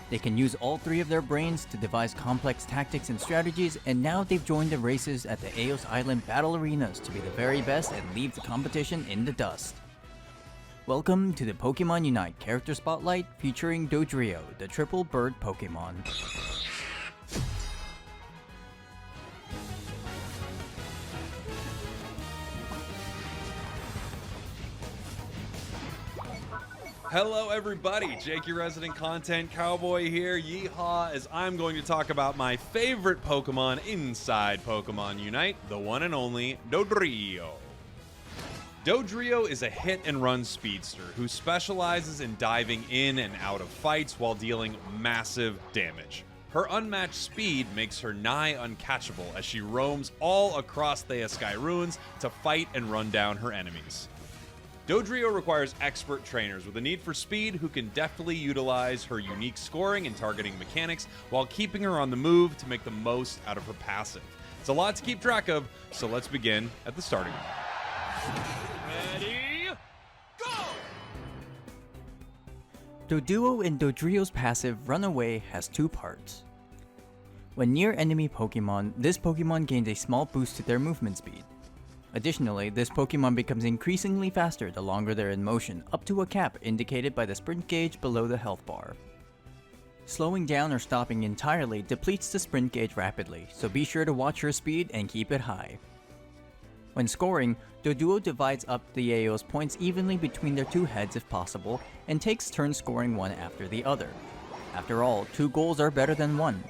They can use all 3 of their brains to devise complex tactics and strategies, and now they've joined the races at the Eos Island Battle Arenas to be the very best and leave the competition in the dust. Welcome to the Pokémon Unite Character Spotlight featuring Dodrio, the triple bird Pokémon. Hello everybody, Jake your resident content cowboy here, yeehaw, as I'm going to talk about my favorite Pokemon inside Pokemon Unite, the one and only Dodrio. Dodrio is a hit-and-run speedster who specializes in diving in and out of fights while dealing massive damage. Her unmatched speed makes her nigh uncatchable as she roams all across the Sky Ruins to fight and run down her enemies. Dodrio requires expert trainers with a need for speed who can deftly utilize her unique scoring and targeting mechanics while keeping her on the move to make the most out of her passive. It's a lot to keep track of, so let's begin at the starting line. Ready, go! Doduo and Dodrio's passive Runaway has 2 parts. When near enemy Pokemon, this Pokemon gains a small boost to their movement speed. Additionally, this Pokemon becomes increasingly faster the longer they're in motion, up to a cap indicated by the sprint gauge below the health bar. Slowing down or stopping entirely depletes the sprint gauge rapidly, so be sure to watch your speed and keep it high. When scoring, Doduo divides up the Eos points evenly between their 2 heads if possible, and takes turns scoring one after the other. After all, 2 goals are better than 1.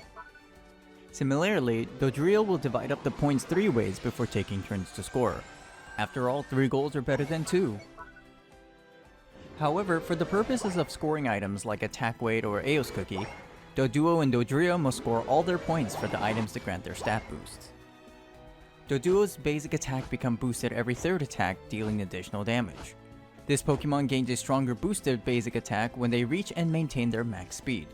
Similarly, Dodrio will divide up the points 3 ways before taking turns to score. After all, 3 goals are better than 2. However, for the purposes of scoring items like Attack Weight or Eos Cookie, Doduo and Dodrio must score all their points for the items to grant their stat boosts. Doduo's basic attack becomes boosted every 3rd attack, dealing additional damage. This Pokemon gains a stronger boosted basic attack when they reach and maintain their max speed.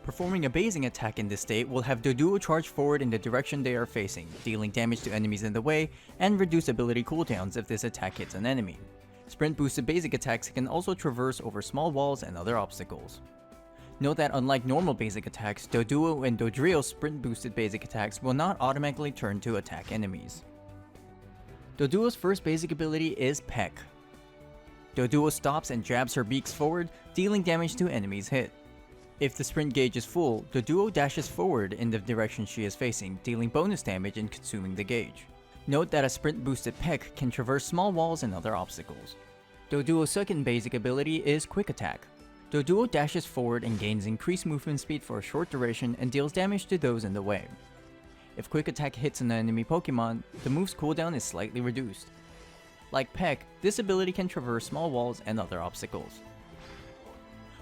Performing a basing attack in this state will have Doduo charge forward in the direction they are facing, dealing damage to enemies in the way, and reduce ability cooldowns if this attack hits an enemy. Sprint boosted basic attacks can also traverse over small walls and other obstacles. Note that unlike normal basic attacks, Doduo and Dodrio's sprint boosted basic attacks will not automatically turn to attack enemies. Doduo's first basic ability is Peck. Doduo stops and jabs her beaks forward, dealing damage to enemies hit. If the sprint gauge is full, Doduo dashes forward in the direction she is facing, dealing bonus damage and consuming the gauge. Note that a sprint boosted Peck can traverse small walls and other obstacles. Doduo's second basic ability is Quick Attack. Doduo dashes forward and gains increased movement speed for a short duration and deals damage to those in the way. If Quick Attack hits an enemy Pokemon, the move's cooldown is slightly reduced. Like Peck, this ability can traverse small walls and other obstacles.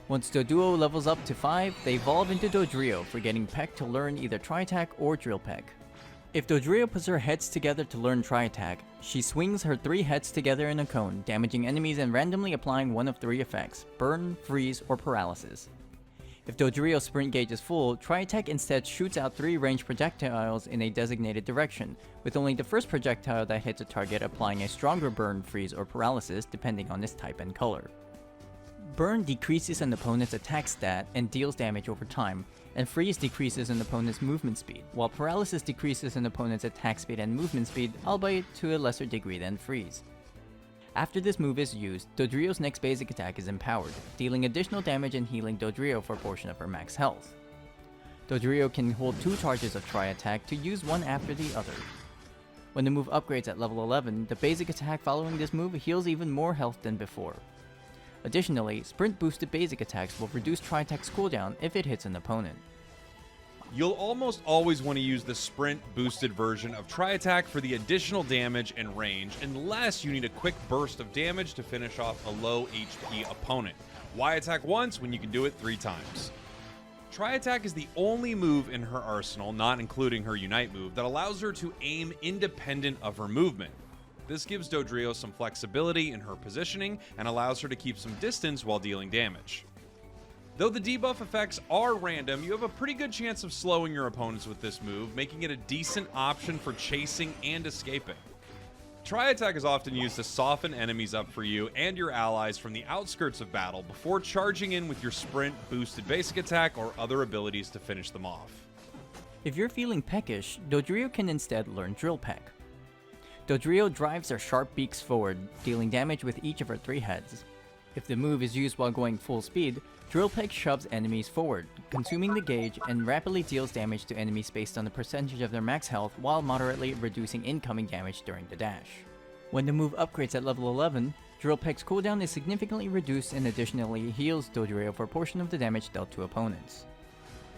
Once Doduo levels up to 5, they evolve into Dodrio for getting Peck to learn either Tri-Attack or Drill Peck. If Dodrio puts her heads together to learn Tri-Attack, she swings her 3 heads together in a cone, damaging enemies and randomly applying one of 3 effects: Burn, Freeze, or Paralysis. If Dodrio's sprint gauge is full, Tri-Attack instead shoots out 3 ranged projectiles in a designated direction, with only the first projectile that hits a target applying a stronger Burn, Freeze, or Paralysis depending on its type and color. Burn decreases an opponent's attack stat and deals damage over time, and Freeze decreases an opponent's movement speed, while Paralysis decreases an opponent's attack speed and movement speed, albeit to a lesser degree than Freeze. After this move is used, Dodrio's next basic attack is Empowered, dealing additional damage and healing Dodrio for a portion of her max health. Dodrio can hold 2 charges of Tri-Attack to use one after the other. When the move upgrades at level 11, the basic attack following this move heals even more health than before. Additionally, sprint boosted basic attacks will reduce Tri-Attack's cooldown if it hits an opponent. You'll almost always want to use the sprint boosted version of Tri-Attack for the additional damage and range, unless you need a quick burst of damage to finish off a low HP opponent. Why attack once when you can do it 3 times? Tri-Attack is the only move in her arsenal, not including her Unite move, that allows her to aim independent of her movement. This gives Dodrio some flexibility in her positioning and allows her to keep some distance while dealing damage. Though the debuff effects are random, you have a pretty good chance of slowing your opponents with this move, making it a decent option for chasing and escaping. Tri-Attack is often used to soften enemies up for you and your allies from the outskirts of battle before charging in with your sprint, boosted basic attack, or other abilities to finish them off. If you're feeling peckish, Dodrio can instead learn Drill Peck. Dodrio drives her sharp beaks forward, dealing damage with each of her 3 heads. If the move is used while going full speed, Drill Peck shoves enemies forward, consuming the gauge, and rapidly deals damage to enemies based on the percentage of their max health while moderately reducing incoming damage during the dash. When the move upgrades at level 11, Drill Peck's cooldown is significantly reduced and additionally heals Dodrio for a portion of the damage dealt to opponents.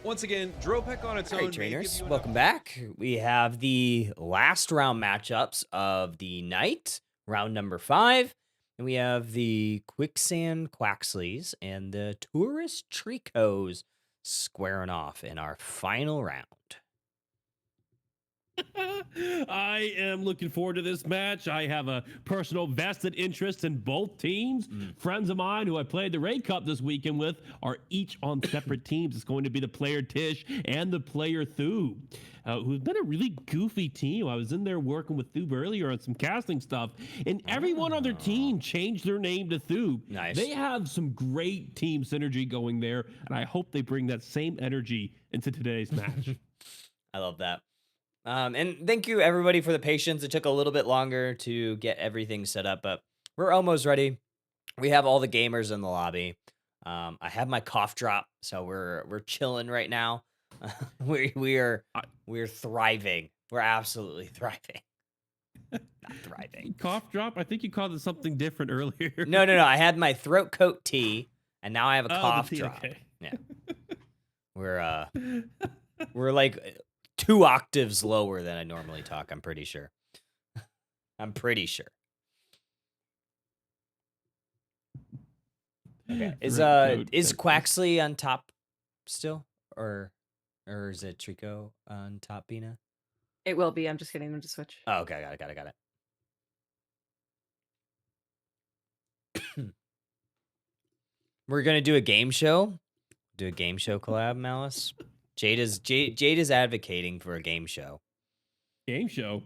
Once again, Drill Peck on its All own. right, may give trainers, you welcome back. We have the last round matchups of the night, round number 5. And we have the Quicksand Quaxleys and the Tourist Tricos squaring off in our final round. I am looking forward to this match. I have a personal vested interest in both teams. Friends of mine who I played the Raid Cup this weekend with are each on separate teams. It's going to be the player Tish and the player Thub, who's been a really goofy team. I was in there working with Thub earlier on some casting stuff, and everyone on their team changed their name to Thub. Nice. They have some great team synergy going there, and I hope they bring that same energy into today's match. I love that. And thank you everybody for the patience. It took a little bit longer to get everything set up, but we're almost ready. We have all the gamers in the lobby. I have my cough drop, so we're chilling right now. We're thriving. We're absolutely thriving. Not thriving. Cough drop? I think you called it something different earlier. No. I had my throat coat tea, and now I have a Oh, the cough tea, drop. okay. Yeah. We're like 2 octaves lower than I normally talk, I'm pretty sure. Okay. Is Quaxley on top still? Or is it Trico on top, Bina? It will be. I'm just getting them to switch. Oh, okay, got it. We're gonna do a game show. Do a game show collab, Malice. Jade is advocating for a game show. Game show?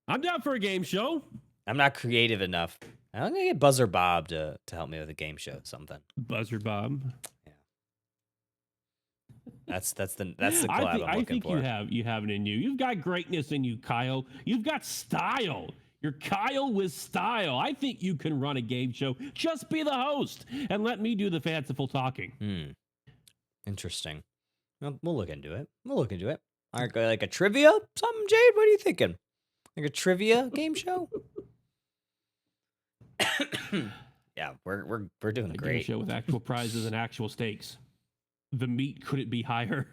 I'm down for a game show. I'm not creative enough. I'm gonna get Buzzer Bob to help me with a game show, something. Buzzer Bob. Yeah. That's the collab I'm looking for. You have it in you. You've got greatness in you, Kyle. You've got style. You're Kyle with style. I think you can run a game show. Just be the host and let me do the fanciful talking. Interesting. Well, we'll look into it. All right, like a trivia, something, Jade. What are you thinking? Like a trivia game show? Yeah, we're doing A great. game show with actual prizes and actual stakes. The meat couldn't be higher.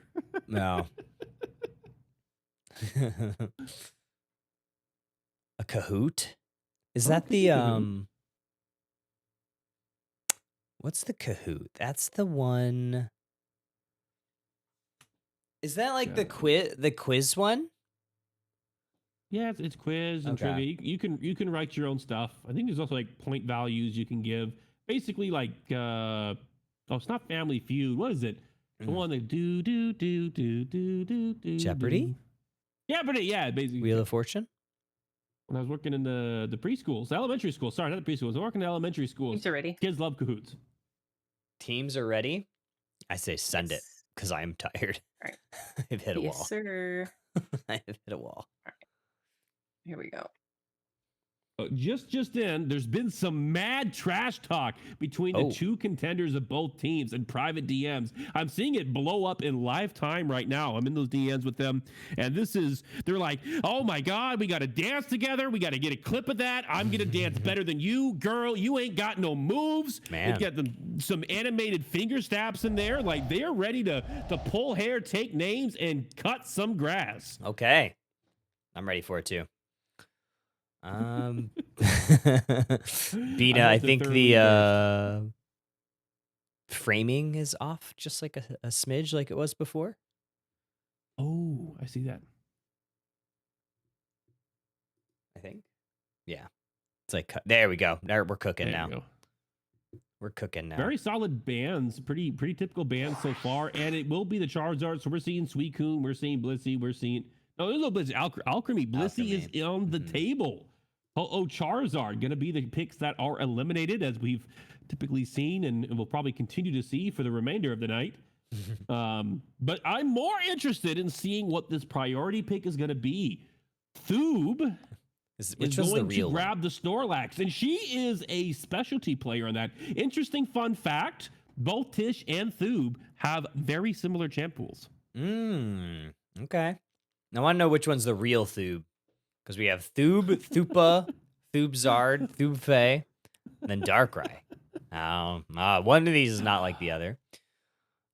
No. A Kahoot? Is that the what's the Kahoot? That's the one. Is that like the quiz one? Yeah, it's quiz and Okay. trivia. You can write your own stuff. I think there's also like point values you can give. Basically, like it's not Family Feud. What is it? The one that do. Jeopardy? Jeopardy, yeah, basically. Wheel of Fortune? When I was working in the preschools, elementary school. Sorry, not the preschools. I was working in elementary schools. Teams are ready. Kids love Kahoots. Teams are ready? I say send it Yes. because I'm tired. All right. I've hit a Yes, wall. sir. I have hit a wall. Here we go. Just in, there's been some mad trash talk between the two contenders of both teams and private DMs. I'm seeing it blow up in live time right now. I'm in those DMs with them, and they're like, oh my God, we got to dance together. We got to get a clip of that. I'm going to dance better than you, girl. You ain't got no moves. Man. They've got some animated finger snaps in there. Like, they're ready to pull hair, take names, and cut some grass. Okay. I'm ready for it too. Bina, I think the framing is off just like a smidge like it was before. Oh, I see that. I think. Yeah. It's like, there we go. There, we're cooking There you now. go. We're cooking now. Very solid bands, pretty typical bands so far, and it will be the Charizard. So we're seeing Suicune, we're seeing Blissey, no, there's no Blissey. Alchemy. Blissey is on the table. Charizard going to be the picks that are eliminated, as we've typically seen and will probably continue to see for the remainder of the night. But I'm more interested in seeing what this priority pick is going to be. Thoob is going to grab the Snorlax, and she is a specialty player on that. Interesting fun fact, both Tish and Thoob have very similar champ pools. Okay. I want to know which one's the real Thoob, because we have Thoob, Thupa, Thoobzard, Thoobfay, and then Darkrai. One of these is not like the other.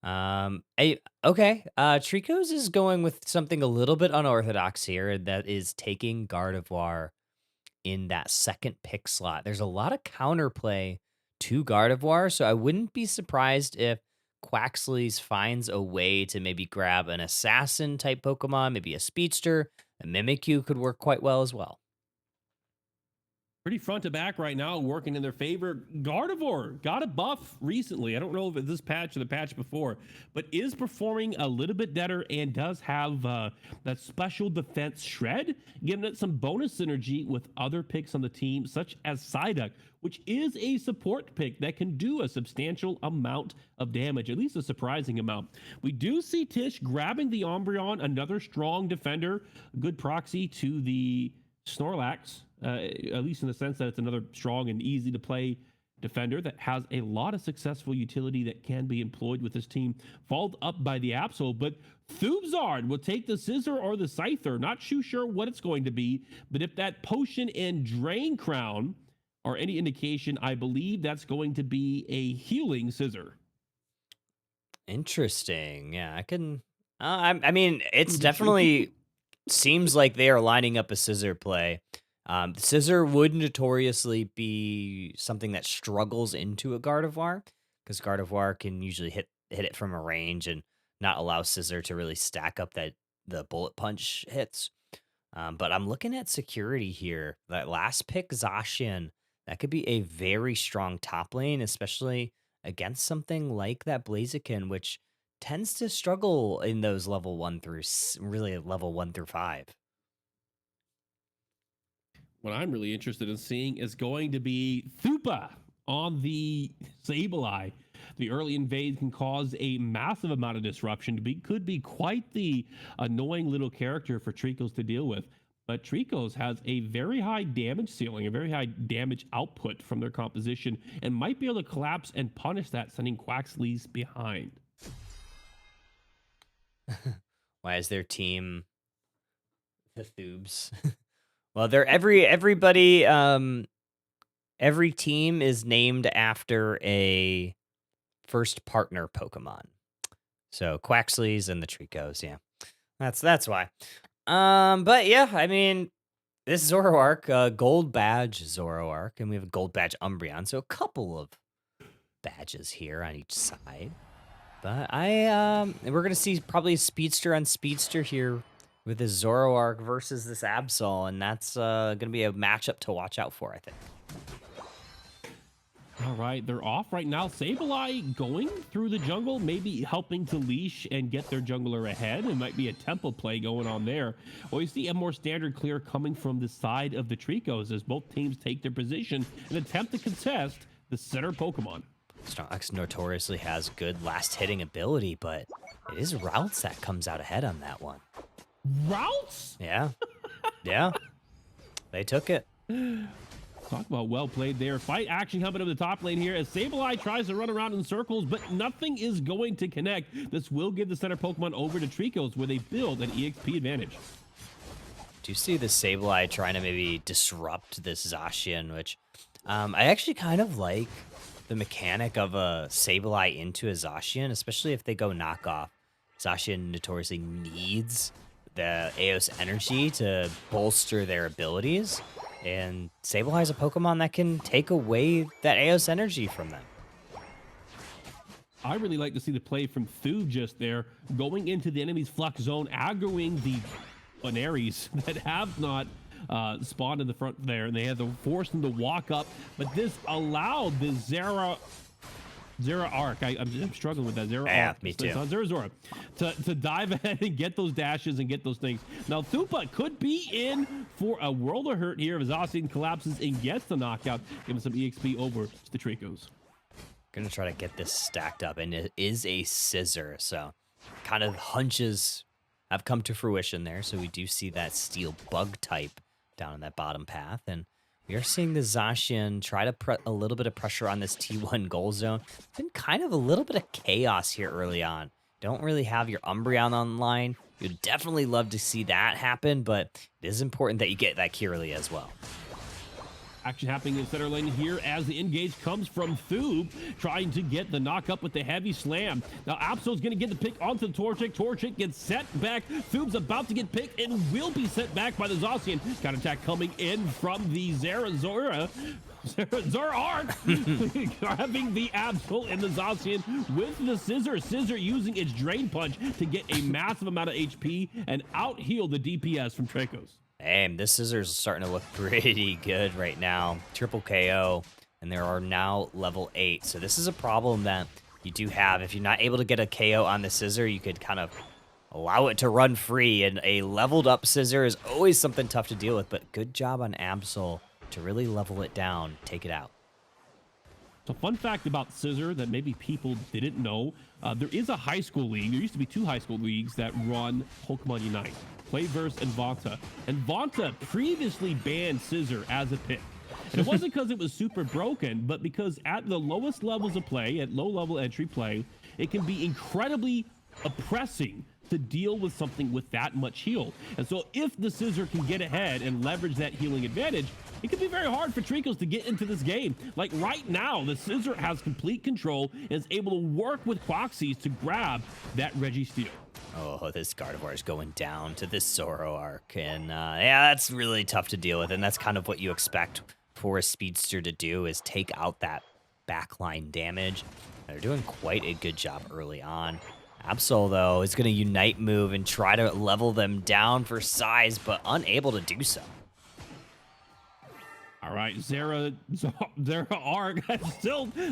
Okay. Trico's is going with something a little bit unorthodox here, and that is taking Gardevoir in that second pick slot. There's a lot of counterplay to Gardevoir, so I wouldn't be surprised if Quaxly's finds a way to maybe grab an assassin type Pokemon, maybe a speedster. A Mimikyu could work quite well as well. Pretty front to back right now, working in their favor. Gardevoir got a buff recently. I don't know if it's this patch or the patch before, but is performing a little bit better and does have that special defense shred, giving it some bonus synergy with other picks on the team, such as Psyduck, which is a support pick that can do a substantial amount of damage, at least a surprising amount. We do see Tish grabbing the Umbreon, another strong defender, good proxy to the Snorlax. At least in the sense that it's another strong and easy to play defender that has a lot of successful utility that can be employed with this team, followed up by the Absol. But Thoobzard will take the Scissor or the Scyther. Not too sure what it's going to be, but if that Potion and Drain Crown are any indication, I believe that's going to be a healing Scissor. Interesting. Yeah, I can. I mean, it's definitely seems like they are lining up a Scissor play. Scissor would notoriously be something that struggles into a Gardevoir, because Gardevoir can usually hit it from a range and not allow Scissor to really stack up the bullet punch hits. But I'm looking at security here. That last pick, Zacian, that could be a very strong top lane, especially against something like that Blaziken, which tends to struggle in those level 1 through 5. What I'm really interested in seeing is going to be Thupa on the Sableye. The early invade can cause a massive amount of disruption. Could be quite the annoying little character for Tricos to deal with. But Tricos has a very high damage ceiling, a very high damage output from their composition, and might be able to collapse and punish that, sending Quaxly's behind. Why is their team the Thoobs? Well, everybody every team is named after a first partner Pokemon. So Quaxly's and the Tricos, yeah. That's why. But yeah, I mean, this Zoroark, gold badge Zoroark, and we have a gold badge Umbreon, so a couple of badges here on each side. But we're gonna see probably a speedster on speedster here with this Zoroark versus this Absol, and that's going to be a matchup to watch out for, I think. All right, they're off right now. Sableye going through the jungle, maybe helping to leash and get their jungler ahead. It might be a tempo play going on there. Or you see a more standard clear coming from the side of the Tricos as both teams take their position and attempt to contest the center Pokemon. Snorlax notoriously has good last hitting ability, but it is Routes that comes out ahead on that one. Routes? Yeah. Yeah. They took it. Talk about well played there. Fight action coming up the top lane here as Sableye tries to run around in circles, but nothing is going to connect. This will give the center Pokemon over to Tricos, where they build an EXP advantage. Do you see the Sableye trying to maybe disrupt this Zacian, which I actually kind of like the mechanic of a Sableye into a Zacian, especially if they go knockoff. Zacian notoriously needs the Eos energy to bolster their abilities, and Sableye is a Pokemon that can take away that Eos energy from them. I really like to see the play from Thoob just there, going into the enemy's flux zone, aggroing the Bunaries that have not spawned in the front there, and they had to force them to walk up, but this allowed the Zera Arc. I'm struggling with that. Zera Yeah, Arc. me too. It's not Zera Zora. To dive ahead and get those dashes and get those things. Now, Thupa could be in for a world of hurt here if Zacian collapses and gets the knockout, giving some EXP over to the Tricos. Gonna try to get this stacked up, and it is a scissor, so kind of hunches have come to fruition there. So we do see that steel bug type down in that bottom path, and we are seeing the Zacian try to put a little bit of pressure on this T1 goal zone. It's been kind of a little bit of chaos here early on. Don't really have your Umbreon online. You'd definitely love to see that happen, but it is important that you get that Kirli as well. Action happening in center lane here as the engage comes from Thoob, trying to get the knock up with the heavy slam. Now Absol's going to get the pick onto the Torchic. Torchic gets set back. Thoob's about to get picked and will be set back by the Zacian. Counter attack coming in from the Zora Arc, grabbing the Absol and the Zacian with the Scissor. Scissor using its Drain Punch to get a massive amount of HP and out heal the DPS from Tricos. Damn, this Scissor's starting to look pretty good right now. Triple KO, and there are now level 8. So this is a problem that you do have. If you're not able to get a KO on the Scissor, you could kind of allow it to run free, and a leveled up Scissor is always something tough to deal with, but good job on Absol to really level it down, take it out. So fun fact about Scissor that maybe people didn't know, there is a high school league. There used to be 2 high school leagues that run Pokemon Unite, Playverse and Vanta. And Vanta previously banned Scissor as a pick. And it wasn't because it was super broken, but because at the lowest levels of play, at low level entry play, it can be incredibly oppressing to deal with something with that much heal. And so if the Scissor can get ahead and leverage that healing advantage, it can be very hard for Tricos to get into this game. Like right now, the Scissor has complete control and is able to work with Quaxis to grab that Registeel. Oh, this Gardevoir is going down to this Zoro arc, and yeah, that's really tough to deal with, and that's kind of what you expect for a speedster to do, is take out that backline damage. They're doing quite a good job early on. Absol, though, is going to Unite move and try to level them down for size, but unable to do so. All right, Zera Arc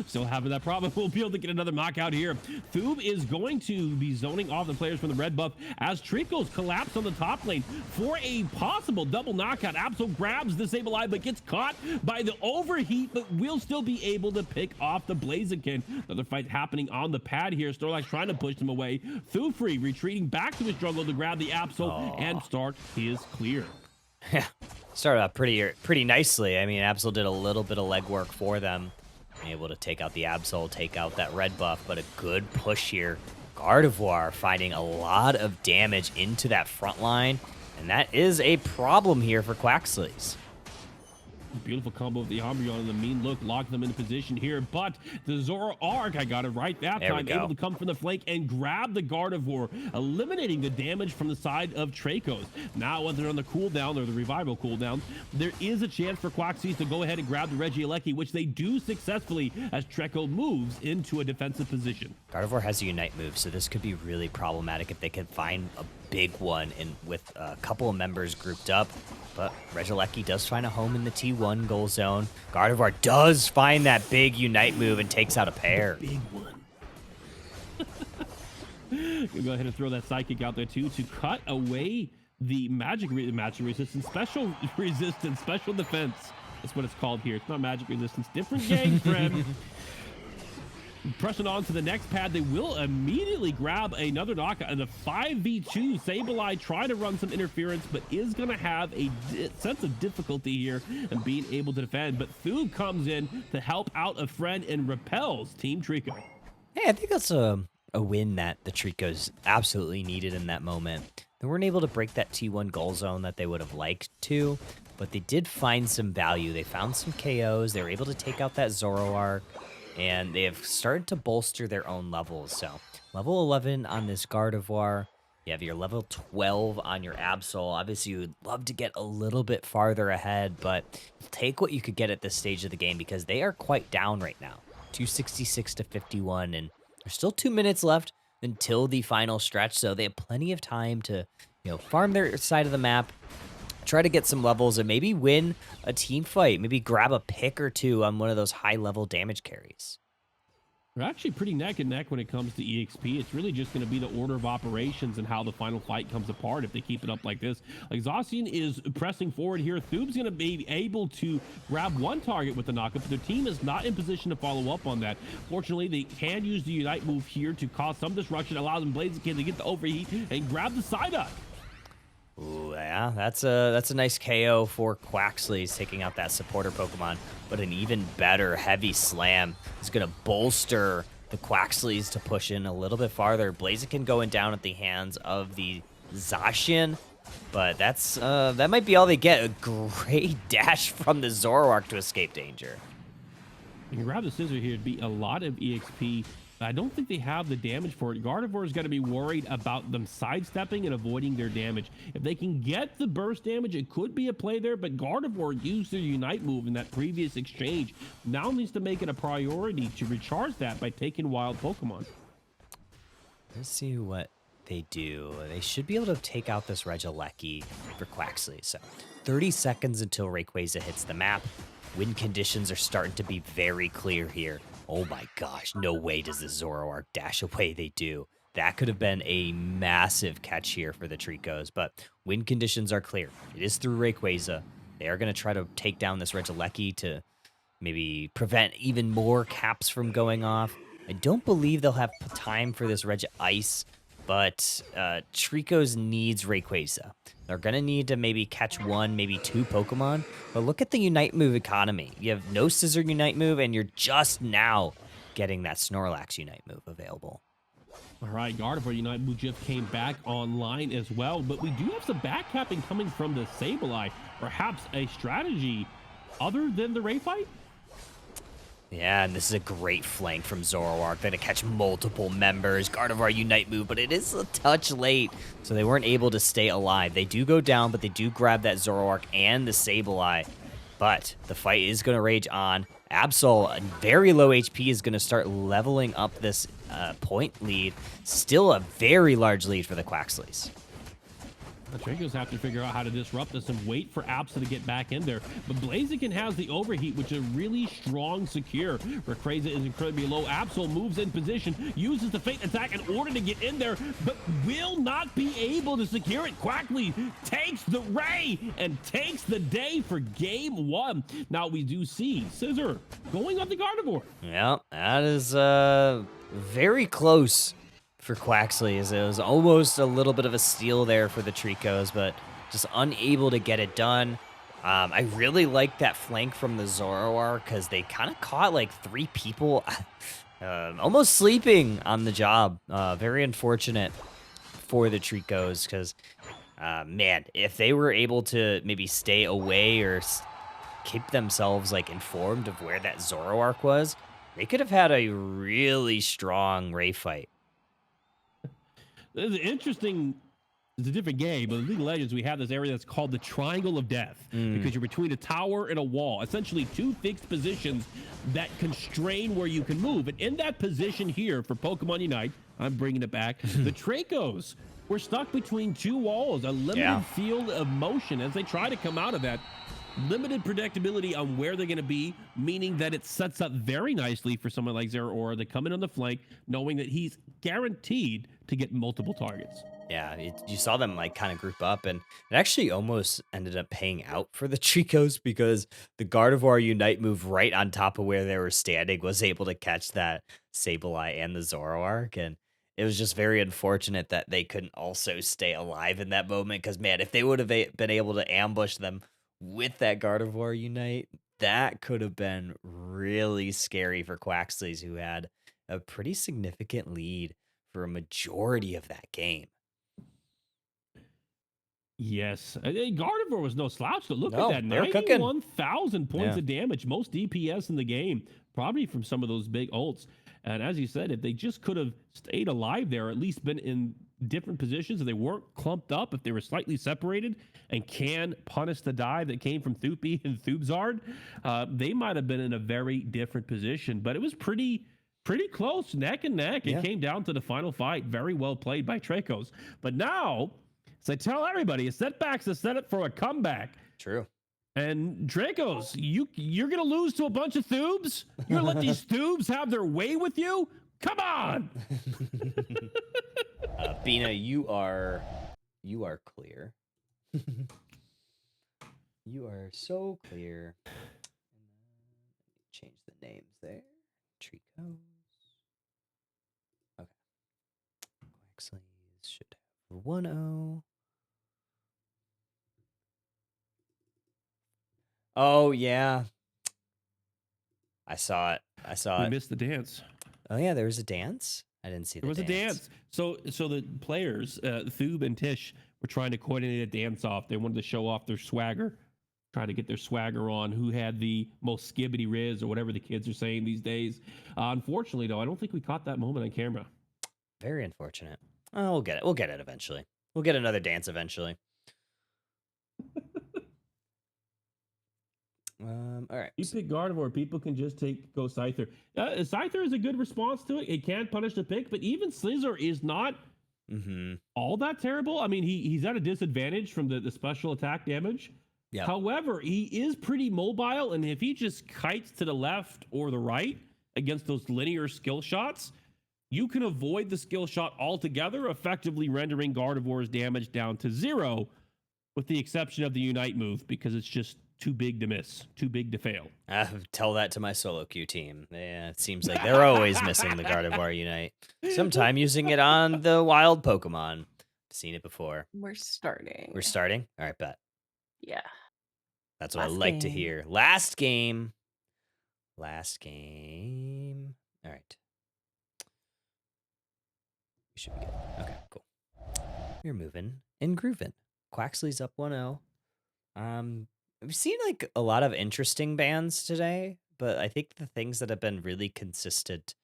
still having that problem. We'll be able to get another knockout here. Thoob is going to be zoning off the players from the red buff as Tricos collapse on the top lane for a possible double knockout. Absol grabs the Sableye, but gets caught by the overheat, but will still be able to pick off the Blaziken. Another fight happening on the pad here. Snorlax trying to push them away. Thufree retreating back to his jungle to grab the Absol and start his clear. Yeah, started out pretty nicely. I mean, Absol did a little bit of legwork for them, able to take out the Absol, take out that red buff, but a good push here. Gardevoir finding a lot of damage into that front line, and that is a problem here for Quaxly's. Beautiful combo of the Umbreon and the mean look, lock them into position here, but the Zoro Arc, I got it right that time, able to come from the flank and grab the Gardevoir, eliminating the damage from the side of Tricos. Now, when they're on the cooldown, or the revival cooldown, there is a chance for Quaxis to go ahead and grab the Regieleki, which they do successfully as Treco moves into a defensive position. Gardevoir has a Unite move, so this could be really problematic if they can find a big one with a couple of members grouped up. But Regieleki does find a home in the T1 goal zone. Gardevoir does find that big Unite move and takes out a pair. Big one. You'll go ahead and throw that Psychic out there too to cut away the magic resistance, special resistance, special defense. That's what it's called here. It's not magic resistance. Different game, friend. Pressing on to the next pad, they will immediately grab another knockout and a 5v2. Sableye trying to run some interference, but is going to have a sense of difficulty here and being able to defend. But Thoob comes in to help out a friend and repels Team Trico. Hey, I think that's a win that the Tricos absolutely needed in that moment. They weren't able to break that T1 goal zone that they would have liked to, but they did find some value. They found some KOs. They were able to take out that Zoroark, and they have started to bolster their own levels. So level 11 on this Gardevoir. You have your level 12 on your Absol. Obviously, you would love to get a little bit farther ahead, but take what you could get at this stage of the game because they are quite down right now. 266 to 51, and there's still 2 minutes left until the final stretch, so they have plenty of time to, farm their side of the map, try to get some levels, and maybe win a team fight. Maybe grab a pick or two on one of those high-level damage carries. They're actually pretty neck and neck when it comes to EXP. It's really just going to be the order of operations and how the final fight comes apart if they keep it up like this. Like Zacian is pressing forward here. Thub's going to be able to grab one target with the knockup, but their team is not in position to follow up on that. Fortunately, they can use the Unite move here to cause some disruption, allows them Blaziken to get the overheat and grab the Psyduck. Ooh, yeah, that's a nice KO for Quaxley's taking out that supporter Pokemon, but an even better heavy slam is going to bolster the Quaxleys to push in a little bit farther. Blaziken going down at the hands of the Zacian, but that might be all they get. A great dash from the Zoroark to escape danger. You can grab the scissor here, it'd be a lot of EXP. I don't think they have the damage for it. Gardevoir's got to be worried about them sidestepping and avoiding their damage. If they can get the burst damage, it could be a play there, but Gardevoir used their Unite move in that previous exchange. Now needs to make it a priority to recharge that by taking wild Pokemon. Let's see what they do. They should be able to take out this Regieleki for Quaxley. So 30 seconds until Rayquaza hits the map. Wind conditions are starting to be very clear here. Oh my gosh, no way does the Zoroark dash away. They do. That could have been a massive catch here for the Tricos, but wind conditions are clear. It is through Rayquaza. They are going to try to take down this Regieleki to maybe prevent even more caps from going off. I don't believe they'll have time for this Regice, but Tricos needs Rayquaza. They're going to need to maybe catch one, maybe two Pokemon. But look at the Unite move economy. You have no Scissor Unite move, and you're just now getting that Snorlax Unite move available. All right, Gardevoir Unite move just came back online as well, but we do have some backcapping coming from the Sableye. Perhaps a strategy other than the Ray fight? Yeah, and this is a great flank from Zoroark. They're going to catch multiple members. Gardevoir Unite move, but it is a touch late, so they weren't able to stay alive. They do go down, but they do grab that Zoroark and the Sableye. But the fight is going to rage on. Absol, very low HP, is going to start leveling up this point lead. Still a very large lead for the Quaxleys. The Tricos have to figure out how to disrupt this and wait for Absol to get back in there. But Blaziken has the overheat, which is a really strong secure. Rayquaza is incredibly low. Absol moves in position, uses the Fate attack in order to get in there, but will not be able to secure it. Quaxley takes the Ray and takes the day for game one. Now we do see Scissor going on the Gardevoir. Yeah, that is very close for Quaxley. It was almost a little bit of a steal there for the Tricos, but just unable to get it done. I really like that flank from the Zoroark because they kind of caught like three people almost sleeping on the job. Very unfortunate for the Tricos because, man, if they were able to maybe stay away or keep themselves like informed of where that Zoroark was, they could have had a really strong Ray fight. It's interesting. It's a different game, but in League of Legends, we have this area that's called the Triangle of Death because you're between a tower and a wall, essentially two fixed positions that constrain where you can move. And in that position here for Pokemon Unite, I'm bringing it back, the Tricos were stuck between two walls, a limited field of motion as they try to come out of that. Limited predictability on where they're going to be, meaning that it sets up very nicely for someone like Zeraora to come in on the flank, knowing that he's guaranteed to get multiple targets. Yeah, you saw them like kind of group up, and it actually almost ended up paying out for the Tricos because the Gardevoir Unite move right on top of where they were standing was able to catch that Sableye and the Zoroark, and it was just very unfortunate that they couldn't also stay alive in that moment because, man, if they would have been able to ambush them with that Gardevoir Unite, that could have been really scary for Quaxleys, who had a pretty significant lead for a majority of that game. Yes, Gardevoir was no slouch. So look No, at that, they were cooking. 91,000 points of damage, most DPS in the game, probably from some of those big ults. And as you said, if they just could have stayed alive there, or at least been in different positions, if they weren't clumped up, if they were slightly separated and can punish the dive that came from Thupi and Thubzard, they might have been in a very different position. But it was pretty close, neck and neck. It came down to the final fight. Very well played by Tricos. But now, as I tell everybody, a setback's a setup for a comeback. True. And Dracos, you're gonna lose to a bunch of Thubes? You're gonna let these Thubes have their way with you? Come on! Bina, you are clear. You are so clear. Change the names there. Tricos. Okay. Quaxleys should have 1-0. Oh yeah. I saw it. We missed the dance. Oh yeah, there was a dance. I didn't see the There was a dance. So the players, Thube and Tish, were trying to coordinate a dance off. They wanted to show off their swagger, trying to get their swagger on. Who had the most skibbity riz or whatever the kids are saying these days? Unfortunately, though, I don't think we caught that moment on camera. Very unfortunate. Oh, we'll get it. We'll get it eventually. We'll get another dance eventually. All right. You pick Gardevoir, people can just go Scyther. Scyther is a good response to it. It can punish the pick, but even Scizor is not all that terrible. I mean, he's at a disadvantage from the special attack damage. Yeah. However, he is pretty mobile, and if he just kites to the left or the right against those linear skill shots, you can avoid the skill shot altogether, effectively rendering Gardevoir's damage down to 0, with the exception of the Unite move, because it's just too big to miss, too big to fail. Tell that to my solo queue team. Yeah, it seems like they're always missing the Gardevoir Unite. Sometime using it on the wild Pokemon. Seen it before. We're starting. We're starting? All right, bet. Yeah. That's what I like to hear. Last game. Last game. All right. We should be good. Okay, cool. We're moving and grooving. Quaxley's up 1-0. We've seen like a lot of interesting bans today, but I think the things that have been really consistent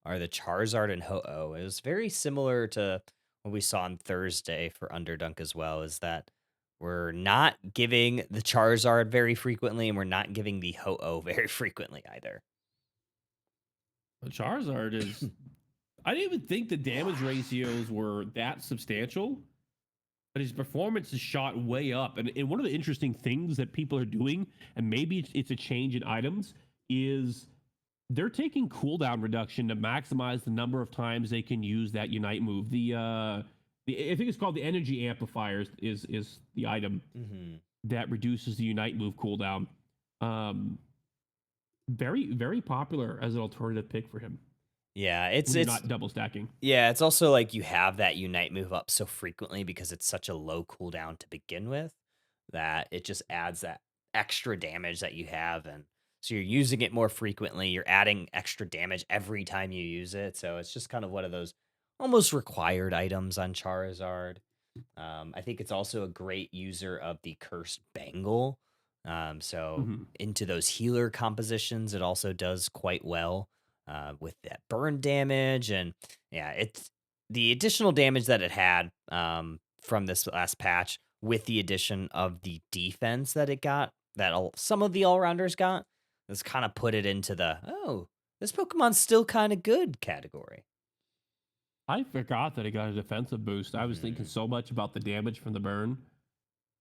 are the Charizard and Ho-Oh. It was very similar to what we saw on Thursday for Underdunk as well, is that we're not giving the Charizard very frequently, and we're not giving the Ho-Oh very frequently either. The Charizard is... I didn't even think the damage ratios were that substantial, but his performance is shot way up. And one of the interesting things that people are doing, and maybe it's a change in items, is they're taking cooldown reduction to maximize the number of times they can use that Unite move. I think it's called the Energy Amplifiers is the item that reduces the Unite move cooldown. Very, very popular as an alternative pick for him. Yeah, it's not double stacking. Yeah, it's also like you have that Unite move up so frequently because it's such a low cooldown to begin with that it just adds that extra damage that you have, and so you're using it more frequently. You're adding extra damage every time you use it, so it's just kind of one of those almost required items on Charizard. I think it's also a great user of the Cursed Bangle. So into those healer compositions, it also does quite well. With that burn damage, and yeah, it's the additional damage that it had from this last patch with the addition of the defense that it got, that some of the all-rounders got, has kind of put it into the, oh, this Pokemon's still kind of good category. I forgot that it got a defensive boost. I was thinking so much about the damage from the burn.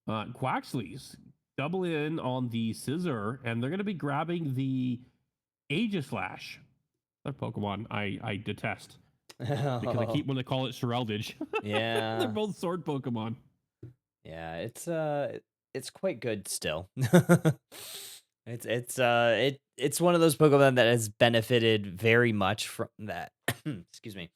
Quaxley's double in on the Scizor, and they're going to be grabbing the Aegislash. That Pokemon I detest because I keep when they call it Shereldage. Yeah, they're both sword Pokemon. Yeah, it's quite good still. It's one of those Pokemon that has benefited very much from that. Excuse me,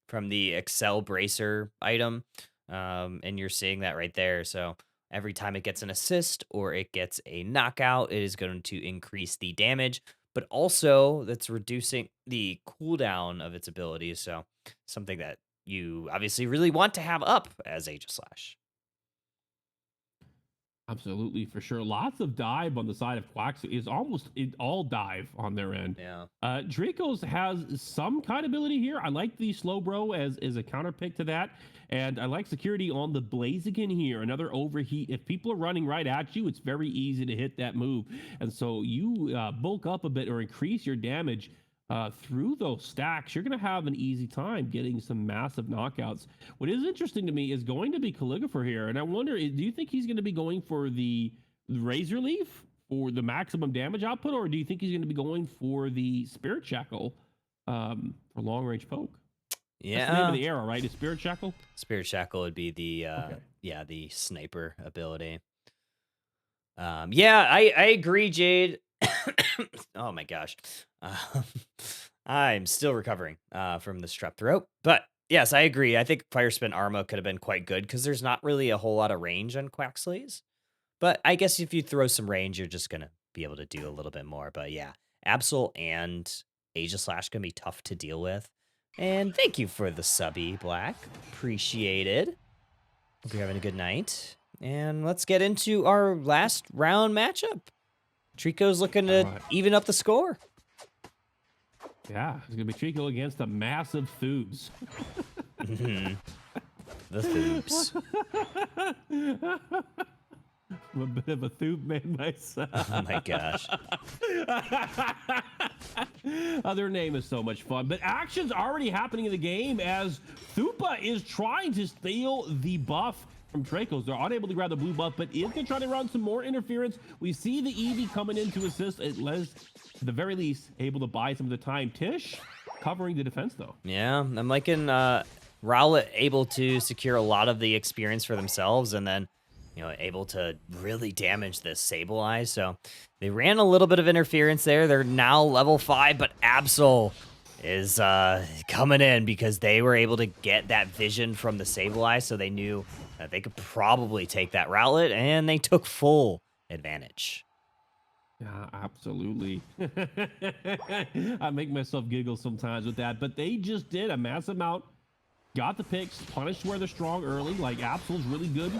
from the Excel Bracer item, and you're seeing that right there. So every time it gets an assist or it gets a knockout, it is going to increase the damage, but also that's reducing the cooldown of its abilities. So something that you obviously really want to have up as Aegislash. Absolutely, for sure. Lots of dive on the side of Quaxley. Is almost all dive on their end. Yeah. Dracos has some kind of ability here. I like the Slowbro as a counter pick to that. And I like security on the Blaziken here. Another overheat. If people are running right at you, it's very easy to hit that move. And so you bulk up a bit or increase your damage through those stacks. You're going to have an easy time getting some massive knockouts. What is interesting to me is going to be Calligrapher here. And I wonder, do you think he's going to be going for the Razor Leaf for the maximum damage output, or do you think he's going to be going for the Spirit Shackle for long range poke? That's the name of Yeah. the arrow, right? Is Spirit Shackle? Spirit Shackle would be the Okay. yeah, the sniper ability. Yeah, I agree, Jade. Oh my gosh. Um, I'm still recovering from the strep throat. But yes, I agree. I think Fire Spin Arma could have been quite good because there's not really a whole lot of range on Quaxleys. But I guess if you throw some range, you're just gonna be able to do a little bit more. But yeah, Absol and Aegislash gonna be tough to deal with. And thank you for the subby, Black. Appreciated. Hope you're having a good night. And let's get into our last round matchup. Trico's looking to Alright. even up the score. Yeah, it's going to be Trico against the massive Thoobs. The Thoobs. I'm a bit of a Thoob man myself. Oh my gosh. Their name is so much fun. But action's already happening in the game as Thupa is trying to steal the buff from Dracos. They're unable to grab the blue buff, but is going to try to run some more interference. We see the Eevee coming in to assist. At the very least, able to buy some of the time. Tish covering the defense, though. Yeah, I'm liking Rowlet able to secure a lot of the experience for themselves and then, able to really damage this Sableye. So they ran a little bit of interference there. They're now level 5, but Absol is coming in because they were able to get that vision from the Sableye, so they knew that they could probably take that Rowlet, and they took full advantage. Yeah, absolutely. I make myself giggle sometimes with that, but they just did a massive amount. Got the picks, punished where they're strong early, like Absol's really good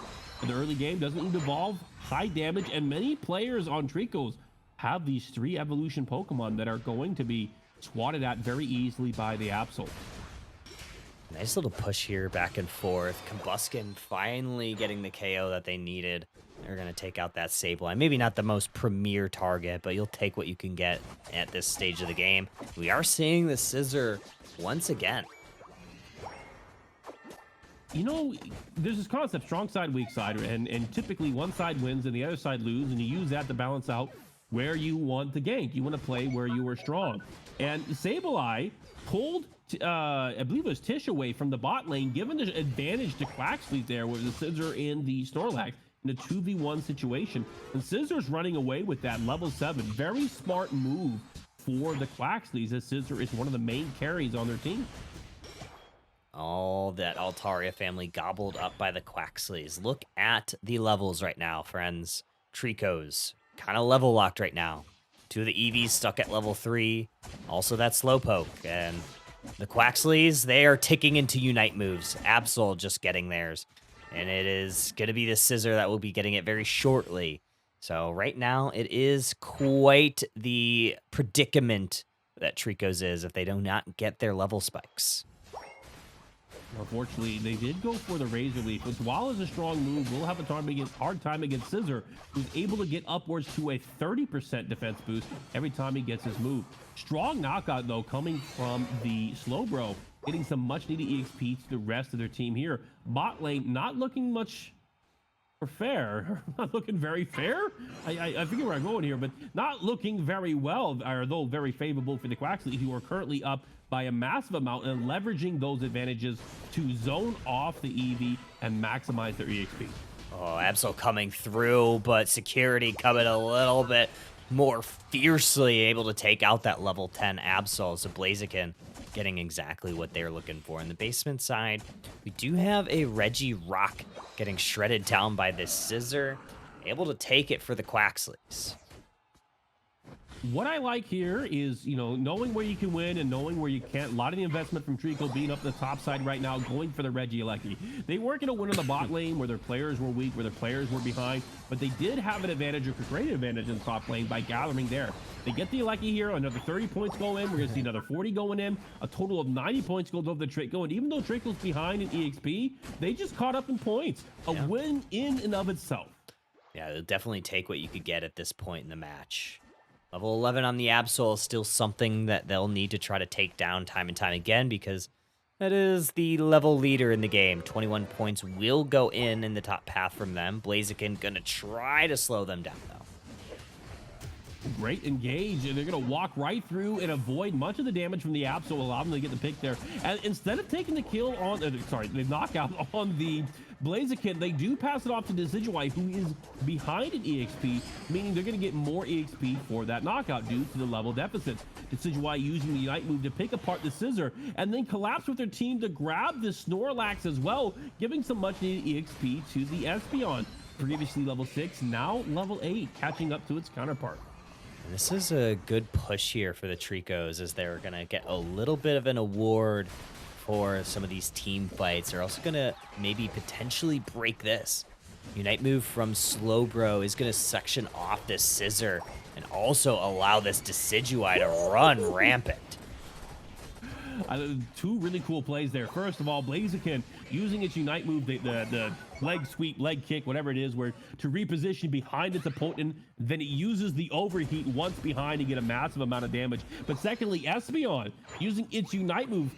in the early game, doesn't need to evolve, high damage, and many players on Tricos have these 3 evolution Pokemon that are going to be swatted at very easily by the Absol. Nice little push here, back and forth. Combuskin finally getting the KO that they needed. They're going to take out that Sableye. Maybe not the most premier target, but you'll take what you can get at this stage of the game. We are seeing the Scissor once again. There's this concept, strong side, weak side, and typically one side wins and the other side loses, and you use that to balance out where you want to gank. You want to play where you are strong. And Sableye pulled, I believe it was Tish away from the bot lane, given the advantage to Quaxley there with the Scissor and the Snorlax in a 2v1 situation. And Scissor's running away with that level 7. Very smart move for the Quaxleys, as Scissor is one of the main carries on their team. All that Altaria family gobbled up by the Quaxleys. Look at the levels right now, friends. Tricos, kind of level locked right now. 2 of the Eevees stuck at level 3. Also that Slowpoke. And the Quaxleys, they are ticking into Unite moves. Absol just getting theirs. And it is going to be the Scissor that will be getting it very shortly. So right now, it is quite the predicament that Tricos is if they do not get their level spikes. Unfortunately, they did go for the Razor Leaf, which while is a strong move, will have a hard time against Scissor, who's able to get upwards to a 30% defense boost every time he gets his move. Strong knockout, though, coming from the Slowbro, getting some much-needed EXP to the rest of their team here. Bot lane not looking much fair, not looking very fair. I forget where I'm going here, but not looking very well, although very favorable for the Quaxley, who are currently up by a massive amount and leveraging those advantages to zone off the Eevee and maximize their EXP. Oh, Absol coming through, but security coming a little bit more fiercely, able to take out that level 10 Absol. So Blaziken getting exactly what they're looking for. In the basement side, we do have a Regirock getting shredded down by this Scissor, able to take it for the Quaxleys. What I like here is, knowing where you can win and knowing where you can't. A lot of the investment from Trico being up the top side right now, going for the Regieleki. They weren't going to win on the bot lane where their players were weak, where their players were behind, but they did have an advantage, or a great advantage in the top lane by gathering there. They get the Eleki here, another 30 points go in. We're going to see another 40 going in. A total of 90 points goes over the Trico. And even though Trico's behind in EXP, they just caught up in points. A win in and of itself. Yeah, they'll definitely take what you could get at this point in the match. Level 11 on the Absol is still something that they'll need to try to take down time and time again because That is the level leader in the game. 21 points will go in the top path from them. Blaziken gonna try to slow them down, though. Great engage, and they're going to walk right through and avoid much of the damage from the app, so allow them to get the pick there. And instead of taking the kill on, the knockout on the Blaziken, they do pass it off to Decidueye, who is behind in EXP, meaning they're going to get more EXP for that knockout due to the level deficits. Decidueye using the Unite move to pick apart the Scissor, and then collapse with their team to grab the Snorlax as well, giving some much needed EXP to the Espeon. Previously level 6, now level 8, catching up to its counterpart. And this is a good push here for the Tricos, as they're going to get a little bit of an award for some of these team fights. They're also going to maybe potentially break this. Unite move from Slowbro is going to section off this Scissor and also allow this Decidueye to run rampant. Two really cool plays there. First of all, Blaziken using its Unite move, the leg sweep, leg kick, whatever it is, where to reposition behind its opponent, then it uses the overheat once behind to get a massive amount of damage. But secondly, Espeon using its Unite move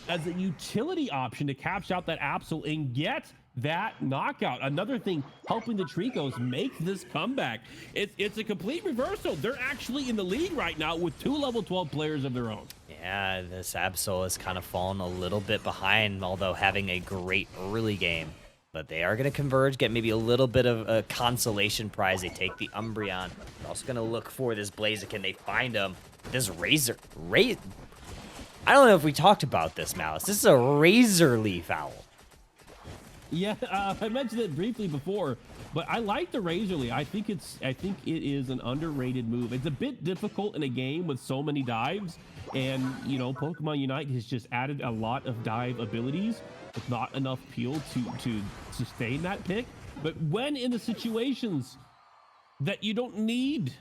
as a utility option to catch out that Absol and get that knockout. Another thing helping the Tricos make this comeback. It's a complete reversal. They're actually in the lead right now with 2 level 12 players of their own. Yeah, this Absol has kind of fallen a little bit behind, although having a great early game. But they are going to converge, get maybe a little bit of a consolation prize. They take the Umbreon. They're also going to look for this Blaziken. They find him. This Razor. I don't know if we talked about this, Malice. This is a Razor Leaf Owl. Yeah, I mentioned it briefly before, but I like the Razor Leaf. I think it is an underrated move. It's a bit difficult in a game with so many dives, and you know, Pokemon Unite has just added a lot of dive abilities with not enough peel to sustain that pick. But when in the situations that you don't need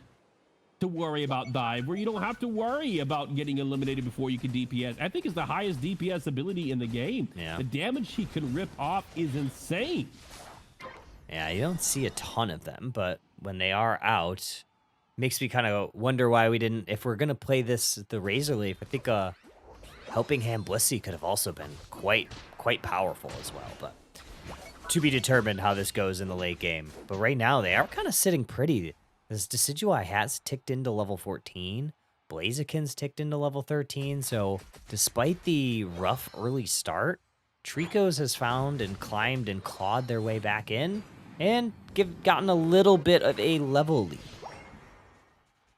to worry about dive, where you don't have to worry about getting eliminated before you can DPS, I think it's the highest DPS ability in the game. Yeah. The damage he can rip off is insane. Yeah, you don't see a ton of them, but when they are out, makes me kind of wonder why we didn't, if we're going to play the Razor Leaf, I think Helping Hand Blissey could have also been quite powerful as well, but to be determined how this goes in the late game. But right now, they are kind of sitting pretty. This Decidueye has ticked into level 14. Blaziken's ticked into level 13. So despite the rough early start, Tricos has found and climbed and clawed their way back in and gotten a little bit of a level lead.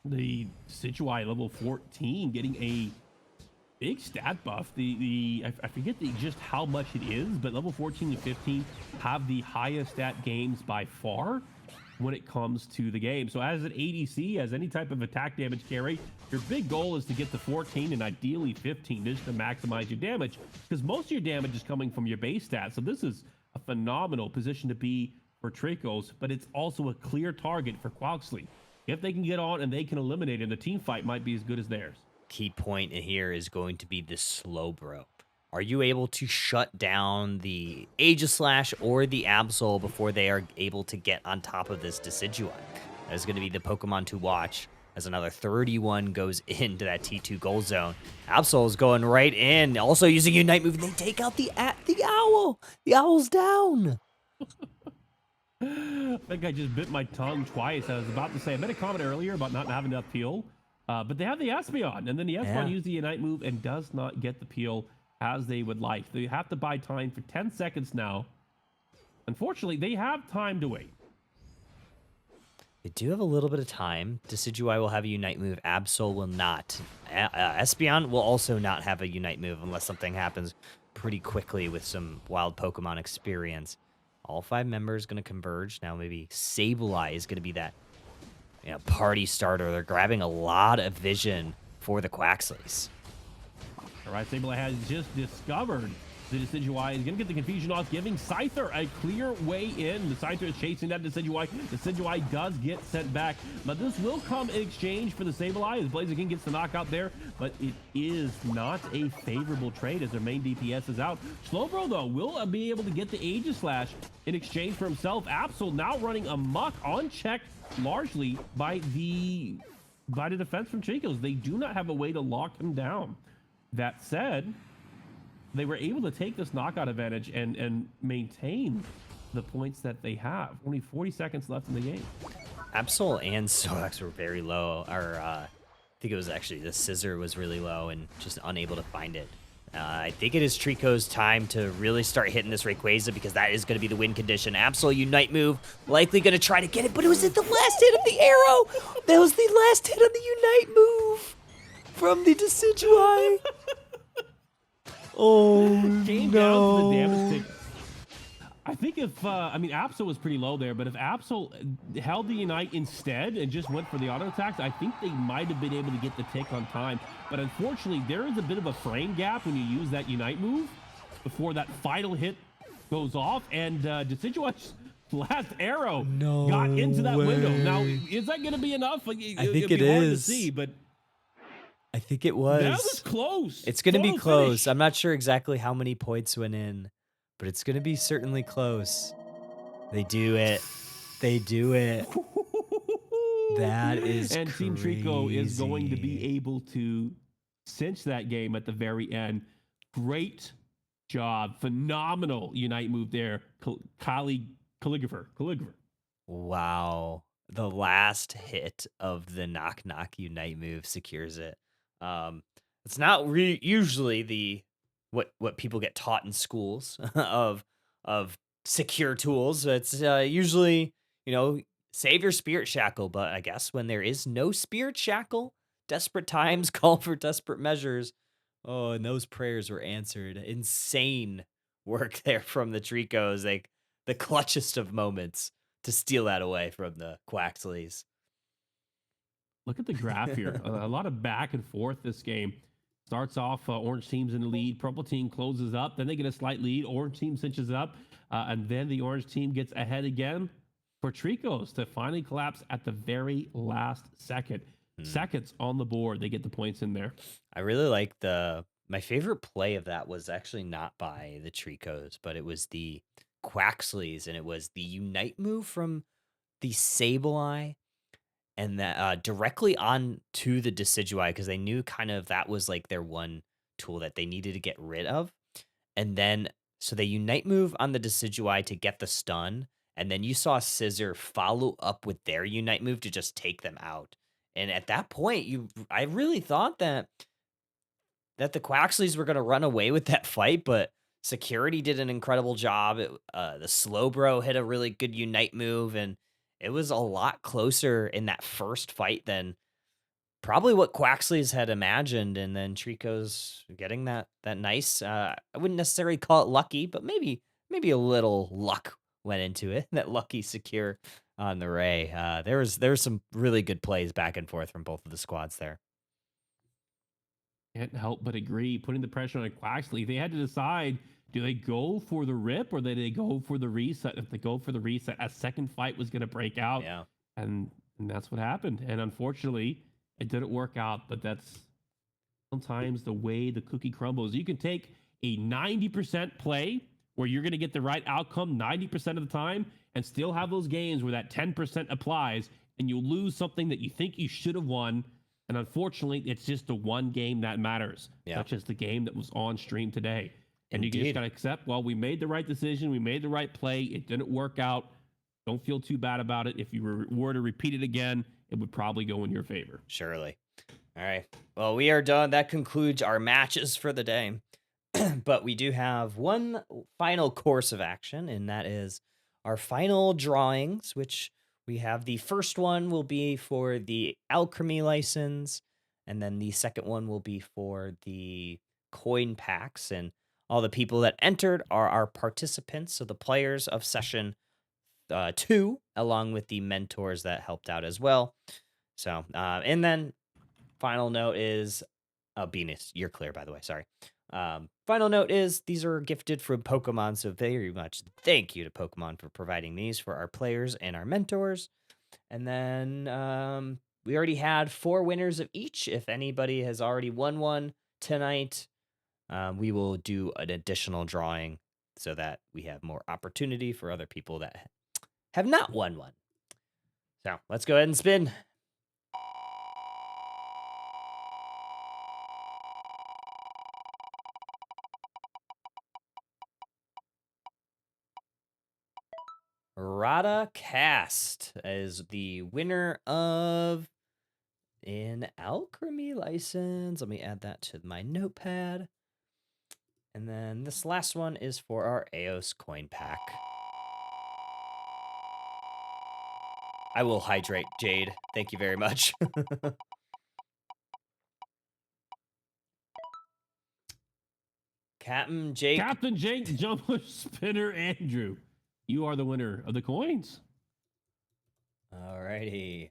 The Decidueye level 14 getting a big stat buff. I forget just how much it is, but level 14 and 15 have the highest stat games by far when it comes to the game. So as an ADC, as any type of attack damage carry, your big goal is to get to 14 and ideally 15 just to maximize your damage, because most of your damage is coming from your base stats. So this is a phenomenal position to be for Tricos, but it's also a clear target for Quaxley. If they can get on and they can eliminate him, the team fight might be as good as theirs. Key point in here is going to be the Slowbro. Are you able to shut down the Aegislash or the Absol before they are able to get on top of this Decidueye? That is going to be the Pokemon to watch as another 31 goes into that T2 goal zone. Absol is going right in, also using Unite move. They take out the Owl. The Owl's down. I think I just bit my tongue twice. I was about to say, I made a comment earlier about not having enough peel, but they have the Espeon, and then the Espeon used the Unite move and does not get the peel as they would like. They have to buy time for 10 seconds now. Unfortunately, they have time to wait. They do have a little bit of time. Decidueye will have a Unite move. Absol will not. Espeon will also not have a Unite move unless something happens pretty quickly with some wild Pokemon experience. All 5 members going to converge. Now maybe Sableye is going to be that party starter. They're grabbing a lot of vision for the Quaxleys. All right, Sableye has just discovered the Decidueye. Is going to get the confusion off, giving Scyther a clear way in. The Scyther is chasing that Decidueye. Decidueye does get sent back, but this will come in exchange for the Sableye as Blaziken gets the knockout there, but it is not a favorable trade as their main DPS is out. Slowbro, though, will be able to get the Aegislash in exchange for himself. Absol now running amok, unchecked largely by the defense from Tricos. They do not have a way to lock him down. That said, they were able to take this knockout advantage and maintain the points that they have. Only 40 seconds left in the game. Absol and Soax were very low. Or I think it was actually the Scissor was really low and just unable to find it. I think it is Trico's time to really start hitting this Rayquaza because that is going to be the win condition. Absol Unite move, likely going to try to get it, but it was at the last hit of the arrow. That was the last hit of the Unite move from the Decidueye. Oh, Came down to the damage tick. I think if, I mean, Absol was pretty low there, but if Absol held the Unite instead and just went for the auto attacks, I think they might have been able to get the tick on time. But unfortunately, there is a bit of a frame gap when you use that Unite move before that final hit goes off. And Decidueye's last arrow got into that window. Now, is that going to be enough? I think it is. Hard to see, but I think it was. that was close. It's going to be Photo close. finish. I'm not sure exactly how many points went in, but it's going to be certainly close. They do it. They do it. That is And Team Trico is going to be crazy. able to cinch that game at the very end. Great job. Phenomenal Unite move there. Calligrapher. Wow. The last hit of the Knock Knock Unite move secures it. It's not usually the what people get taught in schools of secure tools. It's usually, save your Spirit Shackle, but I guess when there is no Spirit Shackle, desperate times call for desperate measures. Oh, and those prayers were answered. Insane work there from the Tricos, like the clutchest of moments to steal that away from the Quaxleys. Look at the graph here. A lot of back and forth this game. Starts off, orange team's in the lead. Purple team closes up. Then they get a slight lead. Orange team cinches up. And then the orange team gets ahead again for Tricos to finally collapse at the very last second. Seconds on the board. They get the points in there. I really like my favorite play of that was actually not by the Tricos, but it was the Quaxleys, and it was the Unite move from the Sableye and that directly on to the Decidueye because they knew kind of that was like their one tool that they needed to get rid of. And then, so they Unite move on the Decidueye to get the stun, and then you saw Scissor follow up with their Unite move to just take them out. And at that point, I really thought that the Quaxleys were going to run away with that fight, but Security did an incredible job. The Slowbro hit a really good Unite move, and it was a lot closer in that first fight than probably what Quaxleys had imagined. And then Trico's getting that nice, I wouldn't necessarily call it lucky, but maybe a little luck went into it. That lucky secure on the Ray. There was some really good plays back and forth from both of the squads there. Can't help but agree. Putting the pressure on Quaxley, they had to decide, do they go for the rip or do they go for the reset? If they go for the reset, a second fight was going to break out. Yeah. And that's what happened. And unfortunately, it didn't work out, but that's sometimes the way the cookie crumbles. You can take a 90% play where you're going to get the right outcome 90% of the time and still have those games where that 10% applies and you'll lose something that you think you should have won. And unfortunately, it's just the one game that matters, such as the game that was on stream today. And Indeed. you just got to accept, well, we made the right decision. We made the right play. It didn't work out. Don't feel too bad about it. If you were to repeat it again, it would probably go in your favor. Surely. All right. Well, we are done. That concludes our matches for the day. But we do have one final course of action, and that is our final drawings, which we have the first one will be for the Alchemy license, and then the second one will be for the coin packs. And all the people that entered are our participants, so the players of session 2, along with the mentors that helped out as well. So, and then final note is, Venus, you're clear, by the way, sorry. Final note is these are gifted from Pokemon, so very much thank you to Pokemon for providing these for our players and our mentors. And then we already had 4 winners of each. If anybody has already won one tonight, we will do an additional drawing so that we have more opportunity for other people that have not won one. So let's go ahead and spin. Rada Cast is the winner of an Alchemy license. Let me add that to my notepad. And then this last one is for our Eos coin pack. I will hydrate, Jade. Thank you very much. Captain Jake. Captain Jake Jumper Spinner Andrew, you are the winner of the coins. Alrighty.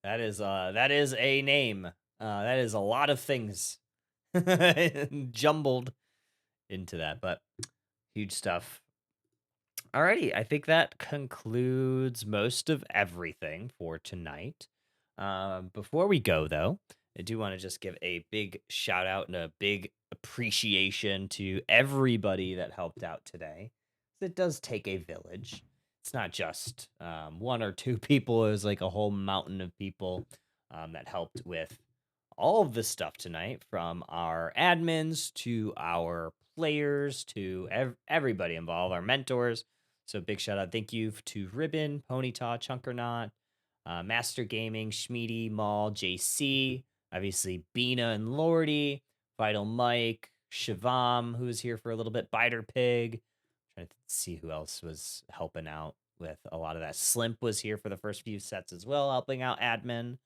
That is a name. That is a lot of things jumbled into that, but huge stuff. Alrighty, I think that concludes most of everything for tonight. Before we go, though, I do want to just give a big shout out and a big appreciation to everybody that helped out today. It does take a village. It's not just one or two people. It was like a whole mountain of people that helped with all of this stuff tonight, from our admins to our players to everybody involved, our mentors. So big shout out. Thank you to Ribbon, Ponyta, Chunkernaut, Master Gaming, Schmeedy, Maul, JC, obviously Bina and Lordy, Vital Mike, Shivam, who was here for a little bit, Biter Pig. Trying to see who else was helping out with a lot of that. Slimp was here for the first few sets as well, helping out admin.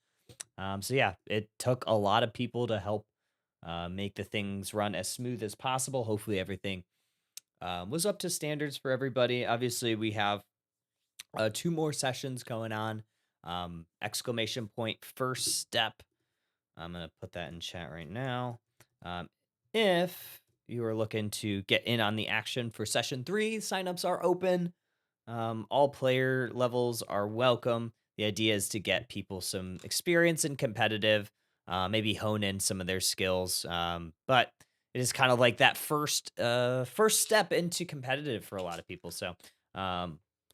So yeah, it took a lot of people to help make the things run as smooth as possible. Hopefully everything was up to standards for everybody. Obviously, we have 2 more sessions going on. Exclamation point first step. I'm going to put that in chat right now. If you are looking to get in on the action for session 3, signups are open. All player levels are welcome. The idea is to get people some experience in competitive, maybe hone in some of their skills. But it is kind of like that first step into competitive for a lot of people. So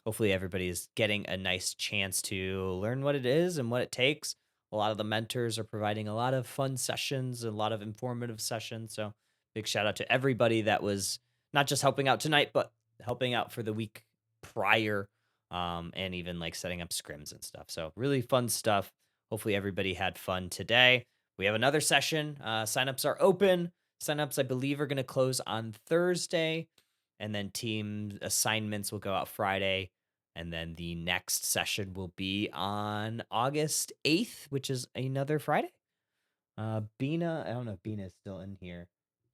hopefully everybody is getting a nice chance to learn what it is and what it takes. A lot of the mentors are providing a lot of fun sessions, a lot of informative sessions. So big shout out to everybody that was not just helping out tonight, but helping out for the week prior, and even like setting up scrims and stuff. So really fun stuff. Hopefully everybody had fun today. We have another session. Signups are open. Signups, I believe, are going to close on Thursday, and then team assignments will go out Friday. And then the next session will be on August 8th, which is another Friday. Bina, I don't know if Bina is still in here.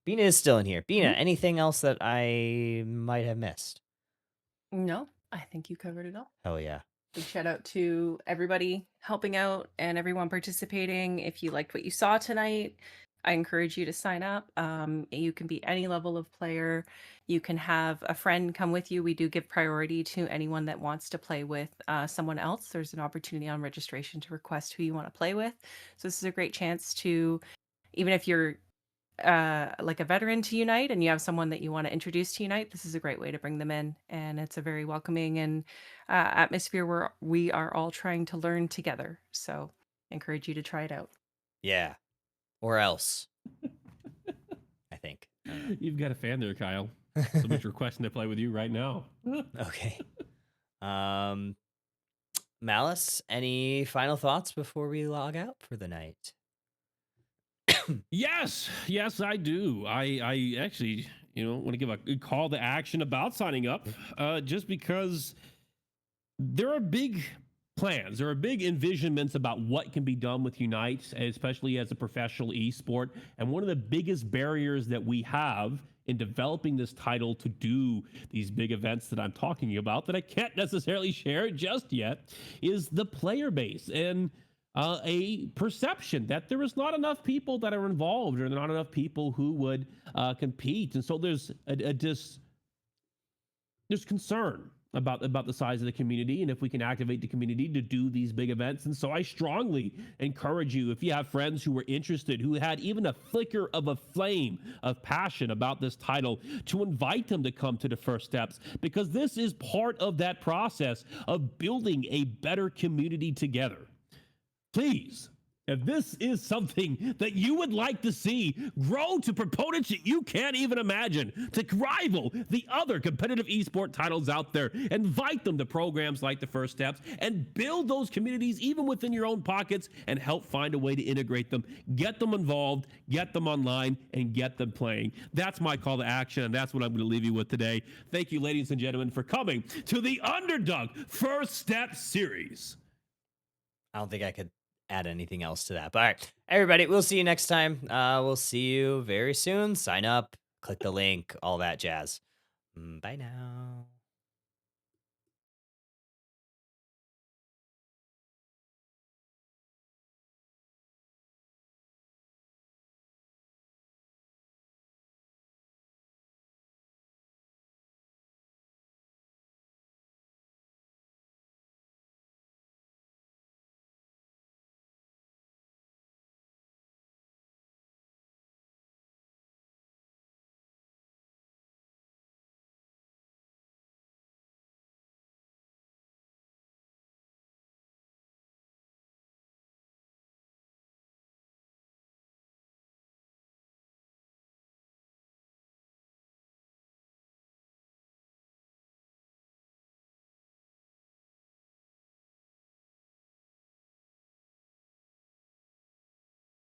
Bina is still in here. Bina, anything else that I might have missed? No, I think you covered it all. Hell yeah. Big shout out to everybody helping out and everyone participating. If you liked what you saw tonight, I encourage you to sign up. You can be any level of player. You can have a friend come with you. We do give priority to anyone that wants to play with someone else. There's an opportunity on registration to request who you want to play with. So this is a great chance to, even if you're like a veteran to Unite and you have someone that you want to introduce to Unite, this is a great way to bring them in. And it's a very welcoming and atmosphere where we are all trying to learn together. So I encourage you to try it out. Yeah. Or else. I think. You've got a fan there, Kyle. Somebody's requesting to play with you right now. Okay. Malice, any final thoughts before we log out for the night? Yes, I do. I actually, want to give a good call to action about signing up, just because there are big plans, there are big envisionments about what can be done with Unite, especially as a professional esport. And one of the biggest barriers that we have in developing this title to do these big events that I'm talking about, that I can't necessarily share just yet, is the player base and a perception that there is not enough people that are involved, or not enough people who would compete. And so there's there's concern about the size of the community and if we can activate the community to do these big events. And so I strongly encourage you, if you have friends who were interested, who had even a flicker of a flame of passion about this title, to invite them to come to the first steps, because this is part of that process of building a better community together. Please If this is something that you would like to see grow to proponents that you can't even imagine, to rival the other competitive esport titles out there, invite them to programs like the First Steps and build those communities even within your own pockets and help find a way to integrate them, get them involved, get them online, and get them playing. That's my call to action, and that's what I'm going to leave you with today. Thank you, ladies and gentlemen, for coming to the Underdunk First Step series. I don't think I could add anything else to that. But all right, everybody, we'll see you next time. We'll see you very soon. Sign up, click the link, all that jazz. Bye now.